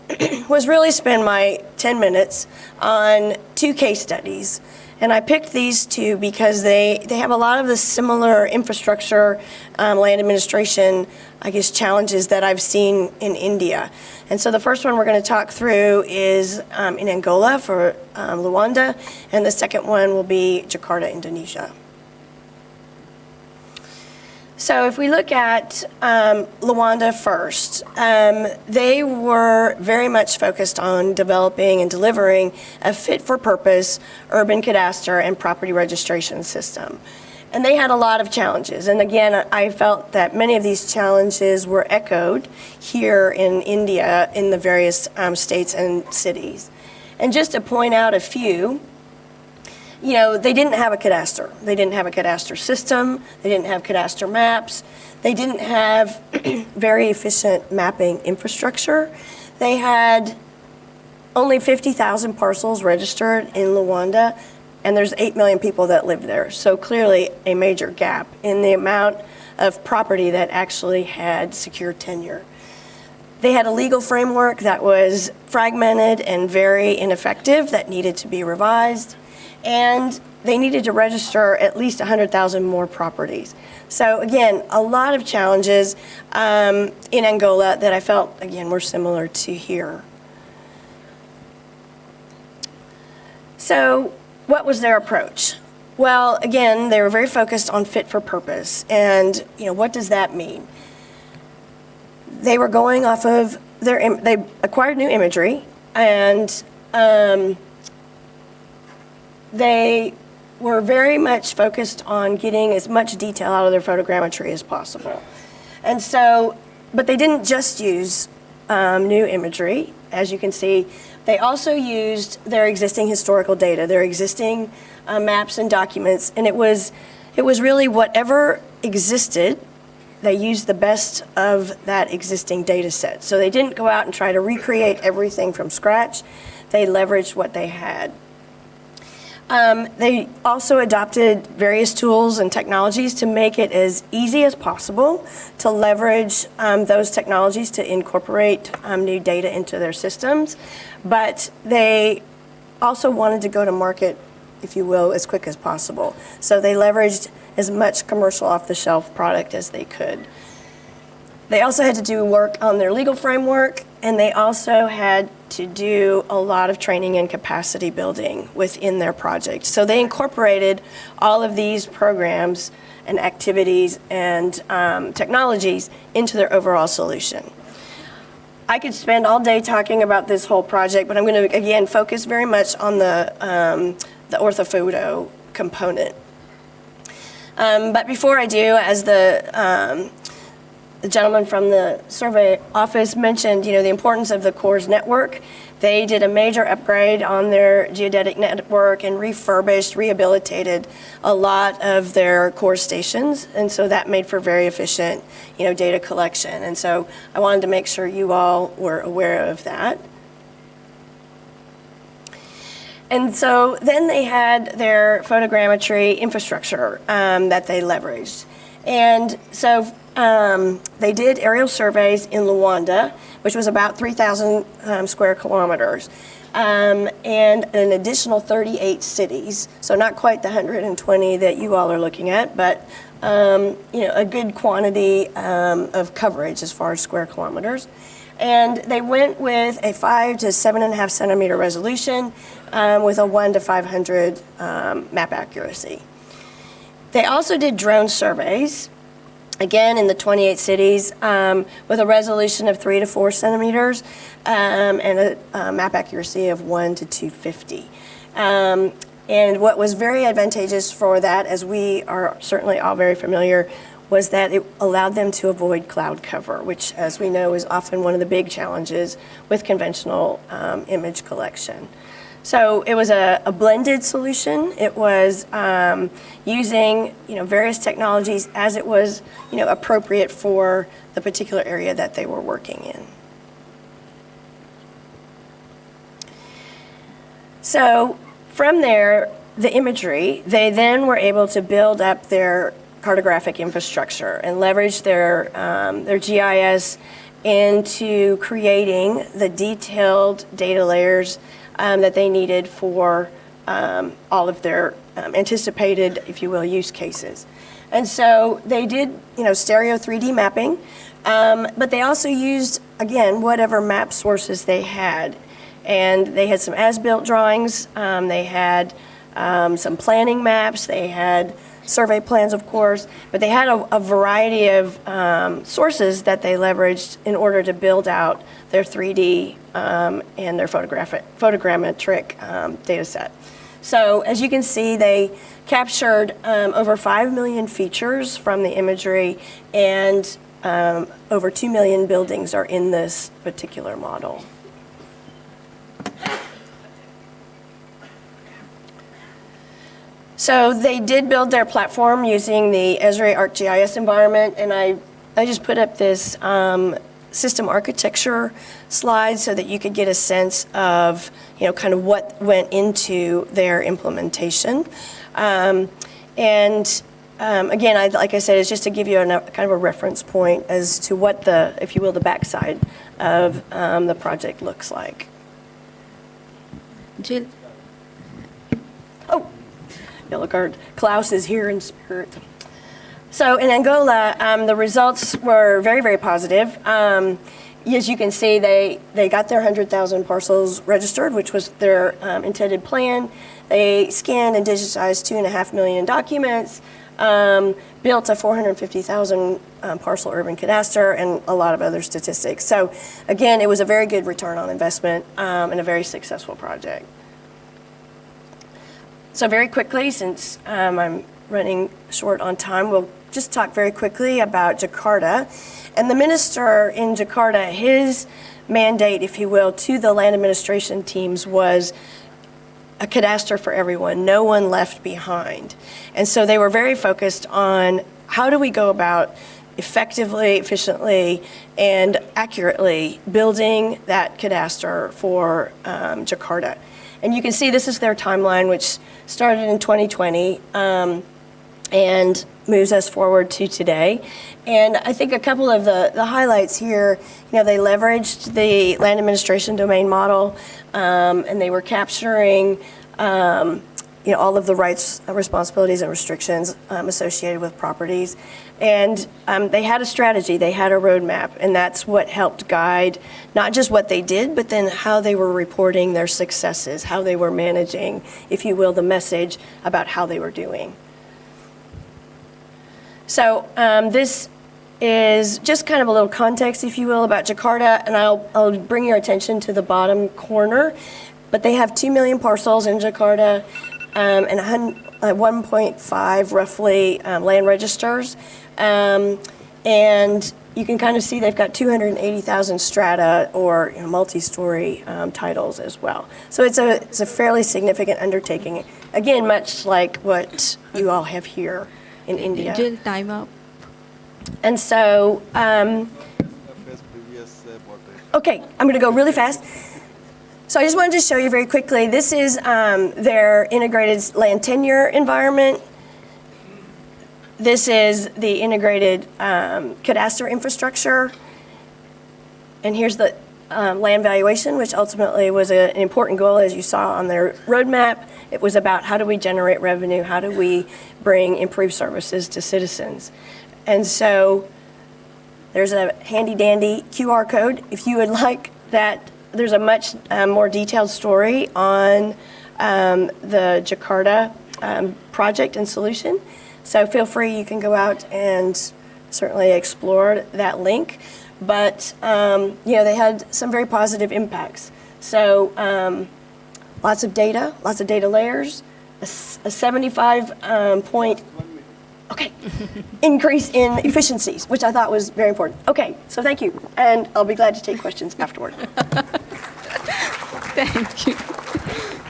was really spend my 10 minutes on two case studies. And I picked these two because they have a lot of the similar infrastructure, land administration, I guess, challenges that I've seen in India. And so the first one we're going to talk through is in Angola for Luanda, and the second one will be Jakarta, Indonesia. So if we look at Luanda first, they were very much focused on developing and delivering a fit-for-purpose urban cadastre and property registration system. And they had a lot of challenges. And again, I felt that many of these challenges were echoed here in India in the various states and cities. And just to point out a few, they didn't have a cadastre. They didn't have a cadastre system. They didn't have cadastre maps. They didn't have very efficient mapping infrastructure. They had only 50,000 parcels registered in Luanda, and there's 8 million people that live there. So clearly a major gap in the amount of property that actually had secure tenure. They had a legal framework that was fragmented and very ineffective that needed to be revised. And they needed to register at least 100,000 more properties. So again, a lot of challenges in Angola that I felt, again, were similar to here. So what was their approach? Well, again, they were very focused on fit for purpose. And what does that mean? They were going off of they acquired new imagery, and they were very much focused on getting as much detail out of their photogrammetry as possible. And so, but they didn't just use new imagery. As you can see, They also used their existing historical data, their existing maps and documents, and it was really whatever existed. They used the best of that existing data set. So they didn't go out and try to recreate everything from scratch. They leveraged what they had. They also adopted various tools and technologies to make it as easy as possible to leverage those technologies to incorporate new data into their systems. But they also wanted to go to market, if you will, as quick as possible. So they leveraged as much commercial off-the-shelf product as they could. They also had to do work on their legal framework, and they also had to do a lot of training and capacity building within their project. So they incorporated all of these programs and activities and technologies into their overall solution. I could spend all day talking about this whole project, but I'm going to, again, focus very much on the orthophoto component. But before I do, as the gentleman from the survey office mentioned, the importance of the CORS network. They did a major upgrade on their geodetic network and refurbished, rehabilitated a lot of their CORS stations, and so that made for very efficient, data collection. And so I wanted to make sure you all were aware of that. And so then they had their photogrammetry infrastructure that they leveraged. And so they did aerial surveys in Luanda, which was about 3,000 square kilometers, and an additional 38 cities. So not quite the 120 that you all are looking at, but a good quantity of coverage as far as square kilometers. And they went with a 5 to 7.5 centimeter resolution with a 1 to 500 map accuracy. They also did drone surveys, again in the 28 cities, with a resolution of 3 to 4 centimeters and a map accuracy of 1 to 250. And what was very advantageous for that, as we are certainly all very familiar, was that it allowed them to avoid cloud cover, which, as we know, is often one of the big challenges with conventional image collection. So it was a blended solution. It was using various technologies as it was appropriate for the particular area that they were working in. So from there, the imagery, they then were able to build up their cartographic infrastructure and leverage their GIS into creating the detailed data layers that they needed for all of their anticipated, if you will, use cases. And so they did, stereo 3D mapping, but they also used, again, whatever map sources they had. And they had some as-built drawings, they had some planning maps, they had survey plans, of course, but they had a variety of sources that they leveraged in order to build out their 3D and their photogrammetric data set. So as you can see, they captured over 5 million features from the imagery, and over 2 million buildings are in this particular model. So they did build their platform using the Esri ArcGIS environment, and I just put up this system architecture slide so that you could get a sense of, kind of what went into their implementation. Again, like I said, it's just to give you kind of a reference point as to what the, if you will, the backside of the project looks like. Jill. Oh. Yellow card. Klaus is here in spirit. So in Angola, the results were very, very positive. As you can see, they got their 100,000 parcels registered, which was their intended plan. They scanned and digitized 2.5 million documents, built a 450,000 parcel urban cadaster, and a lot of other statistics. So again, it was a very good return on investment and a very successful project. So very quickly, since I'm running short on time, we'll just talk very quickly about Jakarta. And the minister in Jakarta, his mandate, if you will, to the land administration teams was a cadaster for everyone, no one left behind. And so they were very focused on how do we go about effectively, efficiently, and accurately building that cadaster for Jakarta. And you can see this is their timeline, which started in 2020 and moves us forward to today. And I think a couple of the highlights here, they leveraged the land administration domain model, and they were capturing all of the rights, responsibilities, and restrictions associated with properties. And they had a strategy, they had a roadmap, and that's what helped guide not just what they did, but then how they were reporting their successes, how they were managing, if you will, the message about how they were doing. So this is just kind of a little context, if you will, about Jakarta, and I'll bring your attention to the bottom corner. But they have 2 million parcels in Jakarta and 1.5 roughly land registers. And you can kind of see they've got 280,000 strata or multi-story titles as well. So it's a fairly significant undertaking. Again, much like what you all have here in India. Jill, time up. And so, okay, I'm going to go really fast. So I just wanted to show you very quickly, this is their integrated land tenure environment. This is the integrated cadaster infrastructure. And here's the land valuation, which ultimately was an important goal, as you saw on their roadmap. It was about how do we generate revenue, how do we bring improved services to citizens. And so there's a handy dandy QR code. If you would like that, there's a much more detailed story on the Jakarta project and solution. So feel free, you can go out and certainly explore that link. But they had some very positive impacts. So lots of data layers, a 75 point increase in efficiencies, which I thought was very important. Okay, so thank you, and I'll be glad to take questions afterward. Thank you.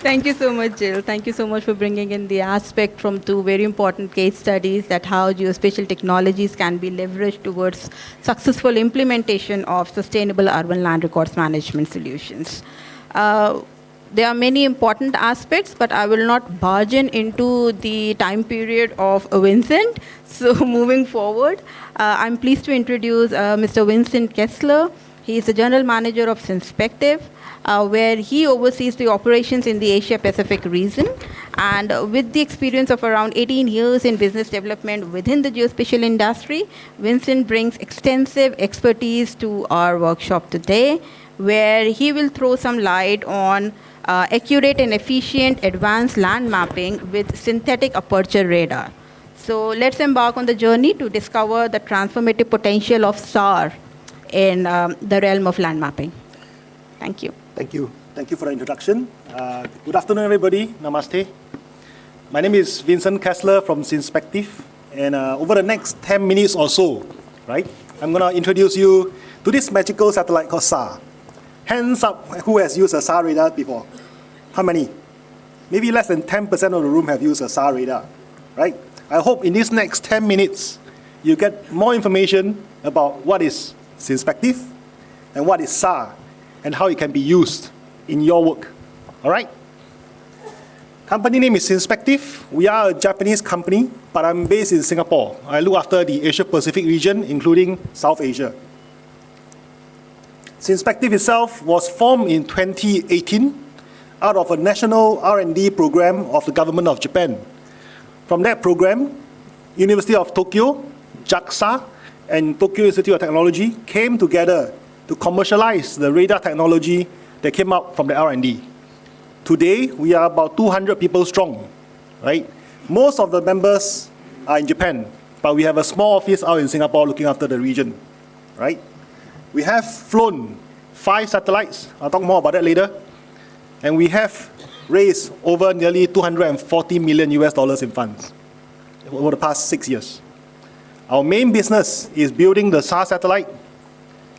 Thank you so much, Jill. Thank you so much for bringing in the aspect from 2 very important case studies that how geospatial technologies can be leveraged towards successful implementation of sustainable urban land records management solutions. There are many important aspects, but I will not barge into the time period of Vincent. So moving forward, I'm pleased to introduce Mr. Vincent Kessler. He is the General Manager of Sinspective, where he oversees the operations in the Asia-Pacific region. And with the experience of around 18 years in business development within the geospatial industry, Vincent brings extensive expertise to our workshop today, where he will throw some light on accurate and efficient advanced land mapping with synthetic aperture radar. So let's embark on the journey to discover the transformative potential of SAR in the realm of land mapping. Thank you. Thank you. Thank you for the introduction. Good afternoon, everybody. Namaste. My name is Vincent Kessler from Sinspective. And over the next 10 minutes or so, right, I'm going to introduce you to this magical satellite called SAR. Hands up, who has used a SAR radar before? How many? Maybe less than 10% of the room have used a SAR radar, right? I hope in these next 10 minutes, you get more information about what is Sinspective and what is SAR and how it can be used in your work, all right? Company name is Sinspective. We are a Japanese company, but I'm based in Singapore. I look after the Asia-Pacific region, including South Asia. Sinspective itself was formed in 2018 out of a national R&D program of the government of Japan. From that program, University of Tokyo, JAXA, and Tokyo Institute of Technology came together to commercialize the radar technology that came up from the R&D. Today, we are about 200 people strong, right? Most of the members are in Japan, but we have a small office out in Singapore looking after the region, right? We have flown 5 satellites. I'll talk more about that later. And we have raised over nearly $240 million in funds over the past 6 years. Our main business is building the SAR satellite,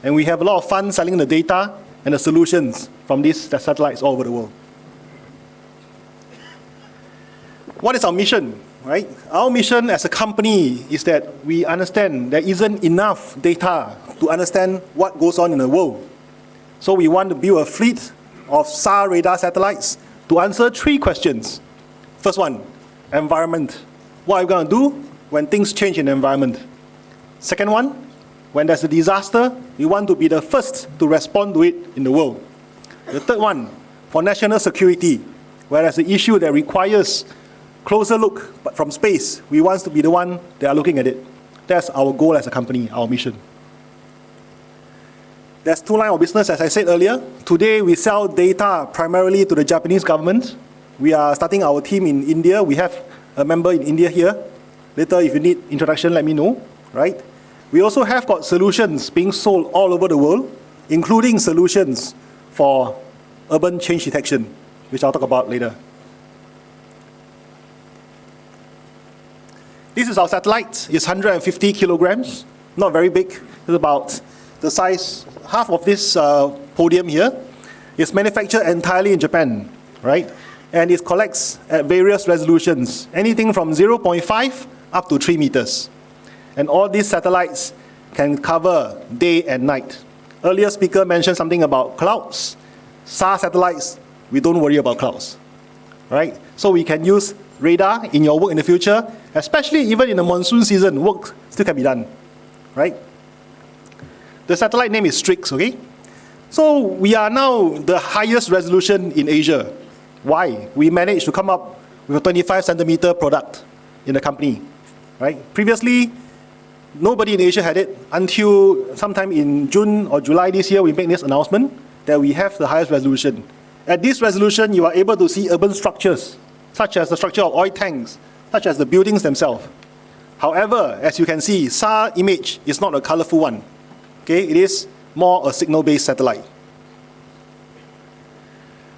and we have a lot of fun selling the data and the solutions from these satellites all over the world. What is our mission, right? Our mission as a company is that we understand there isn't enough data to understand what goes on in the world. So we want to build a fleet of SAR radar satellites to answer 3 questions. First one, environment. What are we going to do when things change in the environment? Second one, when there's a disaster, we want to be the first to respond to it in the world. The third one, for national security, where there's an issue that requires closer look but from space, we want to be the one that are looking at it. That's our goal as a company, our mission. There's 2 lines of business, as I said earlier. Today, we sell data primarily to the Japanese government. We are starting our team in India. We have a member in India here. Later, if you need introduction, let me know, right? We also have got solutions being sold all over the world, including solutions for urban change detection, which I'll talk about later. This is our satellite. It's 150 kilograms, not very big. It's about the size, half of this podium here. It's manufactured entirely in Japan, right? And it collects at various resolutions, anything from 0.5 up to 3 meters. And all these satellites can cover day and night. Earlier speaker mentioned something about clouds. SAR satellites, we don't worry about clouds, right? So we can use radar in your work in the future, especially even in the monsoon season, work still can be done, right? The satellite name is Strix, okay? So we are now the highest resolution in Asia. Why? We managed to come up with a 25 centimeter product in the company, right? Previously, nobody in Asia had it until sometime in June or July this year, we made this announcement that we have the highest resolution. At this resolution, you are able to see urban structures, such as the structure of oil tanks, such as the buildings themselves. However, as you can see, SAR image is not a colorful one. Okay, it is more a signal-based satellite.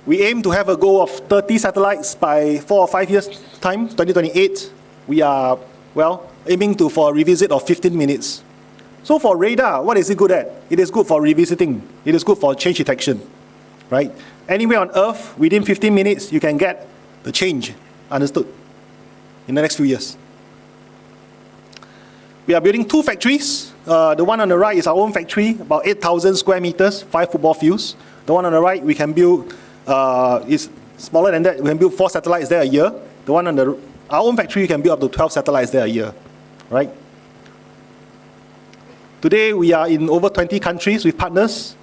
We aim to have a goal of 30 satellites by 4 or 5 years' time, 2028. We are, well, aiming for a revisit of 15 minutes. So for radar, what is it good at? It is good for revisiting. It is good for change detection, right? Anywhere on Earth, within 15 minutes, you can get the change understood in the next few years. We are building 2 factories. The one on the right is our own factory, about 8,000 square meters, 5 football fields. The one on the right, we can build, is smaller than that. We can build 4 satellites there a year. The one on our own factory, we can build up to 12 satellites there a year, right? Today, we are in over 20 countries with partners,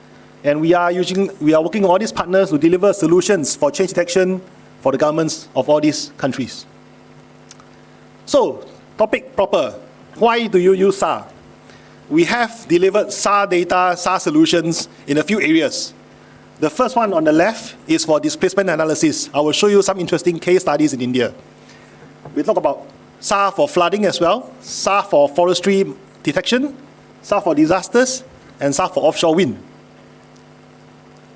and we are working with all these partners to deliver solutions for change detection for the governments of all these countries. So, topic proper. Why do you use SAR? We have delivered SAR data, SAR solutions in a few areas. The first one on the left is for displacement analysis. I will show you some interesting case studies in India. We talk about SAR for flooding as well, SAR for forestry detection, SAR for disasters, and SAR for offshore wind.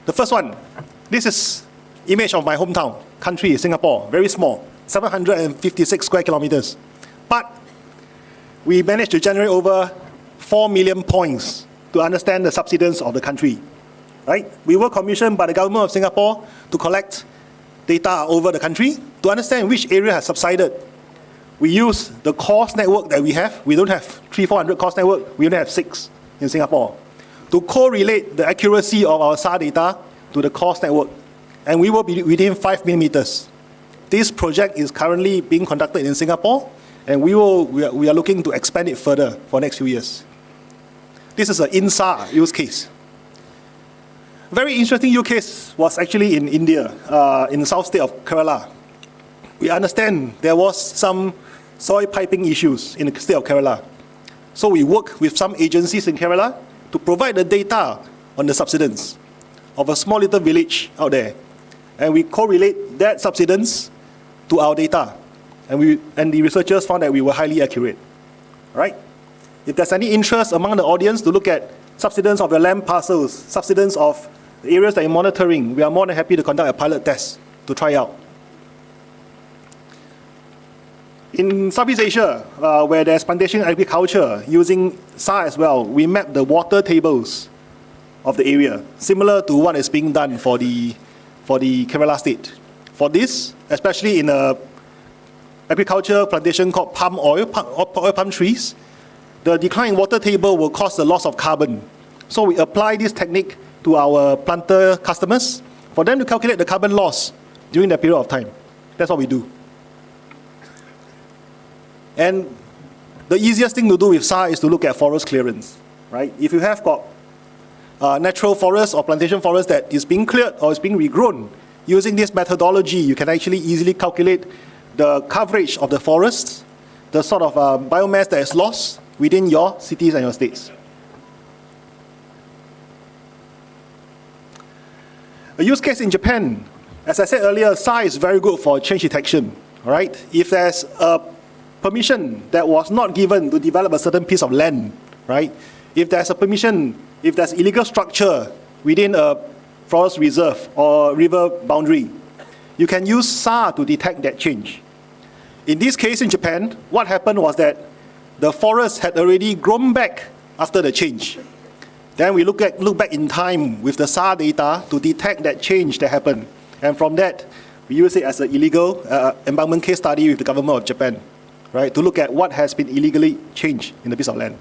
The first one, this is image of my hometown, country, Singapore, very small, 756 square kilometers. But we managed to generate over 4 million points to understand the subsidence of the country, right? We were commissioned by the government of Singapore to collect data over the country to understand which area has subsided. We use the course network that we have. We don't have 300-400 course network. We only have 6 in Singapore to correlate the accuracy of our SAR data to the course network. And we will be within 5 millimeters. This project is currently being conducted in Singapore, and we are looking to expand it further for the next few years. This is an INSAR use case. Very interesting use case was actually in India, in the south state of Kerala. We understand there was some soil piping issues in the state of Kerala. So we work with some agencies in Kerala to provide the data on the subsidence of a small little village out there. And we correlate that subsidence to our data. And the researchers found that we were highly accurate, right? If there's any interest among the audience to look at subsidence of your land parcels, subsidence of the areas that you're monitoring, we are more than happy to conduct a pilot test to try out. In Southeast Asia, where there's plantation agriculture using SAR as well, we map the water tables of the area, similar to what is being done for the Kerala state. For this, especially in a agriculture plantation called palm trees, the decline in water table will cause the loss of carbon. So we apply this technique to our planter customers for them to calculate the carbon loss during that period of time. That's what we do. And the easiest thing to do with SAR is to look at forest clearance, right? If you have got natural forest or plantation forest that is being cleared or is being regrown, using this methodology, you can actually easily calculate the coverage of the forests, the sort of biomass that is lost within your cities and your states. A use case in Japan, as I said earlier, SAR is very good for change detection, all right? If there's a permission that was not given to develop a certain piece of land, right? If there's a permission, if there's illegal structure within a forest reserve or river boundary, you can use SAR to detect that change. In this case in Japan, what happened was that the forest had already grown back after the change. Then we look back in time with the SAR data to detect that change that happened. And from that, we use it as an illegal embankment case study with the government of Japan, right, to look at what has been illegally changed in the piece of land.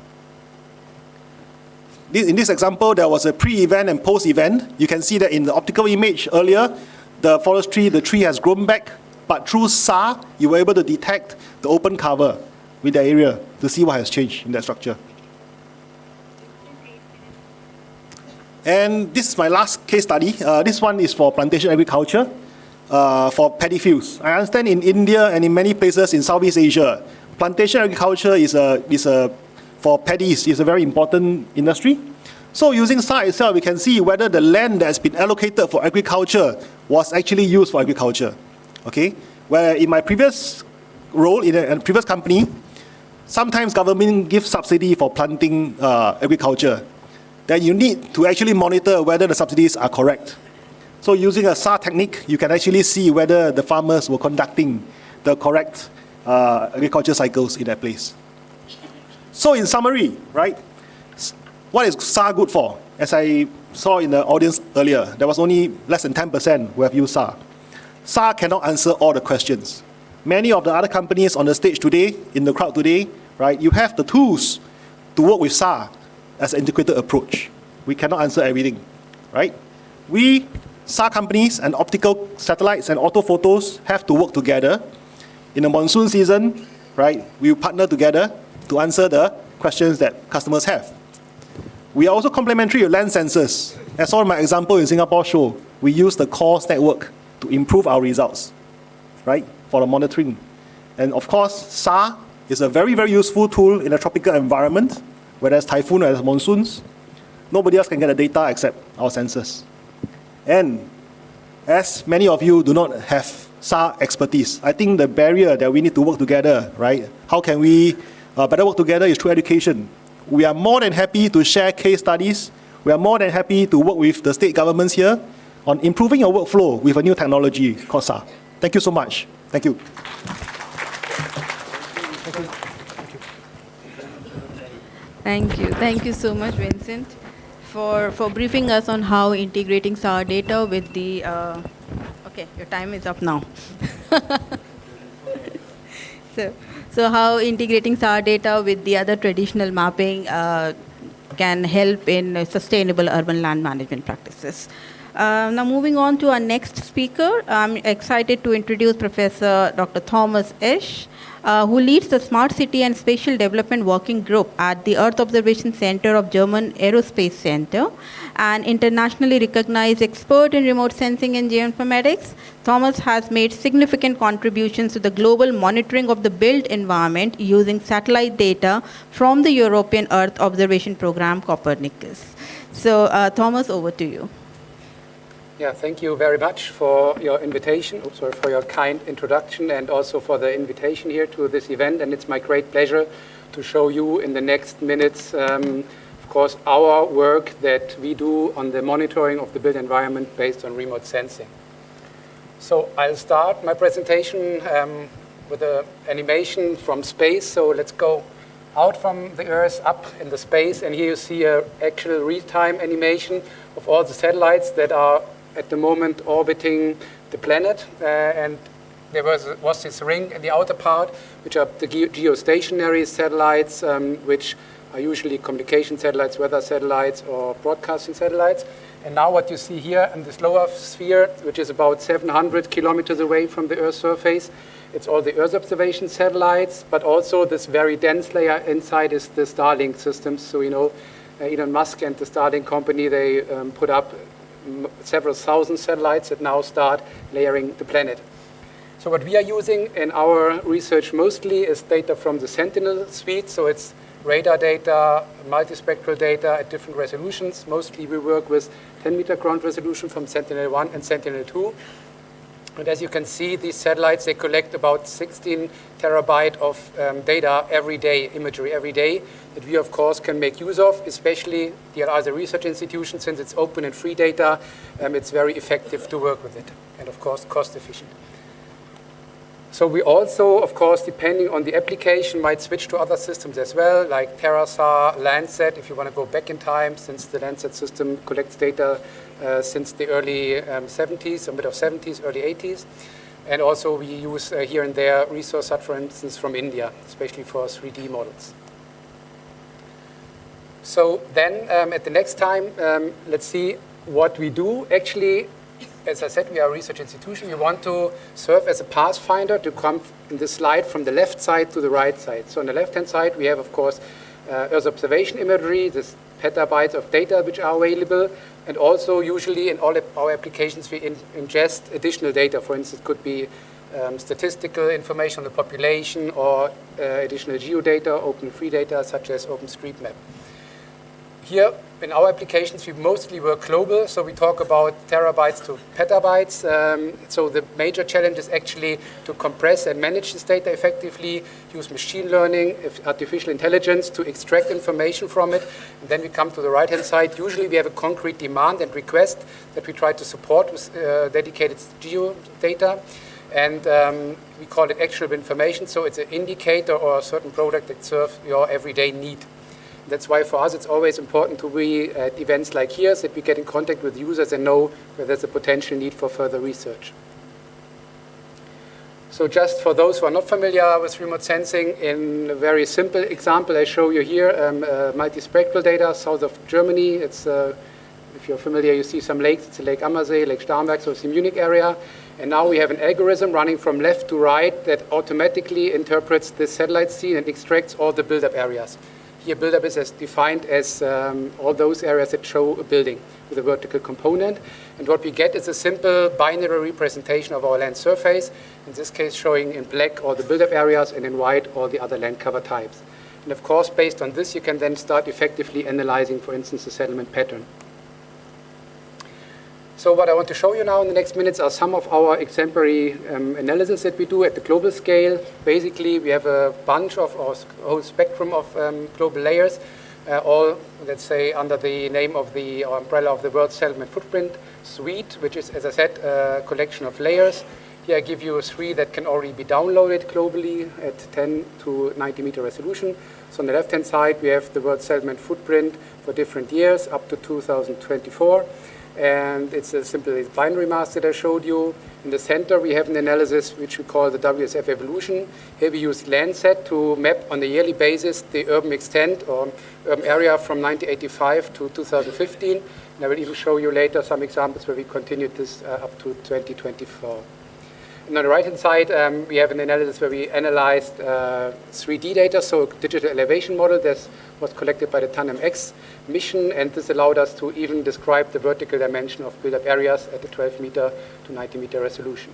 In this example, there was a pre-event and post-event. You can see that in the optical image earlier, the tree has grown back, but through SAR, you were able to detect the open cover with the area to see what has changed in that structure. And this is my last case study. This one is for plantation agriculture, for paddy fields. I understand in India and in many places in Southeast Asia, plantation agriculture for paddies is a very important industry. So using SAR itself, we can see whether the land that has been allocated for agriculture was actually used for agriculture. Okay? Where in my previous role in a previous company, sometimes government gives subsidy for planting agriculture. Then you need to actually monitor whether the subsidies are correct. So using a SAR technique, you can actually see whether the farmers were conducting the correct agriculture cycles in that place. So in summary, right, what is SAR good for? As I saw in the audience earlier, there was only less than 10% who have used SAR. SAR cannot answer all the questions. Many of the other companies on the stage today, in the crowd today, right, you have the tools to work with SAR as an integrated approach. We cannot answer everything, right? We, SAR companies and optical satellites and orthophotos have to work together. In the monsoon season, right, we partner together to answer the questions that customers have. We are also complementary with land sensors. As all my example in Singapore show, we use the CORS network to improve our results, right, for the monitoring. And of course, SAR is a very, very useful tool in a tropical environment, where there's typhoon or there's monsoons. Nobody else can get the data except our sensors. And as many of you do not have SAR expertise, I think the barrier that we need to work together, right? How can we better work together is through education. We are more than happy to share case studies. We are more than happy to work with the state governments here on improving your workflow with a new technology called SAR. Thank you so much. Thank you. Thank you so much, Vincent, for briefing us on how integrating SAR data with the, okay, your time is up now. So how integrating SAR data with the other traditional mapping can help in sustainable urban land management practices. Now moving on to our next speaker, I'm excited to introduce Professor Dr. Thomas Esch, who leads the Smart City and Spatial Development Working Group at the Earth Observation Center of German Aerospace Center, an internationally recognized expert in remote sensing and geoinformatics. Thomas has made significant contributions to the global monitoring of the built environment using satellite data from the European Earth Observation Program Copernicus. So Thomas, over to you. Yeah, thank you very much for your invitation, for your kind introduction, and also for the invitation here to this event. And it's my great pleasure to show you in the next minutes, of course, our work that we do on the monitoring of the built environment based on remote sensing. So I'll start my presentation with an animation from space. So let's go out from the Earth up in the space, and here you see an actual real-time animation of all the satellites that are at the moment orbiting the planet. And there was this ring in the outer part, which are the geostationary satellites, which are usually communication satellites, weather satellites, or broadcasting satellites. And now what you see here in this lower sphere, which is about 700 kilometers away from the Earth's surface, it's all the Earth observation satellites, but also this very dense layer inside is the Starlink systems. So, you know, Elon Musk and the Starlink company, they put up several thousand satellites that now start layering the planet. So what we are using in our research mostly is data from the Sentinel suite. So it's radar data, multispectral data at different resolutions. Mostly we work with 10-meter ground resolution from Sentinel-1 and Sentinel-2. And as you can see, these satellites, they collect about 16 terabyte of data every day, imagery every day, that we, of course, can make use of, especially DLR as a research institution. Since it's open and free data, it's very effective to work with it, and, of course, cost efficient. So we also, of course, depending on the application, might switch to other systems as well, like TerraSAR, Landsat, if you want to go back in time, since the Landsat system collects data since the early 70s, or mid of 70s, early 80s. And also we use here and there ResourceSat, for instance, from India, especially for 3D models. So then at the next time, let's see what we do. Actually, as I said, we are a research institution. We want to serve as a pathfinder to come in this slide from the left side to the right side. So on the left-hand side, we have, of course, Earth observation imagery, this petabytes of data which are available. And also, usually in all our applications, we ingest additional data. For instance, it could be statistical information on the population or additional geodata, open free data, such as OpenStreetMap. Here, in our applications, we mostly work global, so we talk about terabytes to petabytes. So the major challenge is actually to compress and manage this data effectively, use machine learning, artificial intelligence to extract information from it. And then we come to the right-hand side. Usually we have a concrete demand and request that we try to support with dedicated geodata. And we call it actionable information, so it's an indicator or a certain product that serves your everyday need. That's why for us it's always important to be at events like here, so that we get in contact with users and know where there's a potential need for further research. So just for those who are not familiar with remote sensing, in a very simple example I show you here, multispectral data south of Germany. It's, if you're familiar, you see some lakes. It's Lake Ammersee, Lake Starnberg, so it's the Munich area. And now we have an algorithm running from left to right that automatically interprets the satellite scene and extracts all the build-up areas. Here, build-up is as defined as all those areas that show a building with a vertical component. And what we get is a simple binary representation of our land surface, in this case showing in black all the build-up areas and in white all the other land cover types. And of course, based on this, you can then start effectively analyzing, for instance, the settlement pattern. So what I want to show you now in the next minutes are some of our exemplary analysis that we do at the global scale. Basically, we have a bunch of, or a whole spectrum of global layers, all, let's say, under the name of the umbrella of the World Settlement Footprint Suite, which is, as I said, a collection of layers. Here I give you 3 that can already be downloaded globally at 10 to 90 meter resolution. So on the left-hand side, we have the World Settlement Footprint for different years up to 2024. And it's a simple binary mask that I showed you. In the center, we have an analysis which we call the WSF evolution. Here we use Landsat to map on a yearly basis the urban extent or urban area from 1985 to 2015. And I will even show you later some examples where we continued this up to 2024. And on the right-hand side, we have an analysis where we analyzed 3D data, so a digital elevation model that was collected by the TANDEM-X mission, and this allowed us to even describe the vertical dimension of build-up areas at the 12 meter to 90 meter resolution.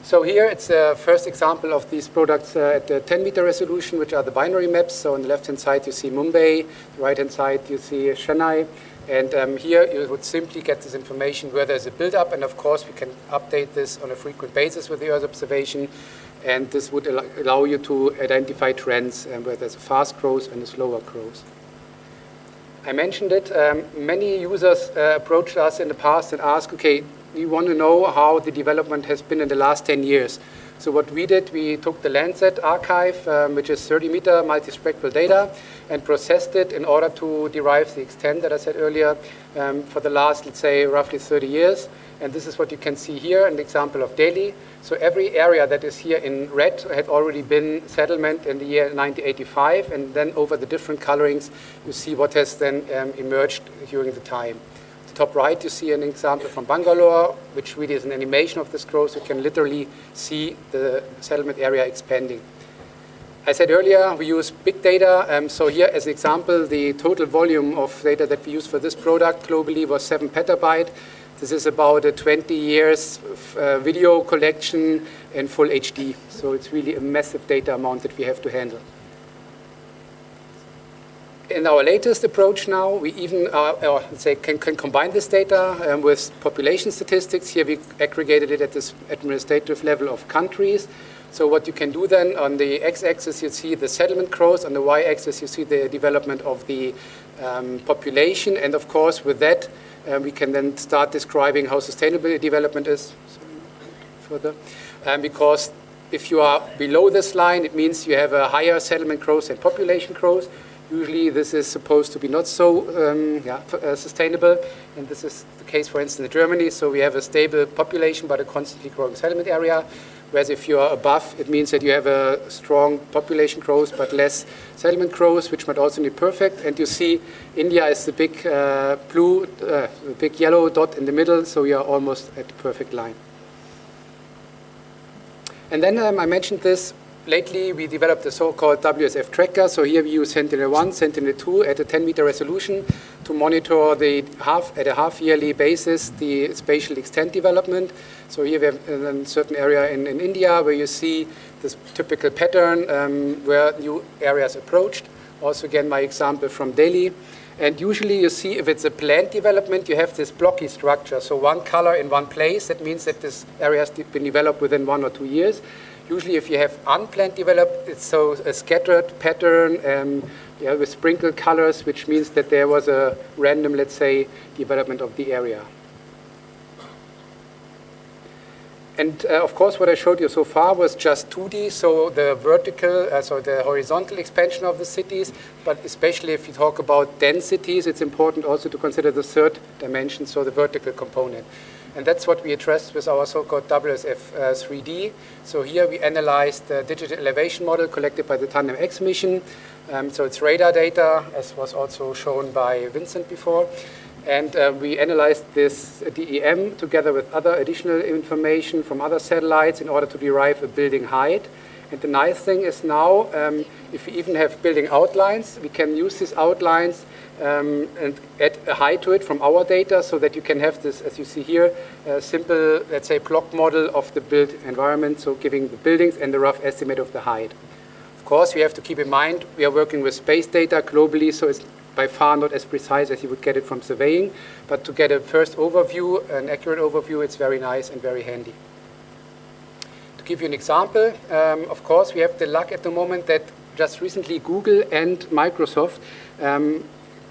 So here it's the first example of these products at the 10 meter resolution, which are the binary maps. So on the left-hand side, you see Mumbai, the right-hand side, you see Chennai. And here you would simply get this information where there's a build-up, and of course we can update this on a frequent basis with the Earth observation, and this would allow you to identify trends where there's a fast growth and a slower growth. I mentioned it, many users approached us in the past and asked, okay, we want to know how the development has been in the last 10 years. So what we did, we took the Landsat archive, which is 30-meter multispectral data, and processed it in order to derive the extent that I said earlier for the last, let's say, roughly 30 years. And this is what you can see here, an example of Delhi. So every area that is here in red had already been settlement in the year 1985, and then over the different colorings, you see what has then emerged during the time. The top right, you see an example from Bangalore, which really is an animation of this growth. You can literally see the settlement area expanding. I said earlier, we use big data. So here, as an example, the total volume of data that we use for this product globally was 7 petabyte. This is about a 20 years video collection in full HD. So it's really a massive data amount that we have to handle. In our latest approach now, we even let's say can combine this data with population statistics. Here we aggregated it at this administrative level of countries. So what you can do then, on the x-axis you see the settlement growth, on the y-axis you see the development of the population, and of course with that we can then start describing how sustainable development is. Further, because if you are below this line, it means you have a higher settlement growth and population growth. Usually this is supposed to be not so sustainable, and this is the case, for instance, in Germany. So we have a stable population but a constantly growing settlement area. Whereas if you are above, it means that you have a strong population growth but less settlement growth, which might also be perfect. And you see India is the big blue, the big yellow dot in the middle, so we are almost at the perfect line. And then I mentioned this. Lately, we developed the so-called WSF tracker. So here we use Sentinel-1, Sentinel-2 at a 10-meter resolution to monitor at a half-yearly basis the spatial extent development. So here we have a certain area in India where you see this typical pattern where new areas approached. Also, again, my example from Delhi. And usually you see if it's a planned development, you have this blocky structure. So one color in one place, that means that this area has been developed within 1 or 2 years. Usually if you have unplanned developed, it's so a scattered pattern with sprinkled colors, which means that there was a random, let's say, development of the area. And of course, what I showed you so far was just 2D, so the vertical, so the horizontal expansion of the cities, but especially if you talk about densities, it's important also to consider the third dimension, so the vertical component. And that's what we addressed with our so-called WSF 3D. So here we analyzed the digital elevation model collected by the Tandem X mission. So it's radar data, as was also shown by Vincent before. And we analyzed this DEM together with other additional information from other satellites in order to derive a building height. And the nice thing is now, if we even have building outlines, we can use these outlines and add a height to it from our data so that you can have this, as you see here, a simple, let's say, block model of the built environment, so giving the buildings and the rough estimate of the height. Of course, we have to keep in mind we are working with space data globally, so it's by far not as precise as you would get it from surveying, but to get a first overview, an accurate overview, it's very nice and very handy. To give you an example, of course, we have the luck at the moment that just recently Google and Microsoft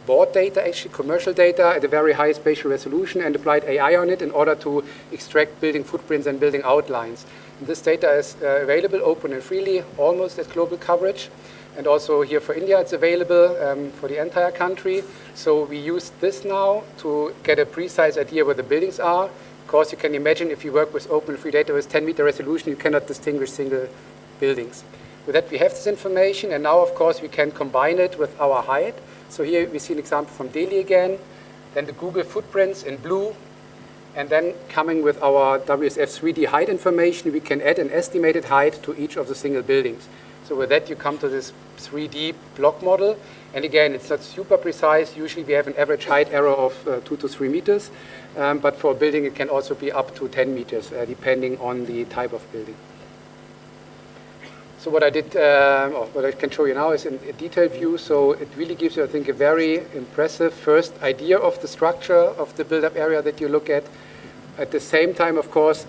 bought data, actually commercial data, at a very high spatial resolution and applied AI on it in order to extract building footprints and building outlines. And this data is available open and freely, almost at global coverage. And also here for India, it's available for the entire country. So we use this now to get a precise idea where the buildings are. Of course, you can imagine if you work with open free data with 10-meter resolution, you cannot distinguish single buildings. With that, we have this information, and now, of course, we can combine it with our height. So here we see an example from Delhi again, then the Google footprints in blue, and then coming with our WSF 3D height information, we can add an estimated height to each of the single buildings. So with that, you come to this 3D block model. And again, it's not super precise. Usually we have an average height error of 2 to 3 meters. But for a building, it can also be up to 10 meters, depending on the type of building. So what I did, or what I can show you now is a detailed view. So it really gives you, I think, a very impressive first idea of the structure of the build-up area that you look at. At the same time, of course,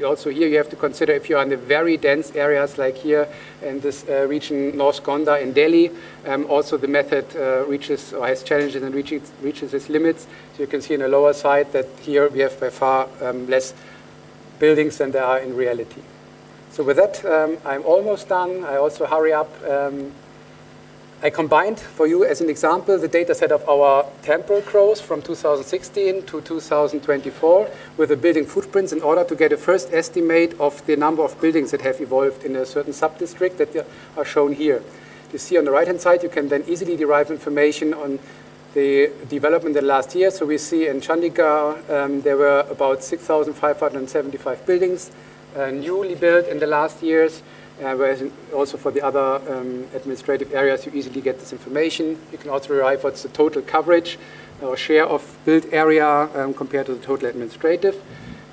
also here you have to consider if you're in the very dense areas like here in this region, North Gonda in Delhi, also the method reaches or has challenges and reaches its limits. So you can see in the lower side that here we have by far less buildings than there are in reality. So with that, I'm almost done. I also hurry up. I combined for you as an example the data set of our temporal growth from 2016 to 2024 with the building footprints in order to get a first estimate of the number of buildings that have evolved in a certain sub-district that are shown here. You see on the right-hand side, you can then easily derive information on the development in the last year. So we see in Chandigarh, there were about 6,575 buildings newly built in the last years. Whereas also for the other administrative areas, you easily get this information. You can also derive what's the total coverage or share of built area compared to the total administrative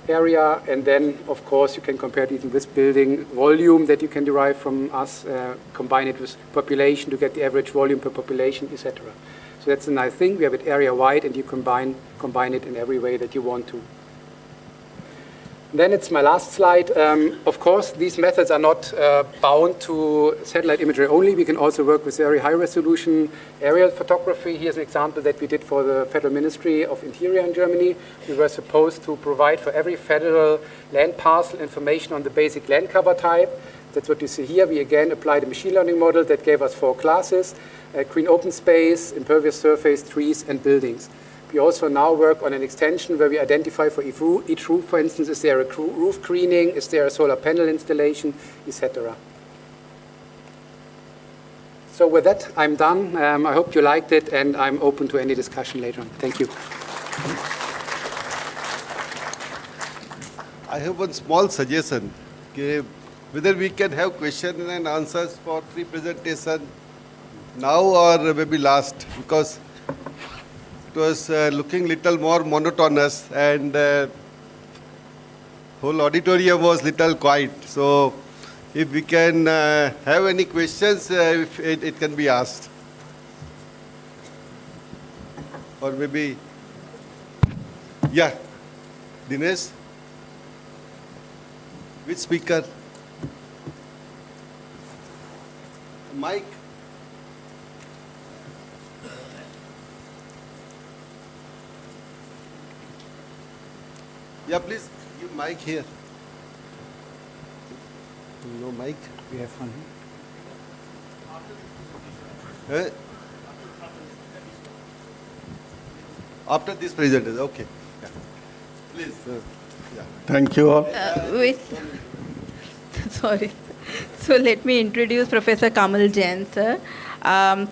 area. And then, of course, you can compare it even with building volume that you can derive from us, combine it with population to get the average volume per population, etc. So that's a nice thing. We have it area-wide, and you combine it in every way that you want to. Then it's my last slide. Of course, these methods are not bound to satellite imagery only. We can also work with very high resolution aerial photography. Here's an example that we did for the Federal Ministry of Interior in Germany. We were supposed to provide for every federal land parcel information on the basic land cover type. That's what you see here. We again applied a machine learning model that gave us 4 classes: green open space, impervious surface, trees, and buildings. We also now work on an extension where we identify for each roof, for instance, is there a roof greening, is there a solar panel installation, etc. So with that, I'm done. I hope you liked it, and I'm open to any discussion later on. Thank you. I have one small suggestion. Okay, whether we can have question and answers for 3 presentation now or maybe last, because it was looking little more monotonous and whole auditorium was little quiet. So if we can have any questions, if it can be asked. Or maybe, yeah, Dinesh? Which speaker? Mike? Yeah, please give mic here. No mic? We have one here. After this presentation, okay. Yeah. Please. Yeah. Thank you all. Sorry. So let me introduce Professor Kamal Jain, sir.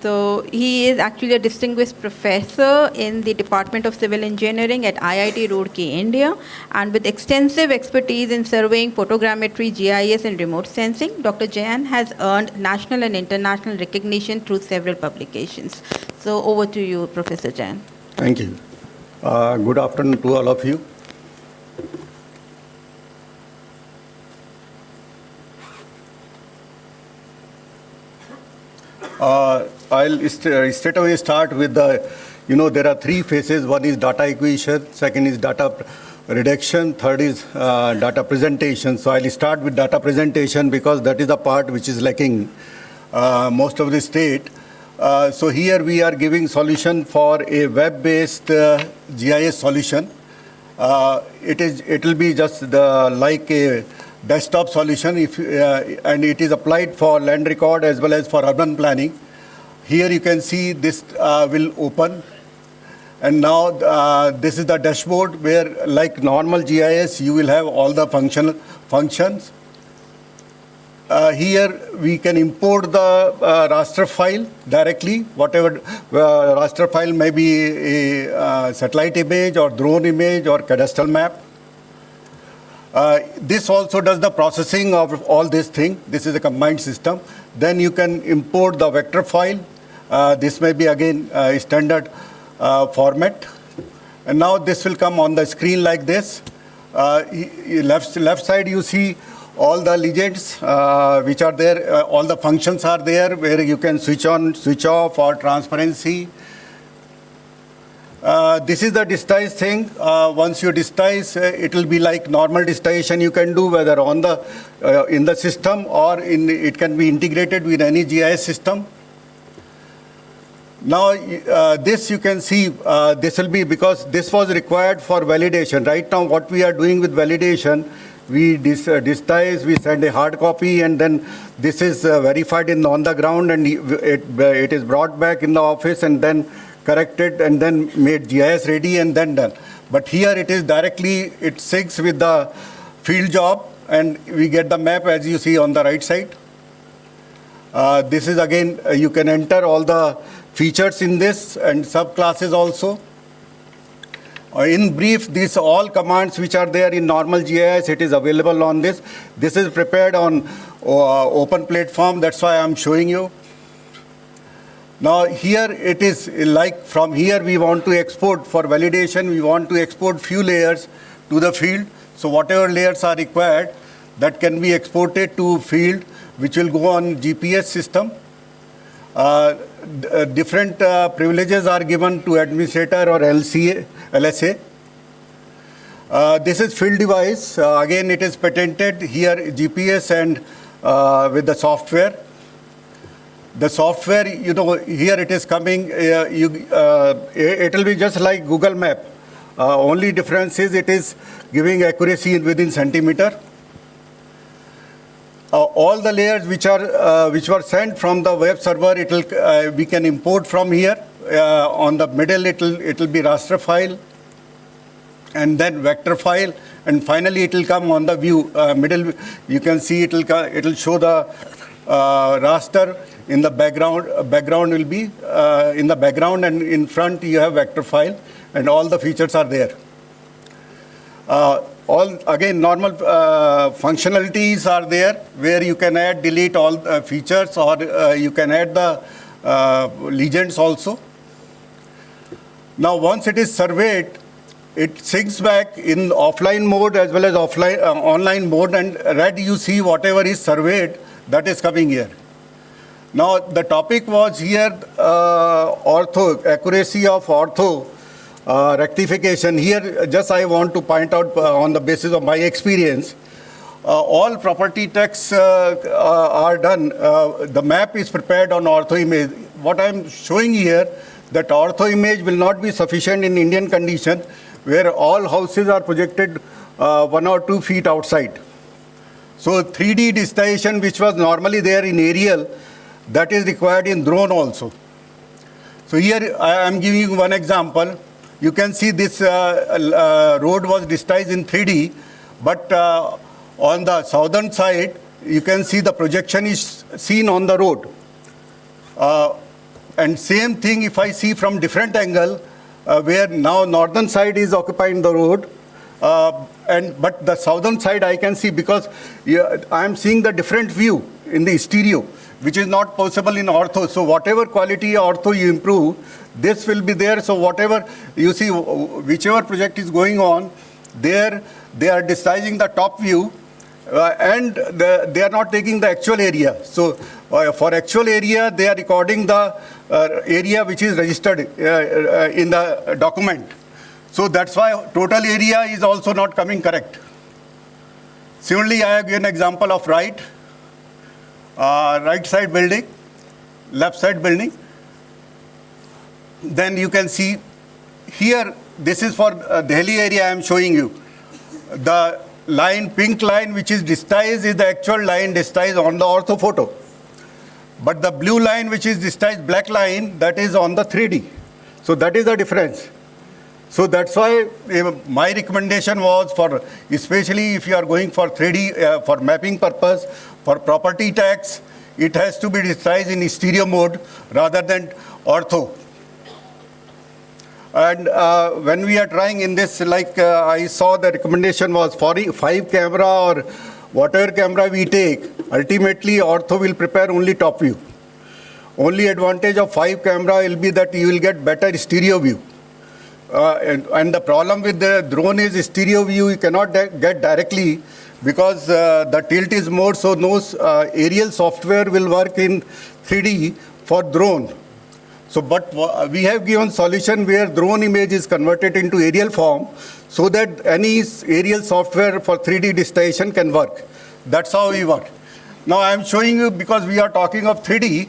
So he is actually a distinguished professor in the Department of Civil Engineering at IIT Roorkee, India, and with extensive expertise in surveying, photogrammetry, GIS, and remote sensing. Dr. Jain has earned national and international recognition through several publications. So over to you, Professor Jain. Thank you. Good afternoon to all of you. I'll straight away start with the, there are 3 phases. One is data acquisition, second is data reduction, third is data presentation. So I'll start with data presentation because that is the part which is lacking most of the state. So here we are giving solution for a web-based GIS solution. It will be just like a desktop solution, and it is applied for land record as well as for urban planning. Here you can see this will open, and now this is the dashboard where, like normal GIS, you will have all the functions. Here we can import the raster file directly, whatever raster file may be a satellite image or drone image or cadastral map. This also does the processing of all this thing. This is a combined system. Then you can import the vector file. This may be again a standard format. And now this will come on the screen like this. Left side you see all the legends which are there. All the functions are there where you can switch on, switch off, or transparency. This is the distice thing. Once you distice, it will be like normal distillation you can do, whether on the in the system or it can be integrated with any GIS system. Now this you can see, this will be, because this was required for validation. Right now what we are doing with validation, we digitize, we send a hard copy, and then this is verified on the ground, and it is brought back in the office and then corrected and then made GIS ready and then done. But here it is directly, it syncs with the field job, and we get the map as you see on the right side. This is again, you can enter all the features in this and subclasses also. In brief, these all commands which are there in normal GIS, it is available on this. This is prepared on open platform, that's why I'm showing you. Now here it is like from here we want to export for validation, we want to export few layers to the field. So whatever layers are required, that can be exported to field, which will go on GPS system. Different privileges are given to administrator or LSA. This is field device. Again, it is patented here, GPS and with the software. The software, you know, here it is coming, it will be just like Google Map. Only difference is it is giving accuracy within centimeter. All the layers which were sent from the web server, we can import from here. On the middle, it will be raster file, and then vector file, and finally it will come on the view. Middle, you can see it will show the raster in the background. Background will be in the background, and in front you have vector file, and all the features are there. All again normal functionalities are there where you can add, delete all features, or you can add the legends also. Now once it is surveyed, it syncs back in offline mode as well as online mode, and red you see whatever is surveyed, that is coming here. Now the topic was here ortho, accuracy of ortho. Rectification. Here just I want to point out on the basis of my experience, all property texts are done. The map is prepared on ortho image. What I am showing here, that ortho image will not be sufficient in Indian condition, where all houses are projected 1 or 2 feet outside. So 3D digitization, which was normally there in aerial, that is required in drone also. So here I am giving you one example. You can see this road was digitized in 3D, but on the southern side, you can see the projection is seen on the road. And same thing if I see from different angle, where now northern side is occupying the road, but the southern side I can see, because I am seeing the different view in the stereo, which is not possible in ortho. So whatever quality ortho you improve, this will be there. So whatever you see, whichever project is going on, there they are digitizing the top view, and they are not taking the actual area. So for actual area, they are recording the area which is registered in the document. So that's why total area is also not coming correct. Similarly, I have given an example of right side building, left side building. Then you can see here, this is for Delhi area I am showing you. The line, pink line which is digitized is the actual line digitized on the ortho photo. But the blue line which is digitized, black line, that is on the 3D. So that is the difference. So that's why my recommendation was for, especially if you are going for 3D, for mapping purpose, for property tax, it has to be digitized in stereo mode rather than ortho. And when we are trying in this, like I saw the recommendation was 5 camera or whatever camera we take, ultimately ortho will prepare only top view. Only advantage of 5 camera will be that you will get better stereo view. And the problem with the drone is stereo view you cannot get directly, because the tilt is more, so no aerial software will work in 3D for drone. So, but we have given solution where drone image is converted into aerial form, so that any aerial software for 3D digitization can work. That's how we work. Now I am showing you, because we are talking of 3D,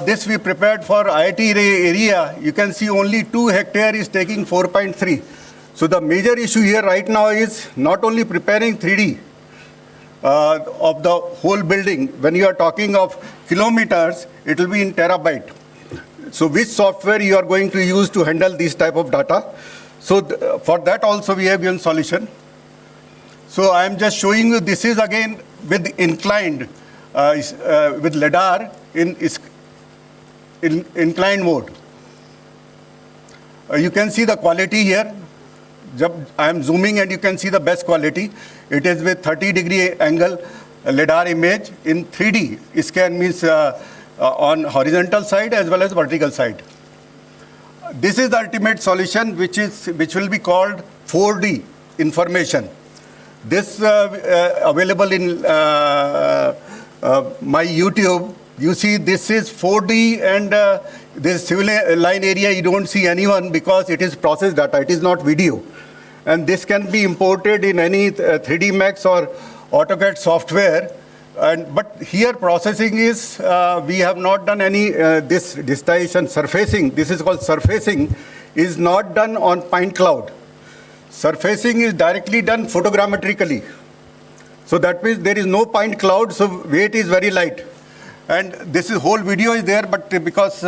this we prepared for IIT area. You can see only 2 hectare is taking 4.3. So the major issue here right now is not only preparing 3D of the whole building. When you are talking of kilometers, it will be in terabyte. So which software you are going to use to handle this type of data? So for that also we have given solution. So I am just showing you, this is again with inclined, with LiDAR in inclined mode. You can see the quality here. I am zooming and you can see the best quality. It is with 30-degree angle LiDAR image in 3D. Scan means on horizontal side as well as vertical side. This is the ultimate solution, which will be called 4D information. This available in my YouTube. You see, this is 4D, and this civil line area, you don't see anyone because it is process data, it is not video. And this can be imported in any 3D Max or AutoCAD software. But here processing is, we have not done any, this digitization surfacing, this is called surfacing, is not done on point cloud. Surfacing is directly done photogrammetrically. So that means there is no point cloud, so weight is very light. And this whole video is there, but because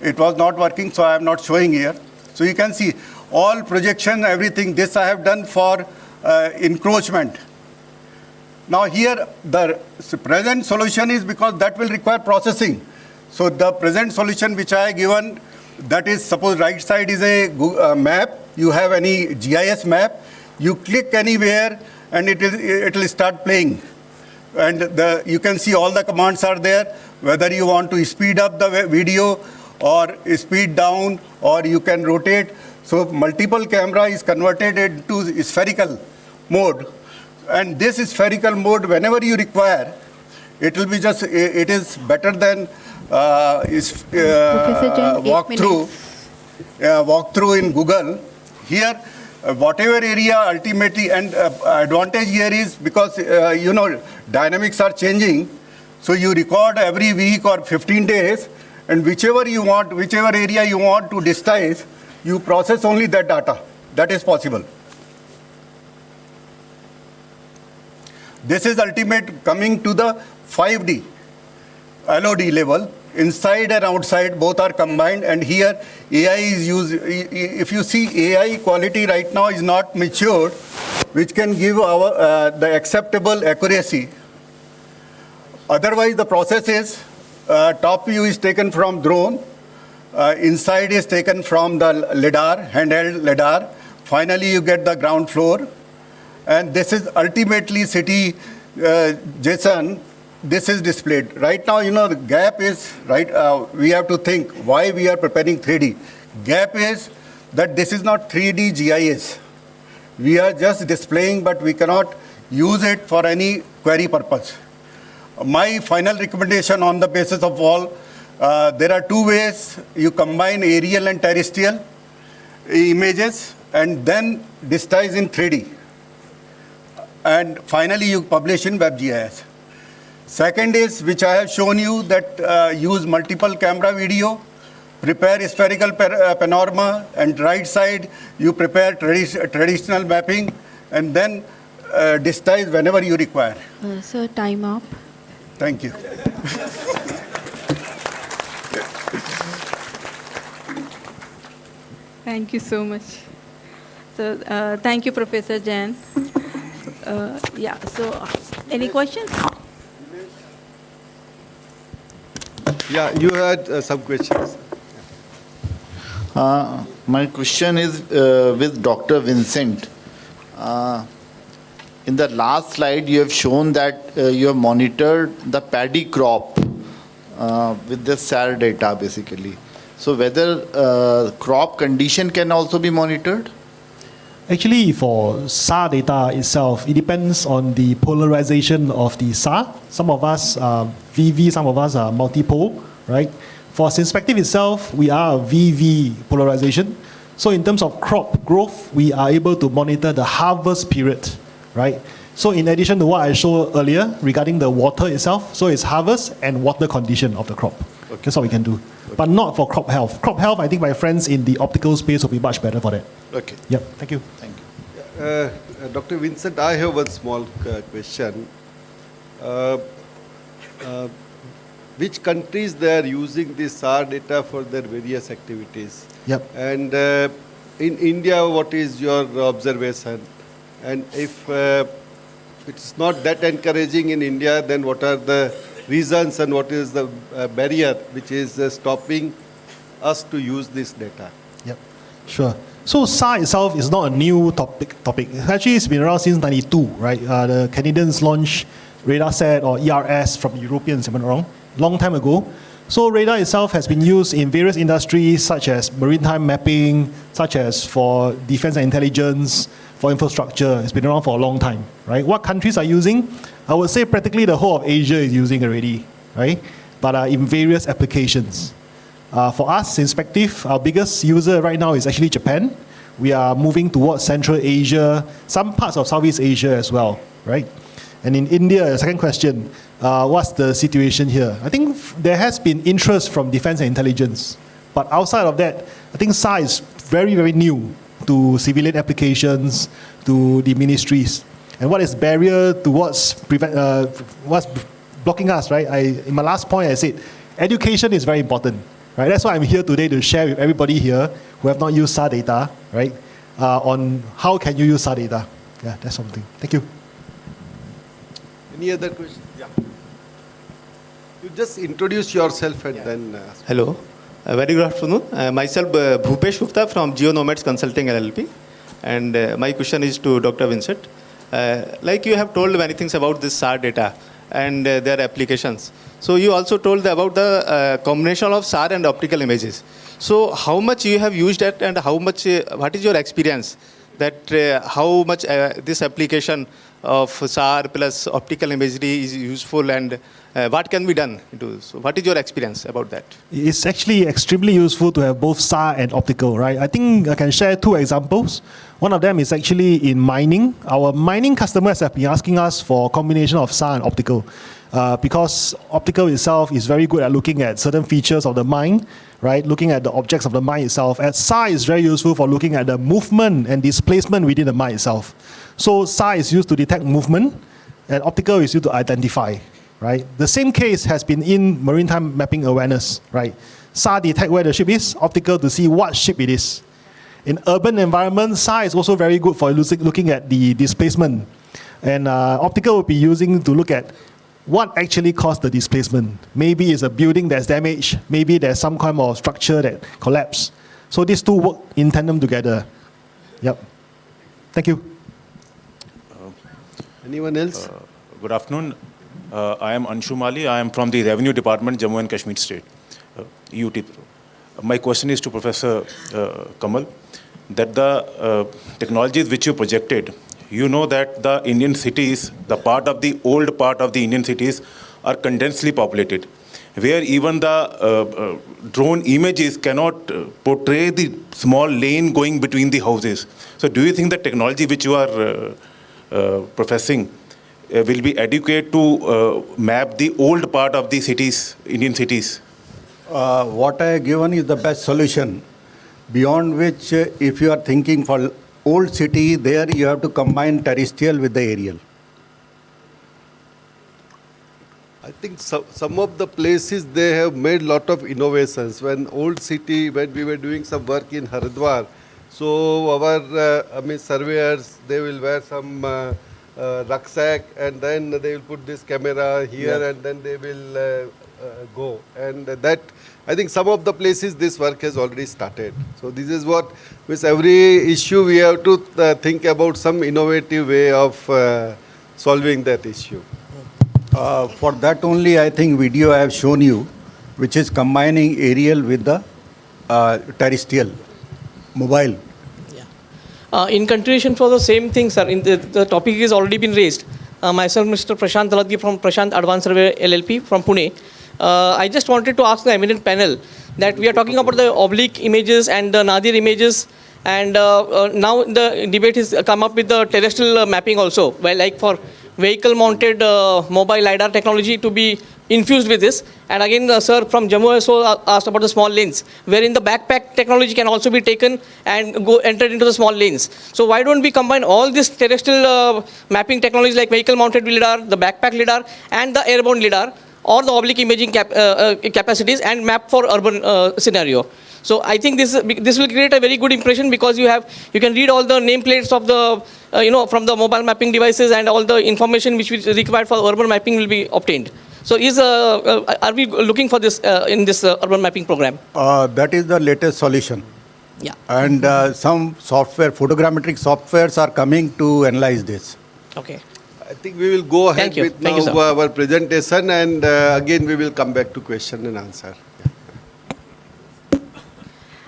it was not working, so I am not showing here. So you can see all projection, everything, this I have done for encroachment. Now here, the present solution is because that will require processing. So the present solution which I have given, that is, suppose right side is a map, you have any GIS map, you click anywhere and it will start playing. And you can see all the commands are there, whether you want to speed up the video or speed down, or you can rotate. So multiple camera is converted into spherical mode. And this spherical mode, whenever you require, it will be just, it is better than walkthrough in Google. Here, whatever area ultimately, and advantage here is because, dynamics are changing. So you record every week or 15 days, and whichever area you want to digitize, you process only that data. That is possible. This is ultimate coming to the 5D, LOD level. Inside and outside, both are combined, and here AI is used. If you see, AI quality right now is not matured, which can give the acceptable accuracy. Otherwise, the process is, top view is taken from drone, inside is taken from the LiDAR, handheld LiDAR. Finally, you get the ground floor. And this is ultimately city JSON. This is displayed. Right now, the gap is, we have to think why we are preparing 3D. Gap is that this is not 3D GIS. We are just displaying, but we cannot use it for any query purpose. My final recommendation on the basis of all, there are two ways. You combine aerial and terrestrial images and then digitize in 3D. And finally, you publish in WebGIS. Second is, which I have shown you, that use multiple camera video, prepare spherical panorama, and right side, you prepare traditional mapping, and then digitize whenever you require. Sir, time up. Thank you. Thank you so much. So, thank you, Professor Jain. So any questions? Yeah, you had some questions. My question is with Dr. Vincent. In the last slide, you have shown that you have monitored the paddy crop with the SAR data, basically. So whether crop condition can also be monitored? Actually, for SAR data itself, it depends on the polarization of the SAR. Some of us are VV, some of us are multipole, right? For Synspective itself, we are a VV polarization. So in terms of crop growth, we are able to monitor the harvest period, right? So in addition to what I showed earlier regarding the water itself, so it's harvest and water condition of the crop. That's what we can do. But not for crop health. Crop health, I think my friends in the optical space will be much better for that. Okay. Yep, thank you. Thank you. Dr. Vincent, I have one small question. Which countries they are using this SAR data for their various activities? Yep. And in India, what is your observation? And if it's not that encouraging in India, then what are the reasons and what is the barrier which is stopping us to use this data? Yep, sure. So SAR itself is not a new topic. Actually, it's been around since 92, right? The Canadians launched RadarSat or ERS from the Europeans, if I'm not wrong, long time ago. So radar itself has been used in various industries such as maritime mapping, such as for defense and intelligence, for infrastructure. It's been around for a long time, right? What countries are using? I would say practically the whole of Asia is using already, right? But in various applications. For us, Inspective, our biggest user right now is actually Japan. We are moving towards Central Asia, some parts of Southeast Asia as well, right? And in India, second question, what's the situation here? I think there has been interest from defense and intelligence. But outside of that, I think SAR is very, very new to civilian applications, to the ministries. And what is barrier to what's blocking us, right? In my last point, I said, education is very important. Right? That's why I'm here today to share with everybody here who have not used SAR data, right, on how can you use SAR data. Yeah, that's something. Thank you. Any other questions? Yeah. You just introduce yourself and then... Hello. Very good afternoon. Myself, Bhupesh Gupta from GeoNomads Consulting LLP. And my question is to Dr. Vincent. Like you have told many things about this SAR data and their applications. So you also told about the combination of SAR and optical images. So how much you have used that and how much, what is your experience that how much this application of SAR plus optical imagery is useful and what can be done? So what is your experience about that? It's actually extremely useful to have both SAR and optical, right? I think I can share two examples. One of them is actually in mining. Our mining customers have been asking us for a combination of SAR and optical. Because optical itself is very good at looking at certain features of the mine, right? Looking at the objects of the mine itself. And SAR is very useful for looking at the movement and displacement within the mine itself. So SAR is used to detect movement, and optical is used to identify, right? The same case has been in maritime mapping awareness, right? SAR detect where the ship is, optical to see what ship it is. In urban environments, SAR is also very good for looking at the displacement. And optical will be using to look at what actually caused the displacement. Maybe it's a building that's damaged. Maybe there's some kind of structure that collapsed. So these two work in tandem together. Yep. Thank you. Anyone else? Good afternoon. I am Anshu Mali. I am from the Revenue Department, Jammu and Kashmir State, UT. My question is to Professor Kamal, that the technologies which you projected, you know that the Indian cities, the old part of the Indian cities are condensely populated, where even the drone images cannot portray the small lane going between the houses. So do you think the technology which you are professing will be adequate to map the old part of the cities, Indian cities? What I have given is the best solution, beyond which if you are thinking for old city, there you have to combine terrestrial with the aerial. I think some of the places they have made lot of innovations. When old city, when we were doing some work in Haridwar, so our surveyors, they will wear some rucksack and then they will put this camera here and then they will go. And that, I think some of the places this work has already started. So this is what, with every issue we have to think about some innovative way of solving that issue. For that only, I think video I have shown you, which is combining aerial with the terrestrial, mobile. In continuation for the same thing, sir, the topic has already been raised. Myself, Mr. Prashant Daladgi from Prashant Advanced Survey LLP from Pune. I just wanted to ask the eminent panel that we are talking about the oblique images and the nadir images, and now the debate has come up with the terrestrial mapping also, like for vehicle mounted mobile LiDAR technology to be infused with this. And again, sir from Jammu also asked about the small lanes, wherein the backpack technology can also be taken and go entered into the small lanes. So why don't we combine all this terrestrial mapping technologies like vehicle-mounted LiDAR, the backpack LiDAR, and the airborne LiDAR, or the oblique imaging capacities, and map for urban scenario. So I think this will create a very good impression, because you can read all the nameplates of the from the mobile mapping devices, and all the information which is required for urban mapping will be obtained. So are we looking for this in this urban mapping program? That is the latest solution. Yeah. And some software, photogrammetric softwares are coming to analyze this. Okay. I think we will go ahead with Thank you, now sir. our presentation, and again we will come back to question and answer.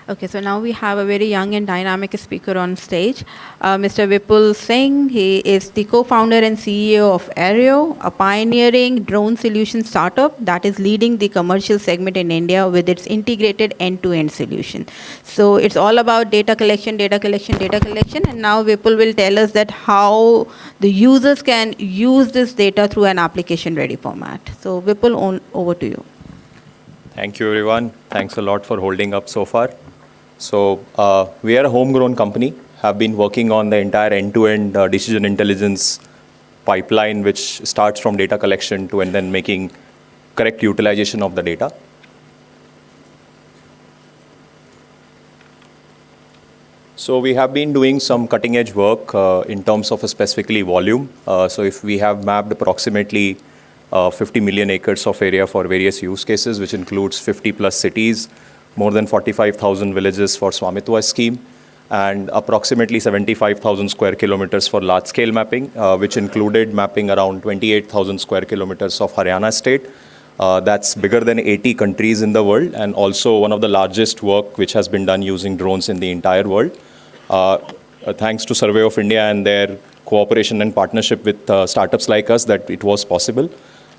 Okay, so now we have a very young and dynamic speaker on stage, Mr. Vipul Singh. He is the co-founder and CEO of Aereo, a pioneering drone solution startup that is leading the commercial segment in India with its integrated end-to-end solution. So it's all about data collection, and now Vipul will tell us that how the users can use this data through an application-ready format. So Vipul, over to you. Thank you, everyone. Thanks a lot for holding up so far. So we are a homegrown company, have been working on the entire end-to-end decision intelligence pipeline, which starts from data collection to and then making correct utilization of the data. So we have been doing some cutting-edge work in terms of specifically volume. So if we have mapped approximately 50 million acres of area for various use cases, which includes 50 plus cities, more than 45,000 villages for Swamitwa scheme, and approximately 75,000 square kilometers for large-scale mapping, which included mapping around 28,000 square kilometers of Haryana state. That's bigger than 80 countries in the world, and also one of the largest work which has been done using drones in the entire world. Thanks to Survey of India and their cooperation and partnership with startups like us, that it was possible.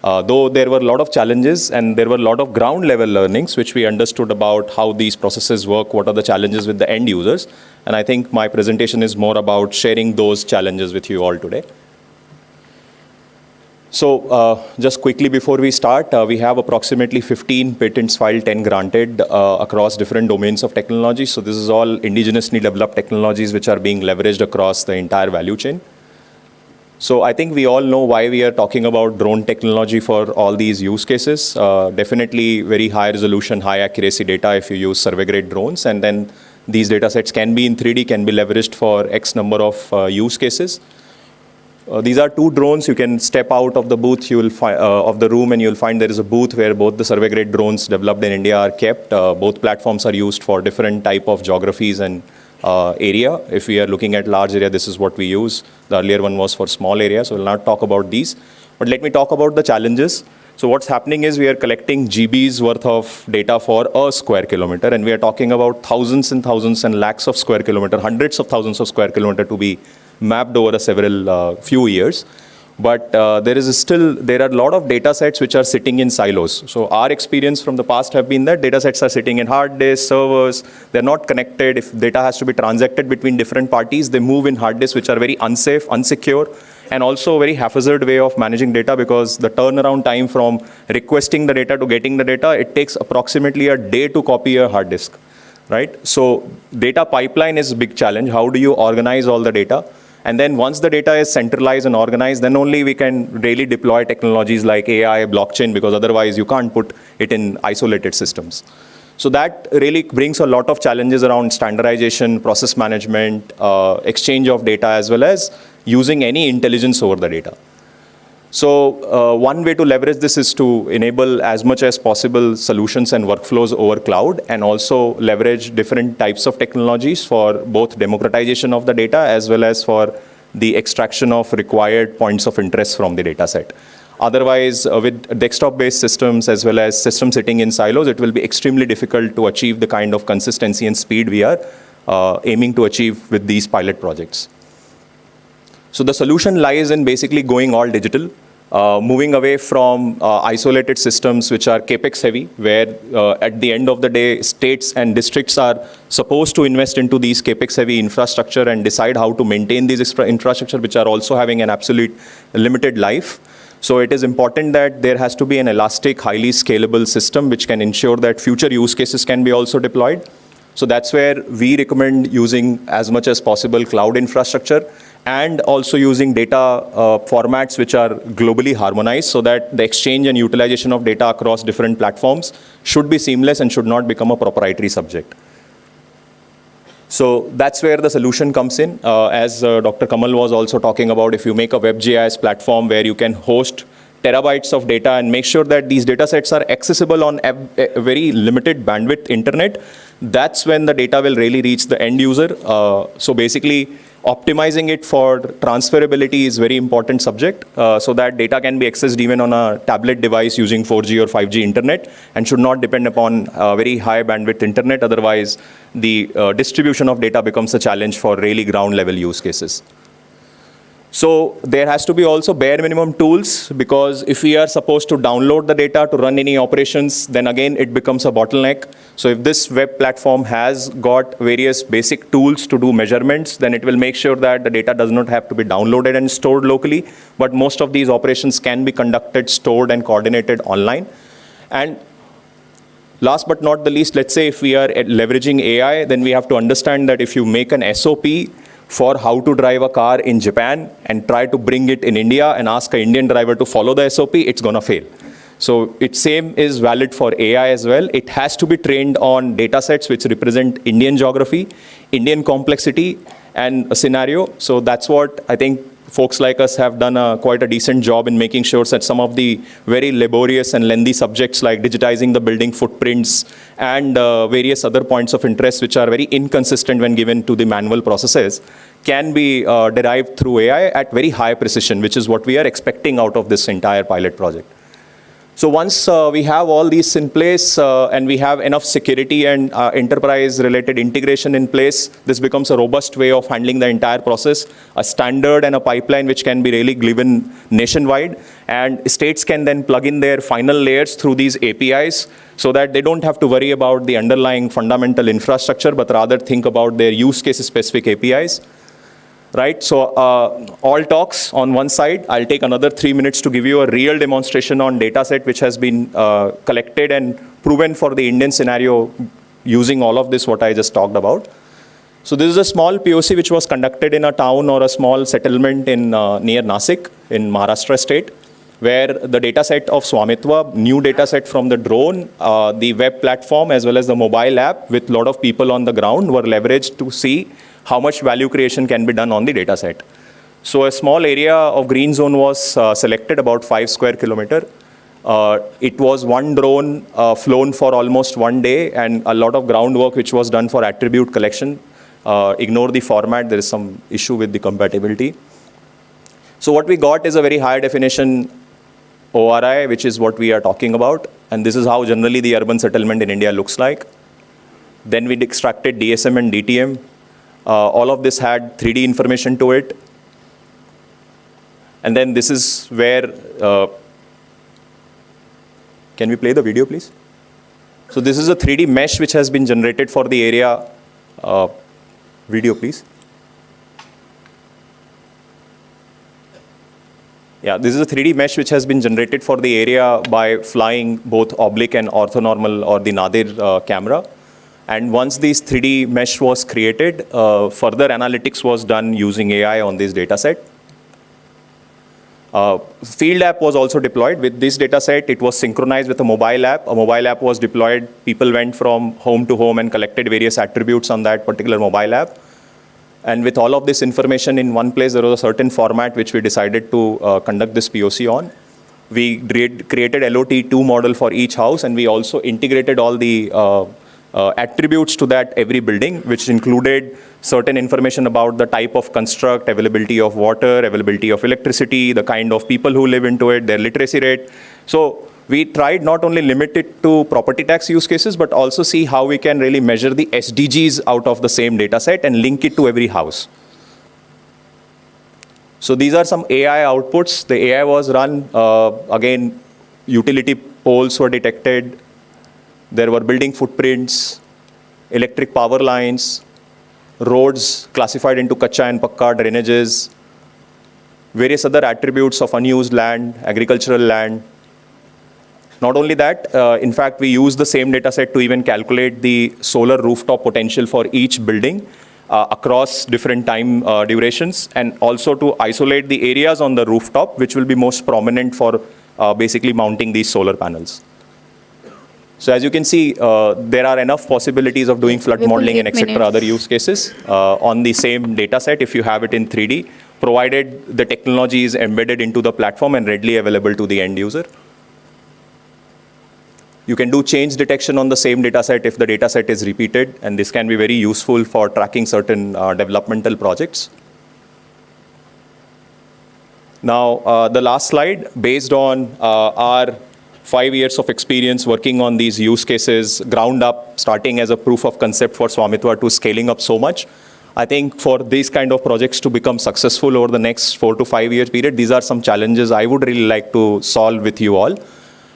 Though there were a lot of challenges and there were a lot of ground level learnings which we understood about how these processes work, what are the challenges with the end users. And I think my presentation is more about sharing those challenges with you all today. So just quickly before we start, we have approximately 15 patents filed, 10 granted across different domains of technology. So this is all indigenously developed technologies which are being leveraged across the entire value chain. So I think we all know why we are talking about drone technology for all these use cases. Definitely very high resolution, high accuracy data if you use survey grade drones. And then these data sets can be in 3D, can be leveraged for X number of use cases. These are two drones. You can step out of the booth, you will of the room, and you'll find there is a booth where both the survey grade drones developed in India are kept. Both platforms are used for different type of geographies and area. If we are looking at large area, this is what we use. The earlier one was for small area, so we'll not talk about these. But let me talk about the challenges. So what's happening is we are collecting GBs worth of data for a square kilometer, and we are talking about thousands and thousands and lakhs of square kilometer, hundreds of thousands of square kilometer to be mapped over a several few years. But there are a lot of data sets which are sitting in silos. So our experience from the past have been that data sets are sitting in hard disks, servers, they're not connected. If data has to be transacted between different parties, they move in hard disks which are very unsafe, unsecure, and also a very haphazard way of managing data, because the turnaround time from requesting the data to getting the data, it takes approximately a day to copy a hard disk, right? So data pipeline is a big challenge. How do you organize all the data? And then once the data is centralized and organized, then only we can really deploy technologies like AI, blockchain, because otherwise you can't put it in isolated systems. So that really brings a lot of challenges around standardization, process management, exchange of data, as well as using any intelligence over the data. So one way to leverage this is to enable as much as possible solutions and workflows over cloud, and also leverage different types of technologies for both democratization of the data as well as for the extraction of required points of interest from the data set. Otherwise, with desktop-based systems as well as systems sitting in silos, it will be extremely difficult to achieve the kind of consistency and speed we are aiming to achieve with these pilot projects. So the solution lies in basically going all digital. Moving away from isolated systems which are capex heavy, where at the end of the day, states and districts are supposed to invest into these capex heavy infrastructure and decide how to maintain these infrastructure, which are also having an absolute limited life. So it is important that there has to be an elastic, highly scalable system which can ensure that future use cases can be also deployed. So that's where we recommend using as much as possible cloud infrastructure and also using data formats which are globally harmonized so that the exchange and utilization of data across different platforms should be seamless and should not become a proprietary subject. So that's where the solution comes in. As Dr. Kamal was also talking about, if you make a web GIS platform where you can host terabytes of data and make sure that these data sets are accessible on a very limited bandwidth internet, that's when the data will really reach the end user. So basically, optimizing it for transferability is very important subject, so that data can be accessed even on a tablet device using 4G or 5G internet and should not depend upon very high bandwidth internet. Otherwise, the distribution of data becomes a challenge for really ground level use cases. So there has to be also bare minimum tools, because if we are supposed to download the data to run any operations, then again it becomes a bottleneck. So if this web platform has got various basic tools to do measurements, then it will make sure that the data does not have to be downloaded and stored locally, but most of these operations can be conducted, stored and coordinated online. And last but not the least, let's say if we are leveraging AI, then we have to understand that if you make an SOP for how to drive a car in Japan and try to bring it in India and ask an Indian driver to follow the SOP, it's going to fail. So it's same is valid for AI as well. It has to be trained on data sets which represent Indian geography, Indian complexity and a scenario. So that's what I think folks like us have done quite a decent job in making sure that some of the very laborious and lengthy subjects like digitizing the building footprints and various other points of interest which are very inconsistent when given to the manual processes can be derived through AI at very high precision, which is what we are expecting out of this entire pilot project. So once we have all these in place and we have enough security and enterprise-related integration in place, this becomes a robust way of handling the entire process, a standard and a pipeline which can be really given nationwide. And states can then plug in their final layers through these APIs so that they don't have to worry about the underlying fundamental infrastructure, but rather think about their use case-specific APIs. Right, so all talks on one side. I'll take another 3 minutes to give you a real demonstration on data set which has been collected and proven for the Indian scenario using all of this what I just talked about. So this is a small POC which was conducted in a town or a small settlement in near Nasik in Maharashtra state, where the data set of Swamitva, new data set from the drone, the web platform as well as the mobile app with a lot of people on the ground were leveraged to see how much value creation can be done on the data set. So a small area of green zone was selected, about 5 square kilometer. It was one drone flown for almost 1 day and a lot of groundwork which was done for attribute collection. Ignore the format, there is some issue with the compatibility. So what we got is a very high definition ORI, which is what we are talking about. And this is how generally the urban settlement in India looks like. Then we extracted DSM and DTM. All of this had 3D information to it. And then this is where, can we play the video please? So this is a 3D mesh which has been generated for the area. Video please. Yeah, this is a 3D mesh which has been generated for the area by flying both oblique and orthonormal or the nadir camera. And once this 3D mesh was created, further analytics was done using AI on this data set. Field app was also deployed. With this data set, it was synchronized with a mobile app. A mobile app was deployed. People went from home to home and collected various attributes on that particular mobile app. And with all of this information in one place, there was a certain format which we decided to conduct this POC on. We created LOT2 model for each house, and we also integrated all the attributes to that every building, which included certain information about the type of construct, availability of water, availability of electricity, the kind of people who live into it, their literacy rate. So we tried not only limit it to property tax use cases, but also see how we can really measure the SDGs out of the same data set and link it to every house. So these are some AI outputs. The AI was run, again, utility poles were detected. There were building footprints, electric power lines, roads classified into kacha and pakka drainages, various other attributes of unused land, agricultural land. Not only that, in fact, we use the same data set to even calculate the solar rooftop potential for each building across different time durations, and also to isolate the areas on the rooftop which will be most prominent for basically mounting these solar panels. So as you can see, there are enough possibilities of doing flood modeling and etc. other use cases on the same data set if you have it in 3D, provided the technology is embedded into the platform and readily available to the end user. You can do change detection on the same data set if the data set is repeated, and this can be very useful for tracking certain developmental projects. Now, the last slide, based on our 5 years of experience working on these use cases, ground up, starting as a proof of concept for Swamitwa to scaling up so much. I think for these kind of projects to become successful over the next 4 to 5 year period, these are some challenges I would really like to solve with you all.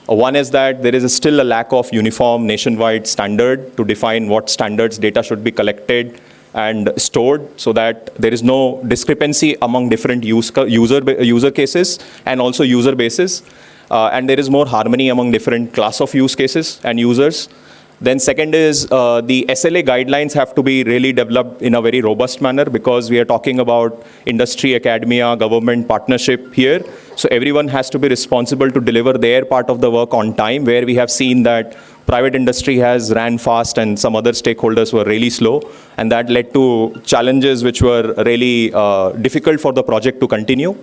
One is that there is still a lack of uniform nationwide standard to define what standards data should be collected and stored, so that there is no discrepancy among different user cases and also user bases. And there is more harmony among different class of use cases and users. Then second is the SLA guidelines have to be really developed in a very robust manner, because we are talking about industry, academia, government partnership here. So everyone has to be responsible to deliver their part of the work on time, where we have seen that private industry has ran fast and some other stakeholders were really slow. And that led to challenges which were really difficult for the project to continue.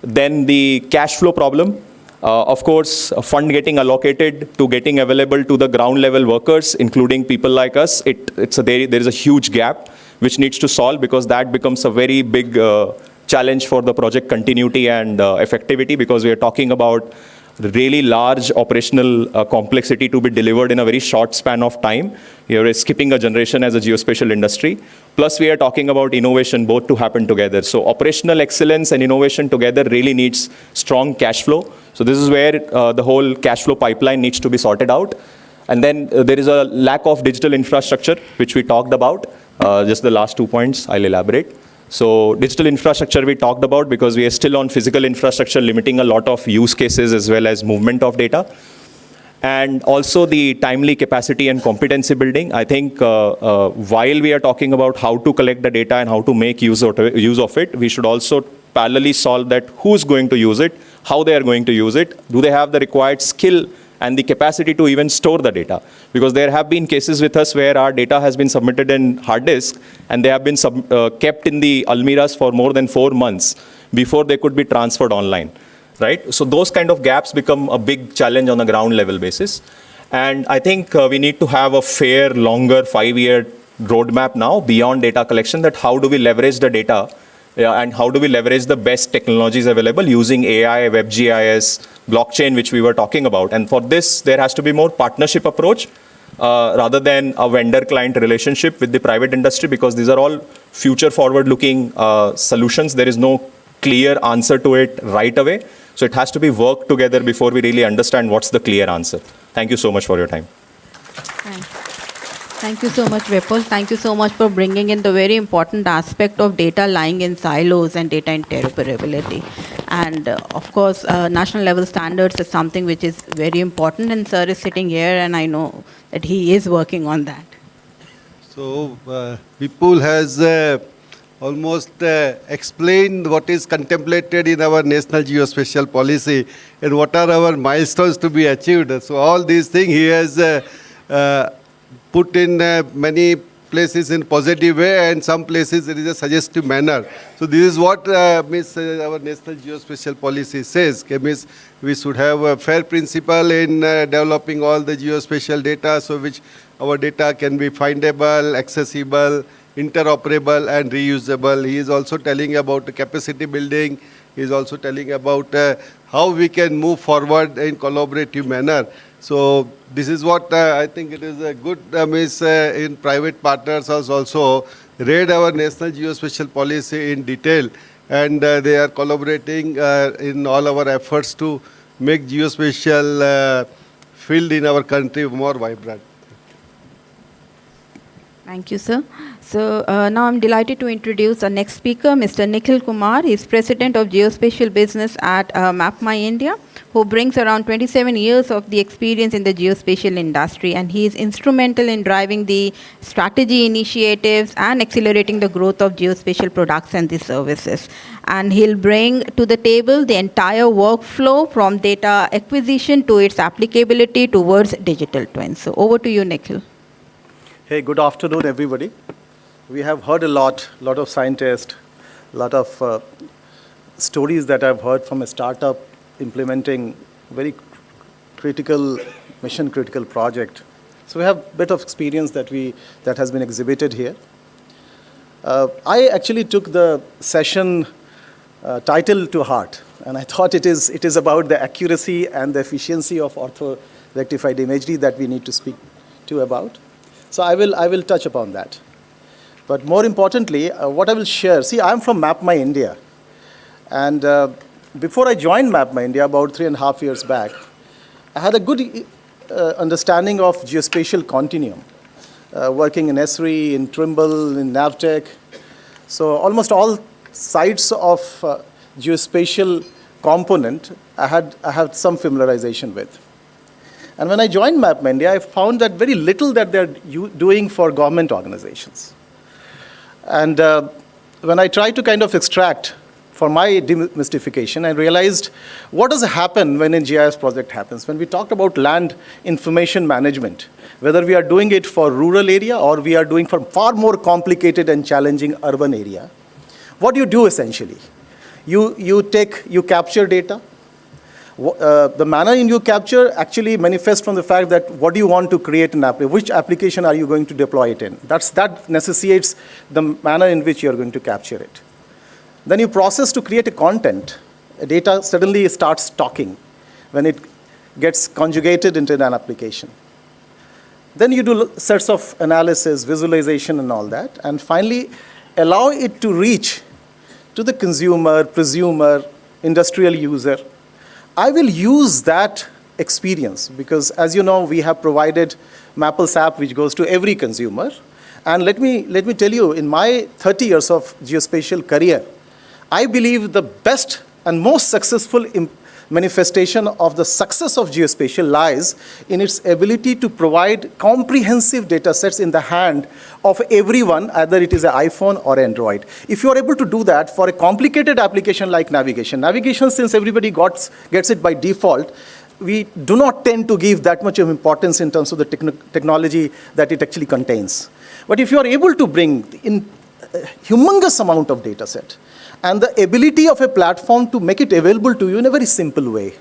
Then the cash flow problem. Of course, a fund getting allocated to getting available to the ground level workers, including people like us, there is a huge gap which needs to solve, because that becomes a very big challenge for the project continuity and effectivity, because we are talking about really large operational complexity to be delivered in a very short span of time. We are skipping a generation as a geospatial industry. Plus, we are talking about innovation both to happen together. So operational excellence and innovation together really needs strong cash flow. So this is where the whole cash flow pipeline needs to be sorted out. And then there is a lack of digital infrastructure, which we talked about. Just the last 2 points, I'll elaborate. So digital infrastructure we talked about, because we are still on physical infrastructure, limiting a lot of use cases as well as movement of data. And also the timely capacity and competency building. I think while we are talking about how to collect the data and how to make use of it, we should also parallelly solve that who's going to use it, how they are going to use it, do they have the required skill and the capacity to even store the data. Because there have been cases with us where our data has been submitted in hard disk and they have been kept in the almiras for more than 4 months before they could be transferred online, right? So those kind of gaps become a big challenge on a ground level basis. And I think we need to have a fair, longer 5-year roadmap now beyond data collection, that how do we leverage the data and how do we leverage the best technologies available using AI, WebGIS, blockchain, which we were talking about. And for this, there has to be more partnership approach rather than a vendor-client relationship with the private industry, because these are all future forward-looking solutions. There is no clear answer to it right away. So it has to be worked together before we really understand what's the clear answer. Thank you so much for your time. Thank you so much, Vipul. Thank you so much for bringing in the very important aspect of data lying in silos and data interoperability. And of course, national level standards is something which is very important, and sir is sitting here and I know that he is working on that. So Vipul has almost explained what is contemplated in our national geospatial policy and what are our milestones to be achieved. So all these things he has put in many places in positive way, and some places it is a suggestive manner. So this is what our national geospatial policy says. Means we should have a fair principle in developing all the geospatial data, so which our data can be findable, accessible, interoperable and reusable. He is also telling about the capacity building. He is also telling about how we can move forward in collaborative manner. So this is what I think it is a good in private partners has also read our national geospatial policy in detail, and they are collaborating in all our efforts to make geospatial field in our country more vibrant. Thank you, sir. So now I'm delighted to introduce our next speaker, Mr. Nikhil Kumar. He's President of Geospatial Business at MapMyIndia, who brings around 27 years of the experience in the geospatial industry, and he is instrumental in driving the strategy initiatives and accelerating the growth of geospatial products and the services. And he'll bring to the table the entire workflow from data acquisition to its applicability towards digital twins. So over to you, Nikhil. Hey, good afternoon, everybody. We have heard a lot of scientists, a lot of stories that I've heard from a startup implementing very critical, mission-critical project. So we have a bit of experience that has been exhibited here. I actually took the session title to heart, and I thought it is about the accuracy and the efficiency of ortho-rectified imagery that we need to speak to about. So I will touch upon that. But more importantly, what I will share, see, I'm from MapMyIndia. And before I joined MapMyIndia, about 3.5 years back, I had a good understanding of geospatial continuum, working in Esri, in Trimble, in Navtech. So almost all sides of geospatial component, I had some familiarization with. And when I joined MapMyIndia, I found that very little that they're doing for government organizations. And when I tried to kind of extract for my demystification, I realized what does happen when a GIS project happens. When we talk about land information management, whether we are doing it for rural area or we are doing for far more complicated and challenging urban area, what do you do essentially? You capture data. The manner in you capture actually manifests from the fact that what do you want to create an application, which application are you going to deploy it in? That necessitates the manner in which you're going to capture it. Then you process to create a content. Data suddenly starts talking when it gets conjugated into an application. Then you do sets of analysis, visualization and all that, and finally allow it to reach to the consumer, presumer, industrial user. I will use that experience because, as you know, we have provided Mapple's app, which goes to every consumer. And let me tell you, in my 30 years of geospatial career, I believe the best and most successful manifestation of the success of geospatial lies in its ability to provide comprehensive data sets in the hand of everyone, either it is an iPhone or Android. If you are able to do that for a complicated application like navigation, since everybody gets it by default, we do not tend to give that much of importance in terms of the technology that it actually contains. But if you are able to bring in a humongous amount of data set, and the ability of a platform to make it available to you in a very simple way,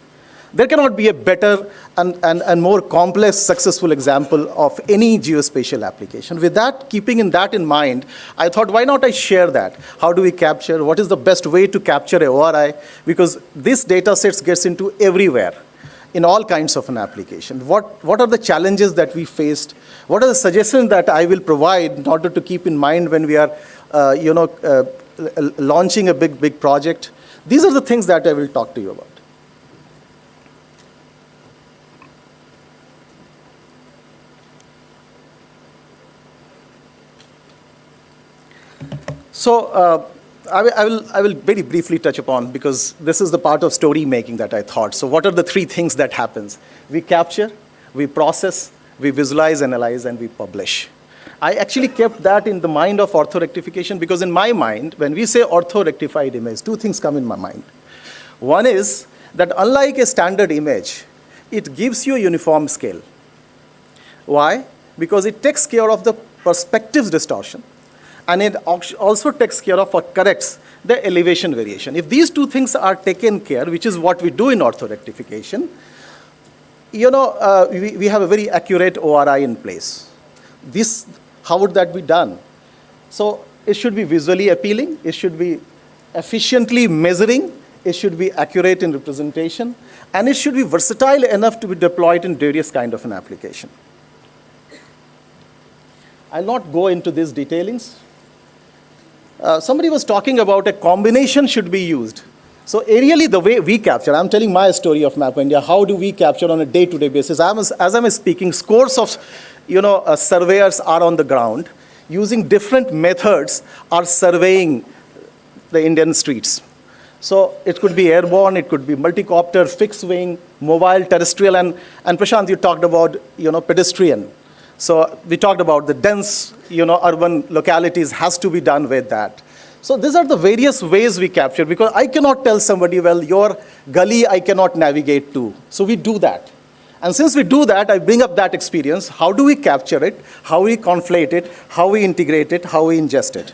there cannot be a better and more complex, successful example of any geospatial application. With that, keeping that in mind, I thought, why not I share that? How do we capture? What is the best way to capture a ORI? Because this data sets gets into everywhere, in all kinds of an application. What are the challenges that we faced? What are the suggestions that I will provide in order to keep in mind when we are, launching a big project? These are the things that I will talk to you about. So I will very briefly touch upon, because this is the part of story making that I thought. So what are the three things that happens? We capture, we process, we visualize, analyze, and we publish. I actually kept that in the mind of ortho-rectification, because in my mind, when we say ortho-rectified image, two things come in my mind. One is that unlike a standard image, it gives you a uniform scale. Why? Because it takes care of the perspectives distortion, and it also takes care of or corrects the elevation variation. If these two things are taken care, which is what we do in ortho-rectification, we have a very accurate ORI in place. How would that be done? So it should be visually appealing, it should be efficiently measuring, it should be accurate in representation, and it should be versatile enough to be deployed in various kind of an application. I'll not go into these detailings. Somebody was talking about a combination should be used. So aerially, the way we capture, I'm telling my story of MapMyIndia, how do we capture on a day-to-day basis? As I'm speaking, scores of surveyors are on the ground, using different methods, are surveying the Indian streets. So it could be airborne, it could be multi-copter, fixed wing, mobile, terrestrial, and Prashant, you talked about, pedestrian. So we talked about the dense, urban localities has to be done with that. So these are the various ways we capture, because I cannot tell somebody, well, your gully I cannot navigate to. So we do that. And since we do that, I bring up that experience. How do we capture it? How we conflate it? How we integrate it? How we ingest it?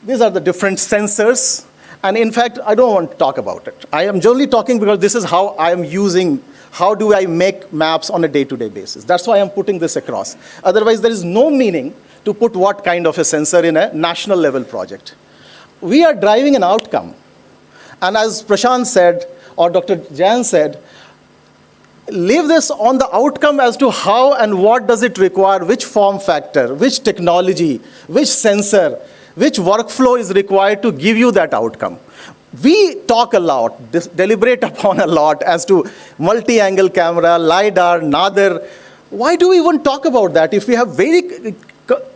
These are the different sensors. And in fact, I don't want to talk about it. I am generally talking because this is how I am using, how do I make maps on a day-to-day basis. That's why I'm putting this across. Otherwise, there is no meaning to put what kind of a sensor in a national level project. We are driving an outcome. And as Prashant said, or Dr. Jan said, leave this on the outcome as to how and what does it require, which form factor, which technology, which sensor, which workflow is required to give you that outcome. We talk a lot, deliberate upon a lot as to multi-angle camera, LiDAR, NADAR. Why do we even talk about that if we have very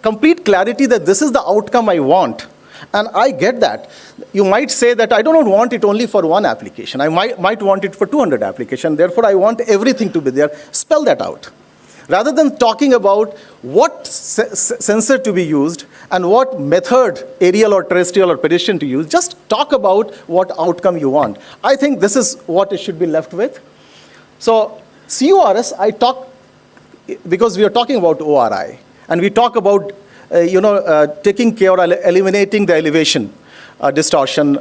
complete clarity that this is the outcome I want? And I get that. You might say that I don't want it only for one application. I might want it for 200 applications. Therefore, I want everything to be there. Spell that out. Rather than talking about what sensor to be used and what method, aerial or terrestrial or pedestrian to use, just talk about what outcome you want. I think this is what it should be left with. So CURS, I talk, because we are talking about ORI, and we talk about taking care or eliminating the elevation distortion.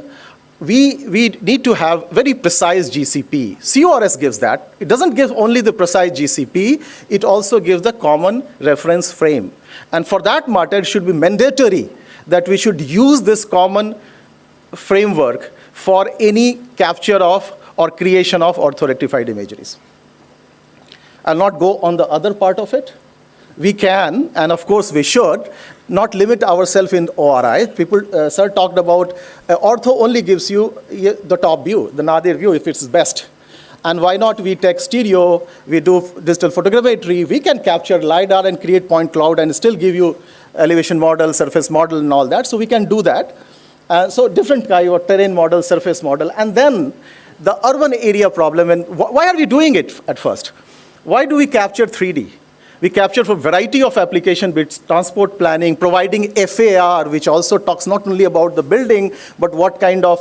We need to have very precise GCP. CURS gives that. It doesn't give only the precise GCP, it also gives the common reference frame. And for that matter, it should be mandatory that we should use this common framework for any capture of or creation of ortho-rectified imageries. I'll not go on the other part of it. We can, and of course we should, not limit ourselves in ORI. Sir talked about ortho only gives you the top view, the nadir view if it's best. And why not we take stereo, we do digital photogrammetry, we can capture LiDAR and create point cloud and still give you elevation model, surface model and all that. So we can do that. So different kind of terrain model, surface model, and then the urban area problem. And why are we doing it at first? Why do we capture 3D? We capture for a variety of application bits, transport planning, providing FAR, which also talks not only about the building, but what kind of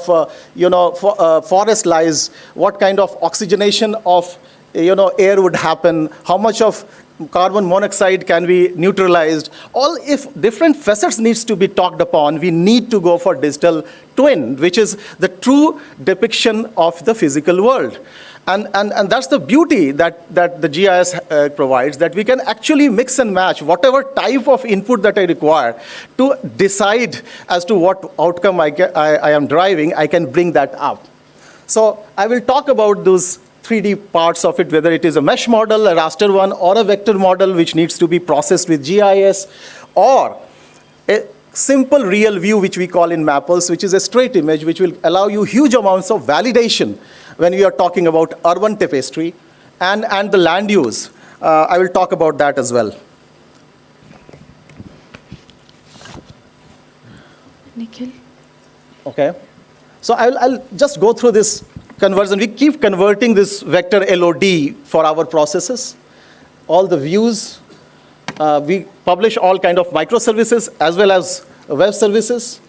forest lies, what kind of oxygenation of air would happen, how much of carbon monoxide can be neutralized. All if different facets needs to be talked upon, we need to go for digital twin, which is the true depiction of the physical world. And that's the beauty that the GIS provides, that we can actually mix and match whatever type of input that I require to decide as to what outcome I am driving, I can bring that up. So I will talk about those 3D parts of it, whether it is a mesh model, a raster one, or a vector model which needs to be processed with GIS, or a simple real view which we call in Mapples, which is a straight image which will allow you huge amounts of validation when we are talking about urban tapestry and the land use. I will talk about that as well. Nikhil. Okay. So I'll just go through this conversion. We keep converting this vector LOD for our processes. All the views, we publish all kind of microservices as well as web services.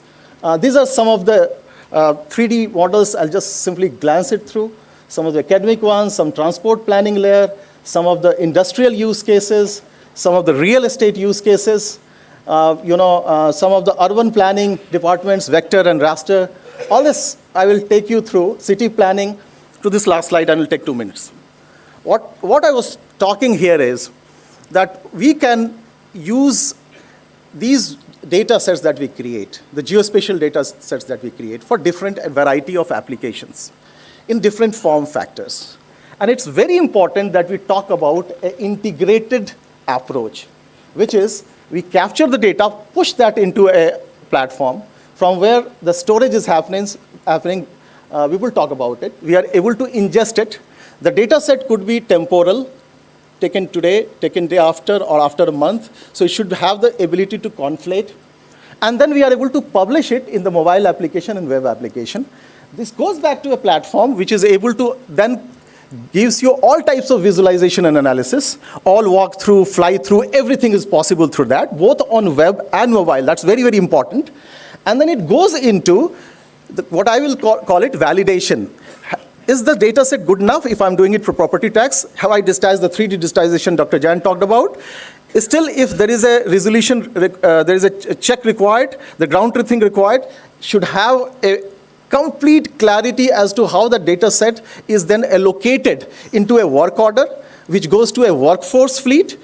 These are some of the 3D models. I'll just simply glance it through. Some of the academic ones, some transport planning layer, some of the industrial use cases, some of the real estate use cases, some of the urban planning departments, vector and raster. All this I will take you through, city planning, to this last slide, and will take 2 minutes. What I was talking here is that we can use these data sets that we create, the geospatial data sets that we create, for different variety of applications in different form factors. And it's very important that we talk about an integrated approach, which is we capture the data, push that into a platform from where the storage is happening. We will talk about it. We are able to ingest it. The data set could be temporal, taken today, taken day after, or after a month. So it should have the ability to conflate. And then we are able to publish it in the mobile application and web application. This goes back to a platform which is able to then gives you all types of visualization and analysis, all walk through, fly through, everything is possible through that, both on web and mobile. That's very, very important. And then it goes into what I will call it validation. Is the data set good enough if I'm doing it for property tax? Have I digitized the 3D digitization Dr. Jan talked about? Still, if there is a resolution, there is a check required, the ground truthing required, should have a complete clarity as to how the data set is then allocated into a work order, which goes to a workforce fleet.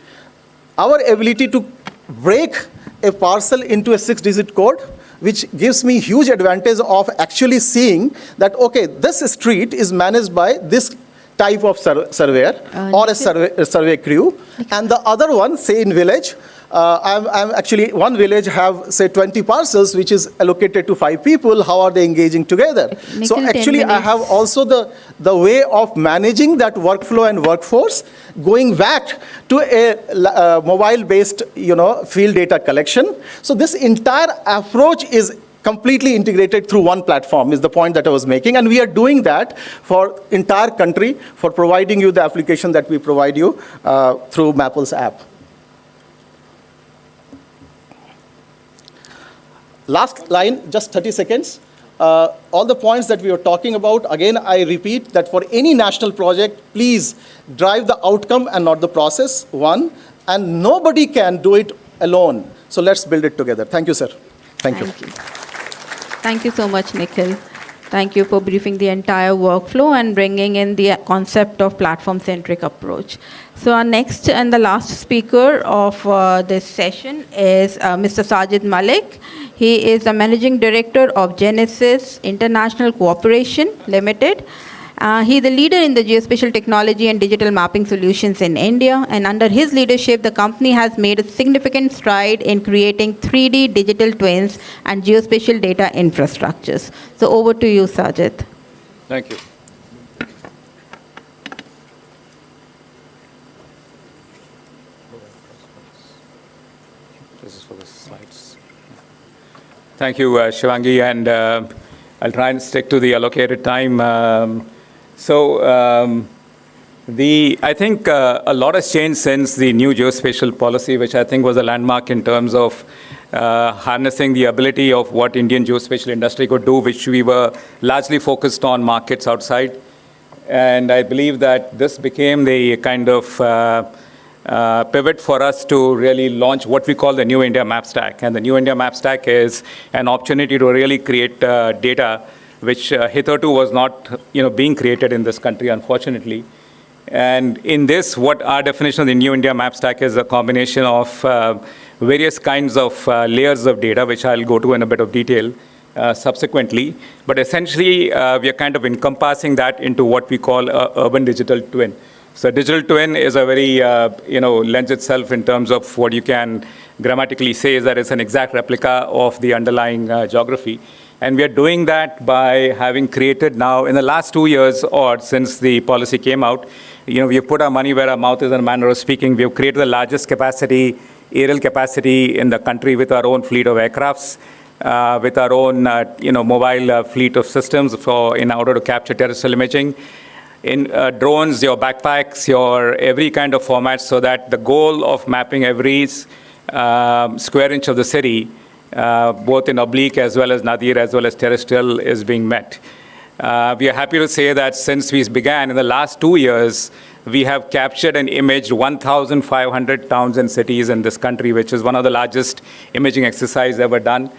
Our ability to break a parcel into a 6-digit code, which gives me huge advantage of actually seeing that, okay, this street is managed by this type of surveyor or a survey crew, and the other one, say in village, I'm actually, one village have, say, 20 parcels, which is allocated to 5 people. How are they engaging together? So actually, I have also the way of managing that workflow and workforce, going back to a mobile-based, field data collection. So this entire approach is completely integrated through one platform, is the point that I was making. And we are doing that for entire country, for providing you the application that we provide you through Mapple's app. Last line, just 30 seconds. All the points that we are talking about, again, I repeat that for any national project, please drive the outcome and not the process, one. And nobody can do it alone. So let's build it together. Thank you, sir. Thank you. Thank you so much, Nikhil. Thank you for briefing the entire workflow and bringing in the concept of platform-centric approach. So our next and the last speaker of this session is Mr. Sajid Malik. He is the Managing Director of Genesis International Cooperation Limited. He is the leader in the geospatial technology and digital mapping solutions in India. And under his leadership, the company has made a significant stride in creating 3D digital twins and geospatial data infrastructures. So over to you, Sajid. Thank you. This is for the slides. Thank you, Shivangi, and I'll try and stick to the allocated time. I think a lot has changed since the new geospatial policy, which I think was a landmark in terms of harnessing the ability of what Indian geospatial industry could do, which we were largely focused on markets outside. And I believe that this became the kind of pivot for us to really launch what we call the New India Map Stack. And the New India Map Stack is an opportunity to really create data which hitherto was not being created in this country, unfortunately. And in this, what our definition of the New India Map Stack is a combination of various kinds of layers of data, which I'll go to in a bit of detail subsequently. But essentially, we are kind of encompassing that into what we call an urban digital twin. So digital twin is a very, lends itself in terms of what you can grammatically say is that it's an exact replica of the underlying geography. And we are doing that by having created now, in the last 2 years or since the policy came out, we've put our money where our mouth is in a manner of speaking. We've created the largest capacity, aerial capacity in the country with our own fleet of aircrafts, with our own, mobile fleet of systems in order to capture terrestrial imaging. In drones, your backpacks, your every kind of format, so that the goal of mapping every square inch of the city, both in oblique as well as nadir as well as terrestrial, is being met. We are happy to say that since we began in the last 2 years, we have captured and imaged 1,500 towns and cities in this country, which is one of the largest imaging exercises ever done.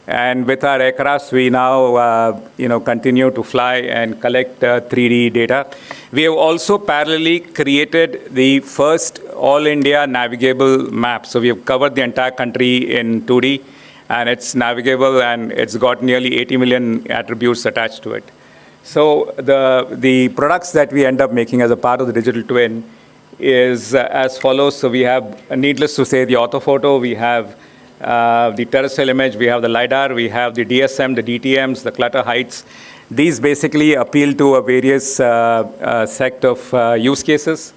And with our aircrafts, we now continue to fly and collect 3D data. We have also parallelly created the first all-India navigable map. So we have covered the entire country in 2D, and it's navigable, and it's got nearly 80 million attributes attached to it. So the products that we end up making as a part of the digital twin is as follows. So we have, needless to say, the orthophoto, we have the terrestrial image, we have the LiDAR, we have the DSM, the DTMs, the clutter heights. These basically appeal to a various sect of use cases.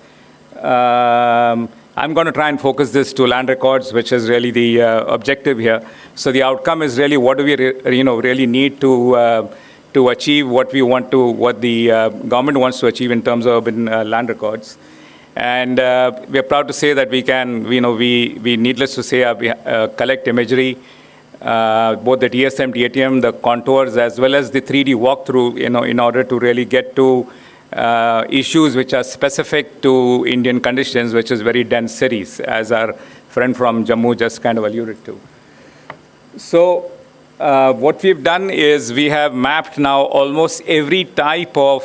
I'm going to try and focus this to land records, which is really the objective here. So the outcome is really what do we really need to achieve what we want to, what the government wants to achieve in terms of urban land records. And we are proud to say that we can, we needless to say, collect imagery, both the DSM, DATM, the contours, as well as the 3D walkthrough, in order to really get to issues which are specific to Indian conditions, which is very dense cities, as our friend from Jammu just kind of alluded to. So what we've done is we have mapped now almost every type of,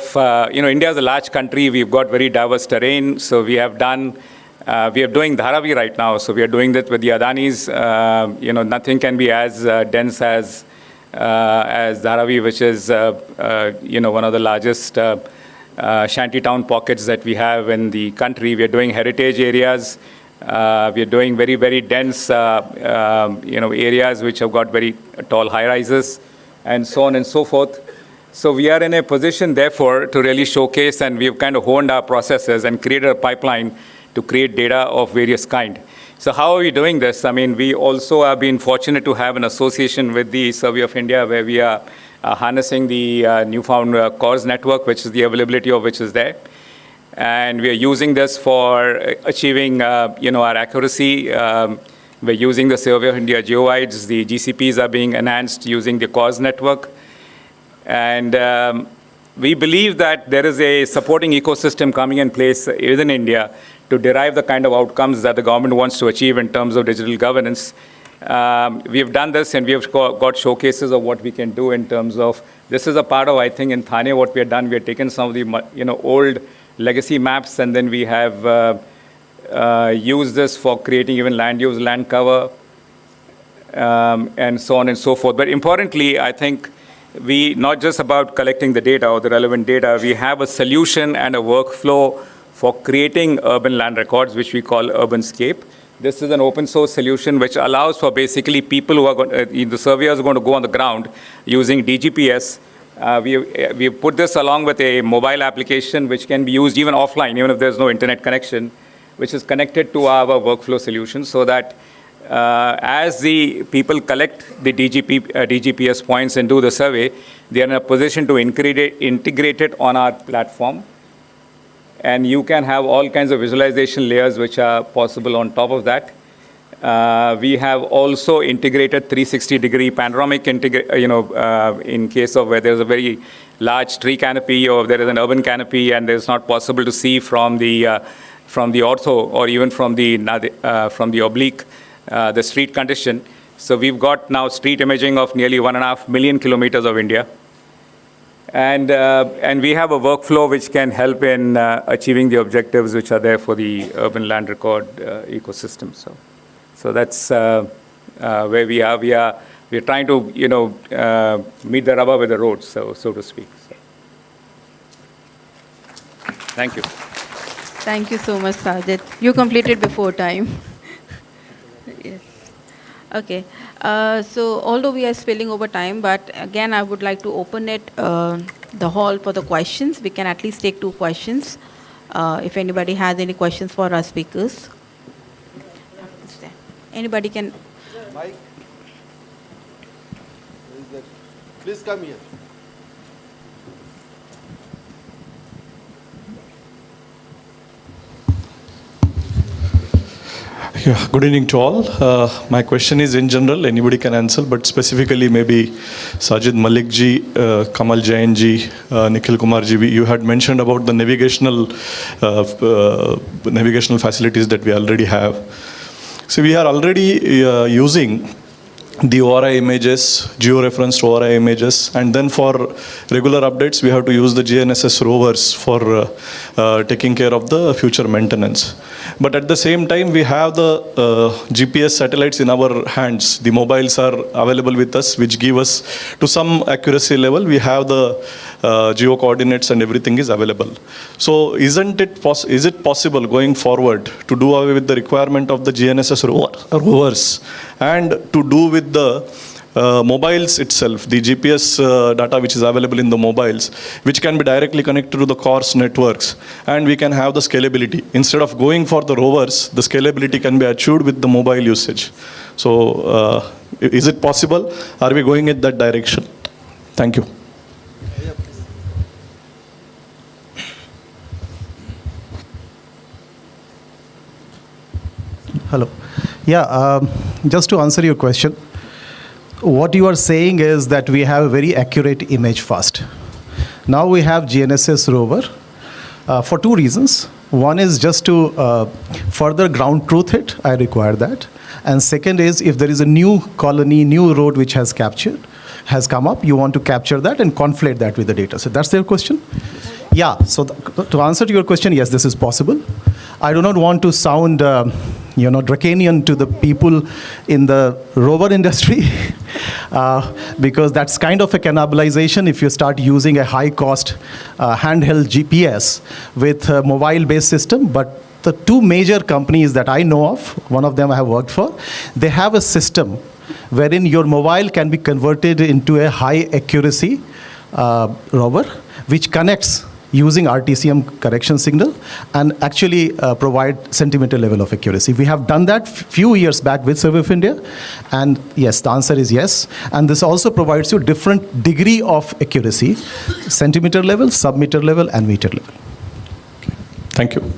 India is a large country, we've got very diverse terrain, so we have done, we are doing Dharavi right now, so we are doing that with the Adanis. Nothing can be as dense as Dharavi, which is, one of the largest shantytown pockets that we have in the country. We are doing heritage areas. We are doing very, very dense, areas which have got very tall high-rises, and so on and so forth. So we are in a position, therefore, to really showcase, and we've kind of honed our processes and created a pipeline to create data of various kind. So how are we doing this? I mean, we also have been fortunate to have an association with the Survey of India, where we are harnessing the newfound CORS network, which is the availability of which is there. And we are using this for achieving, our accuracy. We're using the Survey of India geoids. The GCPs are being enhanced using the CORS network. And we believe that there is a supporting ecosystem coming in place within India to derive the kind of outcomes that the government wants to achieve in terms of digital governance. We have done this, and we have got showcases of what we can do in terms of, this is a part of, I think, in Thane, what we have done. We have taken some of the, old legacy maps, and then we have used this for creating even land use, land cover, and so on and so forth. But importantly, I think we, not just about collecting the data or the relevant data, we have a solution and a workflow for creating urban land records, which we call Urbanscape. This is an open source solution which allows for basically people who are going, the surveyors are going to go on the ground using DGPS. We put this along with a mobile application which can be used even offline, even if there's no internet connection, which is connected to our workflow solution, so that as the people collect the DGPS points and do the survey, they are in a position to integrate it on our platform. And you can have all kinds of visualization layers which are possible on top of that. We have also integrated 360-degree panoramic, in case of where there's a very large tree canopy or there is an urban canopy and it's not possible to see from the ortho or even from the oblique, the street condition. So we've got now street imaging of nearly 1.5 million kilometers of India. And we have a workflow which can help in achieving the objectives which are there for the urban land record ecosystem. So that's where we are. We are trying to meet the rubber with the road, so to speak. So. Thank you. Thank you so much, Sajid. You completed before time. Yes. Okay. So although we are spilling over time, but again, I would like to open it, the hall for the questions. We can at least take 2 questions. If anybody has any questions for our speakers. Anybody can. Mike, please come here. Yeah, good evening to all. My question is in general, anybody can answer, but specifically maybe Sajid Malik ji, Kamal Jain ji, Nikhil Kumar ji, you had mentioned about the navigational facilities that we already have. So we are already using the ORI images, geo-referenced ORI images, and then for regular updates, we have to use the GNSS rovers for taking care of the future maintenance. But at the same time, we have the GPS satellites in our hands. The mobiles are available with us, which give us, to some accuracy level, we have the geo coordinates and everything is available. So is it possible going forward to do away with the requirement of the GNSS rovers and to do with the mobiles itself, the GPS data which is available in the mobiles, which can be directly connected to the CORS networks, and we can have the scalability. Instead of going for the rovers, the scalability can be achieved with the mobile usage. So is it possible? Are we going in that direction? Thank you. Hello. Yeah, just to answer your question, what you are saying is that we have a very accurate image first. Now we have GNSS rover for two reasons. One is just to further ground truth it, I require that. And second is if there is a new colony, new road which has come up, you want to capture that and conflate that with the data. So that's their question? Yeah, so to answer to your question, yes, this is possible. I do not want to sound draconian to the people in the rover industry because that's kind of a cannibalization if you start using a high-cost handheld GPS with a mobile-based system. But the two major companies that I know of, one of them I have worked for, they have a system wherein your mobile can be converted into a high-accuracy rover, which connects using RTCM correction signal and actually provide centimeter level of accuracy. We have done that few years back with Survey of India, and yes, the answer is yes. And this also provides you different degree of accuracy, centimeter level, sub-meter level, and meter level. Thank you.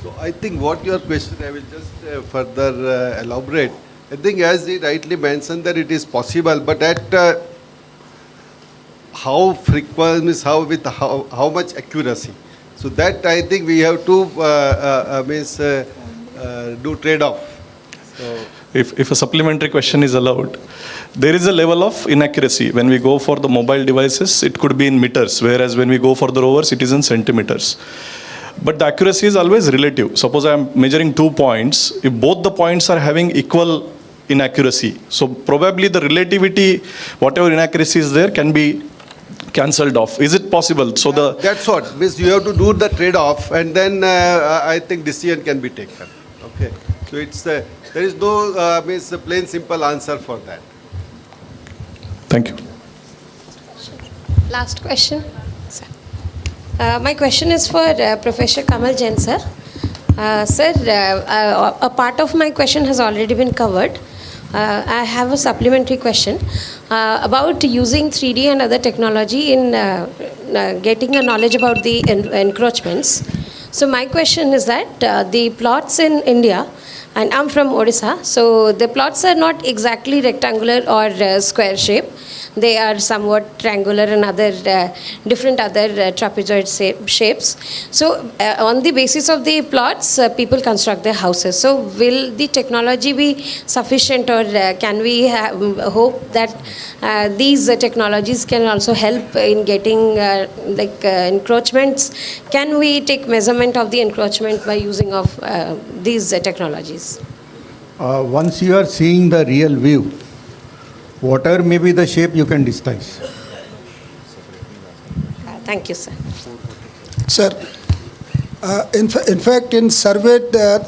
So I think what your question, I will just further elaborate. I think as he rightly mentioned that it is possible, but at how frequent means how much accuracy. So that I think we have to do trade-off. So if a supplementary question is allowed, there is a level of inaccuracy. When we go for the mobile devices, it could be in meters, whereas when we go for the rovers, it is in centimeters. But the accuracy is always relative. Suppose I am measuring 2 points. If both the points are having equal inaccuracy, so probably the relativity, whatever inaccuracy is there, can be cancelled off. Is it possible? So that's what means you have to do the trade-off, and then I think decision can be taken. Okay, so it's there is no means a plain simple answer for that. Thank you. Last question. My question is for Professor Kamal Jain, sir. Sir, a part of my question has already been covered. I have a supplementary question about using 3D and other technology in getting a knowledge about the encroachments. So my question is that the plots in India, and I'm from Odisha, so the plots are not exactly rectangular or square shape. They are somewhat triangular and other different other trapezoid shapes. So on the basis of the plots, people construct their houses. So will the technology be sufficient, or can we hope that these technologies can also help in getting encroachments? Can we take measurement of the encroachment by using of these technologies? Once you are seeing the real view, whatever may be the shape, you can disguise. Thank you, sir. Sir, in fact, in survey,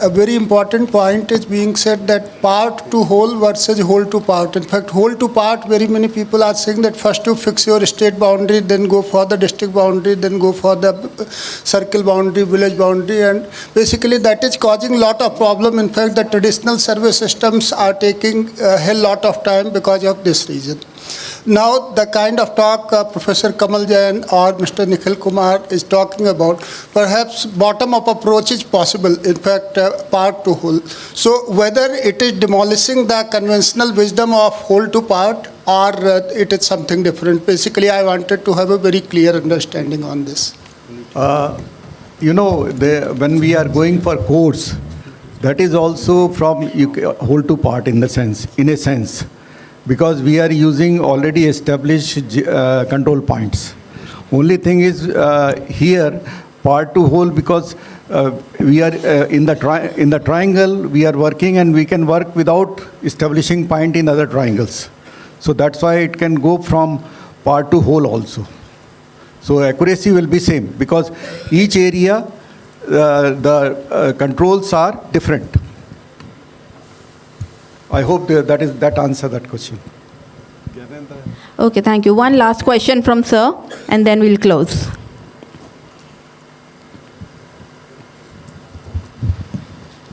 a very important point is being said that part to whole versus whole to part. In fact, whole to part, very many people are saying that first you fix your state boundary, then go for the district boundary, then go for the circle boundary, village boundary, and basically that is causing a lot of problem. In fact, the traditional survey systems are taking a hell lot of time because of this reason. Now, the kind of talk Professor Kamal Jain or Mr. Nikhil Kumar is talking about, perhaps bottom-up approach is possible, in fact, part to whole. So whether it is demolishing the conventional wisdom of whole to part, or it is something different. Basically, I wanted to have a very clear understanding on this. When we are going for course, that is also from whole to part in a sense. Because we are using already established control points. Only thing is here, part to whole, because we are in the triangle, we are working, and we can work without establishing point in other triangles. So that's why it can go from part to whole also. So accuracy will be same, because each area, the controls are different. I hope that answer that question. Okay, thank you. One last question from sir, and then we'll close.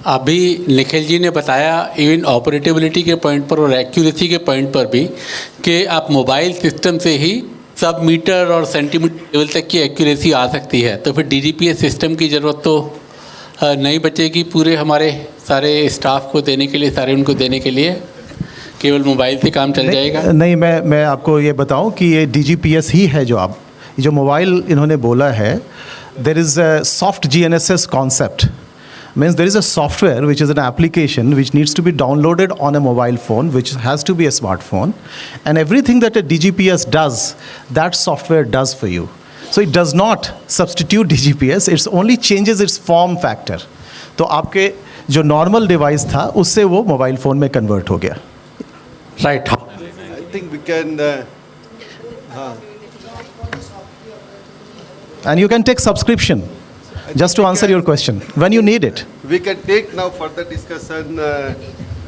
अभी निखिल जी ने बताया even ऑपरेटेबिलिटी के point पर और accuracy के point पर भी कि आप मोबाइल सिस्टम से ही सब मीटर और सेंटीमीटर लेवल तक की एक्यूरेसी आ सकती है, तो फिर डीजीपीएस सिस्टम की ज़रूरत तो नहीं बचेगी पूरे हमारे सारे स्टाफ को देने के लिए, सारे उनको देने के लिए, केवल मोबाइल से काम चल जाएगा? नहीं, मैं आपको ये बताऊं कि ये डीजीपीएस ही है जो मोबाइल इन्होंने बोला है. There is a soft GNSS concept. Means there is a software which is an application which needs to be downloaded on a mobile phone, which has to be a smartphone, and everything that a DGPS does, that software does for you. So it does not substitute DGPS, it only changes its form factor. तो आपके जो normal device था उससे वो mobile phone में convert हो गया. Right. I think we can. And you can take subscription. Just to answer your question, when you need it. We can take now further discussion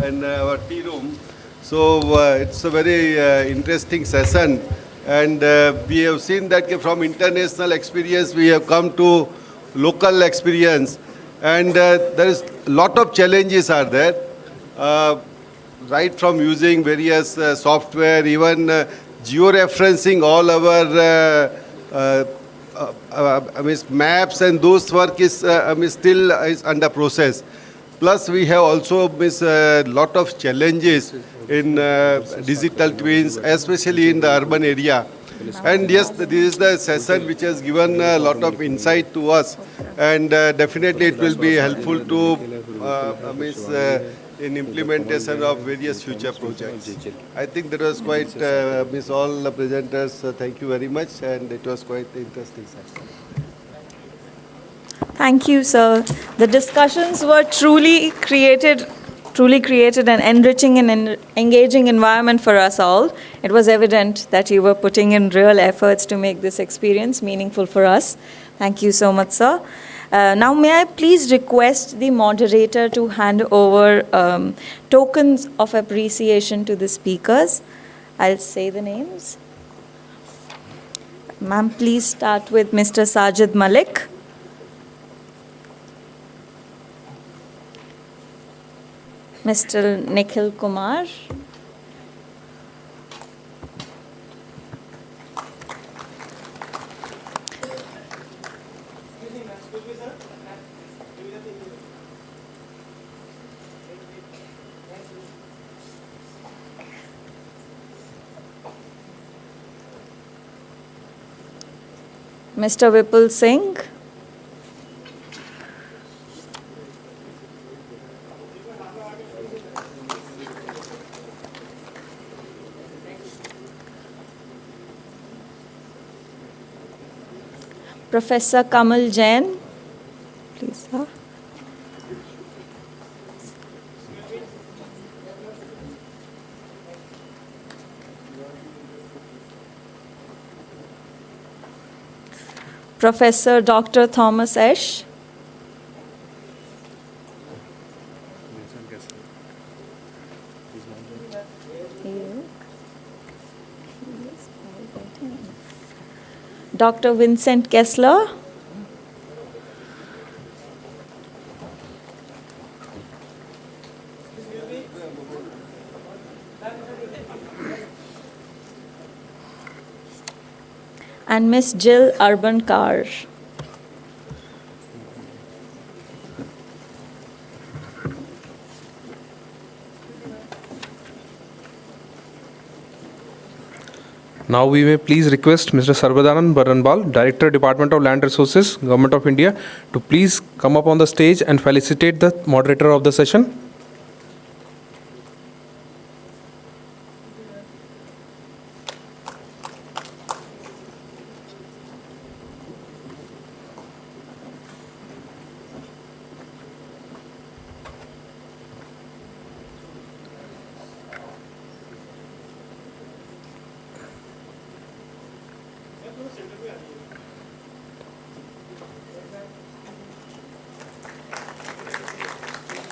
in our tea room. So it's a very interesting session, and we have seen that from international experience we have come to local experience, and there is a lot of challenges are there, right from using various software, even georeferencing all our maps, and those work is still is under process. Plus we have also a lot of challenges in digital twins, especially in the urban area. And yes, this is the session which has given a lot of insight to us, and definitely it will be helpful to in implementation of various future projects. I think that was quite, all the presenters, thank you very much, and it was quite interesting session. Thank you, sir. The discussions were truly created an enriching and engaging environment for us all. It was evident that you were putting in real efforts to make this experience meaningful for us. Thank you so much, sir. Now, may I please request the moderator to hand over tokens of appreciation to the speakers. I'll say the names. Ma'am, please start with Mr. Sajid Malik. Mr. Nikhil Kumar. Mr. Vipul Singh. Professor Kamal Jain. Please, sir. Professor Dr. Thomas Esch. Dr. Vincent Kessler. And Miss Jill Ambedkar. Now we may please request Mr. Sarvadanand Baranbal, Director, Department of Land Resources, Government of India, to please come up on the stage and felicitate the moderator of the session.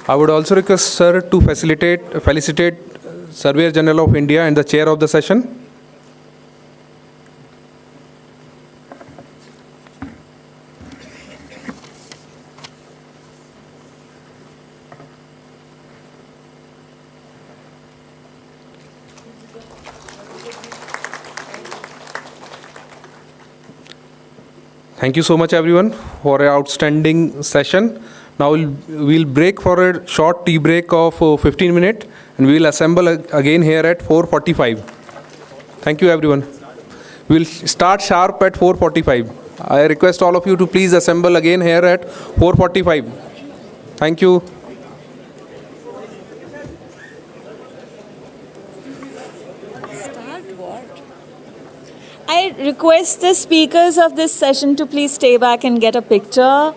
I would also request Sir to felicitate Surveyor General of India and the chair of the session. Thank you so much, everyone, for an outstanding session. Now we'll break for a short tea break of 15 minutes, and we'll assemble again here at 4:45. Thank you, everyone. We'll start sharp at 4:45. I request all of you to please assemble again here at 4:45. Thank you. I request the speakers of this session to please stay back and get a picture.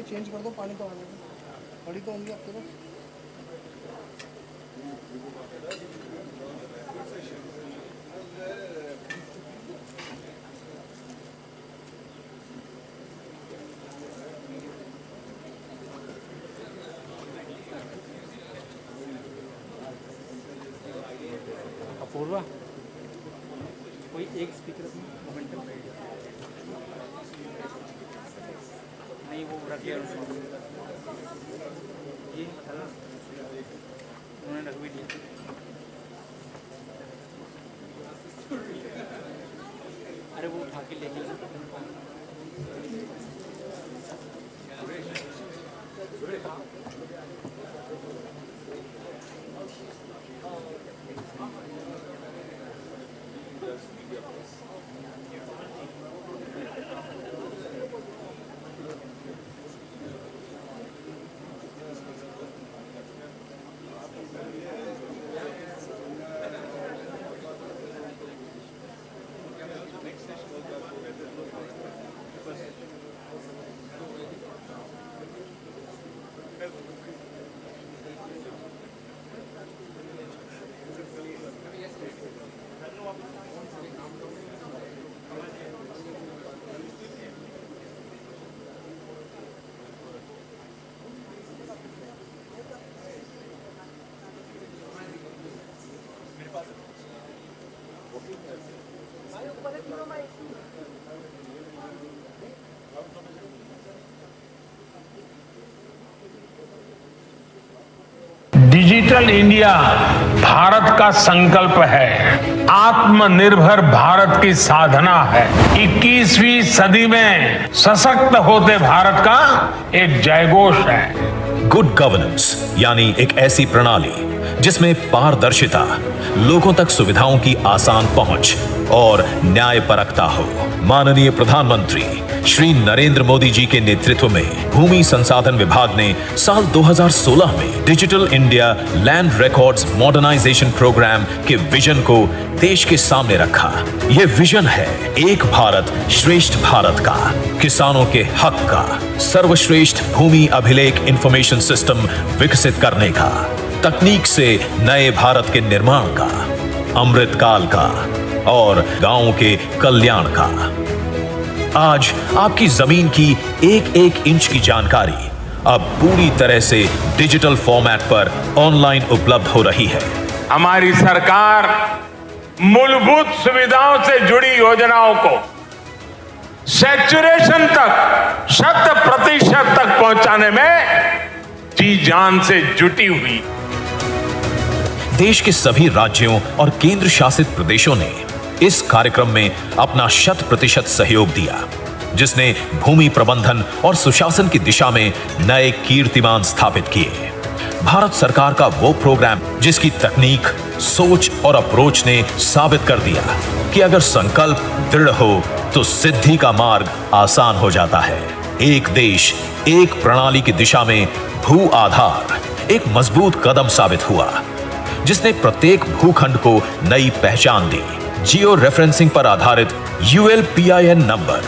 Change कर दो पानी तो आने दो बड़ी तो होंगी आपके पास अपूर्वा कोई एक स्पीकर मोमेंटम नहीं वो रख लिया ये बताना उन्होंने रख भी लिया अरे वो उठा के लेके डिजिटल इंडिया भारत का संकल्प है, आत्मनिर्भर भारत की साधना है, 21वीं सदी में सशक्त होते भारत का एक जयघोष है। गुड गवर्नेंस यानी एक ऐसी प्रणाली जिसमें पारदर्शिता, लोगों तक सुविधाओं की आसान पहुंच और न्यायपरकता हो। माननीय प्रधानमंत्री श्री नरेंद्र मोदी जी के नेतृत्व में भूमि संसाधन विभाग ने साल 2016 में digital India land records modernization program के विजन को देश के सामने रखा। ये विजन है एक भारत श्रेष्ठ भारत का, किसानों के हक का, सर्वश्रेष्ठ भूमि अभिलेख इंफॉर्मेशन सिस्टम विकसित करने का, तकनीक से नए भारत के निर्माण का, अमृतकाल का और गांवों के कल्याण का। आज आपकी जमीन की एक एक इंच की जानकारी अब पूरी तरह से डिजिटल फॉर्मेट पर ऑनलाइन उपलब्ध हो रही है। हमारी सरकार मूलभूत सुविधाओं से जुड़ी योजनाओं को सैचुरेशन तक, 100% तक पहुंचाने में जी जान से जुटी हुई। देश के सभी राज्यों और केंद्र शासित प्रदेशों ने इस कार्यक्रम में अपना 100% सहयोग दिया, जिसने भूमि प्रबंधन और सुशासन की दिशा में नए कीर्तिमान स्थापित किए। भारत सरकार का वो प्रोग्राम जिसकी तकनीक, सोच और अप्रोच ने साबित कर दिया कि अगर संकल्प दृढ़ हो तो सिद्धि का मार्ग आसान हो जाता है। एक देश, एक प्रणाली की दिशा में भू आधार एक मजबूत कदम साबित हुआ, जिसने प्रत्येक भूखंड को नई पहचान दी। जियो रेफरेंसिंग पर आधारित ULPIN नंबर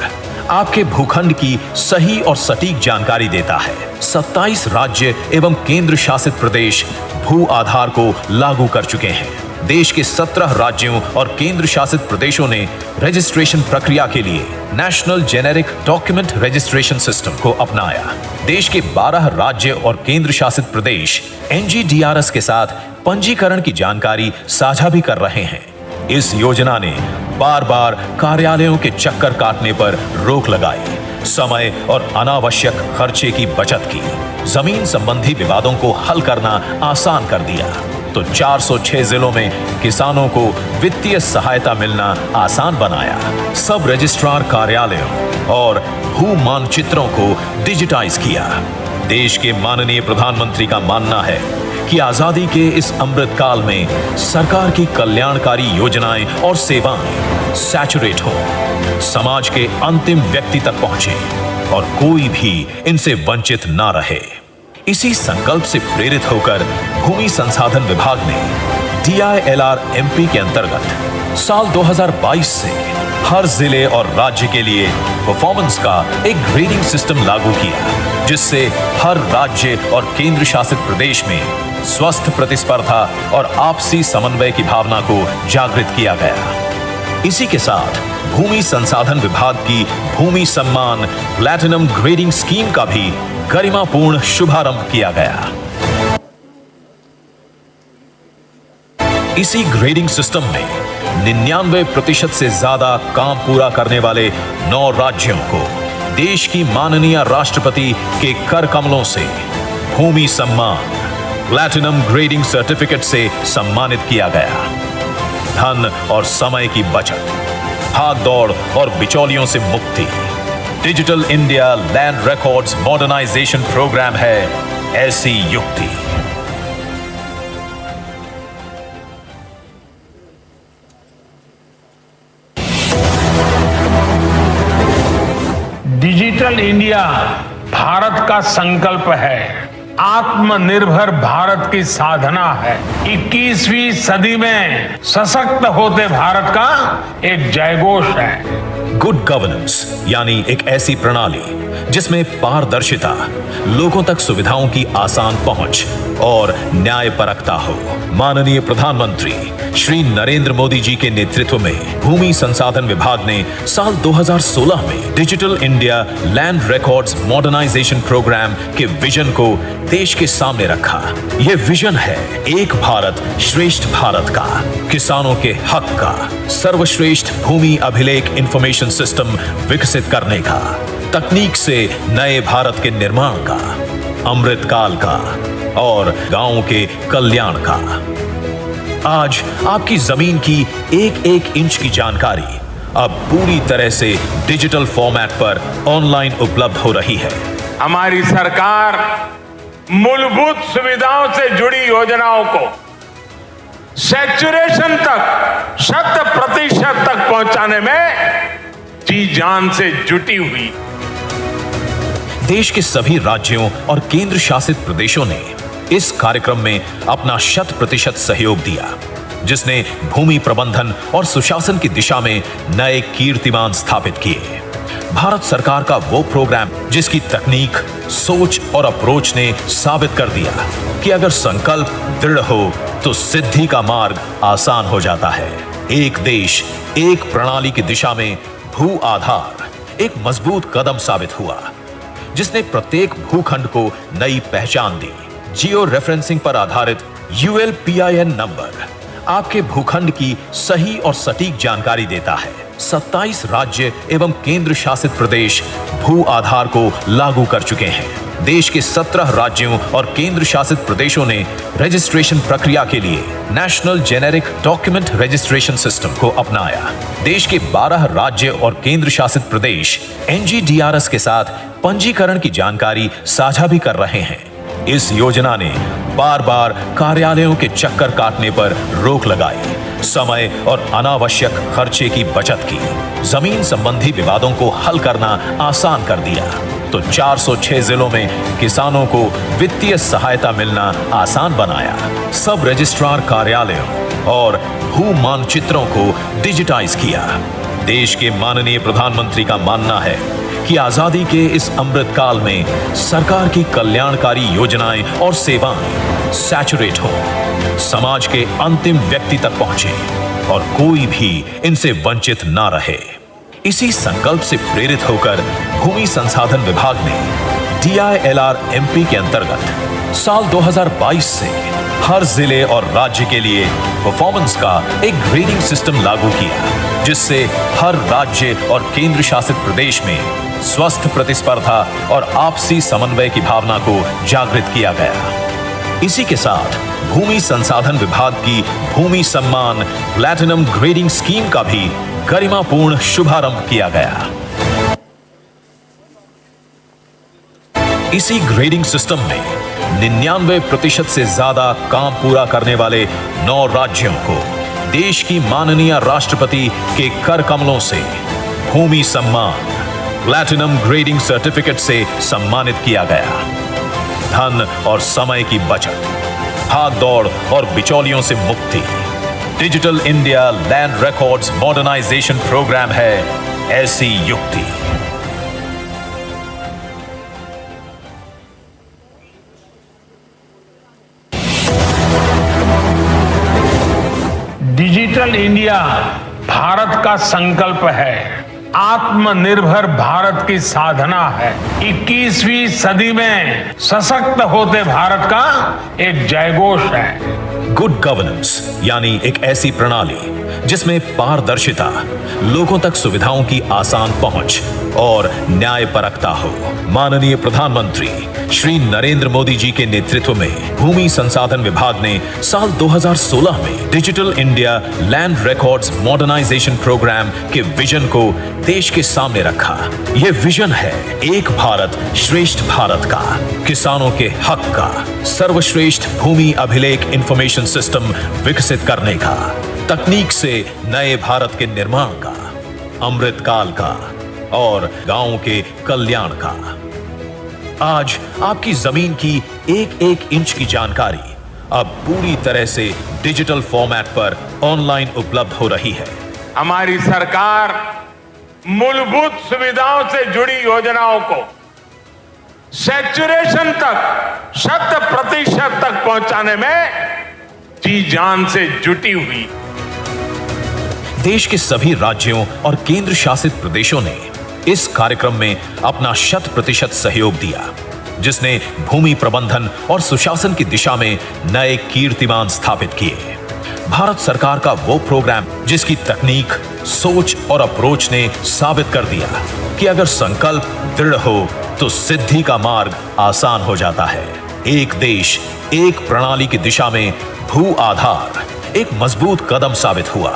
आपके भूखंड की सही और सटीक जानकारी देता है। 27 राज्य एवं केंद्र शासित प्रदेश भू आधार को लागू कर चुके हैं। देश के 17 राज्यों और केंद्र शासित प्रदेशों ने रजिस्ट्रेशन प्रक्रिया के लिए national generic document registration system को अपनाया। देश के 12 राज्य और केंद्र शासित प्रदेश NGDRS के साथ पंजीकरण की जानकारी साझा भी कर रहे हैं। इस योजना ने बार बार कार्यालयों के चक्कर काटने पर रोक लगाई, समय और अनावश्यक खर्चे की बचत की, जमीन संबंधी विवादों को हल करना आसान कर दिया, तो 406 जिलों में किसानों को वित्तीय सहायता मिलना आसान बनाया। सब रजिस्ट्रार कार्यालयों और भू मानचित्रों को डिजिटाइज किया। देश के माननीय प्रधानमंत्री का मानना है कि आजादी के इस अमृत काल में सरकार की कल्याणकारी योजनाएं और सेवाएं सैचुरेट हो, समाज के अंतिम व्यक्ति तक पहुंचे और कोई भी इनसे वंचित ना रहे। इसी संकल्प से प्रेरित होकर भूमि संसाधन विभाग ने DILR MP के अंतर्गत साल 2022 से हर जिले और राज्य के लिए परफॉर्मेंस का एक ग्रेडिंग सिस्टम लागू किया, जिससे हर राज्य और केंद्र शासित प्रदेश में स्वस्थ प्रतिस्पर्धा और आपसी समन्वय की भावना को जागृत किया गया। इसी के साथ भूमि संसाधन विभाग की भूमि सम्मान प्लैटिनम ग्रेडिंग स्कीम का भी गरिमापूर्ण शुभारंभ किया गया। इसी ग्रेडिंग सिस्टम में 99% से ज्यादा काम पूरा करने वाले 9 राज्यों को देश की माननीय राष्ट्रपति के कर कमलों से भूमि सम्मान प्लैटिनम ग्रेडिंग सर्टिफिकेट से सम्मानित किया गया। धन और समय की बचत, भाग दौड़ और बिचौलियों से मुक्ति, digital India land records modernization program है ऐसी युक्ति। डिजिटल इंडिया भारत का संकल्प है, आत्मनिर्भर भारत की साधना है, 21वीं सदी में सशक्त होते भारत का एक जयघोष है। गुड गवर्नेंस यानी एक ऐसी प्रणाली जिसमें पारदर्शिता, लोगों तक सुविधाओं की आसान पहुंच और न्यायपरकता हो। माननीय प्रधानमंत्री श्री नरेंद्र मोदी जी के नेतृत्व में भूमि संसाधन विभाग ने साल 2016 में digital India land records modernization program के विजन को देश के सामने रखा। यह विजन है एक भारत श्रेष्ठ भारत का, किसानों के हक का, सर्वश्रेष्ठ भूमि अभिलेख इंफॉर्मेशन सिस्टम विकसित करने का, तकनीक से नए भारत के निर्माण का, अमृतकाल का और गांव के कल्याण का। आज आपकी जमीन की एक एक इंच की जानकारी अब पूरी तरह से डिजिटल फॉर्मेट पर ऑनलाइन उपलब्ध हो रही है। हमारी सरकार मूलभूत सुविधाओं से जुड़ी योजनाओं को सैचुरेशन तक 100% तक पहुंचाने में जी जान से जुटी हुई। देश के सभी राज्यों और केंद्र शासित प्रदेशों ने इस कार्यक्रम में अपना 100% सहयोग दिया, जिसने भूमि प्रबंधन और सुशासन की दिशा में नए कीर्तिमान स्थापित किए। भारत सरकार का वो प्रोग्राम जिसकी तकनीक, सोच और अप्रोच ने साबित कर दिया कि अगर संकल्प दृढ़ हो तो सिद्धि का मार्ग आसान हो जाता है। एक देश, एक प्रणाली की दिशा में भू आधार एक मजबूत कदम साबित हुआ, जिसने प्रत्येक भूखंड को नई पहचान दी। जियो रेफरेंसिंग पर आधारित ULPIN नंबर आपके भूखंड की सही और सटीक जानकारी देता है। 27 राज्य एवं केंद्र शासित प्रदेश भू आधार को लागू कर चुके हैं। देश के 17 राज्यों और केंद्र शासित प्रदेशों ने रजिस्ट्रेशन प्रक्रिया के लिए national generic document registration system को अपनाया। देश के 12 राज्य और केंद्र शासित प्रदेश NGDRS के साथ पंजीकरण की जानकारी साझा भी कर रहे हैं। इस योजना ने बार बार कार्यालयों के चक्कर काटने पर रोक लगाई, समय और अनावश्यक खर्चे की बचत की, जमीन संबंधी विवादों को हल करना आसान कर दिया, तो 406 जिलों में किसानों को वित्तीय सहायता मिलना आसान बनाया। सब रजिस्ट्रार कार्यालयों और भू मानचित्रों को डिजिटाइज किया। देश के माननीय प्रधानमंत्री का मानना है कि आजादी के इस अमृतकाल में सरकार की कल्याणकारी योजनाएं और सेवाएं सैचुरेट हो, समाज के अंतिम व्यक्ति तक पहुंचे और कोई भी इनसे वंचित ना रहे। इसी संकल्प से प्रेरित होकर भूमि संसाधन विभाग ने DILR MP के अंतर्गत साल 2022 से हर जिले और राज्य के लिए परफॉर्मेंस का एक ग्रेडिंग सिस्टम लागू किया, जिससे हर राज्य और केंद्र शासित प्रदेश में स्वस्थ प्रतिस्पर्धा और आपसी समन्वय की भावना को जागृत किया गया। इसी के साथ भूमि संसाधन विभाग की भूमि सम्मान प्लैटिनम ग्रेडिंग स्कीम का भी गरिमापूर्ण शुभारंभ किया गया। इसी ग्रेडिंग सिस्टम में 99% से ज्यादा काम पूरा करने वाले 9 राज्यों को देश की माननीय राष्ट्रपति के कर कमलों से भूमि सम्मान प्लैटिनम ग्रेडिंग सर्टिफिकेट से सम्मानित किया गया। धन और समय की बचत, भाग दौड़ और बिचौलियों से मुक्ति, digital India land records modernization program है ऐसी युक्ति। डिजिटल इंडिया भारत का संकल्प है, आत्मनिर्भर भारत की साधना है, 21वीं सदी में सशक्त होते भारत का एक जयघोष है। गुड गवर्नेंस यानी एक ऐसी प्रणाली जिसमें पारदर्शिता, लोगों तक सुविधाओं की आसान पहुंच और न्यायपरकता हो। माननीय प्रधानमंत्री श्री नरेंद्र मोदी जी के नेतृत्व में भूमि संसाधन विभाग ने साल 2016 में digital India land records modernization program के विजन को देश के सामने रखा। यह विजन है एक भारत श्रेष्ठ भारत का, किसानों के हक का, सर्वश्रेष्ठ भूमि अभिलेख इंफॉर्मेशन सिस्टम विकसित करने का, तकनीक से नए भारत के निर्माण का, अमृतकाल का और गांव के कल्याण का। आज आपकी जमीन की एक एक इंच की जानकारी अब पूरी तरह से डिजिटल फॉर्मेट पर ऑनलाइन उपलब्ध हो रही है। हमारी सरकार मूलभूत सुविधाओं से जुड़ी योजनाओं को सैचुरेशन तक 100% तक पहुंचाने में जी जान से जुटी हुई। देश के सभी राज्यों और केंद्र शासित प्रदेशों ने इस कार्यक्रम में अपना 100% सहयोग दिया, जिसने भूमि प्रबंधन और सुशासन की दिशा में नए कीर्तिमान स्थापित किए। भारत सरकार का वो प्रोग्राम जिसकी तकनीक, सोच और अप्रोच ने साबित कर दिया कि अगर संकल्प दृढ़ हो तो सिद्धि का मार्ग आसान हो जाता है। एक देश एक प्रणाली की दिशा में भू आधार एक मजबूत कदम साबित हुआ,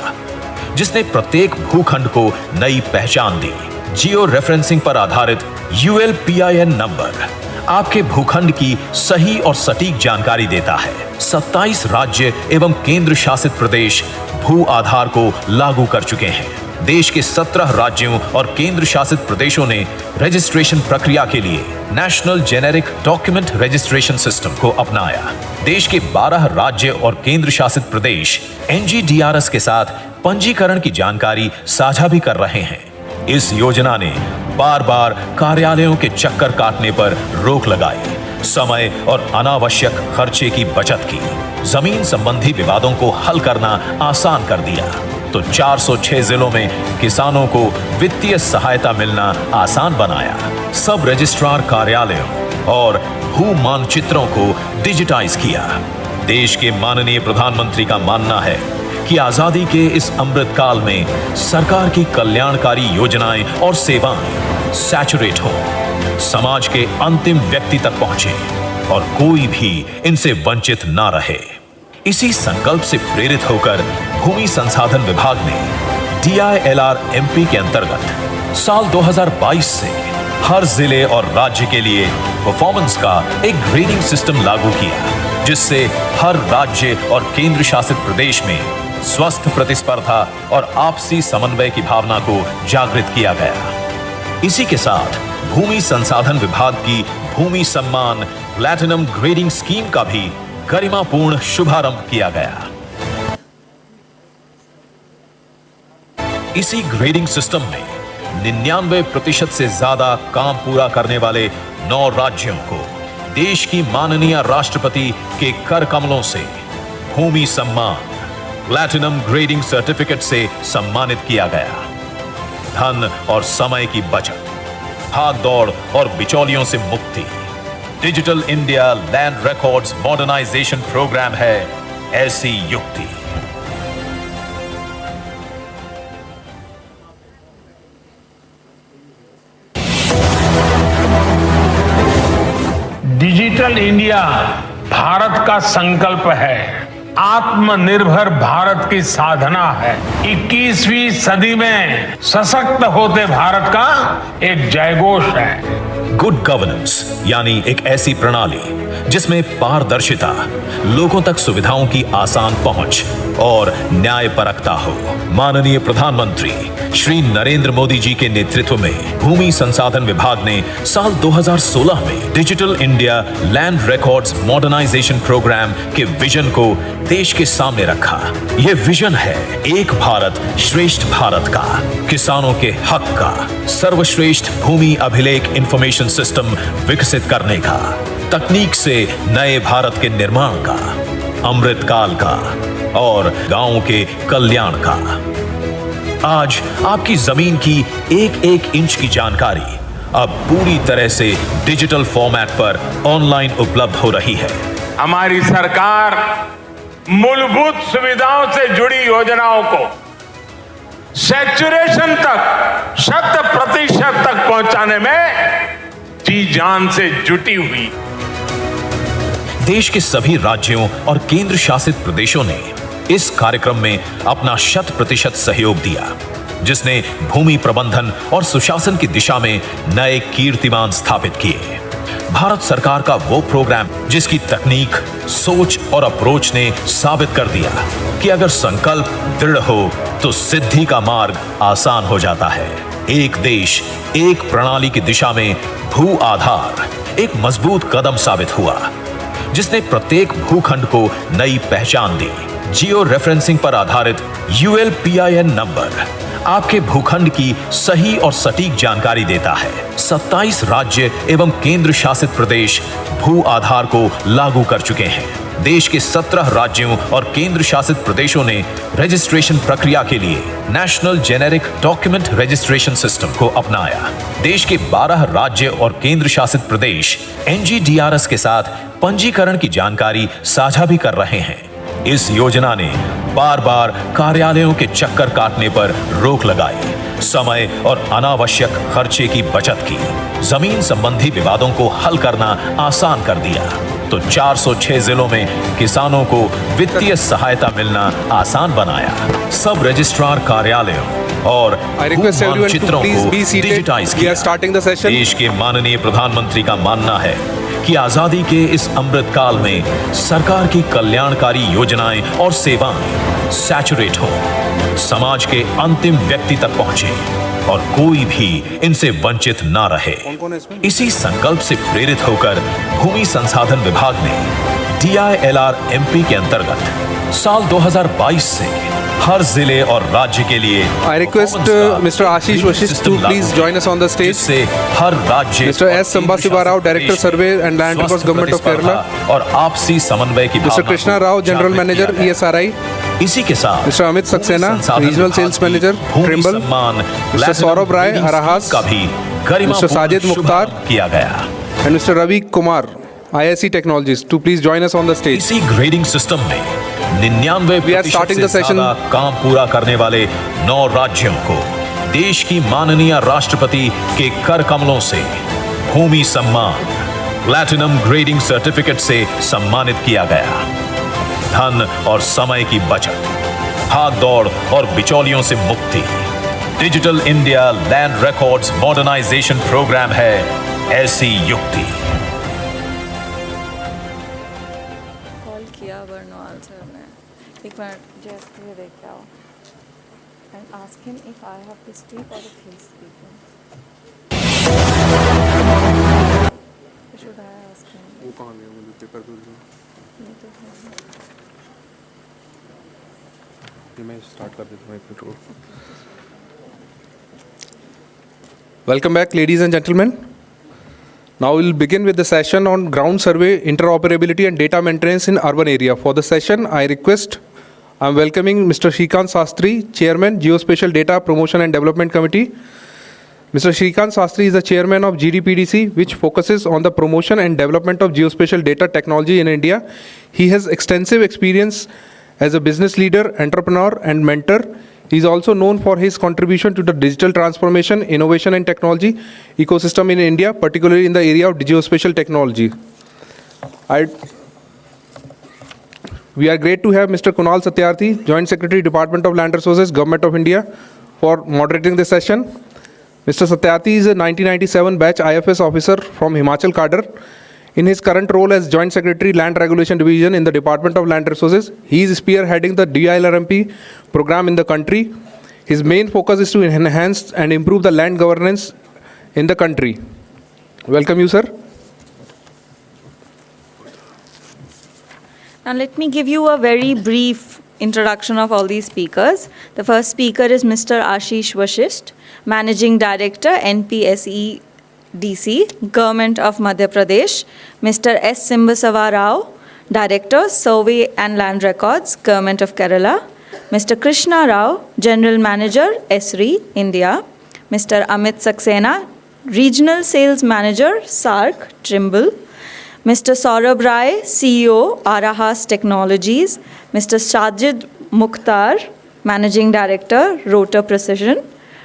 जिसने प्रत्येक भूखंड को नई पहचान दी। जियो रेफरेंसिंग पर आधारित ULPIN नंबर आपके भूखंड की सही और सटीक जानकारी देता है। 27 राज्य एवं केंद्र शासित प्रदेश भू आधार को लागू कर चुके हैं। देश के 17 राज्यों और केंद्र शासित प्रदेशों ने रजिस्ट्रेशन प्रक्रिया के लिए national generic document registration system को अपनाया। देश के 12 राज्य और केंद्र शासित प्रदेश NGDRS के साथ पंजीकरण की जानकारी साझा भी कर रहे हैं। इस योजना ने बार बार कार्यालयों के चक्कर काटने पर रोक लगाई, समय और अनावश्यक खर्चे की बचत की, जमीन संबंधी विवादों को हल करना आसान कर दिया, तो 406 जिलों में किसानों को वित्तीय सहायता मिलना आसान बनाया। सब रजिस्ट्रार कार्यालयों और भू मानचित्रों को डिजिटाइज किया। देश के माननीय प्रधानमंत्री का मानना है कि आजादी के इस अमृत काल में सरकार की कल्याणकारी योजनाएं और सेवाएं सैचुरेट हों, समाज के अंतिम व्यक्ति तक पहुंचे और कोई भी इनसे वंचित ना रहे। इसी संकल्प से प्रेरित होकर भूमि संसाधन विभाग ने DILR MP के अंतर्गत साल 2022 से हर जिले और राज्य के लिए परफॉर्मेंस का एक ग्रेडिंग सिस्टम लागू किया, जिससे हर राज्य और केंद्र शासित प्रदेश में स्वस्थ प्रतिस्पर्धा और आपसी समन्वय की भावना को जागृत किया गया। इसी के साथ भूमि संसाधन विभाग की भूमि सम्मान प्लैटिनम ग्रेडिंग स्कीम का भी गरिमापूर्ण शुभारंभ किया गया। इसी ग्रेडिंग सिस्टम में 99% से ज्यादा काम पूरा करने वाले 9 राज्यों को देश की माननीय राष्ट्रपति के कर कमलों से भूमि सम्मान प्लैटिनम ग्रेडिंग सर्टिफिकेट से सम्मानित किया गया। धन और समय की बचत, भाग दौड़ और बिचौलियों से मुक्ति, digital India land records modernization program है ऐसी युक्ति। डिजिटल इंडिया भारत का संकल्प है, आत्मनिर्भर भारत की साधना है। 21वीं सदी में सशक्त होते भारत का एक जयघोष है। गुड गवर्नेंस यानी एक ऐसी प्रणाली जिसमें पारदर्शिता, लोगों तक सुविधाओं की आसान पहुंच और न्यायपरकता हो। माननीय प्रधानमंत्री श्री नरेंद्र मोदी जी के नेतृत्व में भूमि संसाधन विभाग ने साल 2016 में digital India land records modernization program के विजन को देश के सामने रखा। यह विजन है एक भारत श्रेष्ठ भारत का, किसानों के हक का, सर्वश्रेष्ठ भूमि अभिलेख इंफॉर्मेशन सिस्टम विकसित करने का, तकनीक से नए भारत के निर्माण का, अमृत काल का और गांवों के कल्याण का। आज आपकी जमीन की एक एक इंच की जानकारी अब पूरी तरह से डिजिटल फॉर्मेट पर ऑनलाइन उपलब्ध हो रही है। हमारी सरकार मूलभूत सुविधाओं से जुड़ी योजनाओं को सैचुरेशन तक 100% तक पहुंचाने में जी जान से जुटी हुई। देश के सभी राज्यों और केंद्र शासित प्रदेशों ने इस कार्यक्रम में अपना 100% सहयोग दिया, जिसने भूमि प्रबंधन और सुशासन की दिशा में नए कीर्तिमान स्थापित किए। भारत सरकार का वो प्रोग्राम जिसकी तकनीक, सोच और अप्रोच ने साबित कर दिया कि अगर संकल्प दृढ़ हो तो सिद्धि का मार्ग आसान हो जाता है। एक देश एक प्रणाली की दिशा में भू आधार एक मजबूत कदम साबित हुआ, जिसने प्रत्येक भूखंड को नई पहचान दी। जियो रेफरेंसिंग पर आधारित ULPIN नंबर आपके भूखंड की सही और सटीक जानकारी देता है। 27 राज्य एवं केंद्र शासित प्रदेश भू आधार को लागू कर चुके हैं। देश के 17 राज्यों और केंद्र शासित प्रदेशों ने रजिस्ट्रेशन प्रक्रिया के लिए national generic document registration system को अपनाया। देश के 12 राज्य और केंद्र शासित प्रदेश NGDRS के साथ पंजीकरण की जानकारी साझा भी कर रहे हैं। इस योजना ने बार बार कार्यालयों के चक्कर काटने पर रोक लगाई, समय और अनावश्यक खर्चे की बचत की, जमीन संबंधी विवादों को हल करना आसान कर दिया, तो 406 जिलों में किसानों को वित्तीय सहायता मिलना आसान बनाया। सब रजिस्ट्रार कार्यालयों और मानचित्रों को डिजिटाइज किया। देश के माननीय प्रधानमंत्री का मानना है कि आजादी के इस अमृत काल में सरकार की कल्याणकारी योजनाएं और सेवाएं सैचुरेट हों, समाज के अंतिम व्यक्ति तक पहुंचे और कोई भी इनसे वंचित ना रहे। इसी संकल्प से प्रेरित होकर भूमि संसाधन विभाग ने DILR MP के अंतर्गत साल 2022 से हर जिले और राज्य के लिए I request Mr. Ashish Vashist to please join us on the stage. जिससे हर राज्य Mr. S. Sambasiva Rao, Director Survey and Land Records, Government of Kerala. और आपसी समन्वय की Mr. Krishna Rao, General Manager, ESRI. इसी के साथ Mr. Amit Saxena, Regional Sales Manager, Trimble. Mr. Saurabh Rai, Arahas. का भी Mr. Sajid Mukhtar किया गया and Mr. Ravi Kumar, IIC Technologies, to please join us on the stage. इसी grading system में 99% से ज्यादा काम पूरा करने वाले 9 राज्यों को देश की माननीय राष्ट्रपति के कर कमलों से भूमि सम्मान प्लैटिनम ग्रेडिंग सर्टिफिकेट से सम्मानित किया गया। धन और समय की बचत, भाग दौड़ और बिचौलियों से मुक्ति, digital India land records modernization program है ऐसी युक्ति। एक मिनट जस्ट ये देख के आओ and ask him if I have to speak or if he's speaking. Should I ask him? वो कहाँ गया? मुझे पेपर दूँ। नहीं तो है। ये मैं start कर देता हूँ एक मिनट को। Welcome back, ladies and gentlemen. Now we'll begin with the session on ground survey, interoperability and data maintenance in urban area. For the session, I'm welcoming Mr. Shrikant Sastry, Chairman, Geospatial Data Promotion and Development Committee. Mr. Shrikant Sastry is the Chairman of GDPDC, which focuses on the promotion and development of geospatial data technology in India. He has extensive experience as a business leader, entrepreneur, and mentor. He is also known for his contribution to the digital transformation, innovation, and technology ecosystem in India, particularly in the area of geospatial technology. We are great to have Mr. Kunal Satyarthi, Joint Secretary, Department of Land Resources, Government of India, for moderating this session. Mr. Satyarthi is a 1997 batch IFS officer from Himachal Cadre. In his current role as Joint Secretary, Land Regulation Division in the Department of Land Resources, he is spearheading the DILRMP program in the country. His main focus is to enhance and improve the land governance in the country. Welcome you, sir. Now let me give you a very brief introduction of all these speakers. The first speaker is Mr. Ashish Vashist, Managing Director, NPSE DC, Government of Madhya Pradesh. Mr. S. Sambasiva Rao, Director, Survey and Land Records, Government of Kerala. Mr. Krishna Rao, General Manager, SRI, India. Mr. Amit Saxena, Regional Sales Manager, SARC, Trimble. Mr. Saurabh Rai, CEO, Arahas Technologies. Mr. Sajid Mukhtar, Managing Director, Rotor Precision.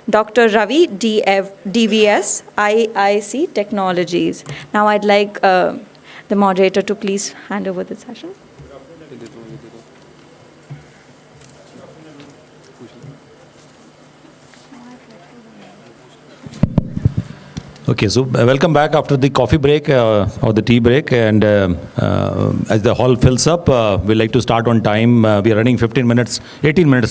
Dr. Ravi, DVS, IIC Technologies. Now I'd like the moderator to please hand over the session. Okay, so welcome back after the coffee break or the tea break, and as the hall fills up, we'd like to start on time. We are running 18 minutes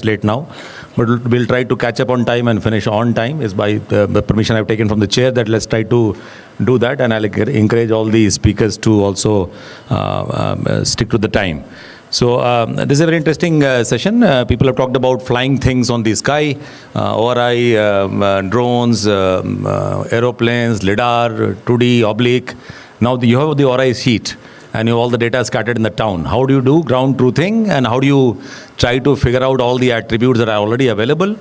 late now, but we'll try to catch up on time and finish on time. Is by the permission I've taken from the chair that let's try to do that, and I'll encourage all the speakers to also stick to the time. So this is a very interesting session. People have talked about flying things on the sky, ORI, drones, aeroplanes, LIDAR, 2D, oblique. Now you have the ORI sheet and you have all the data scattered in the town. How do you do ground truthing, and how do you try to figure out all the attributes that are already available,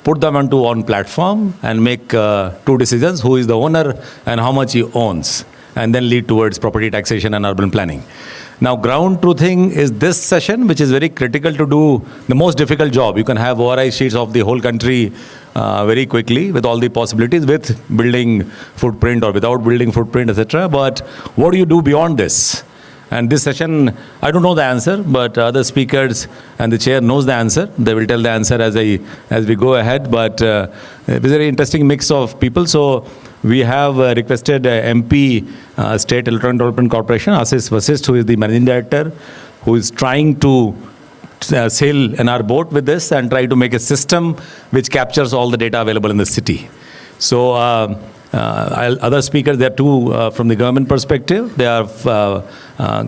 put them onto one platform and make two decisions: who is the owner and how much he owns, and then lead towards property taxation and urban planning. Now, ground truthing is this session, which is very critical to do the most difficult job. You can have ORI sheets of the whole country very quickly with all the possibilities with building footprint or without building footprint, etc. But what do you do beyond this? And this session, I don't know the answer, but other speakers and the chair knows the answer. They will tell the answer as we go ahead. But it's a very interesting mix of people. So we have requested MP State Electronic Development Corporation, Ashish Vasisht, who is the managing director, who is trying to sail in our boat with this and try to make a system which captures all the data available in the city. So other speakers, there are two from the government perspective. They are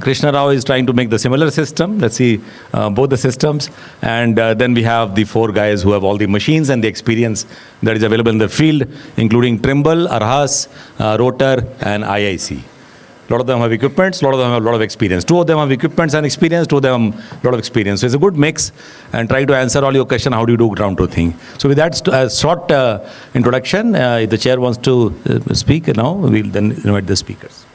Krishna Rao is trying to make the similar system. Let's see both the systems. And then we have the four guys who have all the machines and the experience that is available in the field, including Trimble, Arhas, Rotor, and IIC. A lot of them have equipments, a lot of them have a lot of experience. Two of them have equipments and experience, two of them have a lot of experience. So it's a good mix, and try to answer all your questions, how do you do ground truthing. So with that short introduction, if the chair wants to speak now, we'll then invite the speakers.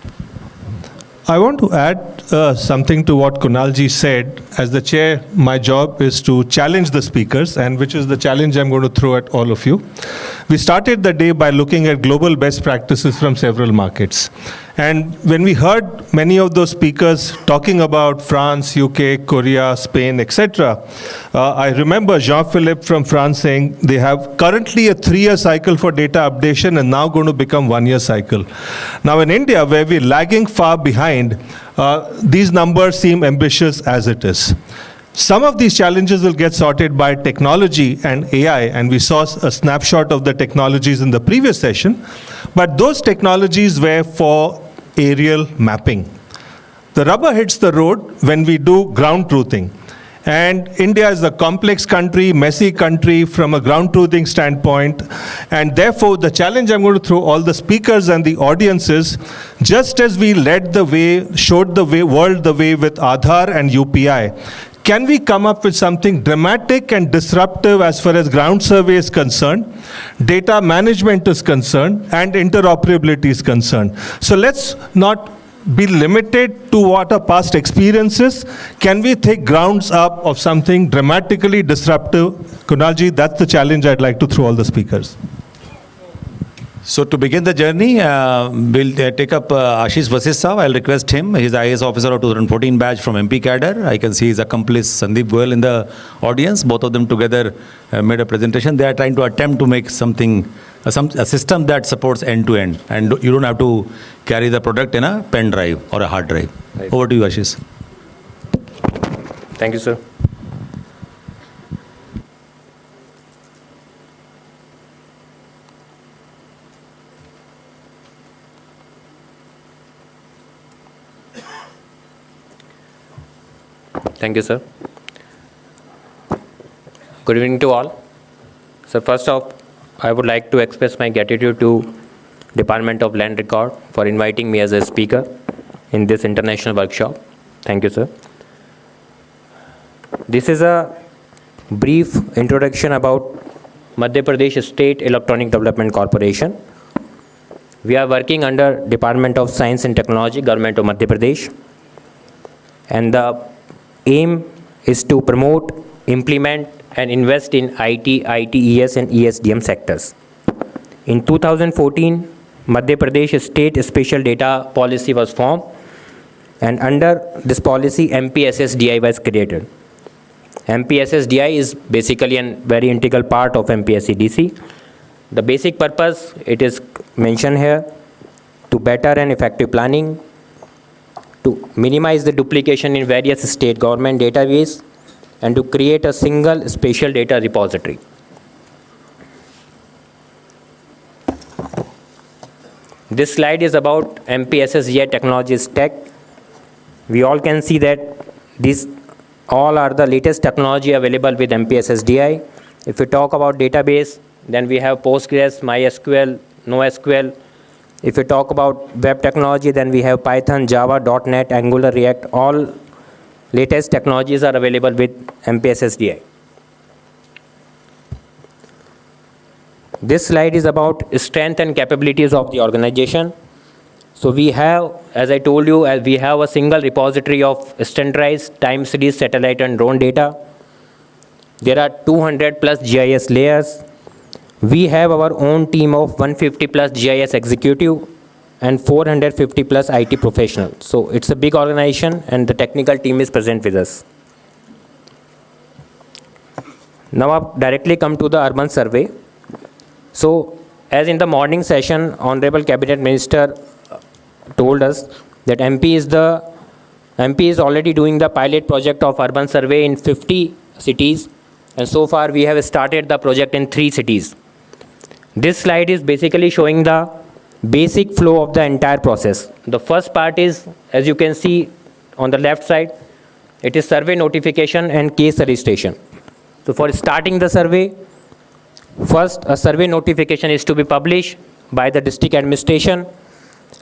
I want to add something to what Kunalji said. As the chair, my job is to challenge the speakers, and which is the challenge I'm going to throw at all of you. We started the day by looking at global best practices from several markets. And when we heard many of those speakers talking about France, UK, Korea, Spain, etc., I remember Jean-Philippe from France saying they have currently a 3-year cycle for data updation and now going to become 1-year cycle. Now in India, where we're lagging far behind, these numbers seem ambitious as it is. Some of these challenges will get sorted by technology and AI, and we saw a snapshot of the technologies in the previous session, but those technologies were for aerial mapping. The rubber hits the road when we do ground truthing. And India is a complex country, messy country from a ground truthing standpoint. And therefore, the challenge I'm going to throw all the speakers and the audiences, just as we led the way, showed the way, world the way with Aadhaar and UPI, can we come up with something dramatic and disruptive as far as ground survey is concerned, data management is concerned, and interoperability is concerned? So let's not be limited to what our past experiences. Can we take grounds up of something dramatically disruptive? Kunalji, that's the challenge I'd like to throw all the speakers. So to begin the journey, we'll take up Ashish Vasisht. I'll request him. He's the IAS officer of 2014 batch from MP Cadre. I can see his accomplice Sandeep Goyal in the audience. Both of them together made a presentation. They are trying to attempt to make something, a system that supports end-to-end. And you don't have to carry the product in a pen drive or a hard drive. Right. Over to you, Ashish. Thank you, sir. Thank you, sir. Good evening to all. So first off, I would like to express my gratitude to Department of Land Record for inviting me as a speaker in this international workshop. Thank you, sir. This is a brief introduction about Madhya Pradesh State Electronic Development Corporation. We are working under Department of Science and Technology, Government of Madhya Pradesh. And the aim is to promote, implement, and invest in IT, ITES, and ESDM sectors. In 2014, Madhya Pradesh State Special Data Policy was formed, and under this policy, MPSSDI was created. MPSSDI is basically a very integral part of MPSCDC. The basic purpose, it is mentioned here, to better and effective planning, to minimize the duplication in various state government databases, and to create a single spatial data repository. This slide is about MPSSDI technology stack. We all can see that these all are the latest technology available with MPSSDI. If we talk about database, then we have Postgres, MySQL, NoSQL. If we talk about web technology, then we have Python, Java, .NET, Angular, React. All latest technologies are available with MPSSDI. This slide is about strength and capabilities of the organization. So we have, as I told you, we have a single repository of standardized time series satellite and drone data. There are 200 plus GIS layers, We have our own team of 150 plus GIS executive and 450 plus IT professionals. So it's a big organization and the technical team is present with us. Now I'll directly come to the urban survey. So as in the morning session, Honorable Cabinet Minister told us that MP is already doing the pilot project of urban survey in 50 cities, and so far we have started the project in 3 cities. This slide is basically showing the basic flow of the entire process. The first part is, as you can see on the left side, it is survey notification and case registration. So for starting the survey, first a survey notification is to be published by the district administration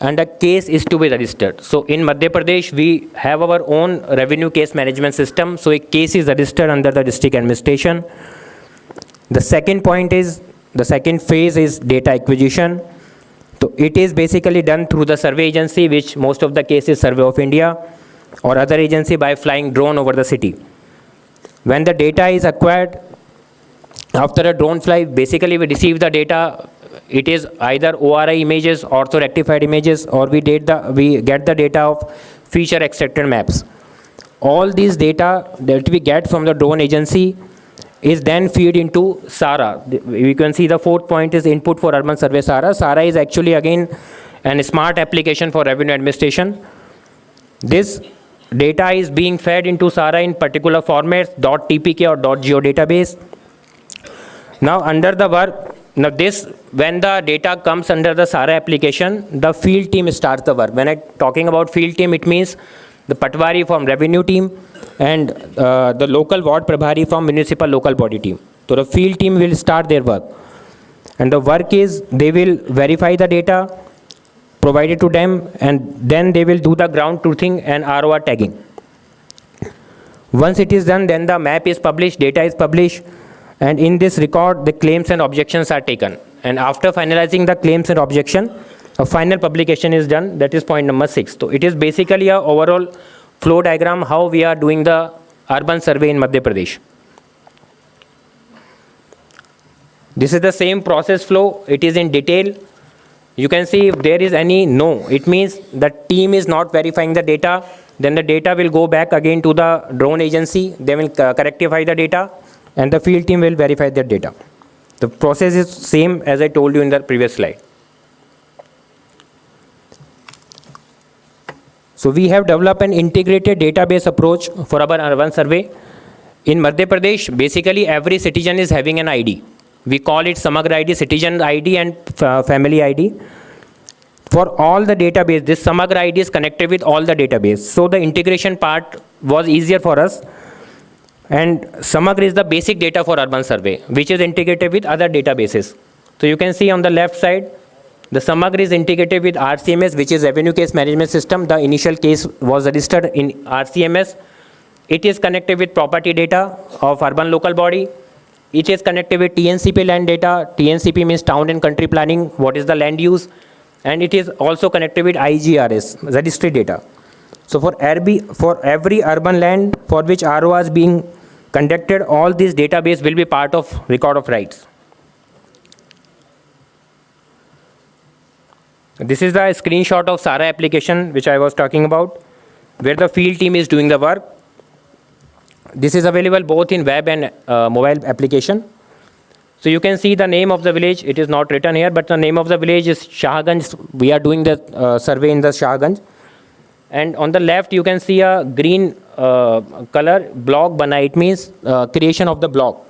and a case is to be registered. So in Madhya Pradesh, we have our own revenue case management system. So a case is registered under the district administration. The second phase is data acquisition. So it is basically done through the survey agency, which most of the cases Survey of India or other agency by flying drone over the city. When the data is acquired, after a drone flight, basically we receive the data. It is either ORI images, ortho rectified images, or we get the data of feature extracted maps. All these data that we get from the drone agency is then feed into SARA. You can see the fourth point is input for urban survey SARA. SARA is actually again a smart application for revenue administration. This data is being fed into SARA in particular formats, .tpk or .geo database. Now under the work, when the data comes under the SARA application, the field team starts the work. When I'm talking about field team, it means the Patwari from revenue team and the local ward Prabhari from municipal local body team. So the field team will start their work. And the work is, they will verify the data provided to them, and then they will do the ground truthing and ROR tagging. Once it is done, then the map is published, data is published, and in this record, the claims and objections are taken. And after finalizing the claims and objection, a final publication is done. That is point number 6. So it is basically a overall flow diagram how we are doing the urban survey in Madhya Pradesh. This is the same process flow. It is in detail. You can see if there is any no, it means the team is not verifying the data. Then the data will go back again to the drone agency. They will correctify the data and the field team will verify their data. The process is same as I told you in the previous slide. So we have developed an integrated database approach for our urban survey. In Madhya Pradesh, basically every citizen is having an ID. We call it Samagra ID, citizen ID and family ID. For all the database, this Samagra ID is connected with all the database. So the integration part was easier for us. And Samagra is the basic data for urban survey, which is integrated with other databases. So you can see on the left side, the Samagra is integrated with RCMS, which is Revenue Case Management System. The initial case was registered in RCMS. It is connected with property data of urban local body. It is connected with TNCP land data. TNCP means town and country planning. What is the land use? And it is also connected with IGRS, registry data. So for every urban land for which ROR is being conducted, all these database will be part of record of rights. This is the screenshot of SARA application which I was talking about, where the field team is doing the work. This is available both in web and mobile application. So you can see the name of the village. It is not written here, but the name of the village is Shahganj. We are doing the survey in the Shahganj. And on the left, you can see a green color block bana. It means creation of the block.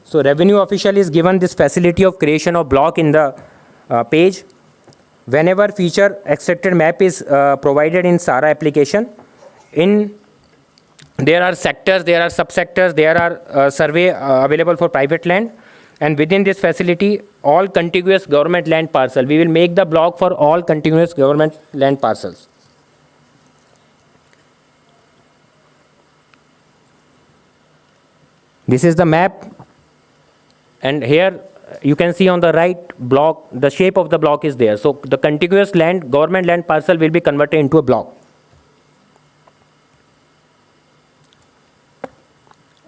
So revenue official is given this facility of creation of block in the page. Whenever feature extracted map is provided in SARA application, there are sectors, there are subsectors, there are survey available for private land. And within this facility, all contiguous government land parcel. We will make the block for all contiguous government land parcels. This is the map. And here you can see on the right block, the shape of the block is there. So the contiguous land, government land parcel will be converted into a block.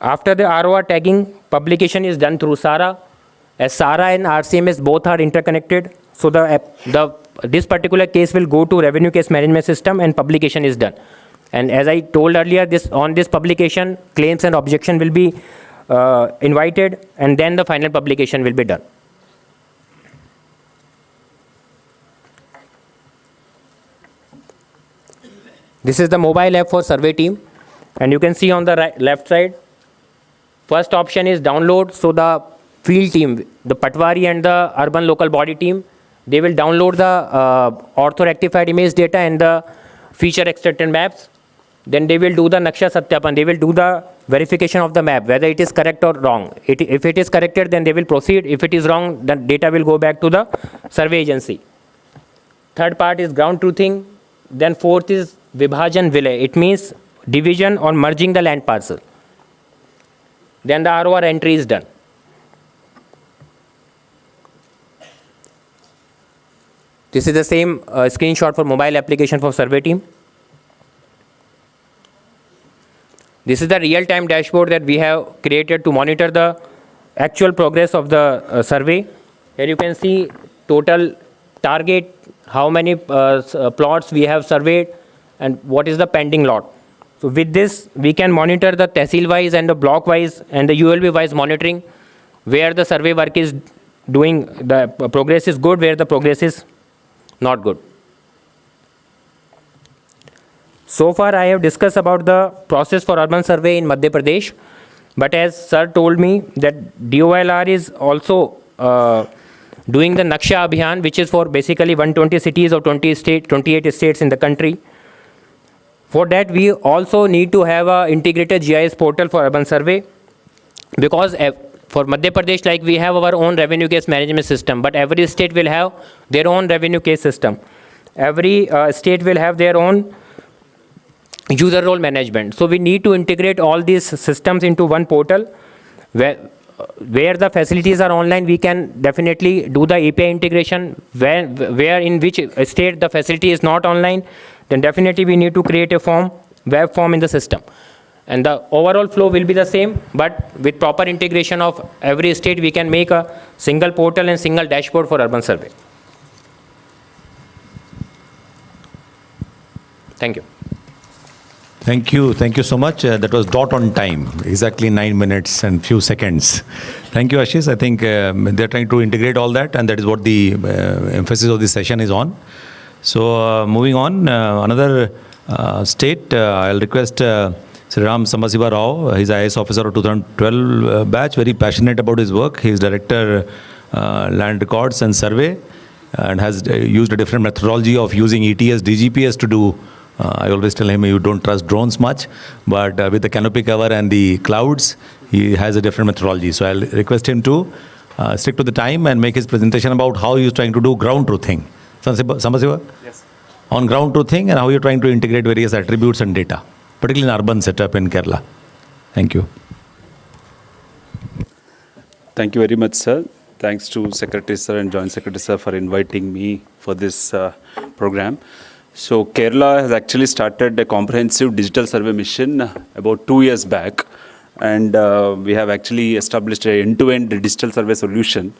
After the ROR tagging, publication is done through SARA. As SARA and RCMS both are interconnected, so this particular case will go to revenue case management system and publication is done. And as I told earlier, on this publication, claims and objection will be invited, and then the final publication will be done. This is the mobile app for survey team, and you can see on the left side, first option is download. So the field team, the Patwari and the urban local body team, they will download the ortho rectified image data and the feature extracted maps. Then they will do the Naksha Satyapan. They will do the verification of the map, whether it is correct or wrong. If it is corrected, then they will proceed. If it is wrong, then data will go back to the survey agency. Third part is ground truthing. Then fourth is Vibhajan Vilay. It means division or merging the land parcel. Then the ROR entry is done. This is the same screenshot for mobile application for survey team. This is the real-time dashboard that we have created to monitor the actual progress of the survey. Here you can see total target, how many plots we have surveyed, and what is the pending lot. So with this, we can monitor the tehsil-wise and the block-wise and the ULB-wise monitoring, where the survey work is doing, the progress is good, where the progress is not good. So far, I have discussed about the process for urban survey in Madhya Pradesh, but as sir told me that DOLR is also doing the Naksha Abhiyan, which is for basically 120 cities or 28 states in the country. For that, we also need to have an integrated GIS portal for urban survey, because for Madhya Pradesh, like we have our own revenue case management system, but every state will have their own revenue case system. Every state will have their own user role management. So we need to integrate all these systems into one portal. Where the facilities are online, we can definitely do the API integration. Where in which state the facility is not online, then definitely we need to create a web form in the system. And the overall flow will be the same, but with proper integration of every state, we can make a single portal and single dashboard for urban survey. Thank you. Thank you so much. That was dot on time, exactly 9 minutes and few seconds. Thank you, Ashish. I think they're trying to integrate all that, and that is what the emphasis of this session is on. So moving on, another state, I'll request Sri Ram Sambasiva Rao. He's IAS officer of 2012 batch, very passionate about his work. He's director land records and survey, and has used a different methodology of using ETS, DGPS to do. I always tell him you don't trust drones much, but with the canopy cover and the clouds, he has a different methodology. So I'll request him to stick to the time and make his presentation about how he's trying to do ground truthing. Sambasiva? Yes. On ground truthing and how you're trying to integrate various attributes and data, particularly in urban setup in Kerala. Thank you. Thank you very much, sir. Thanks to Secretary Sir and Joint Secretary Sir for inviting me for this program. So Kerala has actually started a comprehensive digital survey mission about 2 years back, and we have actually established an end-to-end digital survey solution,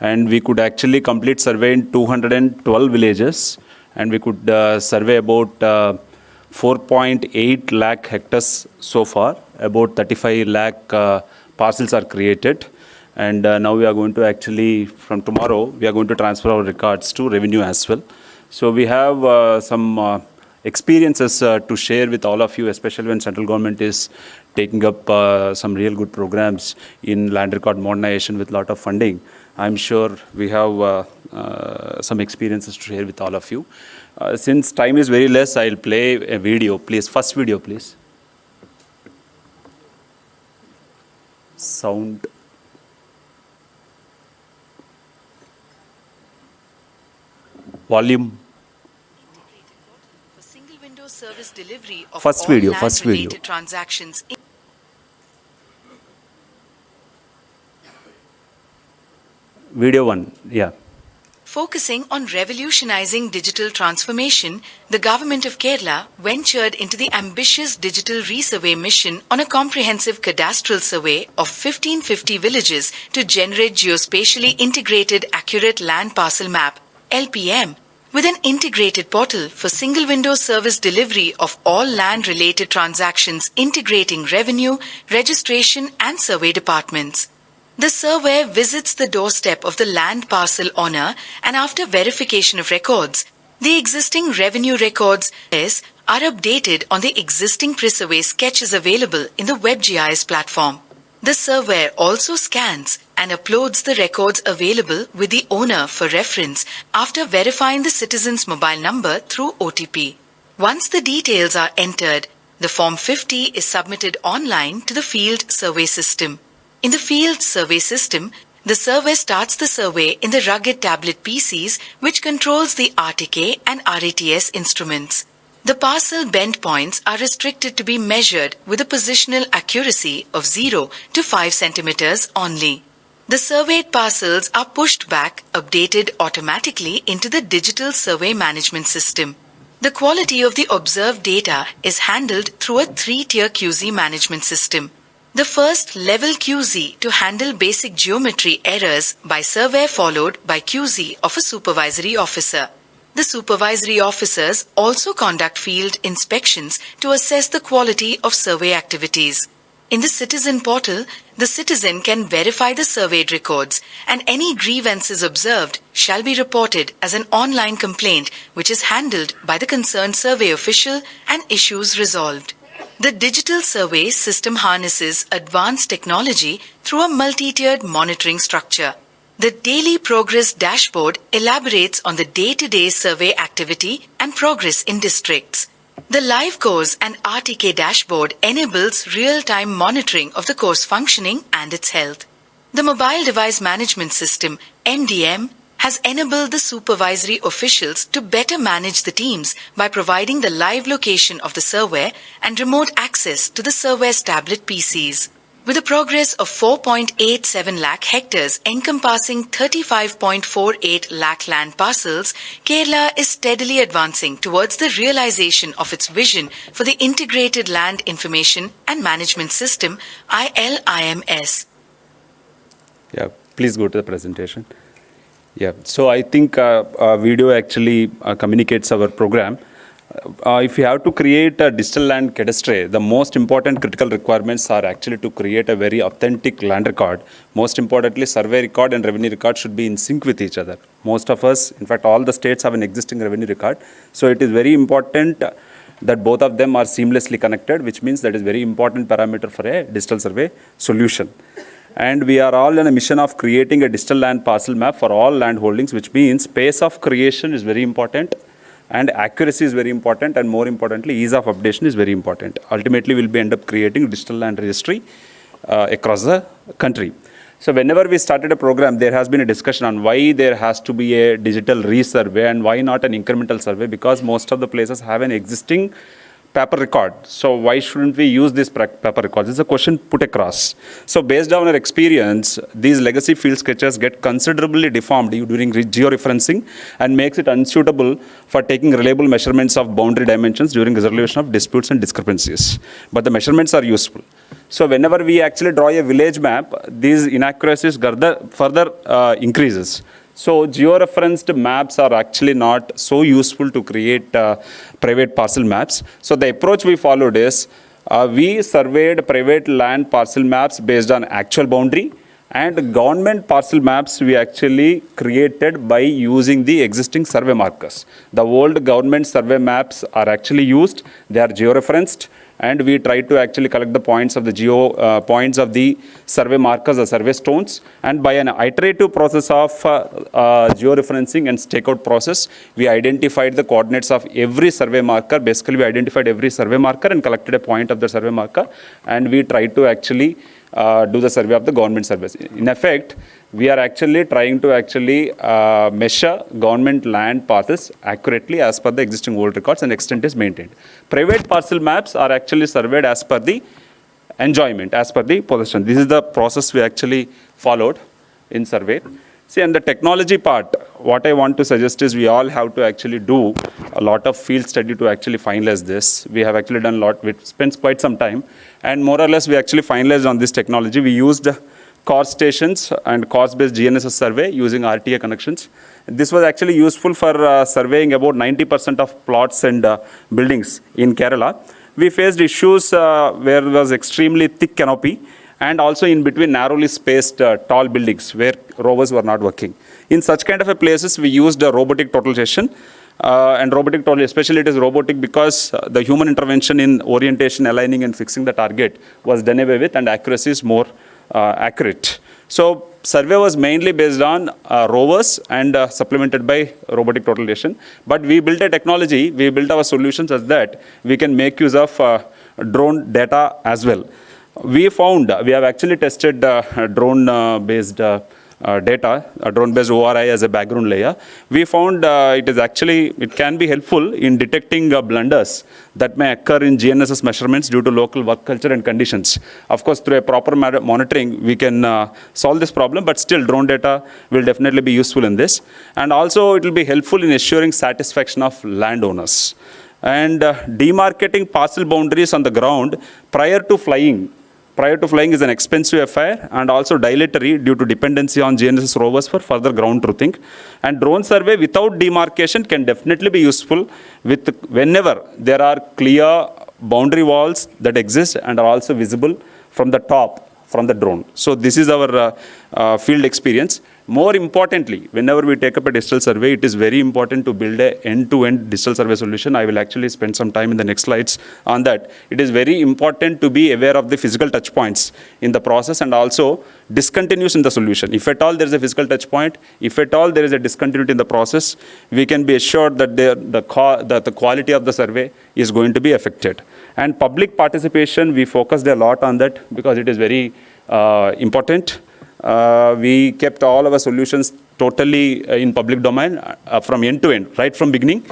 and we could actually complete survey in 212 villages, and we could survey about 4.8 lakh hectares so far. About 35 lakh parcels are created, and now we are going to actually, from tomorrow, we are going to transfer our records to revenue as well. So we have some experiences to share with all of you, especially when central government is taking up some real good programs in land record modernization with a lot of funding. I'm sure we have some experiences to share with all of you. Since time is very less, I'll play a video, please. First video, please. Sound. Volume. Service delivery of First all video. land-related transactions. Video 1, yeah. Focusing on revolutionizing digital transformation, the Government of Kerala ventured into the ambitious digital resurvey mission on a comprehensive cadastral survey of 1550 villages to generate geospatially integrated accurate land parcel map, LPM, with an integrated portal for single window service delivery of all land-related transactions integrating revenue, registration and survey departments. The surveyor visits the doorstep of the land parcel owner and after verification of records, the existing revenue records are updated on the existing pre-survey sketches available in the web GIS platform. The surveyor also scans and uploads the records available with the owner for reference after verifying the citizen's mobile number through OTP. Once the details are entered, the Form 50 is submitted online to the field survey system. In the field survey system, the surveyor starts the survey in the rugged tablet PCs which controls the RTK and RATS instruments. The parcel bend points are restricted to be measured with a positional accuracy of 0 to 5 centimeters only. The surveyed parcels are pushed back, updated automatically into the digital survey management system. The quality of the observed data is handled through a 3-tier QZ management system. The first level QZ to handle basic geometry errors by surveyor followed by QZ of a supervisory officer. The supervisory officers also conduct field inspections to assess the quality of survey activities. In the citizen portal, the citizen can verify the surveyed records and any grievances observed shall be reported as an online complaint which is handled by the concerned survey official and issues resolved. The digital survey system harnesses advanced technology through a multi-tiered monitoring structure. The daily progress dashboard elaborates on the day-to-day survey activity and progress in districts. The live course and RTK dashboard enables real-time monitoring of the course functioning and its health. The mobile device management system, MDM, has enabled the supervisory officials to better manage the teams by providing the live location of the surveyor and remote access to the surveyor's tablet PCs. With a progress of 4.87 lakh hectares encompassing 35.48 lakh land parcels, Kerala is steadily advancing towards the realization of its vision for the Integrated Land Information and Management System, ILIMS. Yeah, please go to the presentation. Yeah, so I think video actually communicates our program. If you have to create a digital land cadastre, the most important critical requirements are actually to create a very authentic land record. Most importantly, survey record and revenue record should be in sync with each other. Most of us, in fact, all the states have an existing revenue record. So it is very important that both of them are seamlessly connected, which means that is very important parameter for a digital survey solution. And we are all on a mission of creating a digital land parcel map for all land holdings, which means pace of creation is very important and accuracy is very important, and more importantly, ease of updation is very important. Ultimately, we'll be end up creating digital land registry across the country. So whenever we started a program, there has been a discussion on why there has to be a digital resurvey and why not an incremental survey, because most of the places have an existing paper record. So why shouldn't we use this paper record? This is a question put across. So based on our experience, these legacy field sketches get considerably deformed during georeferencing and makes it unsuitable for taking reliable measurements of boundary dimensions during resolution of disputes and discrepancies. But the measurements are useful. So whenever we actually draw a village map, these inaccuracies further increases. So georeferenced maps are actually not so useful to create private parcel maps. So the approach we followed is we surveyed private land parcel maps based on actual boundary, and government parcel maps we actually created by using the existing survey markers. The old government survey maps are actually used, they are georeferenced, and we try to actually collect the points of the points of the survey markers, the survey stones, and by an iterative process of georeferencing and stakeout process, we identified the coordinates of every survey marker. Basically, we identified every survey marker and collected a point of the survey marker, and we tried to actually do the survey of the government surveys. In effect, we are actually trying to measure government land parcels accurately as per the existing old records, and extent is maintained. Private parcel maps are actually surveyed as per the enjoyment, as per the possession. This is the process we actually followed in survey. See, and the technology part, what I want to suggest is we all have to actually do a lot of field study to actually finalize this. We have actually done a lot, we spent quite some time, and more or less we actually finalized on this technology. We used core stations and cost-based GNSS survey using RTA connections. This was actually useful for surveying about 90% of plots and buildings in Kerala. We faced issues where there was extremely thick canopy, and also in between narrowly spaced tall buildings where rovers were not working. In such kind of a places, we used a robotic totalization, and robotic total, especially it is robotic because the human intervention in orientation, aligning and fixing the target was done away with, and accuracy is more accurate. So survey was mainly based on rovers and supplemented by robotic totalization. But we built a technology, we built our solutions as that we can make use of drone data as well. We found, we have actually tested drone-based data, drone-based ORI as a background layer. We found it can be helpful in detecting blunders that may occur in GNSS measurements due to local work culture and conditions. Of course, through a proper monitoring, we can solve this problem, but still drone data will definitely be useful in this. And also, it will be helpful in assuring satisfaction of landowners. And demarcating parcel boundaries on the ground prior to flying is an expensive affair and also dilatory due to dependency on GNSS rovers for further ground truthing. And drone survey without demarcation can definitely be useful whenever there are clear boundary walls that exist and are also visible from the top, from the drone. So this is our field experience. More importantly, whenever we take up a digital survey, it is very important to build an end-to-end digital survey solution. I will actually spend some time in the next slides on that. It is very important to be aware of the physical touch points in the process and also discontinuous in the solution. If at all there is a physical touch point, if at all there is a discontinuity in the process, we can be assured that the quality of the survey is going to be affected. And public participation, we focused a lot on that because it is very important. We kept all our solutions totally in public domain from end to end, right from beginning,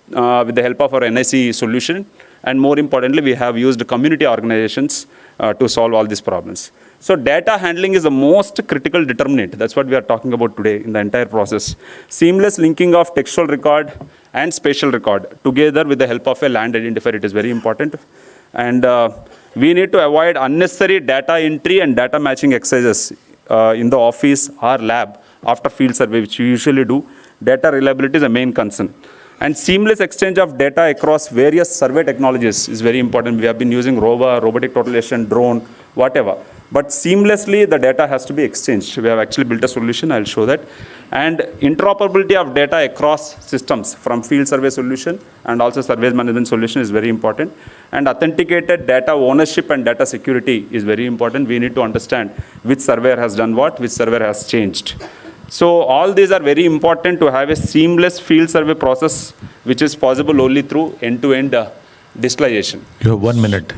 with the help of our NIC solution. And more importantly, we have used community organizations to solve all these problems. So data handling is the most critical determinant. That's what we are talking about today in the entire process. Seamless linking of textual record and spatial record together with the help of a land identifier, it is very important. And we need to avoid unnecessary data entry and data matching exercises in the office or lab after field survey, which we usually do. Data reliability is a main concern. And seamless exchange of data across various survey technologies is very important. We have been using rover, robotic totalization, drone, whatever. But seamlessly, the data has to be exchanged. We have actually built a solution, I'll show that. And interoperability of data across systems from field survey solution and also surveys management solution is very important. And authenticated data ownership and data security is very important. We need to understand which surveyor has done what, which surveyor has changed. So all these are very important to have a seamless field survey process, which is possible only through end-to-end digitalization. You have 1 minute.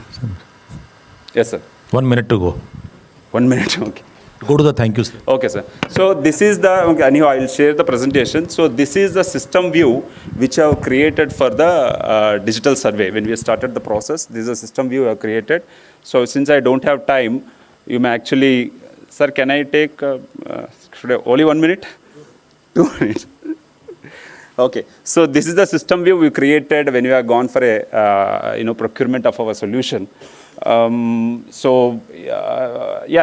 Yes, sir. 1 minute to go. 1 minute, okay. Go to the thank you slide. Okay, sir. So this is anyhow, I'll share the presentation. So this is the system view which I have created for the digital survey. When we started the process, this is a system view I have created. So since I don't have time, you may actually, sir, can I take, only 1 minute? 2 minutes. Okay, so this is the system view we created when we have gone for a procurement of our solution. Yeah,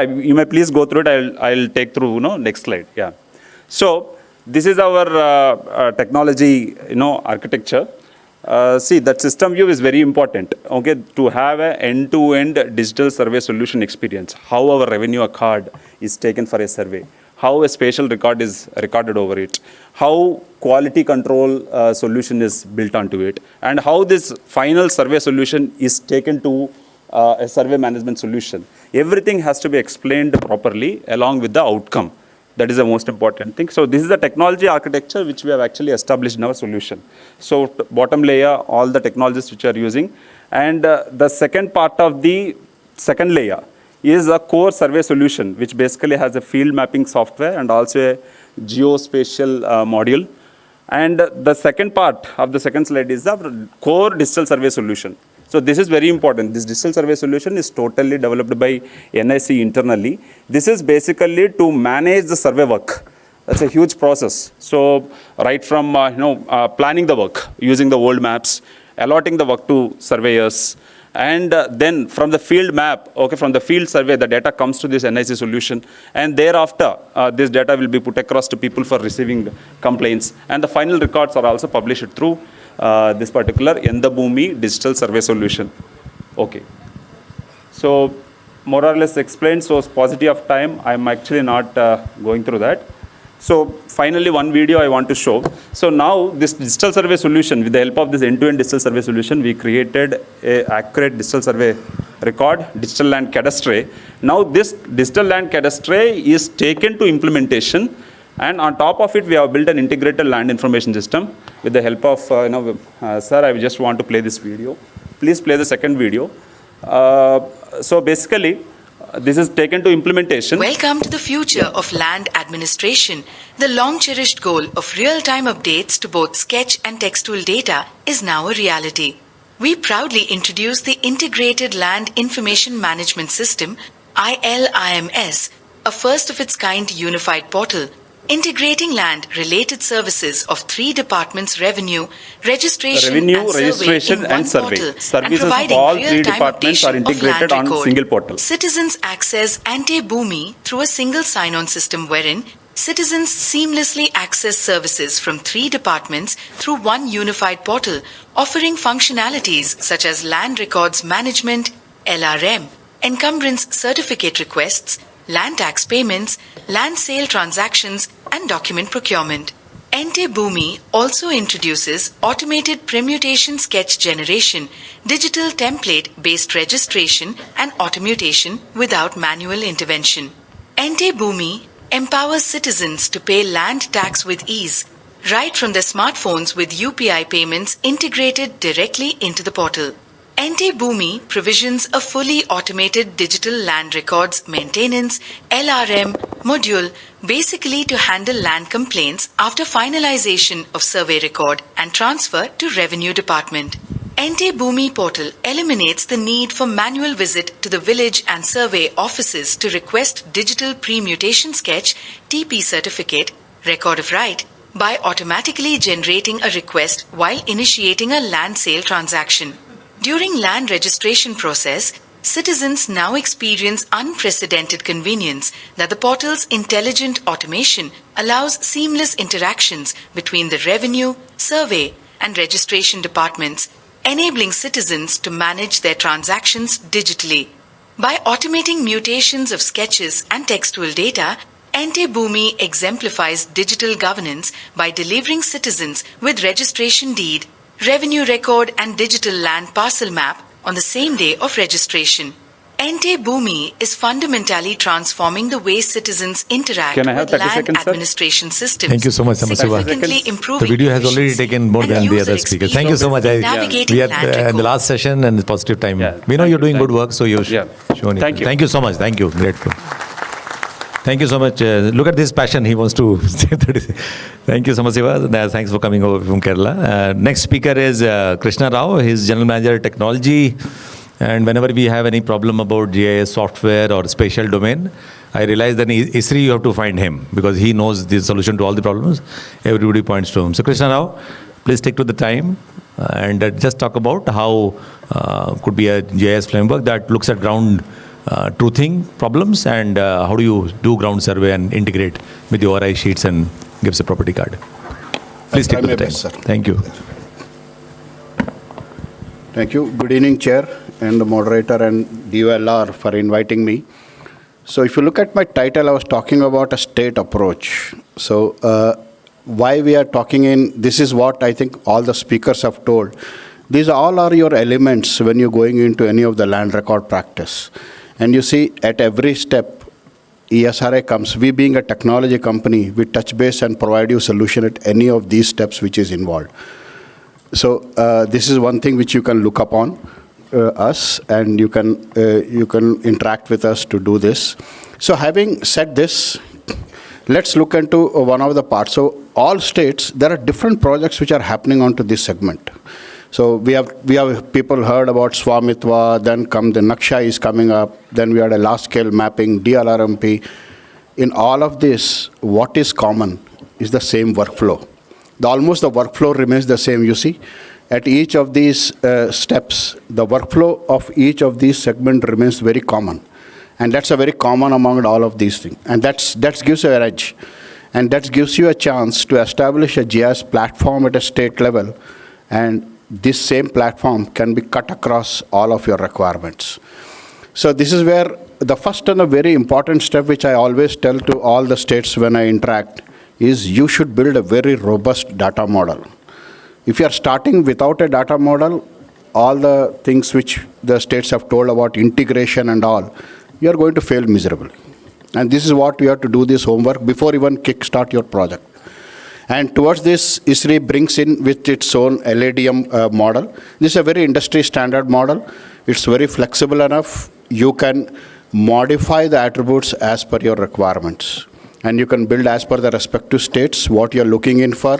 you may please go through it. I'll take through next slide. Yeah. So this is our technology architecture. See, that system view is very important. Okay, to have an end-to-end digital survey solution experience. How our revenue card is taken for a survey. How a spatial record is recorded over it, how quality control solution is built onto it, and how this final survey solution is taken to a survey management solution. Everything has to be explained properly along with the outcome. That is the most important thing. So this is the technology architecture which we have actually established in our solution. So bottom layer, all the technologies which we are using. And the second part of the second layer is a core survey solution, which basically has a field mapping software and also a geospatial module. And the second part of the second slide is the core digital survey solution. So this is very important. This digital survey solution is totally developed by NIC internally. This is basically to manage the survey work. It's a huge process. So right from planning the work using the old maps, allotting the work to surveyors, and then from the field map, from the field survey, the data comes to this NIC solution, and thereafter this data will be put across to people for receiving complaints, and the final records are also published through this particular Endabhoomi digital survey solution. Okay. So more or less explained, so paucity of time, I'm actually not going through that. So finally, one video I want to show. So now this digital survey solution, with the help of this end-to-end digital survey solution, we created an accurate digital survey record, digital land cadastre. Now this digital land cadastre is taken to implementation, and on top of it, we have built an integrated land information system with the help of, sir, I just want to play this video. Please play the second video. So basically, this is taken to implementation. Welcome to the future of land administration. The long-cherished goal of real-time updates to both sketch and textual data is now a reality. We proudly introduce the Integrated Land Information Management System, ILIMS, a first-of-its-kind unified portal integrating land-related services of 3 departments: revenue, registration, and survey, Services of all 3 departments are integrated on a single portal. Citizens access Ante-Bhoomi through a single sign-on system wherein citizens seamlessly access services from 3 departments through one unified portal, offering functionalities such as land records management, LRM, encumbrance certificate requests, land tax payments, land sale transactions, and document procurement. Ante-Bhoomi also introduces automated permutation sketch generation, digital template-based registration, and automutation without manual intervention. Ante-Bhoomi empowers citizens to pay land tax with ease, right from their smartphones with UPI payments integrated directly into the portal. Ante-Bhoomi provisions a fully automated digital land records maintenance LRM module, basically to handle land complaints after finalization of survey record and transfer to Revenue Department. Ante-Bhoomi portal eliminates the need for manual visit to the village and survey offices to request digital permutation sketch, TP certificate, record of right, by automatically generating a request while initiating a land sale transaction. During land registration process, citizens now experience unprecedented convenience that the portal's intelligent automation allows seamless interactions between the revenue, survey, and registration departments, enabling citizens to manage their transactions digitally. By automating mutations of sketches and textual data, Ante-Bhoomi exemplifies digital governance by delivering citizens with registration deed, revenue record, and digital land parcel map on the same day of registration. Ante-Bhoomi is fundamentally transforming the way citizens interact with land administration systems. Thank you so much, significantly improving the video has already taken more than the other speakers. Thank you so much. We are in the last session and the positive time. We know you're doing good work, so you've shown it. Thank you so much. Thank you. Grateful. Thank you so much. Look at this passion. He wants to say 30. Thank you so much, Siva. Thanks for coming over from Kerala. Next speaker is Krishna Rao. He's General Manager Technology. And whenever we have any problem about GIS software or spatial domain, I realize that in ISRI you have to find him because he knows the solution to all the problems. Everybody points to him. So Krishna Rao, please stick to the time and just talk about how could be a GIS framework that looks at ground truthing problems and how do you do ground survey and integrate with the ORI sheets and gives a property card. Please take the time. Thank you. Thank you. Good evening, Chair and the moderator and DULR for inviting me. So if you look at my title, I was talking about a state approach. So why we are talking in, this is what I think all the speakers have told. These all are your elements when you're going into any of the land record practice. And you see at every step, ESRA comes. We being a technology company, we touch base and provide you solution at any of these steps which is involved. So this is one thing which you can look upon us and you can interact with us to do this. So having said this, let's look into one of the parts. So all states, there are different projects which are happening onto this segment. So we have people heard about Swamitva, then come the Naksha is coming up, then we had a large scale mapping, DLRMP. in all of this, what is common is the same workflow. Almost the workflow remains the same, you see. At each of these steps, the workflow of each of these segments remains very common. And that's a very common among all of these things. And that gives you an edge. And that gives you a chance to establish a GIS platform at a state level. And this same platform can be cut across all of your requirements. So this is where the first and a very important step, which I always tell to all the states when I interact, is you should build a very robust data model. If you are starting without a data model, all the things which the states have told about integration and all, you are going to fail miserably. And this is what you have to do this homework before even kickstart your project. And towards this, ISRI brings in with its own LADM model. This is a very industry standard model. It's very flexible enough. You can modify the attributes as per your requirements. And you can build as per the respective states, what you're looking in for.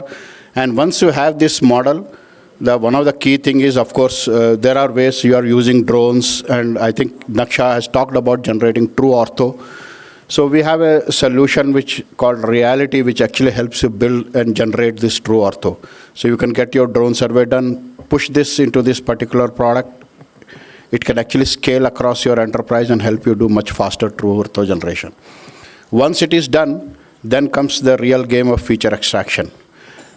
And once you have this model, one of the key thing is, of course, there are ways you are using drones. And I think Naksha has talked about generating true ortho. So we have a solution which called Reality, which actually helps you build and generate this true ortho. So you can get your drone survey done, push this into this particular product. It can actually scale across your enterprise and help you do much faster true ortho generation. Once it is done, then comes the real game of feature extraction.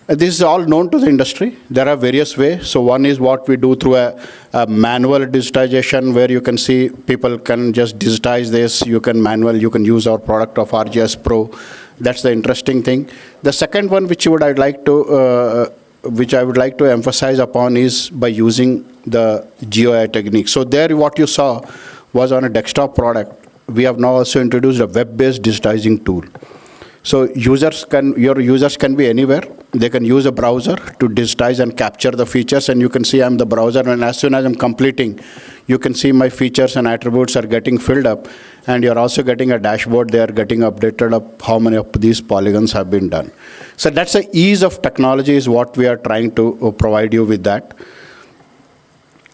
This is all known to the industry. There are various ways. So one is what we do through a manual digitization, where you can see people can just digitize this. You can use our product of RGS Pro. That's the interesting thing. The second one, which I would like to emphasize upon, is by using the GeoAI technique. So there, what you saw was on a desktop product. We have now also introduced a web-based digitizing tool. So your users can be anywhere. They can use a browser to digitize and capture the features, and you can see I'm the browser, and as soon as I'm completing, you can see my features and attributes are getting filled up, and you're also getting a dashboard. They are getting updated up how many of these polygons have been done. So that's the ease of technology is what we are trying to provide you with that.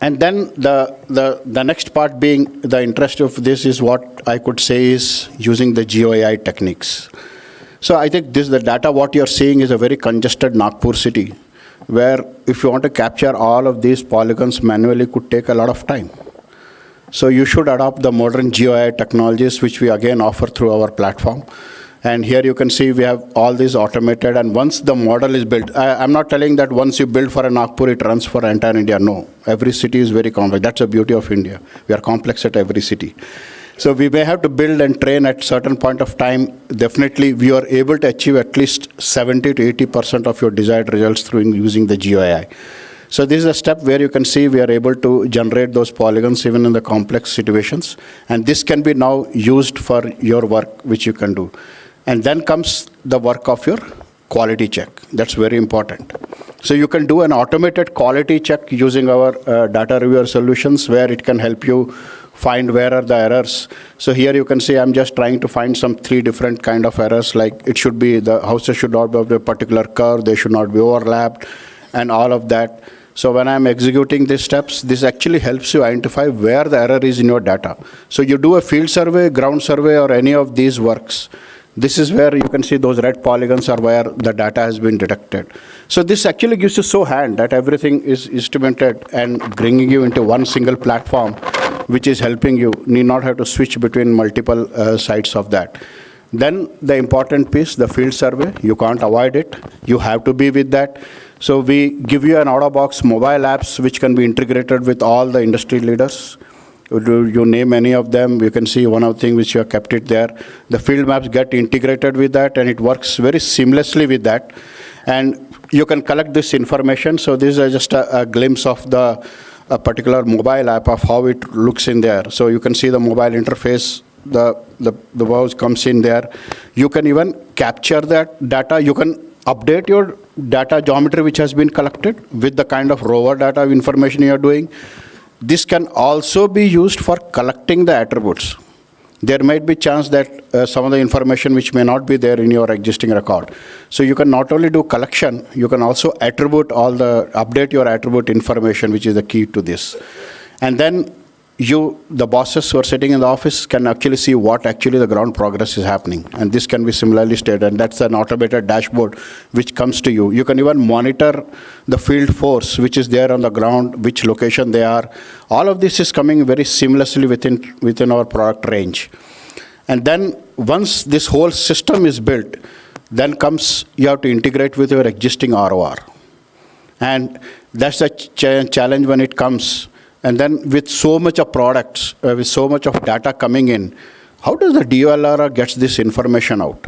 And then the next part being the interest of this is what I could say is using the GeoAI techniques. So I think the data, what you're seeing is a very congested Nagpur city, where if you want to capture all of these polygons manually, could take a lot of time. So you should adopt the modern GeoAI technologies, which we again offer through our platform. And here you can see we have all these automated, and once the model is built, I'm not telling that once you build for a Nagpur, it runs for entire India. No, every city is very complex. That's the beauty of India. We are complex at every city. So we may have to build and train at certain point of time. Definitely, we are able to achieve at least 70 to 80% of your desired results through using the GeoAI. So this is a step where you can see we are able to generate those polygons even in the complex situations. And this can be now used for your work, which you can do. And then comes the work of your quality check. That's very important. So you can do an automated quality check using our data reviewer solutions, where it can help you find where are the errors. So here you can see I'm just trying to find some 3 different kind of errors, like it should be the houses should not be of a particular curve, they should not be overlapped, and all of that. So when I'm executing these steps, this actually helps you identify where the error is in your data. So you do a field survey, ground survey, or any of these works. This is where you can see those red polygons are where the data has been detected. So this actually gives you so hand that everything is instrumented and bringing you into one single platform, which is helping you. Need not have to switch between multiple sites of that. Then the important piece, the field survey, you can't avoid it. You have to be with that. So we give you an out-of-box mobile apps which can be integrated with all the industry leaders. You name any of them, you can see one of the things which you have kept it there. The field maps get integrated with that, and it works very seamlessly with that. And you can collect this information. So this is just a glimpse of a particular mobile app of how it looks in there. So you can see the mobile interface, the mouse comes in there. You can even capture that data. You can update your data geometry which has been collected with the kind of rover data information you are doing. This can also be used for collecting the attributes. There might be chance that some of the information which may not be there in your existing record. So you can not only do collection, you can also update your attribute information, which is the key to this. And then the bosses who are sitting in the office can actually see what actually the ground progress is happening. And this can be similarly stated. And that's an automated dashboard which comes to you. You can even monitor the field force which is there on the ground, which location they are. All of this is coming very seamlessly within our product range. And then once this whole system is built, then comes you have to integrate with your existing ROR. And that's the challenge when it comes. And then with so much of products, with so much of data coming in, how does the DLR gets this information out?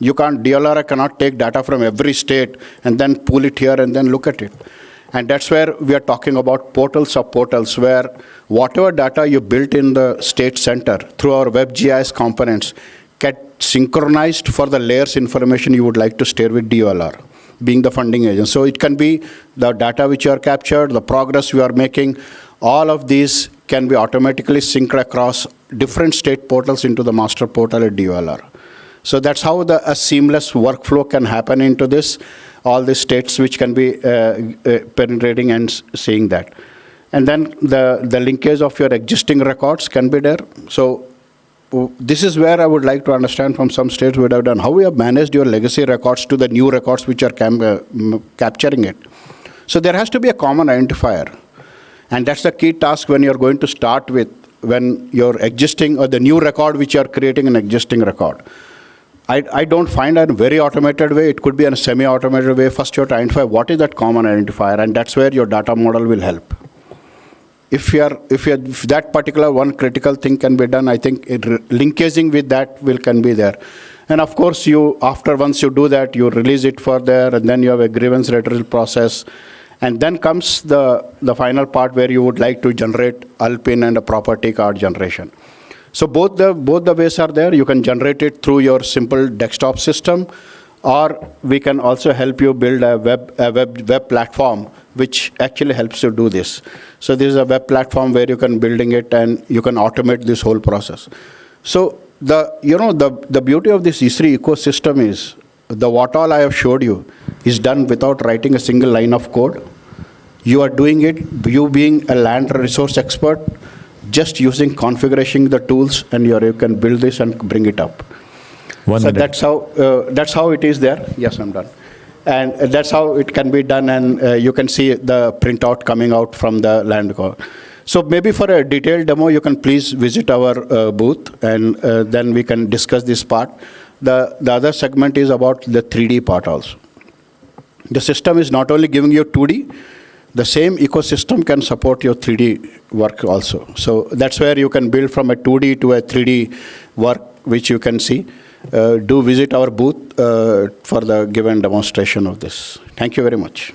DLR cannot take data from every state and then pull it here and then look at it. And that's where we are talking about portals of portals, where whatever data you built in the state center through our WebGIS components get synchronized for the layers information you would like to share with DLR, being the funding agent. So it can be the data which you are captured, the progress we are making, all of these can be automatically synced across different state portals into the master portal at DLR. So that's how a seamless workflow can happen into this, all the states which can be penetrating and seeing that. And then the linkage of your existing records can be there. So this is where I would like to understand from some states we have done, how we have managed your legacy records to the new records which are capturing it. So there has to be a common identifier. And that's the key task when you're going to start with, when your existing or the new record which you're creating an existing record. I don't find a very automated way. It could be a semi-automated way. First you have to identify what is that common identifier, and that's where your data model will help. If that particular one critical thing can be done, I think linkaging with that can be there. And of course, once you do that, you release it for there, and then you have a grievance redressal process. And then comes the final part where you would like to generate ALPIN and a property card generation. So both the ways are there. You can generate it through your simple desktop system, or we can also help you build a web platform which actually helps you do this. So this is a web platform where you can building it and you can automate this whole process. So the beauty of this E3 ecosystem is what all I have showed you is done without writing a single line of code. You are doing it, you being a land resource expert, just using configuration the tools, and you can build this and bring it up. So that's how it is there. Yes, I'm done. And that's how it can be done, and you can see the printout coming out from the land record. So maybe for a detailed demo, you can please visit our booth, and then we can discuss this part. The other segment is about the 3D part also. The system is not only giving you 2D, the same ecosystem can support your 3D work also. So that's where you can build from a 2D to a 3D work, which you can see. Do visit our booth for the given demonstration of this. Thank you very much.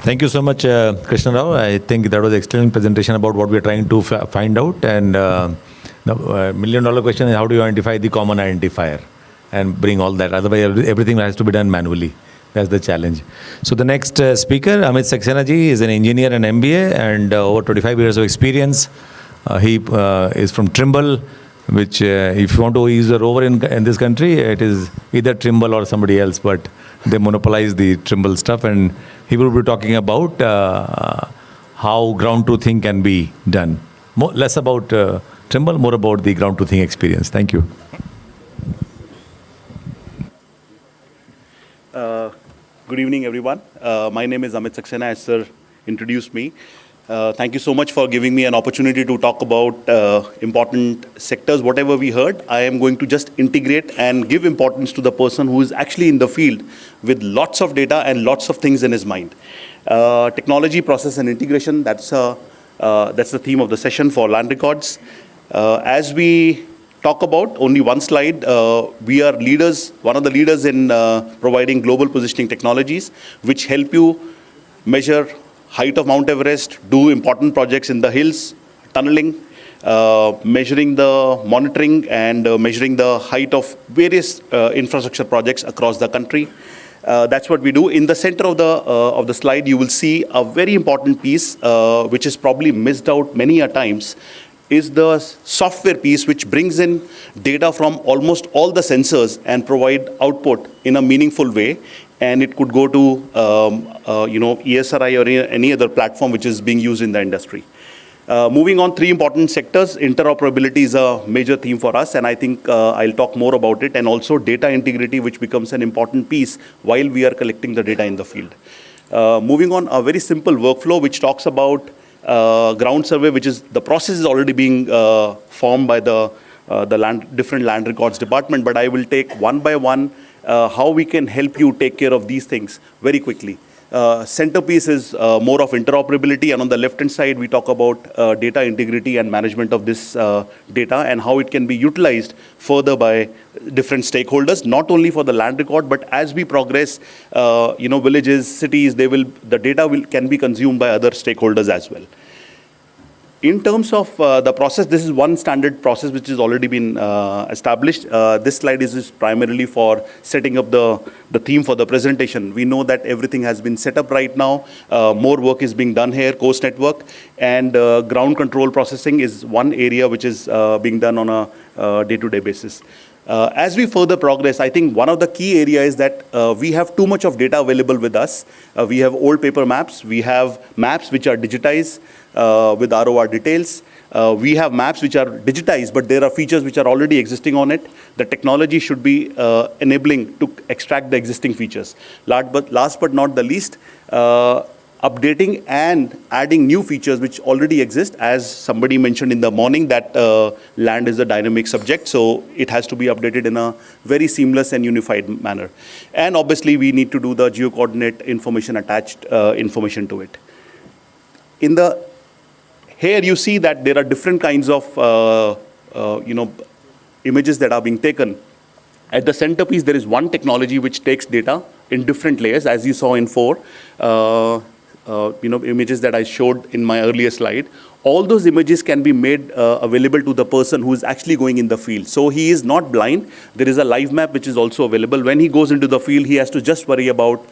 Thank you so much, Krishna Rao. I think that was an excellent presentation about what we're trying to find out. And the million-dollar question is, how do you identify the common identifier and bring all that? Otherwise, everything has to be done manually. That's the challenge. So the next speaker, Amit Saxena ji, is an engineer and MBA and over 25 years of experience. He is from Trimble, which if you want to use a rover in this country, it is either Trimble or somebody else, but they monopolize the Trimble stuff. And he will be talking about how ground truthing can be done. Less about Trimble, more about the ground truthing experience. Thank you. Good evening, everyone. My name is Amit Saxena, as sir introduced me. Thank you so much for giving me an opportunity to talk about important sectors. Whatever we heard, I am going to just integrate and give importance to the person who is actually in the field with lots of data and lots of things in his mind. Technology, process, and integration, that's the theme of the session for land records. As we talk about only one slide, we are leaders, one of the leaders in providing global positioning technologies, which help you measure height of Mount Everest, do important projects in the hills, tunneling, measuring the monitoring and measuring the height of various infrastructure projects across the country. That's what we do. In the center of the slide, you will see a very important piece, which is probably missed out many a times, is the software piece, which brings in data from almost all the sensors and provide output in a meaningful way. and it could go to ESRI or any other platform which is being used in the industry. Moving on, 3 important sectors. Interoperability is a major theme for us, and I think I'll talk more about it, and also data integrity, which becomes an important piece while we are collecting the data in the field. Moving on, a very simple workflow which talks about ground survey, which is the process is already being formed by the different land records department, but I will take one by one how we can help you take care of these things very quickly. Centerpiece is more of interoperability, and on the left-hand side, we talk about data integrity and management of this data and how it can be utilized further by different stakeholders, not only for the land record, but as we progress, villages, cities, the data can be consumed by other stakeholders as well. In terms of the process, this is one standard process which has already been established. This slide is primarily for setting up the theme for the presentation. We know that everything has been set up right now. More work is being done here, coast network, and ground control processing is one area which is being done on a day-to-day basis. As we further progress, I think one of the key areas is that we have too much of data available with us. We have old paper maps. We have maps which are digitized with ROR details. We have maps which are digitized, but there are features which are already existing on it. The technology should be enabling to extract the existing features. Last but not the least, updating and adding new features which already exist. As somebody mentioned in the morning, that land is a dynamic subject, so it has to be updated in a very seamless and unified manner. And obviously, we need to do the geocoordinate information attached information to it. Here you see that there are different kinds of images that are being taken. At the centerpiece, there is one technology which takes data in different layers, as you saw in 4 images that I showed in my earlier slide. All those images can be made available to the person who is actually going in the field. So he is not blind. There is a live map which is also available. When he goes into the field, he has to just worry about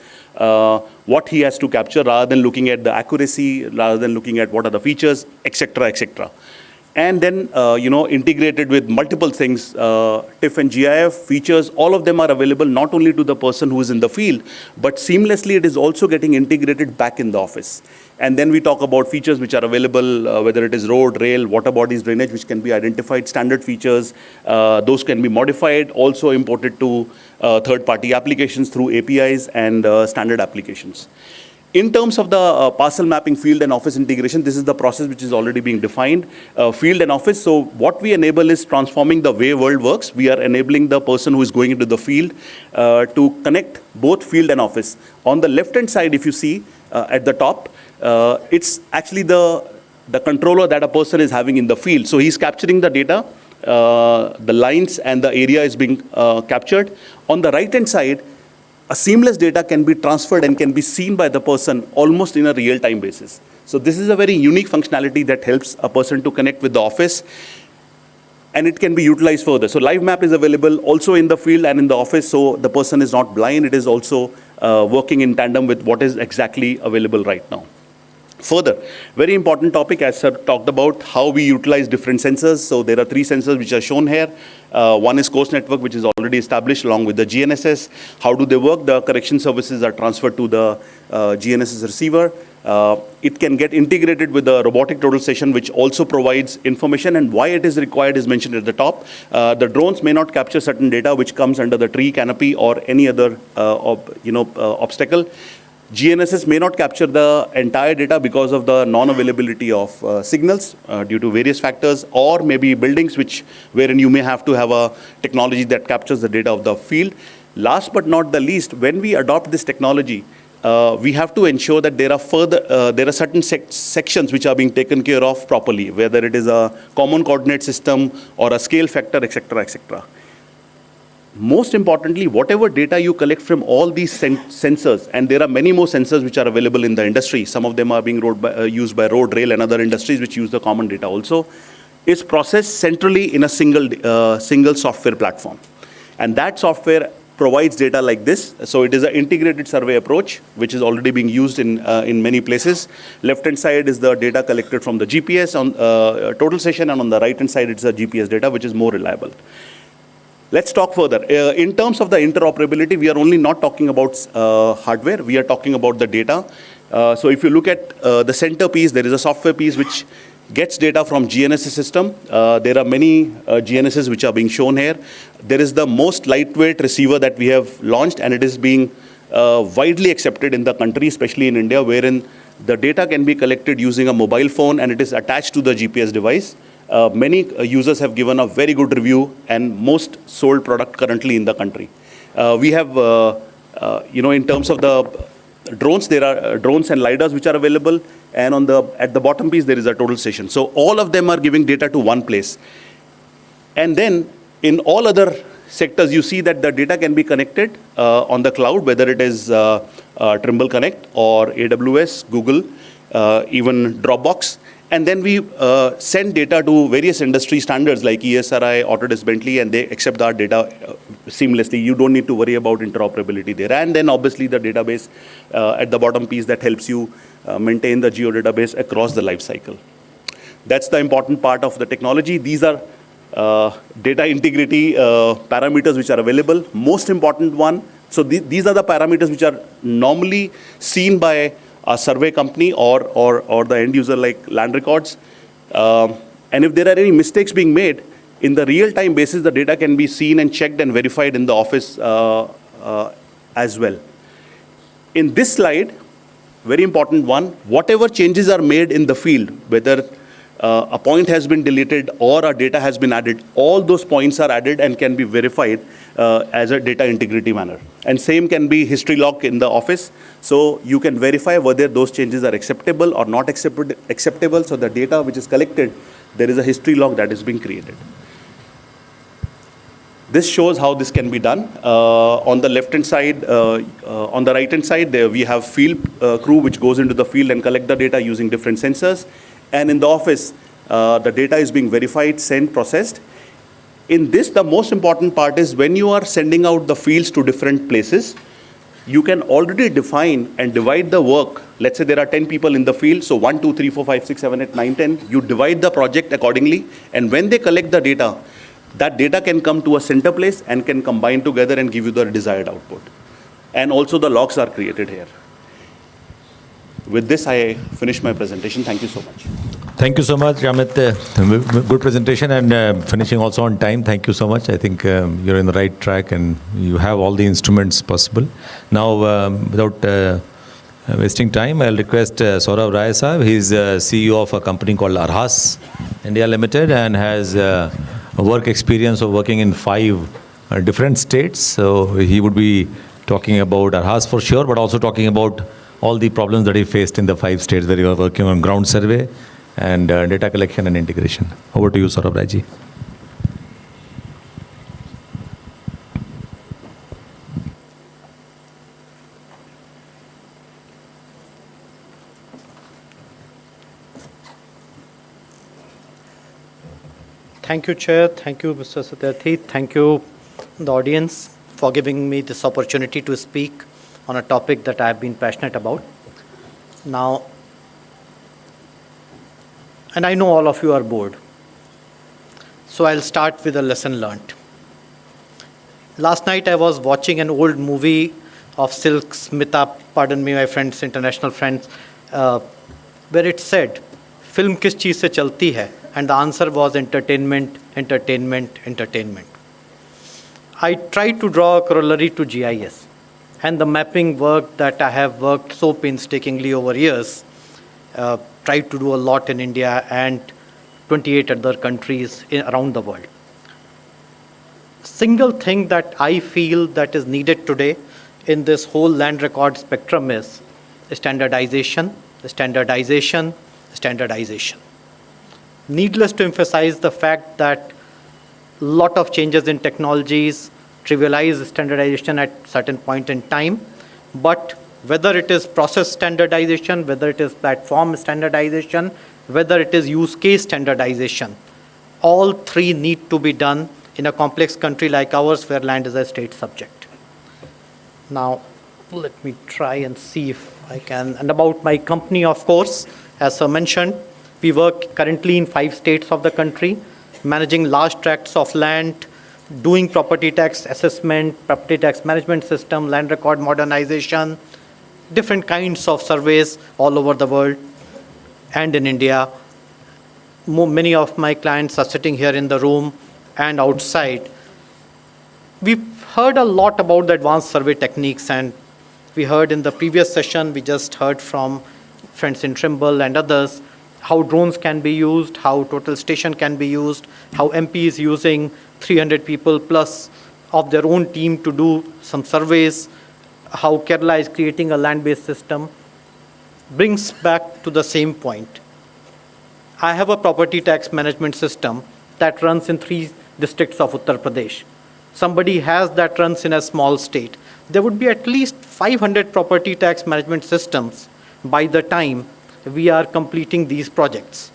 what he has to capture rather than looking at the accuracy, rather than looking at what are the features, etc., etc. And then, integrated with multiple things, TIFF and GIF features, all of them are available not only to the person who is in the field, but seamlessly it is also getting integrated back in the office. And then we talk about features which are available, whether it is road, rail, water bodies, drainage, which can be identified, standard features. Those can be modified, also imported to third-party applications through APIs and standard applications. In terms of the parcel mapping, field and office integration, this is the process which is already being defined, field and office. So what we enable is transforming the way world works. We are enabling the person who is going into the field to connect both field and office. On the left-hand side, if you see at the top, it's actually the controller that a person is having in the field. So he's capturing the data, the lines and the area is being captured. On the right-hand side, a seamless data can be transferred and can be seen by the person almost in a real-time basis. So this is a very unique functionality that helps a person to connect with the office, and it can be utilized further. So live map is available also in the field and in the office, so the person is not blind. It is also working in tandem with what is exactly available right now. Further, very important topic, as Sir talked about, how we utilize different sensors. So there are 3 sensors which are shown here. One is coast network, which is already established along with the GNSS. How do they work? The correction services are transferred to the GNSS receiver. It can get integrated with the robotic total station, which also provides information, and why it is required is mentioned at the top. The drones may not capture certain data which comes under the tree canopy or any other obstacle. GNSS may not capture the entire data because of the non-availability of signals due to various factors, or maybe buildings wherein you may have to have a technology that captures the data of the field. Last but not the least, when we adopt this technology, we have to ensure that there are certain sections which are being taken care of properly, whether it is a common coordinate system or a scale factor, etc., etc. Most importantly, whatever data you collect from all these sensors, and there are many more sensors which are available in the industry, some of them are being used by road, rail and other industries which use the common data also, is processed centrally in a single software platform. And that software provides data like this. So it is an integrated survey approach, which is already being used in many places. Left-hand side is the data collected from the GPS on total session, and on the right-hand side it's the GPS data, which is more reliable. Let's talk further. In terms of the interoperability, we are only not talking about hardware, we are talking about the data. So if you look at the centerpiece, there is a software piece which gets data from GNSS system. There are many GNSS which are being shown here. There is the most lightweight receiver that we have launched, and it is being widely accepted in the country, especially in India, wherein the data can be collected using a mobile phone and it is attached to the GPS device. Many users have given a very good review and most sold product currently in the country. We have, in terms of the drones, there are drones and LiDARs which are available, and at the bottom piece there is a total station. So all of them are giving data to one place. And then in all other sectors, you see that the data can be connected on the cloud, whether it is Trimble Connect or AWS, Google, even Dropbox. And then we send data to various industry standards like ESRI, Autodesk, Bentley, and they accept our data seamlessly. You don't need to worry about interoperability there. And then obviously the database at the bottom piece that helps you maintain the geo database across the life cycle. That's the important part of the technology. These are data integrity parameters which are available. Most important one, so these are the parameters which are normally seen by a survey company or the end user like land records. And if there are any mistakes being made, in the real-time basis, the data can be seen and checked and verified in the office as well. In this slide, very important one, whatever changes are made in the field, whether a point has been deleted or a data has been added, all those points are added and can be verified as a data integrity manner. And same can be history log in the office. So you can verify whether those changes are acceptable or not acceptable. So the data which is collected, there is a history log that is being created. This shows how this can be done. On the left-hand side, on the right-hand side, there we have field crew which goes into the field and collect the data using different sensors. And in the office, the data is being verified, sent, processed. In this, the most important part is when you are sending out the fields to different places, you can already define and divide the work. Let's say there are 10 people in the field, so 1, 2, 3, 4, 5, 6, 7, 8, 9, 10. You divide the project accordingly, and when they collect the data, that data can come to a center place and can combine together and give you the desired output. And also the logs are created here. With this, I finish my presentation. Thank you so much. Thank you so much, Amit. Good presentation and finishing also on time. Thank you so much. I think you're in the right track and you have all the instruments possible. Now, without wasting time, I'll request Saurav Rai Sahib. He's CEO of a company called Arhas India Limited and has work experience of working in 5 different states. So he would be talking about Arhas for sure, but also talking about all the problems that he faced in the 5 states where you are working on ground survey and data collection and integration. Over to you, Saurav Rai ji. Thank you, Chair. Thank you, Mr. Satyathi. Thank you, the audience, for giving me this opportunity to speak on a topic that I have been passionate about. Now, and I know all of you are bored, so I'll start with a lesson learned. Last night I was watching an old movie of Silk Smita, pardon me, my friends, international friends, where it said, "Film kis cheez se chalti hai?" And the answer was entertainment, entertainment, entertainment. I tried to draw a corollary to GIS and the mapping work that I have worked so painstakingly over years, tried to do a lot in India and 28 other countries around the world. Single thing that I feel that is needed today in this whole land record spectrum is standardization, standardization, standardization. Needless to emphasize the fact that a lot of changes in technologies trivialize standardization at certain point in time, but whether it is process standardization, whether it is platform standardization, whether it is use case standardization, all 3 need to be done in a complex country like ours where land is a state subject. Now, let me try and see if I can. And about my company, of course, as I mentioned, we work currently in 5 states of the country, managing large tracts of land, doing property tax assessment, property tax management system, land record modernization, different kinds of surveys all over the world and in India. Many of my clients are sitting here in the room and outside. We've heard a lot about the advanced survey techniques, and we heard in the previous session, we just heard from friends in Trimble and others, how drones can be used, how total station can be used, how MP is using 300 people plus of their own team to do some surveys, how Kerala is creating a land-based system. Brings back to the same point. I have a property tax management system that runs in 3 districts of Uttar Pradesh. Somebody has that runs in a small state. There would be at least 500 property tax management systems by the time we are completing these projects.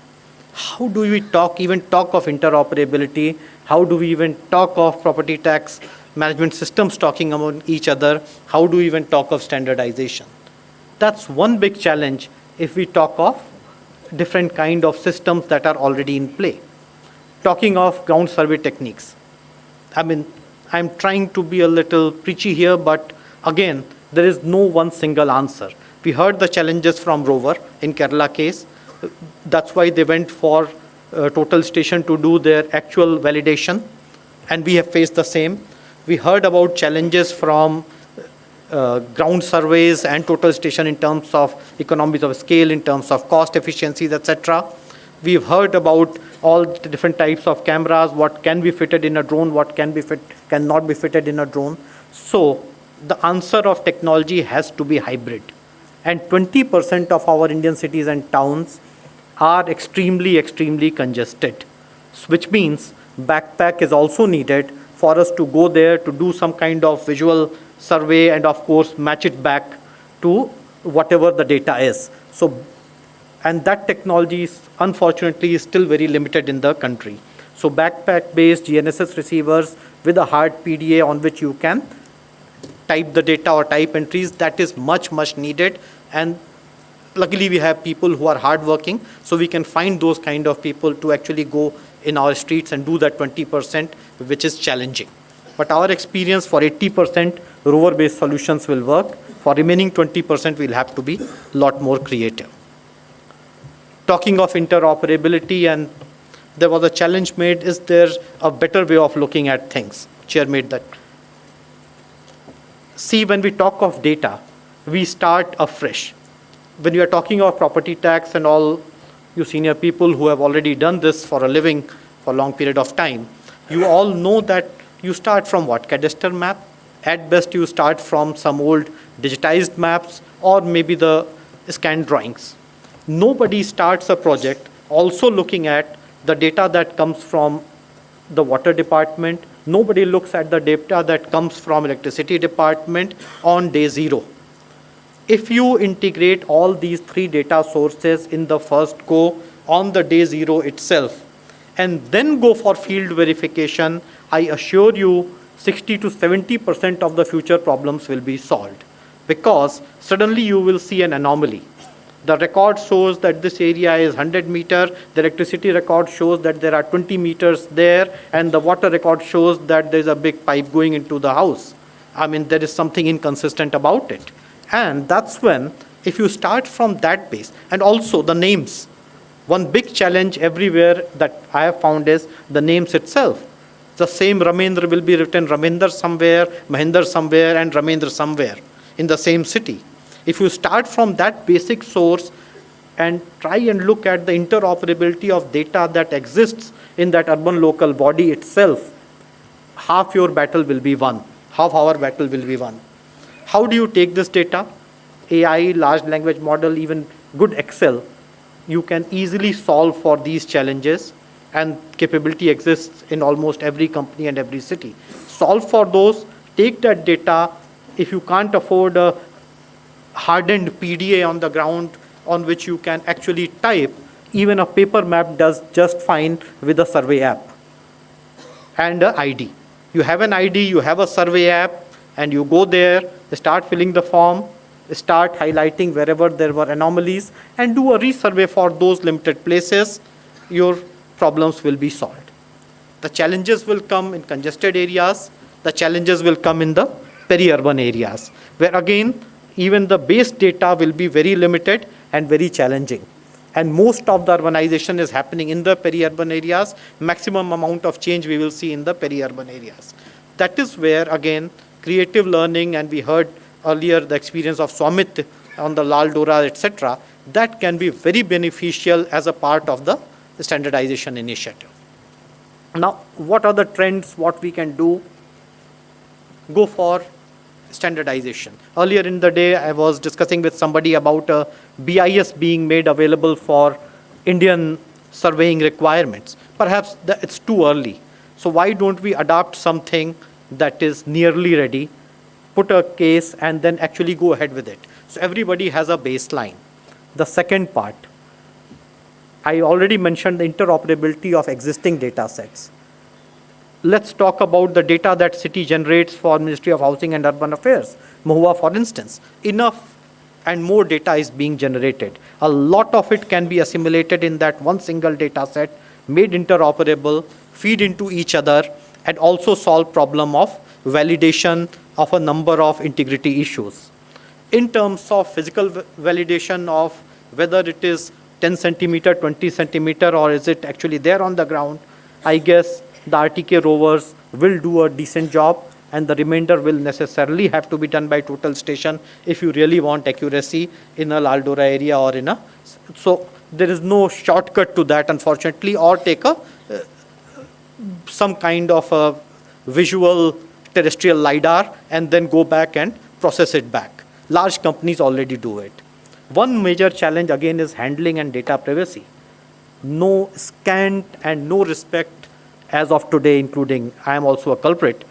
How do we even talk of interoperability? How do we even talk of property tax management systems talking among each other? How do we even talk of standardization? That's one big challenge if we talk of different kind of systems that are already in play. Talking of ground survey techniques. I'm trying to be a little preachy here, but again, there is no one single answer. We heard the challenges from Rover in Kerala case. That's why they went for total station to do their actual validation, and we have faced the same. We heard about challenges from ground surveys and total station in terms of economies of scale, in terms of cost efficiencies, etc. We've heard about all the different types of cameras, what can be fitted in a drone, what cannot be fitted in a drone. So the answer of technology has to be hybrid. And 20% of our Indian cities and towns are extremely, extremely congested, which means backpack is also needed for us to go there to do some kind of visual survey and of course match it back to whatever the data is. And that technology is, unfortunately, is still very limited in the country. So backpack-based GNSS receivers with a hard PDA on which you can type the data or type entries, that is much, much needed. And luckily we have people who are hardworking, so we can find those kind of people to actually go in our streets and do that 20%, which is challenging. But our experience for 80% rover-based solutions will work. For remaining 20%, we'll have to be a lot more creative. Talking of interoperability, and there was a challenge made, is there a better way of looking at things? Chair made that. See, when we talk of data, we start afresh. When we are talking of property tax and all you senior people who have already done this for a living for a long period of time, you all know that you start from what? Cadaster map. At best, you start from some old digitized maps or maybe the scanned drawings. Nobody starts a project also looking at the data that comes from the water department. Nobody looks at the data that comes from electricity department on day 0. If you integrate all these 3 data sources in the first go on the day 0 itself, and then go for field verification, I assure you 60 to 70% of the future problems will be solved, because suddenly you will see an anomaly. The record shows that this area is 100 meters, the electricity record shows that there are 20 meters there, and the water record shows that there's a big pipe going into the house. There is something inconsistent about it. And that's when, if you start from that base, and also the names, one big challenge everywhere that I have found is the names itself. The same Ramendra will be written Ramendra somewhere, Mahendra somewhere, and Ramendra somewhere in the same city. If you start from that basic source and try and look at the interoperability of data that exists in that urban local body itself, half your battle will be won. Half our battle will be won. How do you take this data? AI, large language model, even good Excel, you can easily solve for these challenges, and capability exists in almost every company and every city. Solve for those, take that data. If you can't afford a hardened PDA on the ground on which you can actually type, even a paper map does just fine with a survey app and an ID. You have an ID, you have a survey app, and you go there, start filling the form, start highlighting wherever there were anomalies, and do a resurvey for those limited places. Your problems will be solved. The challenges will come in congested areas. The challenges will come in the peri-urban areas, where again, even the base data will be very limited and very challenging. And most of the urbanization is happening in the peri-urban areas. Maximum amount of change we will see in the peri-urban areas. That is where, again, creative learning, and we heard earlier the experience of Swamit on the Lal Dora, etc., that can be very beneficial as a part of the standardization initiative. Now, what are the trends, what we can do? Go for standardization. Earlier in the day, I was discussing with somebody about a BIS being made available for Indian surveying requirements. Perhaps it's too early. So why don't we adopt something that is nearly ready, put a case, and then actually go ahead with it? So everybody has a baseline. The second part, I already mentioned the interoperability of existing data sets. Let's talk about the data that city generates for Ministry of Housing and Urban Affairs. Mahua, for instance, enough and more data is being generated. A lot of it can be assimilated in that one single data set, made interoperable, feed into each other, and also solve problem of validation of a number of integrity issues. In terms of physical validation of whether it is 10 centimeter, 20 centimeter, or is it actually there on the ground, I guess the RTK rovers will do a decent job, and the remainder will necessarily have to be done by total station if you really want accuracy in a Lal Dora area or in a... So there is no shortcut to that, unfortunately, or take a some kind of a visual terrestrial LiDAR and then go back and process it back. Large companies already do it. One major challenge again is handling and data privacy. No scant and no respect as of today, including I am also a culprit,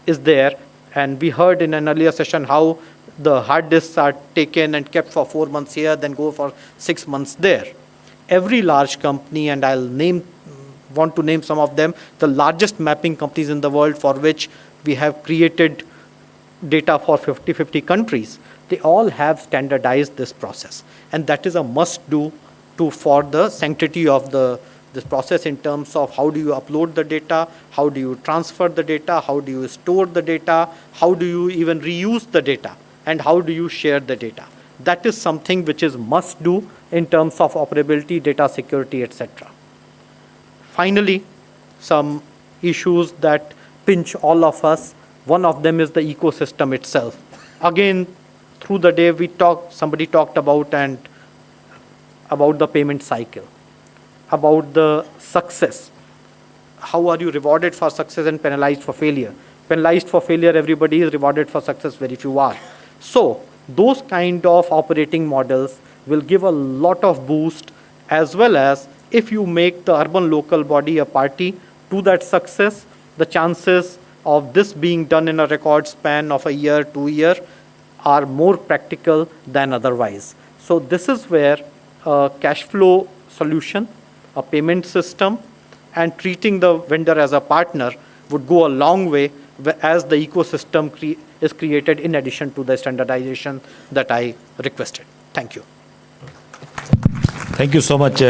is there. And we heard in an earlier session how the hard disks are taken and kept for 4 months here, then go for 6 months there. Every large company, and I'll want to name some of them, the largest mapping companies in the world for which we have created data for 50 countries, they all have standardized this process. And that is a must-do for the sanctity of this process in terms of how do you upload the data, how do you transfer the data, how do you store the data, how do you even reuse the data, and how do you share the data. That is something which is must-do in terms of operability, data security, etc. Finally, some issues that pinch all of us. One of them is the ecosystem itself. Again, through the day somebody talked about the payment cycle, about the success. How are you rewarded for success and penalized for failure? Penalized for failure, everybody is rewarded for success, very few are. So those kind of operating models will give a lot of boost, as well as if you make the urban local body a party to that success, the chances of this being done in a record span of a year, 2 years are more practical than otherwise. So this is where a cash flow solution, a payment system, and treating the vendor as a partner would go a long way as the ecosystem is created in addition to the standardization that I requested. Thank you. Thank you so much,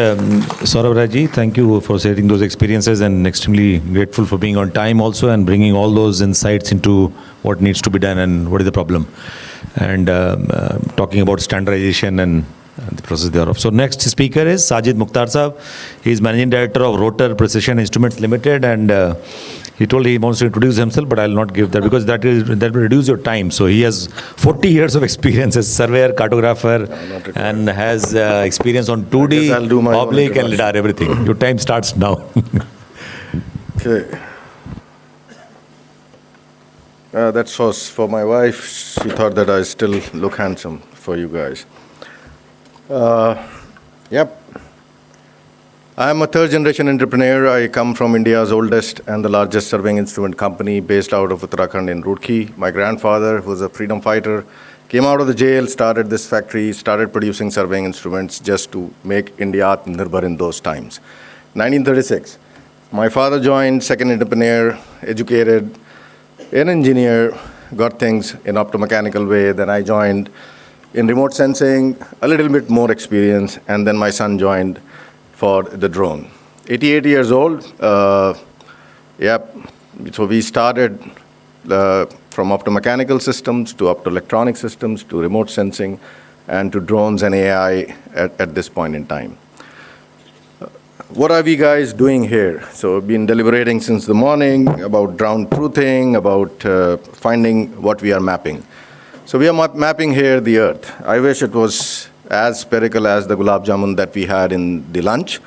Saurabh Raji. Thank you for sharing those experiences, and extremely grateful for being on time also and bringing all those insights into what needs to be done and what is the problem. And talking about standardization and the process thereof. So next speaker is Sajid Mukhtar Sahab. He is Managing Director of Rotor Precision Instruments Limited, and he told he wants to introduce himself, but I'll not give that because that will reduce your time. So he has 40 years of experience as surveyor, cartographer, and has experience on 2D, oblique, and LiDAR, everything. Your time starts now. Okay. That's for my wife. She thought that I still look handsome for you guys. Yep. I'm a third-generation entrepreneur. I come from India's oldest and the largest surveying instrument company based out of Uttarakhand in Roorkee. My grandfather, who was a freedom fighter, came out of the jail, started this factory, started producing surveying instruments just to make India Atmanirbhar in those times. 1936. My father joined, second entrepreneur, educated, an engineer, got things in optomechanical way. Then I joined in remote sensing, a little bit more experience, and then my son joined for the drone. 88 years old, Yep. So we started from optomechanical systems to optoelectronic systems to remote sensing and to drones and AI at this point in time. What are we guys doing here? So we've been deliberating since the morning about ground truthing, about finding what we are mapping. So we are mapping here the Earth. I wish it was as spherical as the gulab jamun that we had in the lunch,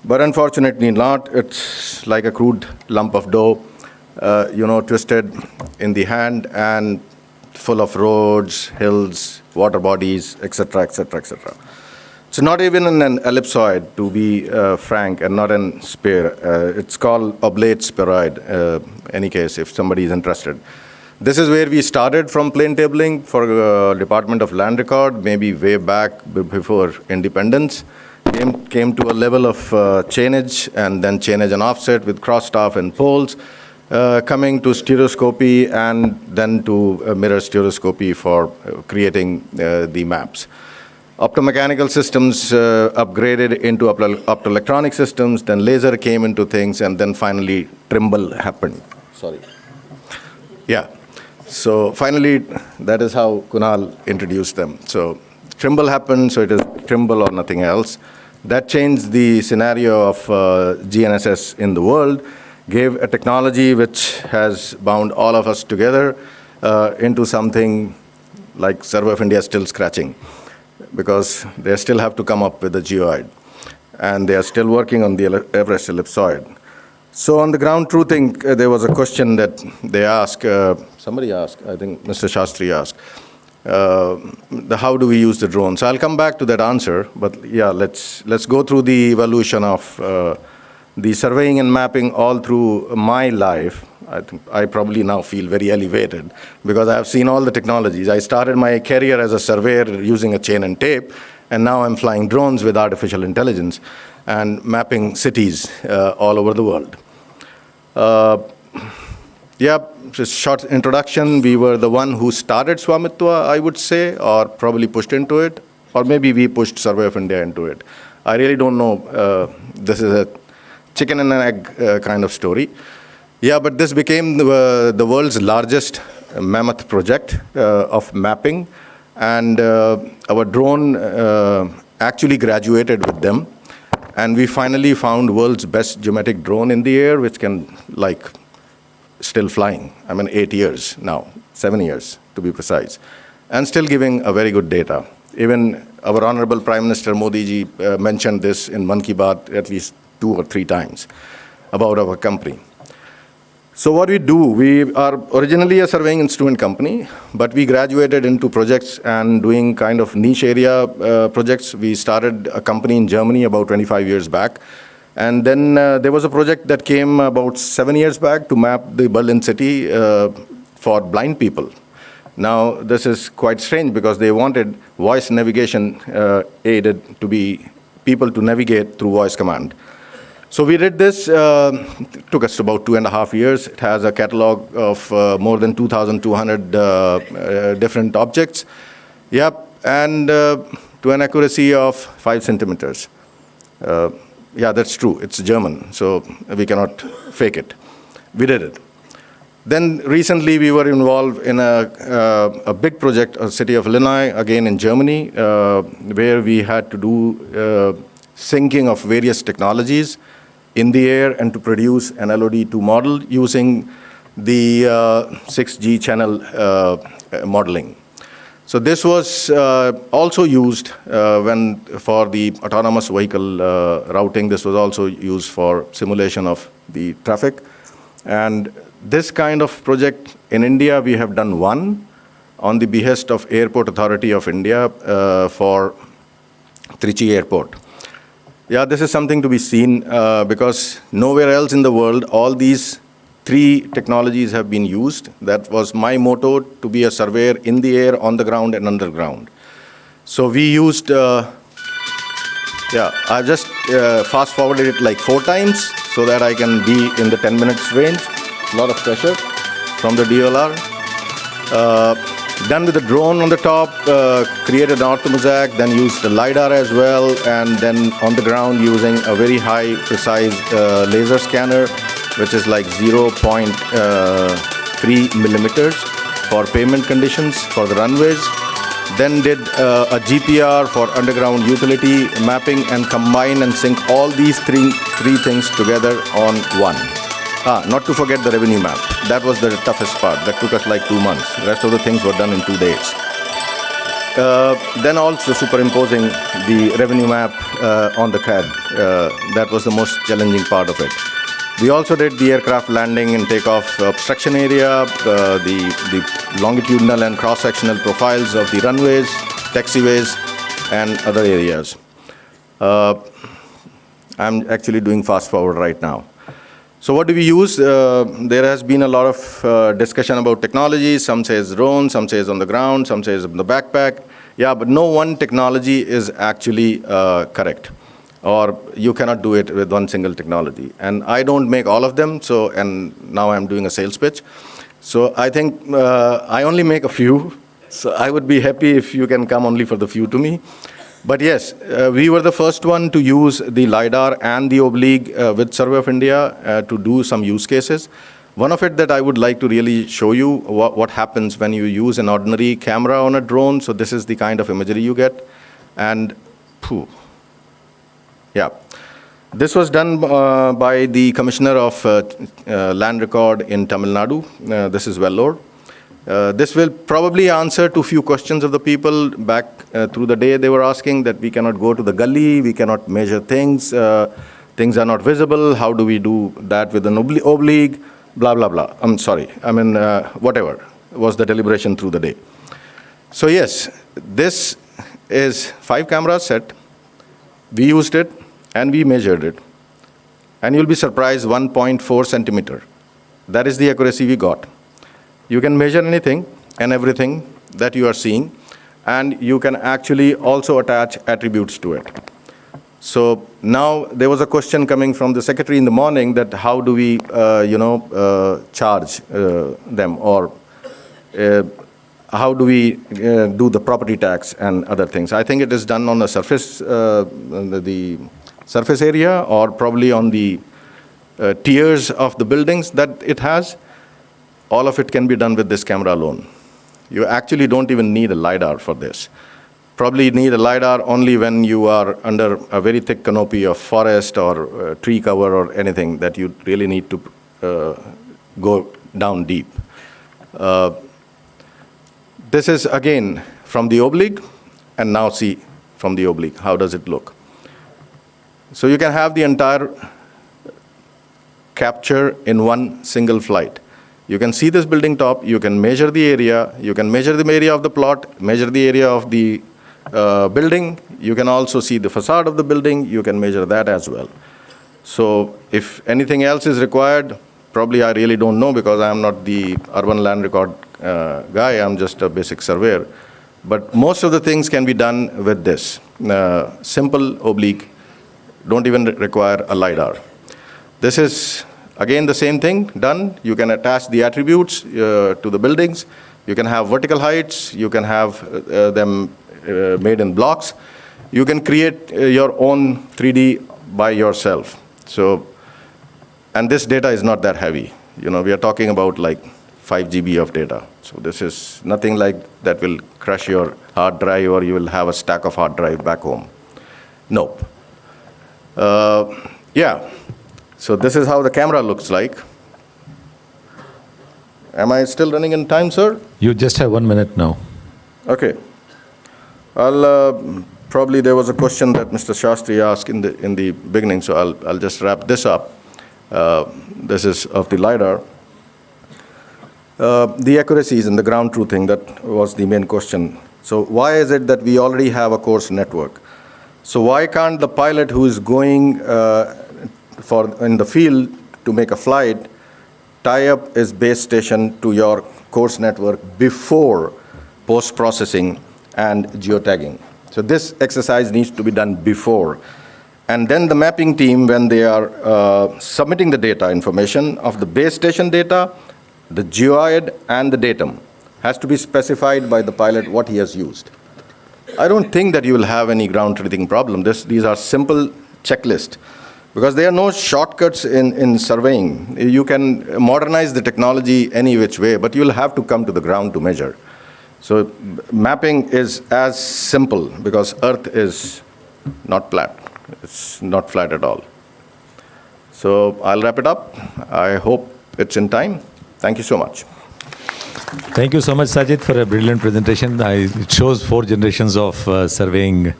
but unfortunately not. It's like a crude lump of dough, twisted in the hand and full of roads, hills, water bodies, etc., etc., etc. It's not even an ellipsoid, to be frank, and not an sphere. It's called oblate spheroid, any case, if somebody is interested. This is where we started from plane tabling for Department of Land Record, maybe way back before independence. Came to a level of chainage, and then chainage and offset with cross-staff and poles, coming to stereoscopy, and then to mirror stereoscopy for creating the maps. Optomechanical systems upgraded into optoelectronic systems, then laser came into things, and then finally Trimble happened. Sorry. Yeah. So finally, that is how Kunal introduced them. So Trimble happened, so it is Trimble or nothing else. That changed the scenario of GNSS in the world, gave a technology which has bound all of us together into something like Survey of India is still scratching, because they still have to come up with a geoid, and they are still working on the Everest ellipsoid. So on the ground truthing, there was a question that they asked, somebody asked, I think Mr. Shastri asked, how do we use the drone? So I'll come back to that answer, but yeah, let's go through the evolution of the surveying and mapping all through my life. I think I probably now feel very elevated because I have seen all the technologies. I started my career as a surveyor using a chain and tape, and now I'm flying drones with artificial intelligence and mapping cities all over the world. Just short introduction. We were the one who started Swamitwa, I would say, or probably pushed into it, or maybe we pushed Survey of India into it. I really don't know. This is a chicken and an egg kind of story. Yeah, but this became the world's largest mammoth project of mapping, and our drone actually graduated with them, and we finally found world's best geometric drone in the air, which can, like, still flying. 8 years now, 7 years to be precise, and still giving a very good data. Even our Honorable Prime Minister Modi ji mentioned this in Mann Ki Baat at least 2 or 3 times about our company. So what we do, we are originally a surveying instrument company, but we graduated into projects and doing kind of niche area projects. We started a company in Germany about 25 years back. And then there was a project that came about 7 years back to map the Berlin city for blind people. Now, this is quite strange because they wanted voice navigation aided to be people to navigate through voice command. So we did this, it took us about 2.5 years. It has a catalog of more than 2,200 different objects. Yep, and to an accuracy of 5 centimeters. Yeah, that's true. It's German, so we cannot fake it. We did it. Then recently we were involved in a big project, a city of Illinois, again in Germany, where we had to do syncing of various technologies in the air and to produce an LOD2 model using the 6G channel modeling. So this was also used for the autonomous vehicle routing. This was also used for simulation of the traffic. And this kind of project in India, we have done one on the behest of Airport Authority of India for Trichy Airport. Yeah, this is something to be seen because nowhere else in the world all these 3 technologies have been used. That was my motto, to be a surveyor in the air, on the ground, and underground. So we used, I've just fast-forwarded it like 4 times so that I can be in the 10 minutes range. A lot of pressure from the DLR. Done with the drone on the top, created an orthomosaic, then used the LiDAR as well, and then on the ground using a very high precise laser scanner which is like 0.3 millimeters for pavement conditions for the runways. Then did a GPR for underground utility mapping and combine and sync all these three things together on one. Not to forget the revenue map. That was the toughest part. That took us like 2 months. The rest of the things were done in 2 days. Then also superimposing the revenue map on the CAD. That was the most challenging part of it. We also did the aircraft landing and takeoff obstruction area, the longitudinal and cross-sectional profiles of the runways, taxiways, and other areas. I'm actually doing fast forward right now. So what do we use? There has been a lot of discussion about technology. Some says drone, some says on the ground, some says on the backpack. Yeah, but no one technology is actually correct. Or you cannot do it with one single technology. And I don't make all of them, and now I'm doing a sales pitch. So I think I only make a few. So I would be happy if you can come only for the few to me. But yes, we were the first one to use the LiDAR and the oblique with Survey of India to do some use cases. One of it that I would like to really show you what happens when you use an ordinary camera on a drone. So this is the kind of imagery you get. And yeah, this was done by the Commissioner of Land Record in Tamil Nadu. This is Vellore. This will probably answer to a few questions of the people back through the day. They were asking that we cannot go to the gully, we cannot measure things, things are not visible, how do we do that with an oblique, blah, blah, blah. I'm sorry, whatever was the deliberation through the day. So yes, this is 5 cameras set. We used it and we measured it. And you'll be surprised, 1.4 centimeter. That is the accuracy we got. You can measure anything and everything that you are seeing, and you can actually also attach attributes to it. So now there was a question coming from the secretary in the morning that how do we, charge them, or how do we do the property tax and other things. I think it is done on the surface, the surface area, or probably on the tiers of the buildings that it has. All of it can be done with this camera alone. You actually don't even need a LiDAR for this. Probably need a LiDAR only when you are under a very thick canopy of forest or tree cover or anything that you really need to go down deep. This is again from the oblique, and now see from the oblique, how does it look? So you can have the entire capture in one single flight. You can see this building top, you can measure the area, you can measure the area of the plot, measure the area of the building, you can also see the facade of the building, you can measure that as well. So if anything else is required, probably I really don't know because I'm not the urban land record guy, I'm just a basic surveyor. But most of the things can be done with this. Simple oblique, don't even require a LiDAR. This is again the same thing done. You can attach the attributes to the buildings. You can have vertical heights. You can have them made in blocks. You can create your own 3D by yourself. So, and this data is not that heavy. We are talking about like 5 GB of data. So this is nothing like that will crush your hard drive or you will have a stack of hard drive back home. Nope. Yeah. So this is how the camera looks like. Am I still running in time, sir? You just have 1 minute now. Okay. Probably there was a question that Mr. Shastri asked in the beginning, so I'll just wrap this up. This is of the LiDAR. The accuracies and the ground truthing, that was the main question. So why is it that we already have a course network? So why can't the pilot who is going in the field to make a flight tie up his base station to your course network before post-processing and geotagging? So this exercise needs to be done before. And then the mapping team, when they are submitting the data information of the base station data, the geoid and the datum has to be specified by the pilot what he has used. I don't think that you will have any ground truthing problem. These are simple checklists. Because there are no shortcuts in surveying. You can modernize the technology any which way, but you'll have to come to the ground to measure. So mapping is as simple because Earth is not flat. It's not flat at all. So I'll wrap it up. I hope it's in time. Thank you so much. Thank you so much, Sajid, for a brilliant presentation. It shows 4 generations of surveying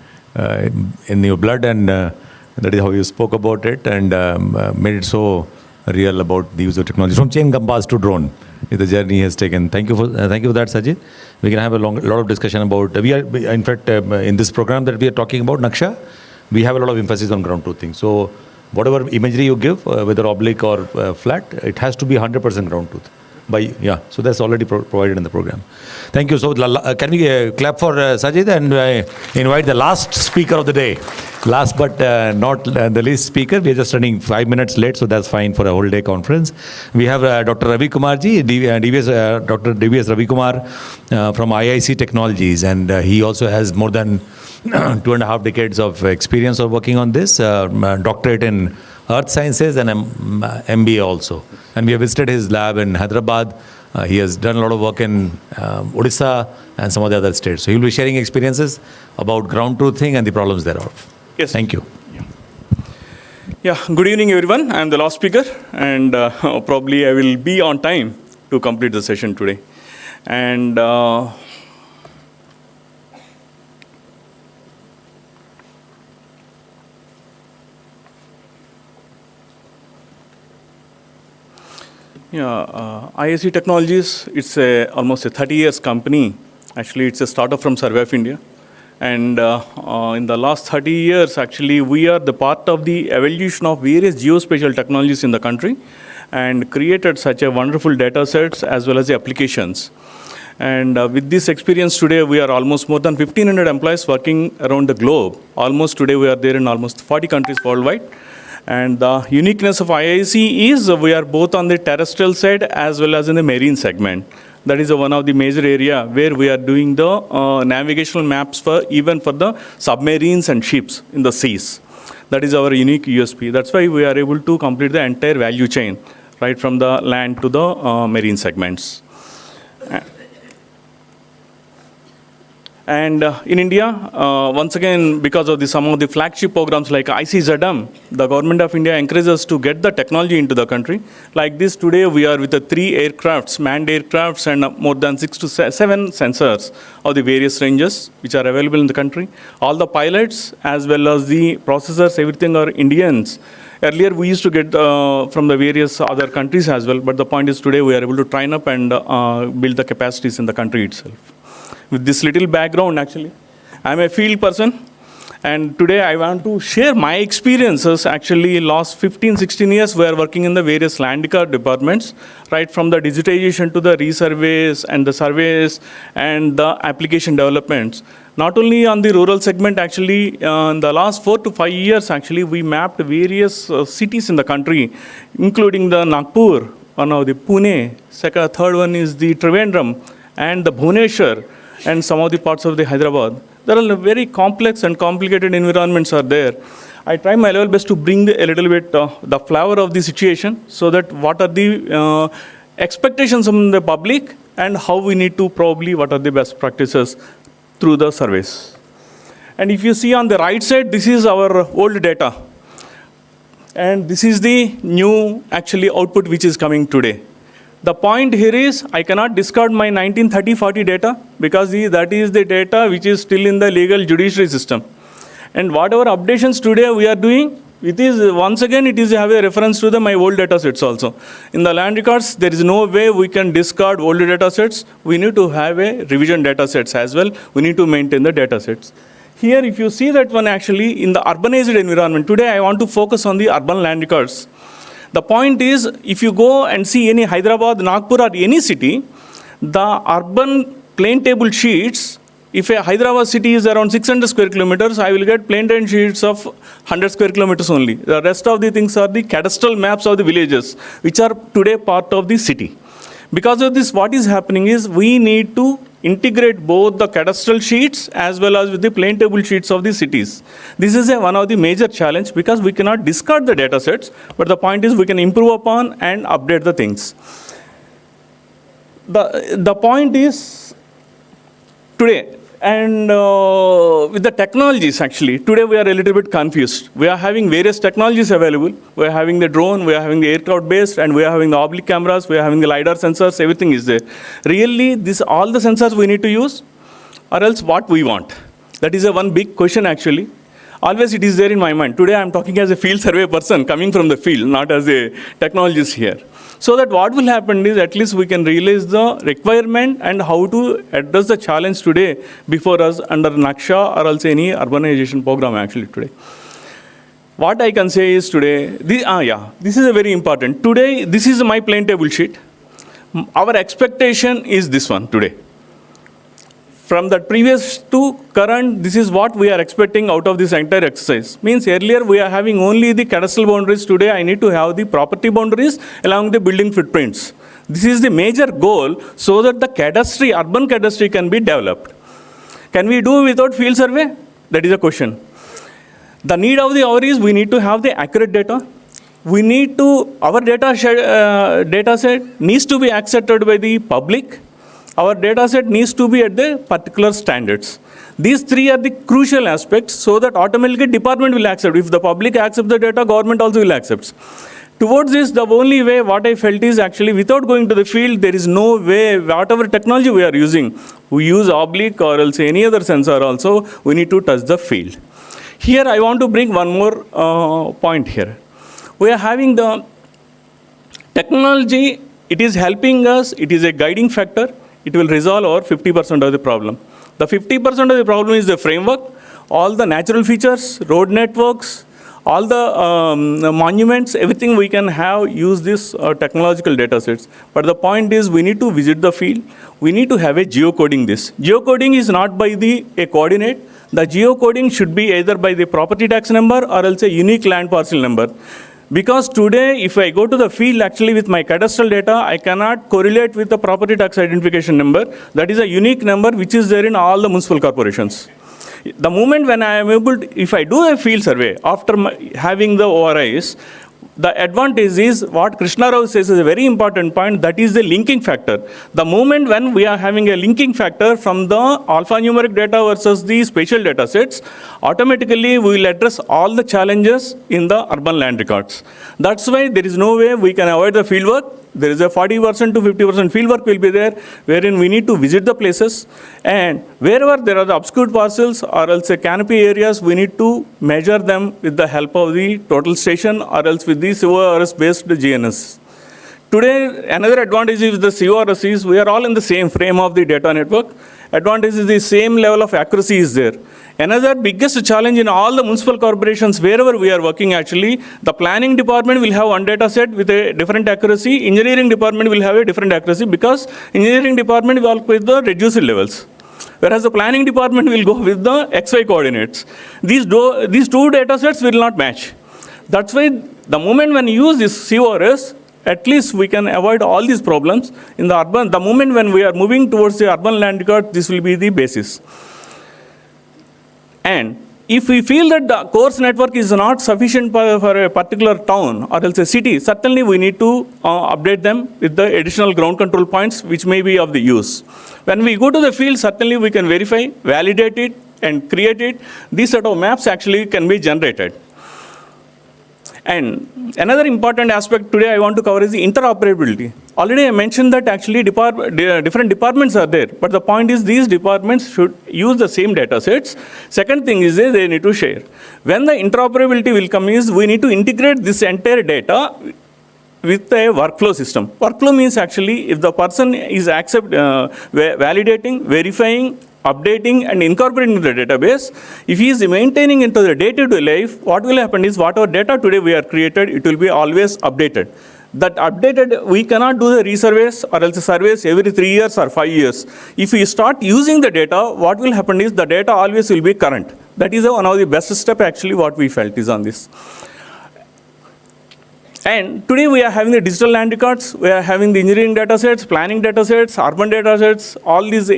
in your blood, and that is how you spoke about it and made it so real about the use of technology. From chain compass to drone, the journey has taken. Thank you for that, Sajid. We can have a lot of discussion about, in fact, in this program that we are talking about, Naksha, we have a lot of emphasis on ground truthing. So whatever imagery you give, whether oblique or flat, it has to be 100% ground truth. So that's already provided in the program. Thank you. So can we clap for Sajid and invite the last speaker of the day. Last but not the least speaker. We are just running 5 minutes late, so that's fine for a whole day conference. We have Dr. Ravi Kumarji, Dr. DVS Ravi Kumar from IIC Technologies, and he also has more than 2.5 decades of experience of working on this, doctorate in Earth Sciences and MBA also. And we have visited his lab in Hyderabad. He has done a lot of work in Odisha and some of the other states. So he will be sharing experiences about ground truthing and the problems thereof. Yes. Thank you. Yeah, good evening, everyone. I am the last speaker, and probably I will be on time to complete the session today. And IIC Technologies, it's almost a 30 years company. Actually, it's a startup from Survey of India. And in the last 30 years, actually, we are the part of the evolution of various geospatial technologies in the country and created such a wonderful data sets as well as the applications. And with this experience today, we are almost more than 1,500 employees working around the globe. Almost today, we are there in almost 40 countries worldwide. And the uniqueness of IIC is we are both on the terrestrial side as well as in the marine segment. That is one of the major area where we are doing the navigational maps for even for the submarines and ships in the seas. That is our unique USP. That's why we are able to complete the entire value chain, right from the land to the marine segments. And in India, once again, because of some of the flagship programs like ICZM, the government of India encourages us to get the technology into the country. Like this, today we are with the 3 aircrafts, manned aircrafts, and more than 6 to 7 sensors of the various ranges which are available in the country. All the pilots as well as the processors, everything are Indians. Earlier, we used to get from the various other countries as well, but the point is today we are able to train up and build the capacities in the country itself. With this little background, actually, I'm a field person, and today I want to share my experiences. Actually, last 15, 16 years, we are working in the various land record departments, right from the digitization to the resurveys and the surveys and the application developments. Not only on the rural segment, actually, in the last 4 to 5 years, actually, we mapped various cities in the country, including the Nagpur, one of the Pune, third one is the Trivandrum, and the Bhubaneswar, and some of the parts of the Hyderabad. There are very complex and complicated environments are there. I try my level best to bring a little bit the flavor of the situation so that what are the expectations from the public and how we need to probably what are the best practices through the surveys. And if you see on the right side, this is our old data. And this is the new actually output which is coming today. The point here is I cannot discard my 1930-40 data because that is the data which is still in the legal judiciary system. And whatever updations today we are doing, it is once again it is have a reference to my old data sets also. In the land records, there is no way we can discard old data sets. We need to have a revision data sets as well. We need to maintain the data sets. Here, if you see that one actually in the urbanized environment, today I want to focus on the urban land records. The point is, if you go and see any Hyderabad, Nagpur or any city, the urban plane table sheets, if a Hyderabad city is around 600 square kilometers, I will get plane table sheets of 100 square kilometers only. The rest of the things are the cadastral maps of the villages, which are today part of the city. Because of this, what is happening is we need to integrate both the cadastral sheets as well as with the plain table sheets of the cities. This is one of the major challenge because we cannot discard the data sets, but the point is we can improve upon and update the things. The point is today, and with the technologies actually, today we are a little bit confused. We are having various technologies available. We are having the drone, we are having the aircraft based, and we are having the oblique cameras, we are having the LiDAR sensors, everything is there. Really, all the sensors we need to use, or else what we want? That is one big question actually. Always it is there in my mind. Today I am talking as a field survey person coming from the field, not as a technologist here. So that what will happen is at least we can realize the requirement and how to address the challenge today before us under Naksha or also any urbanization program actually today. What I can say is today, this is a very important. Today, this is my plain table sheet. Our expectation is this one today. From the previous to current, this is what we are expecting out of this entire exercise. Means earlier we are having only the cadastral boundaries. Today I need to have the property boundaries along the building footprints. This is the major goal so that the cadastry, urban cadastry can be developed. Can we do without field survey? That is a question. The need of the hour is we need to have the accurate data. We need to, our data set needs to be accepted by the public. Our data set needs to be at the particular standards. These three are the crucial aspects so that automatically department will accept. If the public accepts the data, government also will accept. Towards this, the only way what I felt is actually without going to the field, there is no way, whatever technology we are using, we use oblique or else any other sensor also, we need to touch the field. Here I want to bring one more point here. We are having the technology, it is helping us, it is a guiding factor. It will resolve over 50% of the problem. The 50% of the problem is the framework, all the natural features, road networks, all the monuments, everything we can have use this technological data sets. But the point is we need to visit the field. We need to have a geocoding this. Geocoding is not by a coordinate. The geocoding should be either by the property tax number or else a unique land parcel number. Because today, if I go to the field actually with my cadastral data, I cannot correlate with the property tax identification number. That is a unique number which is there in all the municipal corporations. The moment when I am able to, if I do a field survey after having the ORIs, the advantage is what Krishna Rao says is a very important point, that is the linking factor. The moment when we are having a linking factor from the alphanumeric data versus the spatial data sets, automatically we will address all the challenges in the urban land records. That's why there is no way we can avoid the field work. There is a 40% to 50% field work will be there, wherein we need to visit the places. And wherever there are the obscure parcels or else a canopy areas, we need to measure them with the help of the total station or else with the CORS-based GNS. Today, another advantage is the CORS is we are all in the same frame of the data network. Advantage is the same level of accuracy is there. Another biggest challenge in all the municipal corporations, wherever we are working actually, the planning department will have one data set with a different accuracy. Engineering department will have a different accuracy because engineering department will work with the reduced levels. Whereas the planning department will go with the XY coordinates. These two data sets will not match. That's why the moment when you use this CORS, at least we can avoid all these problems in the urban. The moment when we are moving towards the urban land record, this will be the basis. And if we feel that the course network is not sufficient for a particular town or else a city, certainly we need to update them with the additional ground control points which may be of the use. When we go to the field, certainly we can verify, validate it and create it. These set of maps actually can be generated. And another important aspect today I want to cover is the interoperability. Already I mentioned that actually different departments are there, but the point is these departments should use the same data sets. Second thing is they need to share. When the interoperability will come is we need to integrate this entire data with a workflow system. Workflow means actually if the person is validating, verifying, updating and incorporating into the database, if he is maintaining into the day-to-day life, what will happen is whatever data today we are created, it will be always updated. That updated, we cannot do the resurveys or else surveys every 3 years or 5 years. If we start using the data, what will happen is the data always will be current. That is one of the best step actually what we felt is on this. And today we are having the digital land records, we are having the engineering data sets, planning data sets, urban data sets, all these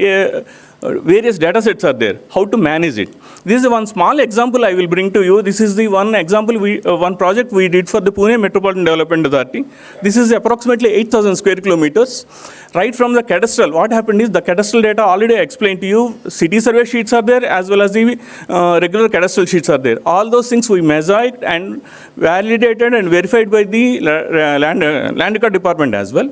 various data sets are there. How to manage it? This is one small example I will bring to you. This is the one example, one project we did for the Pune Metropolitan Development Authority. This is approximately 8,000 square kilometers. Right from the cadastral, what happened is the cadastral data already I explained to you. City survey sheets are there as well as the regular cadastral sheets are there. All those things we measured and validated and verified by the land record department as well.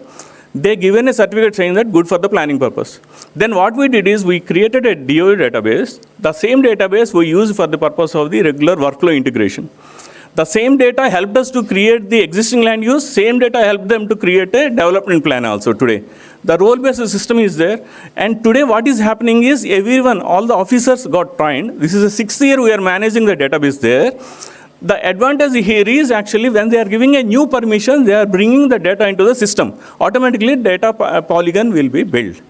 They given a certificate saying that good for the planning purpose. Then what we did is we created a DOE database. The same database we use for the purpose of the regular workflow integration. The same data helped us to create the existing land use. Same data helped them to create a development plan also today. The role-based system is there. And today what is happening is everyone, all the officers got trained. This is the 6th year we are managing the database there. The advantage here is actually when they are giving a new permission, they are bringing the data into the system. Automatically data polygon will be built.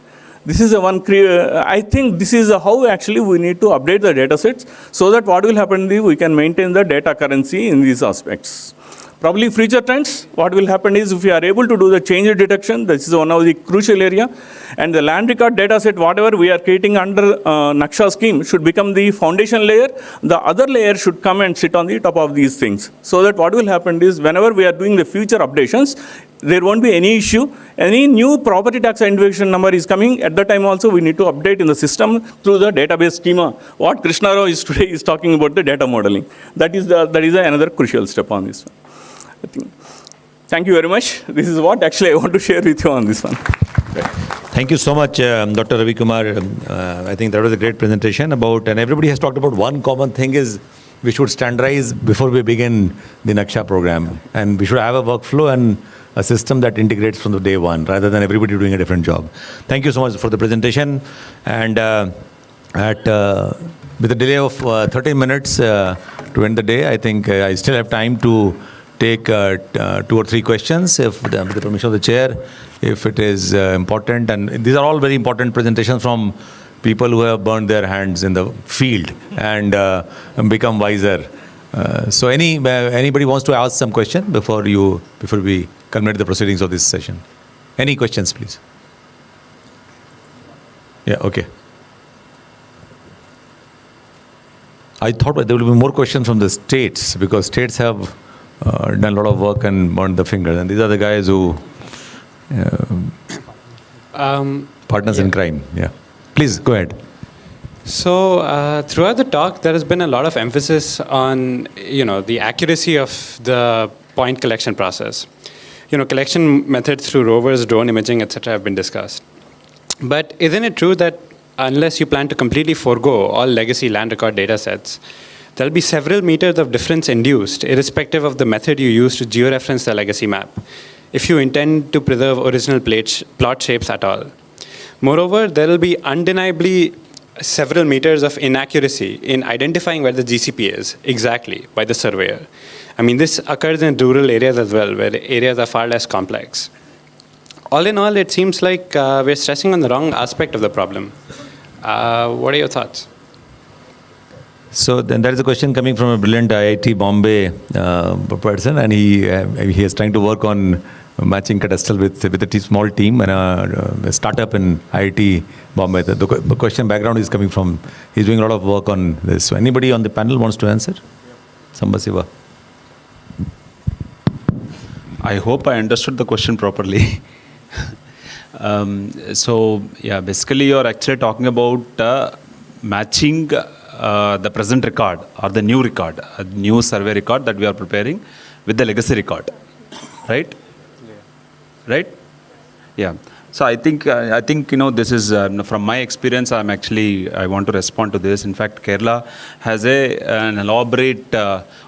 This is I think this is how actually we need to update the data sets so that what will happen is we can maintain the data currency in these aspects. Probably future trends, what will happen is if we are able to do the change detection, this is one of the crucial area, and the land record data set, whatever we are creating under Naksha scheme should become the foundation layer. The other layer should come and sit on the top of these things. So that what will happen is whenever we are doing the future updations, there won't be any issue. Any new property tax identification number is coming, at the time also we need to update in the system through the database schema. What Krishna Rao is today is talking about the data modeling. That is another crucial step on this one. I think. Thank you very much. This is what actually I want to share with you on this one. Thank you so much, Dr. Ravi Kumar. I think that was a great presentation about, and everybody has talked about one common thing is we should standardize before we begin the Naksha program. And we should have a workflow and a system that integrates from the day one rather than everybody doing a different job. Thank you so much for the presentation. And with a delay of 13 minutes to end the day, I think I still have time to take 2 or 3 questions, if with the permission of the chair, if it is important. And these are all very important presentations from people who have burned their hands in the field and become wiser. So anybody wants to ask some question before we culminate the proceedings of this session? Any questions, please? Yeah, okay. I thought there will be more questions from the states because states have done a lot of work and burned the fingers, and these are the guys who partners in crime. Yeah, please go ahead. So throughout the talk, there has been a lot of emphasis on the accuracy of the point collection process. Collection methods through rovers, drone imaging, etc. have been discussed. But isn't it true that unless you plan to completely forego all legacy land record data sets, there will be several meters of difference induced, irrespective of the method you use to georeference the legacy map, if you intend to preserve original plot shapes at all? Moreover, there will be undeniably several meters of inaccuracy in identifying where the GCP is exactly by the surveyor. I mean, this occurs in rural areas as well, where areas are far less complex. All in all, it seems like we're stressing on the wrong aspect of the problem. What are your thoughts? So then there is a question coming from a brilliant IIT Bombay person, and he is trying to work on matching cadastral with a small team and a startup in IIT Bombay. The question background is coming from, he's doing a lot of work on this. So anybody on the panel wants to answer? Sambasiva. I hope I understood the question properly. So yeah, basically you're actually talking about matching the present record or the new record, a new survey record that we are preparing with the legacy record, right? Yeah. Right? Yeah. So I think this is from my experience. I want to respond to this. In fact, Kerala has an elaborate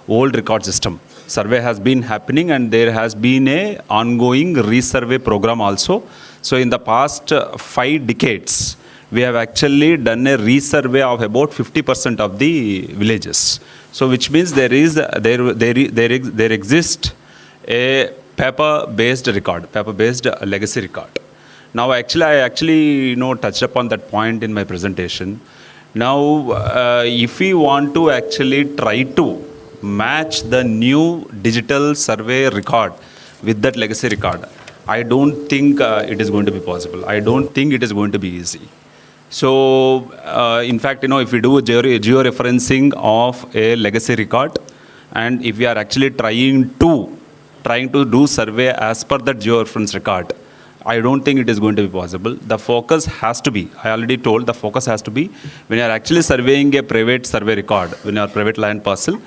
old record system. Survey has been happening, and there has been a ongoing resurvey program also. So in the past 5 decades, we have actually done a resurvey of about 50% of the villages. So which means there exists a paper-based record, paper-based legacy record. Now I actually touched upon that point in my presentation. Now if we want to actually try to match the new digital survey record with that legacy record, I don't think it is going to be possible. I don't think it is going to be easy. So, in fact, if we do geo-referencing of a legacy record, and if we are actually trying to do survey as per that geo-reference record, I don't think it is going to be possible. The focus has to be, I already told, the focus has to be, when you are actually surveying a private survey record, when you are private land parcel,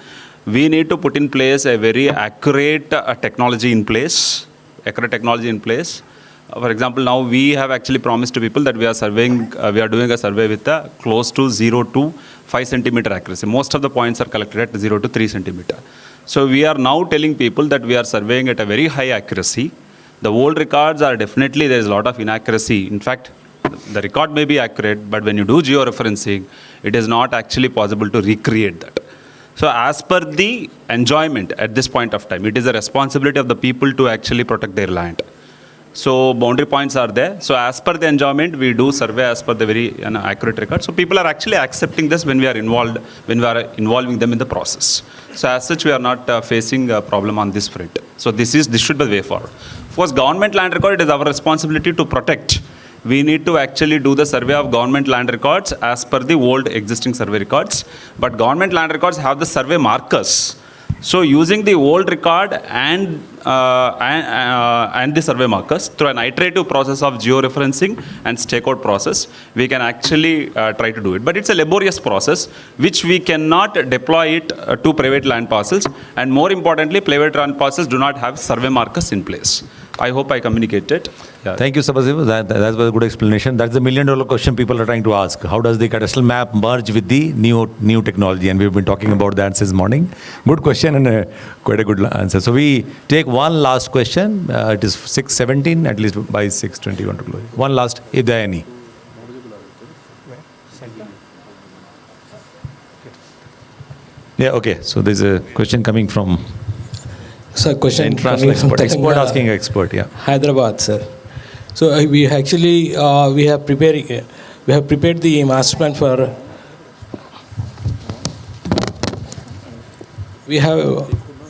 we need to put in place a very accurate technology in place. For example, now we have actually promised to people that we are doing a survey with a close to 0 to 5 centimeter accuracy. Most of the points are collected at 0 to 3 centimeter. So we are now telling people that we are surveying at a very high accuracy. The old records are definitely, there is a lot of inaccuracy. In fact, the record may be accurate, but when you do geo-referencing, it is not actually possible to recreate that. So as per the enjoyment at this point of time, it is a responsibility of the people to actually protect their land. So boundary points are there. So as per the enjoyment, we do survey as per the very accurate record. So people are actually accepting this when we are involving them in the process. So as such, we are not facing a problem on this front. So this should be the way forward. Of course, government land record, it is our responsibility to protect. We need to actually do the survey of government land records as per the old existing survey records. But government land records have the survey markers. So using the old record and the survey markers through an iterative process of geo-referencing and stakeout process, we can actually try to do it. But it's a laborious process which we cannot deploy it to private land parcels. And more importantly, private land parcels do not have survey markers in place. I hope I communicated. Yeah. Thank you, Sabasiv. That was a good explanation. That's the million-dollar question people are trying to ask. How does the cadastral map merge with the new technology? And we've been talking about that since morning. Good question and quite a good answer. So we take one last question. It is 6:17, at least by 6:20 we want to close. One last, if there are any. Yeah, okay. So there's a question coming from... Sir, question international expert. Expert asking expert, yeah. Hyderabad, sir. So we actually we have prepared the master plan for. We have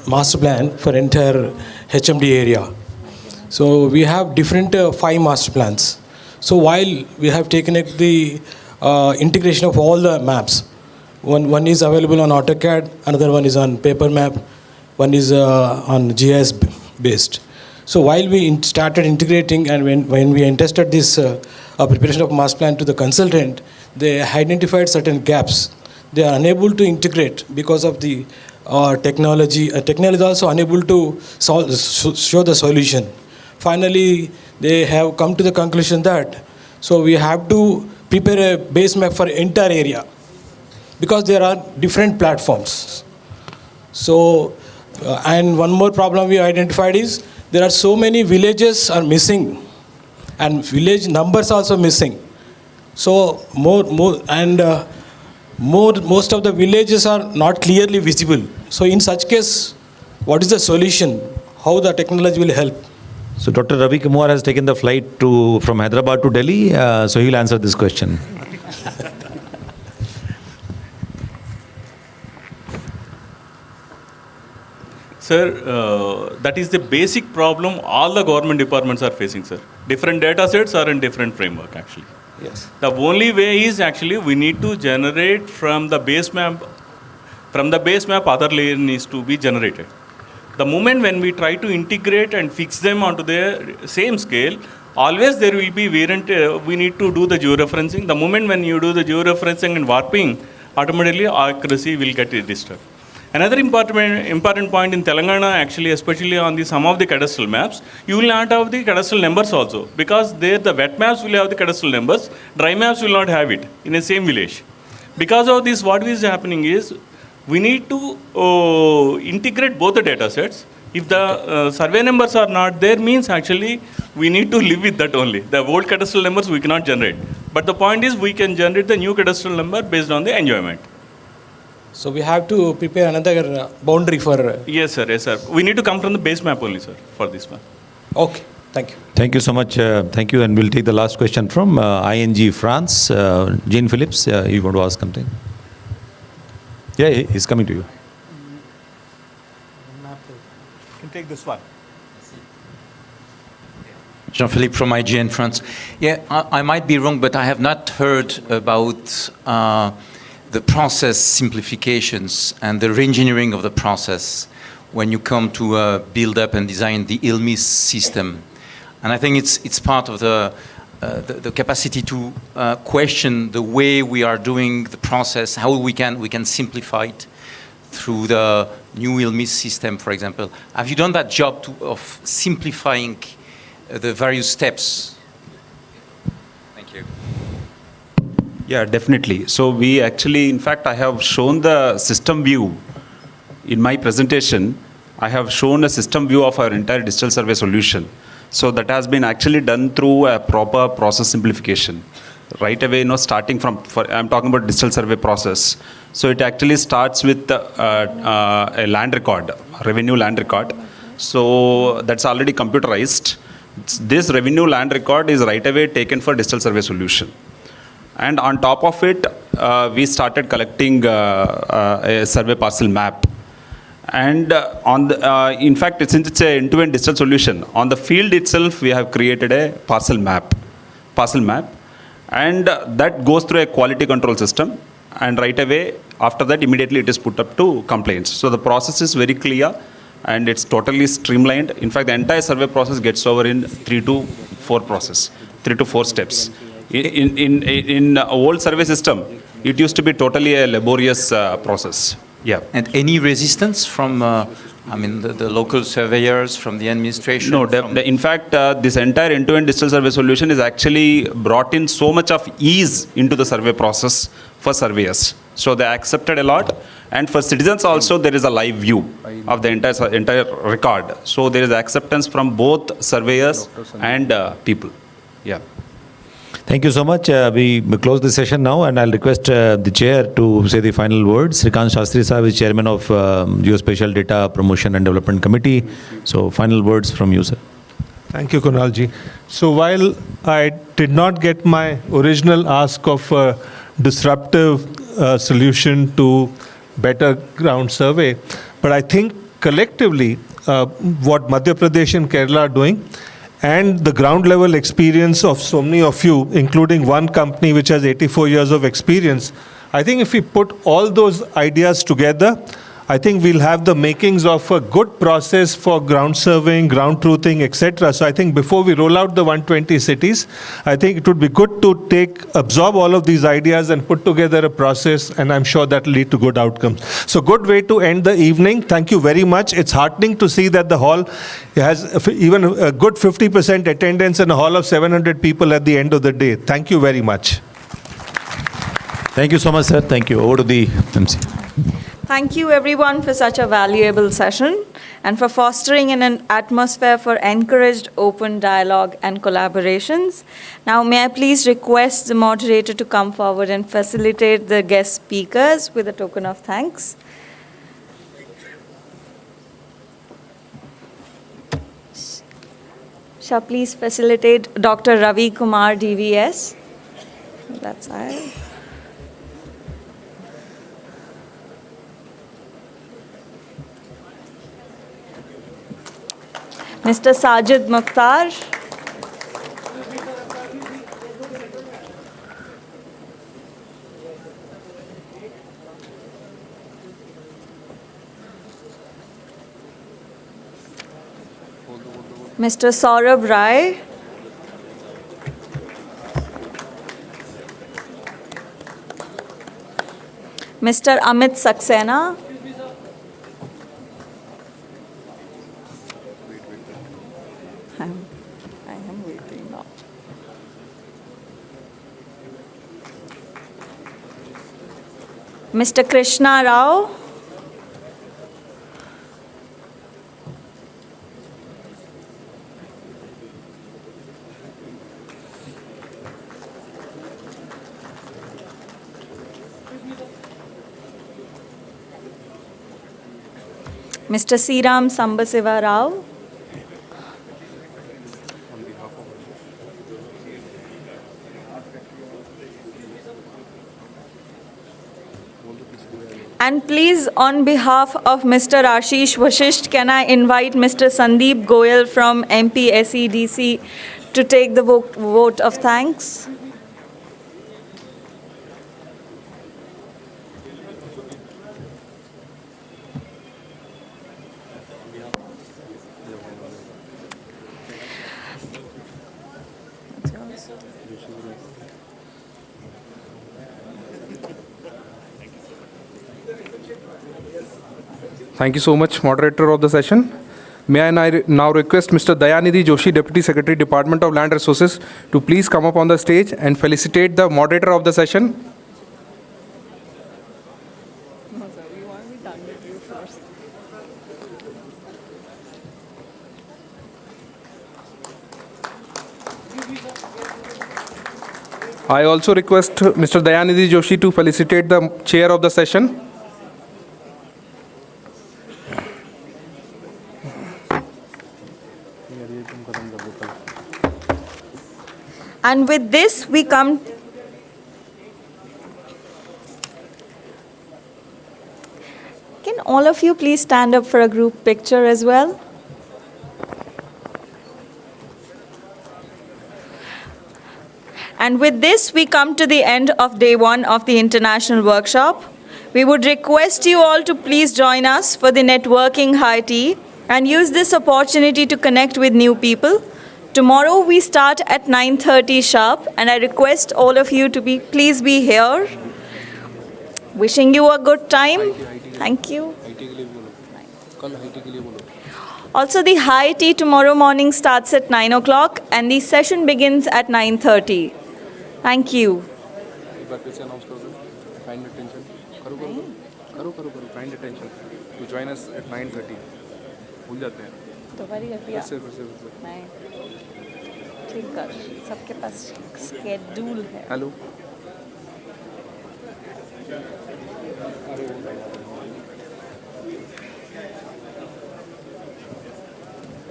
master plan for entire HMD area. So we have different 5 master plans. So while we have taken the integration of all the maps, one is available on AutoCAD, another one is on paper map. One is on GIS based. So while we started integrating and when we entrusted this preparation of master plan to the consultant, they identified certain gaps. They are unable to integrate because of the technology. Technology is also unable to show the solution. Finally, they have come to the conclusion that so we have to prepare a base map for entire area because there are different platforms. So. And one more problem we identified is there are so many villages are missing and village numbers also missing. So most of the villages are not clearly visible. So in such case, what is the solution? How the technology will help? So Dr. Ravi Kumar has taken the flight from Hyderabad to Delhi, so he will answer this question. Sir, that is the basic problem all the government departments are facing, sir. Different data sets are in different framework, actually. Yes. The only way is actually we need to generate from the base map. From the base map, other layer needs to be generated. The moment when we try to integrate and fix them onto the same scale, always there will be variant. We need to do the georeferencing. The moment when you do the georeferencing and warping, automatically accuracy will get disturbed. Another important point in Telangana, actually, especially on some of the cadastral maps, you will not have the cadastral numbers also, because there the wet maps will have the cadastral numbers, dry maps will not have it in the same village. Because of this, what is happening is, we need to integrate both the data sets. If the survey numbers are not there, means actually we need to live with that only. The old cadastral numbers we cannot generate. But the point is, we can generate the new cadastral number based on the enjoyment. So we have to prepare another boundary for... Yes, sir. Yes, sir. We need to come from the base map only, sir, for this one. Okay. Thank you. Thank you so much. Thank you. And we'll take the last question from ING France. Jean Phillips, you want to ask something? Yeah, he's coming to you. take this one. Jean-Philippe from IGN in France. Yeah, I might be wrong, but I have not heard about the process simplifications and the re-engineering of the process when you come to build up and design the ILMIS system. And I think it's part of the capacity to question the way we are doing the process, how we can simplify it through the new ILMIS system, for example. Have you done that job of simplifying the various steps? Thank you. Yeah, definitely. So we actually, in fact, I have shown the system view in my presentation. I have shown a system view of our entire digital survey solution. So that has been actually done through a proper process simplification. Right away, starting from, I'm talking about digital survey process. So it actually starts with a land record, revenue land record. So that's already computerized. This revenue land record is right away taken for digital survey solution. And on top of it, we started collecting a survey parcel map. And in fact, since it's an end-to-end digital solution, on the field itself, we have created a parcel map. And that goes through a quality control system. And right away, after that, immediately it is put up to complaints. So the process is very clear and it's totally streamlined. In fact, the entire survey process gets over in 3 to 4 steps. In old survey system, it used to be totally a laborious process. Yeah. And any resistance from, the local surveyors, from the administration? No, in fact, this entire end-to-end digital survey solution is actually brought in so much of ease into the survey process for surveyors. So they accepted a lot. And for citizens also, there is a live view of the entire record. So there is acceptance from both surveyors and people. Yeah. Thank you so much. We close the session now, and I'll request the chair to say the final words. Srikant Shastri Sahib is chairman of Geospatial Data Promotion and Development Committee. So final words from you, sir. Thank you, Kunalji. So while I did not get my original ask of a disruptive solution to better ground survey, but I think collectively what Madhya Pradesh and Kerala are doing and the ground level experience of so many of you, including one company which has 84 years of experience, I think if we put all those ideas together, I think we'll have the makings of a good process for ground surveying, ground truthing, etc. So I think before we roll out the 120 cities, I think it would be good to absorb all of these ideas and put together a process, and I'm sure that will lead to good outcomes. So good way to end the evening. Thank you very much. It's heartening to see that the hall has even a good 50% attendance in a hall of 700 people at the end of the day. Thank you very much. Thank you so much, sir. Thank you. Over to the MC. Thank you everyone for such a valuable session and for fostering an atmosphere for encouraged open dialogue and collaborations. Now may I please request the moderator to come forward and facilitate the guest speakers with a token of thanks. Shall please facilitate Dr. Ravi Kumar DVS. That's I. Mr. Sajid Mukhtar. Mr. Saurabh Rai. Mr. Amit Saxena. I am waiting now. Mr. Krishna Rao. Mr. Siram Sambasiva Rao. And please, on behalf of Mr. Ashish Vashisht, can I invite Mr. Sandeep Goyal from MP SEDC to take the vote of thanks? Thank you so much, moderator of the session. May I now request Mr. Dayanidhi Joshi, Deputy Secretary, Department of Land Resources, to please come up on the stage and felicitate the moderator of the session. I also request Mr. Dayanidhi Joshi to felicitate the chair of the session. And with this, we come. Can all of you please stand up for a group picture as well? And with this, we come to the end of day 1 of the international workshop. We would request you all to please join us for the networking high tea and use this opportunity to connect with new people. Tomorrow we start at 9:30 sharp, and I request all of you to please be here. Wishing you a good time. Thank you. Also, the high tea tomorrow morning starts at 9 o'clock, and the session begins at 9:30. Thank you. Kind attention. Kind attention. To join us at 9:30. भूल जाते हैं. नहीं, ठीक कर. सबके पास schedule है. Hello.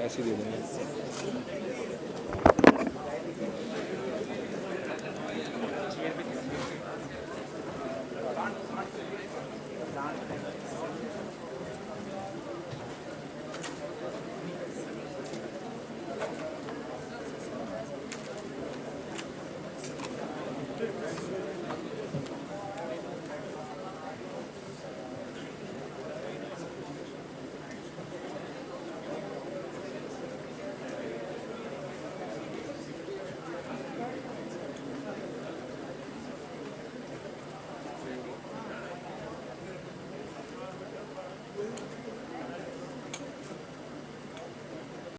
ऐसे दे देंगे.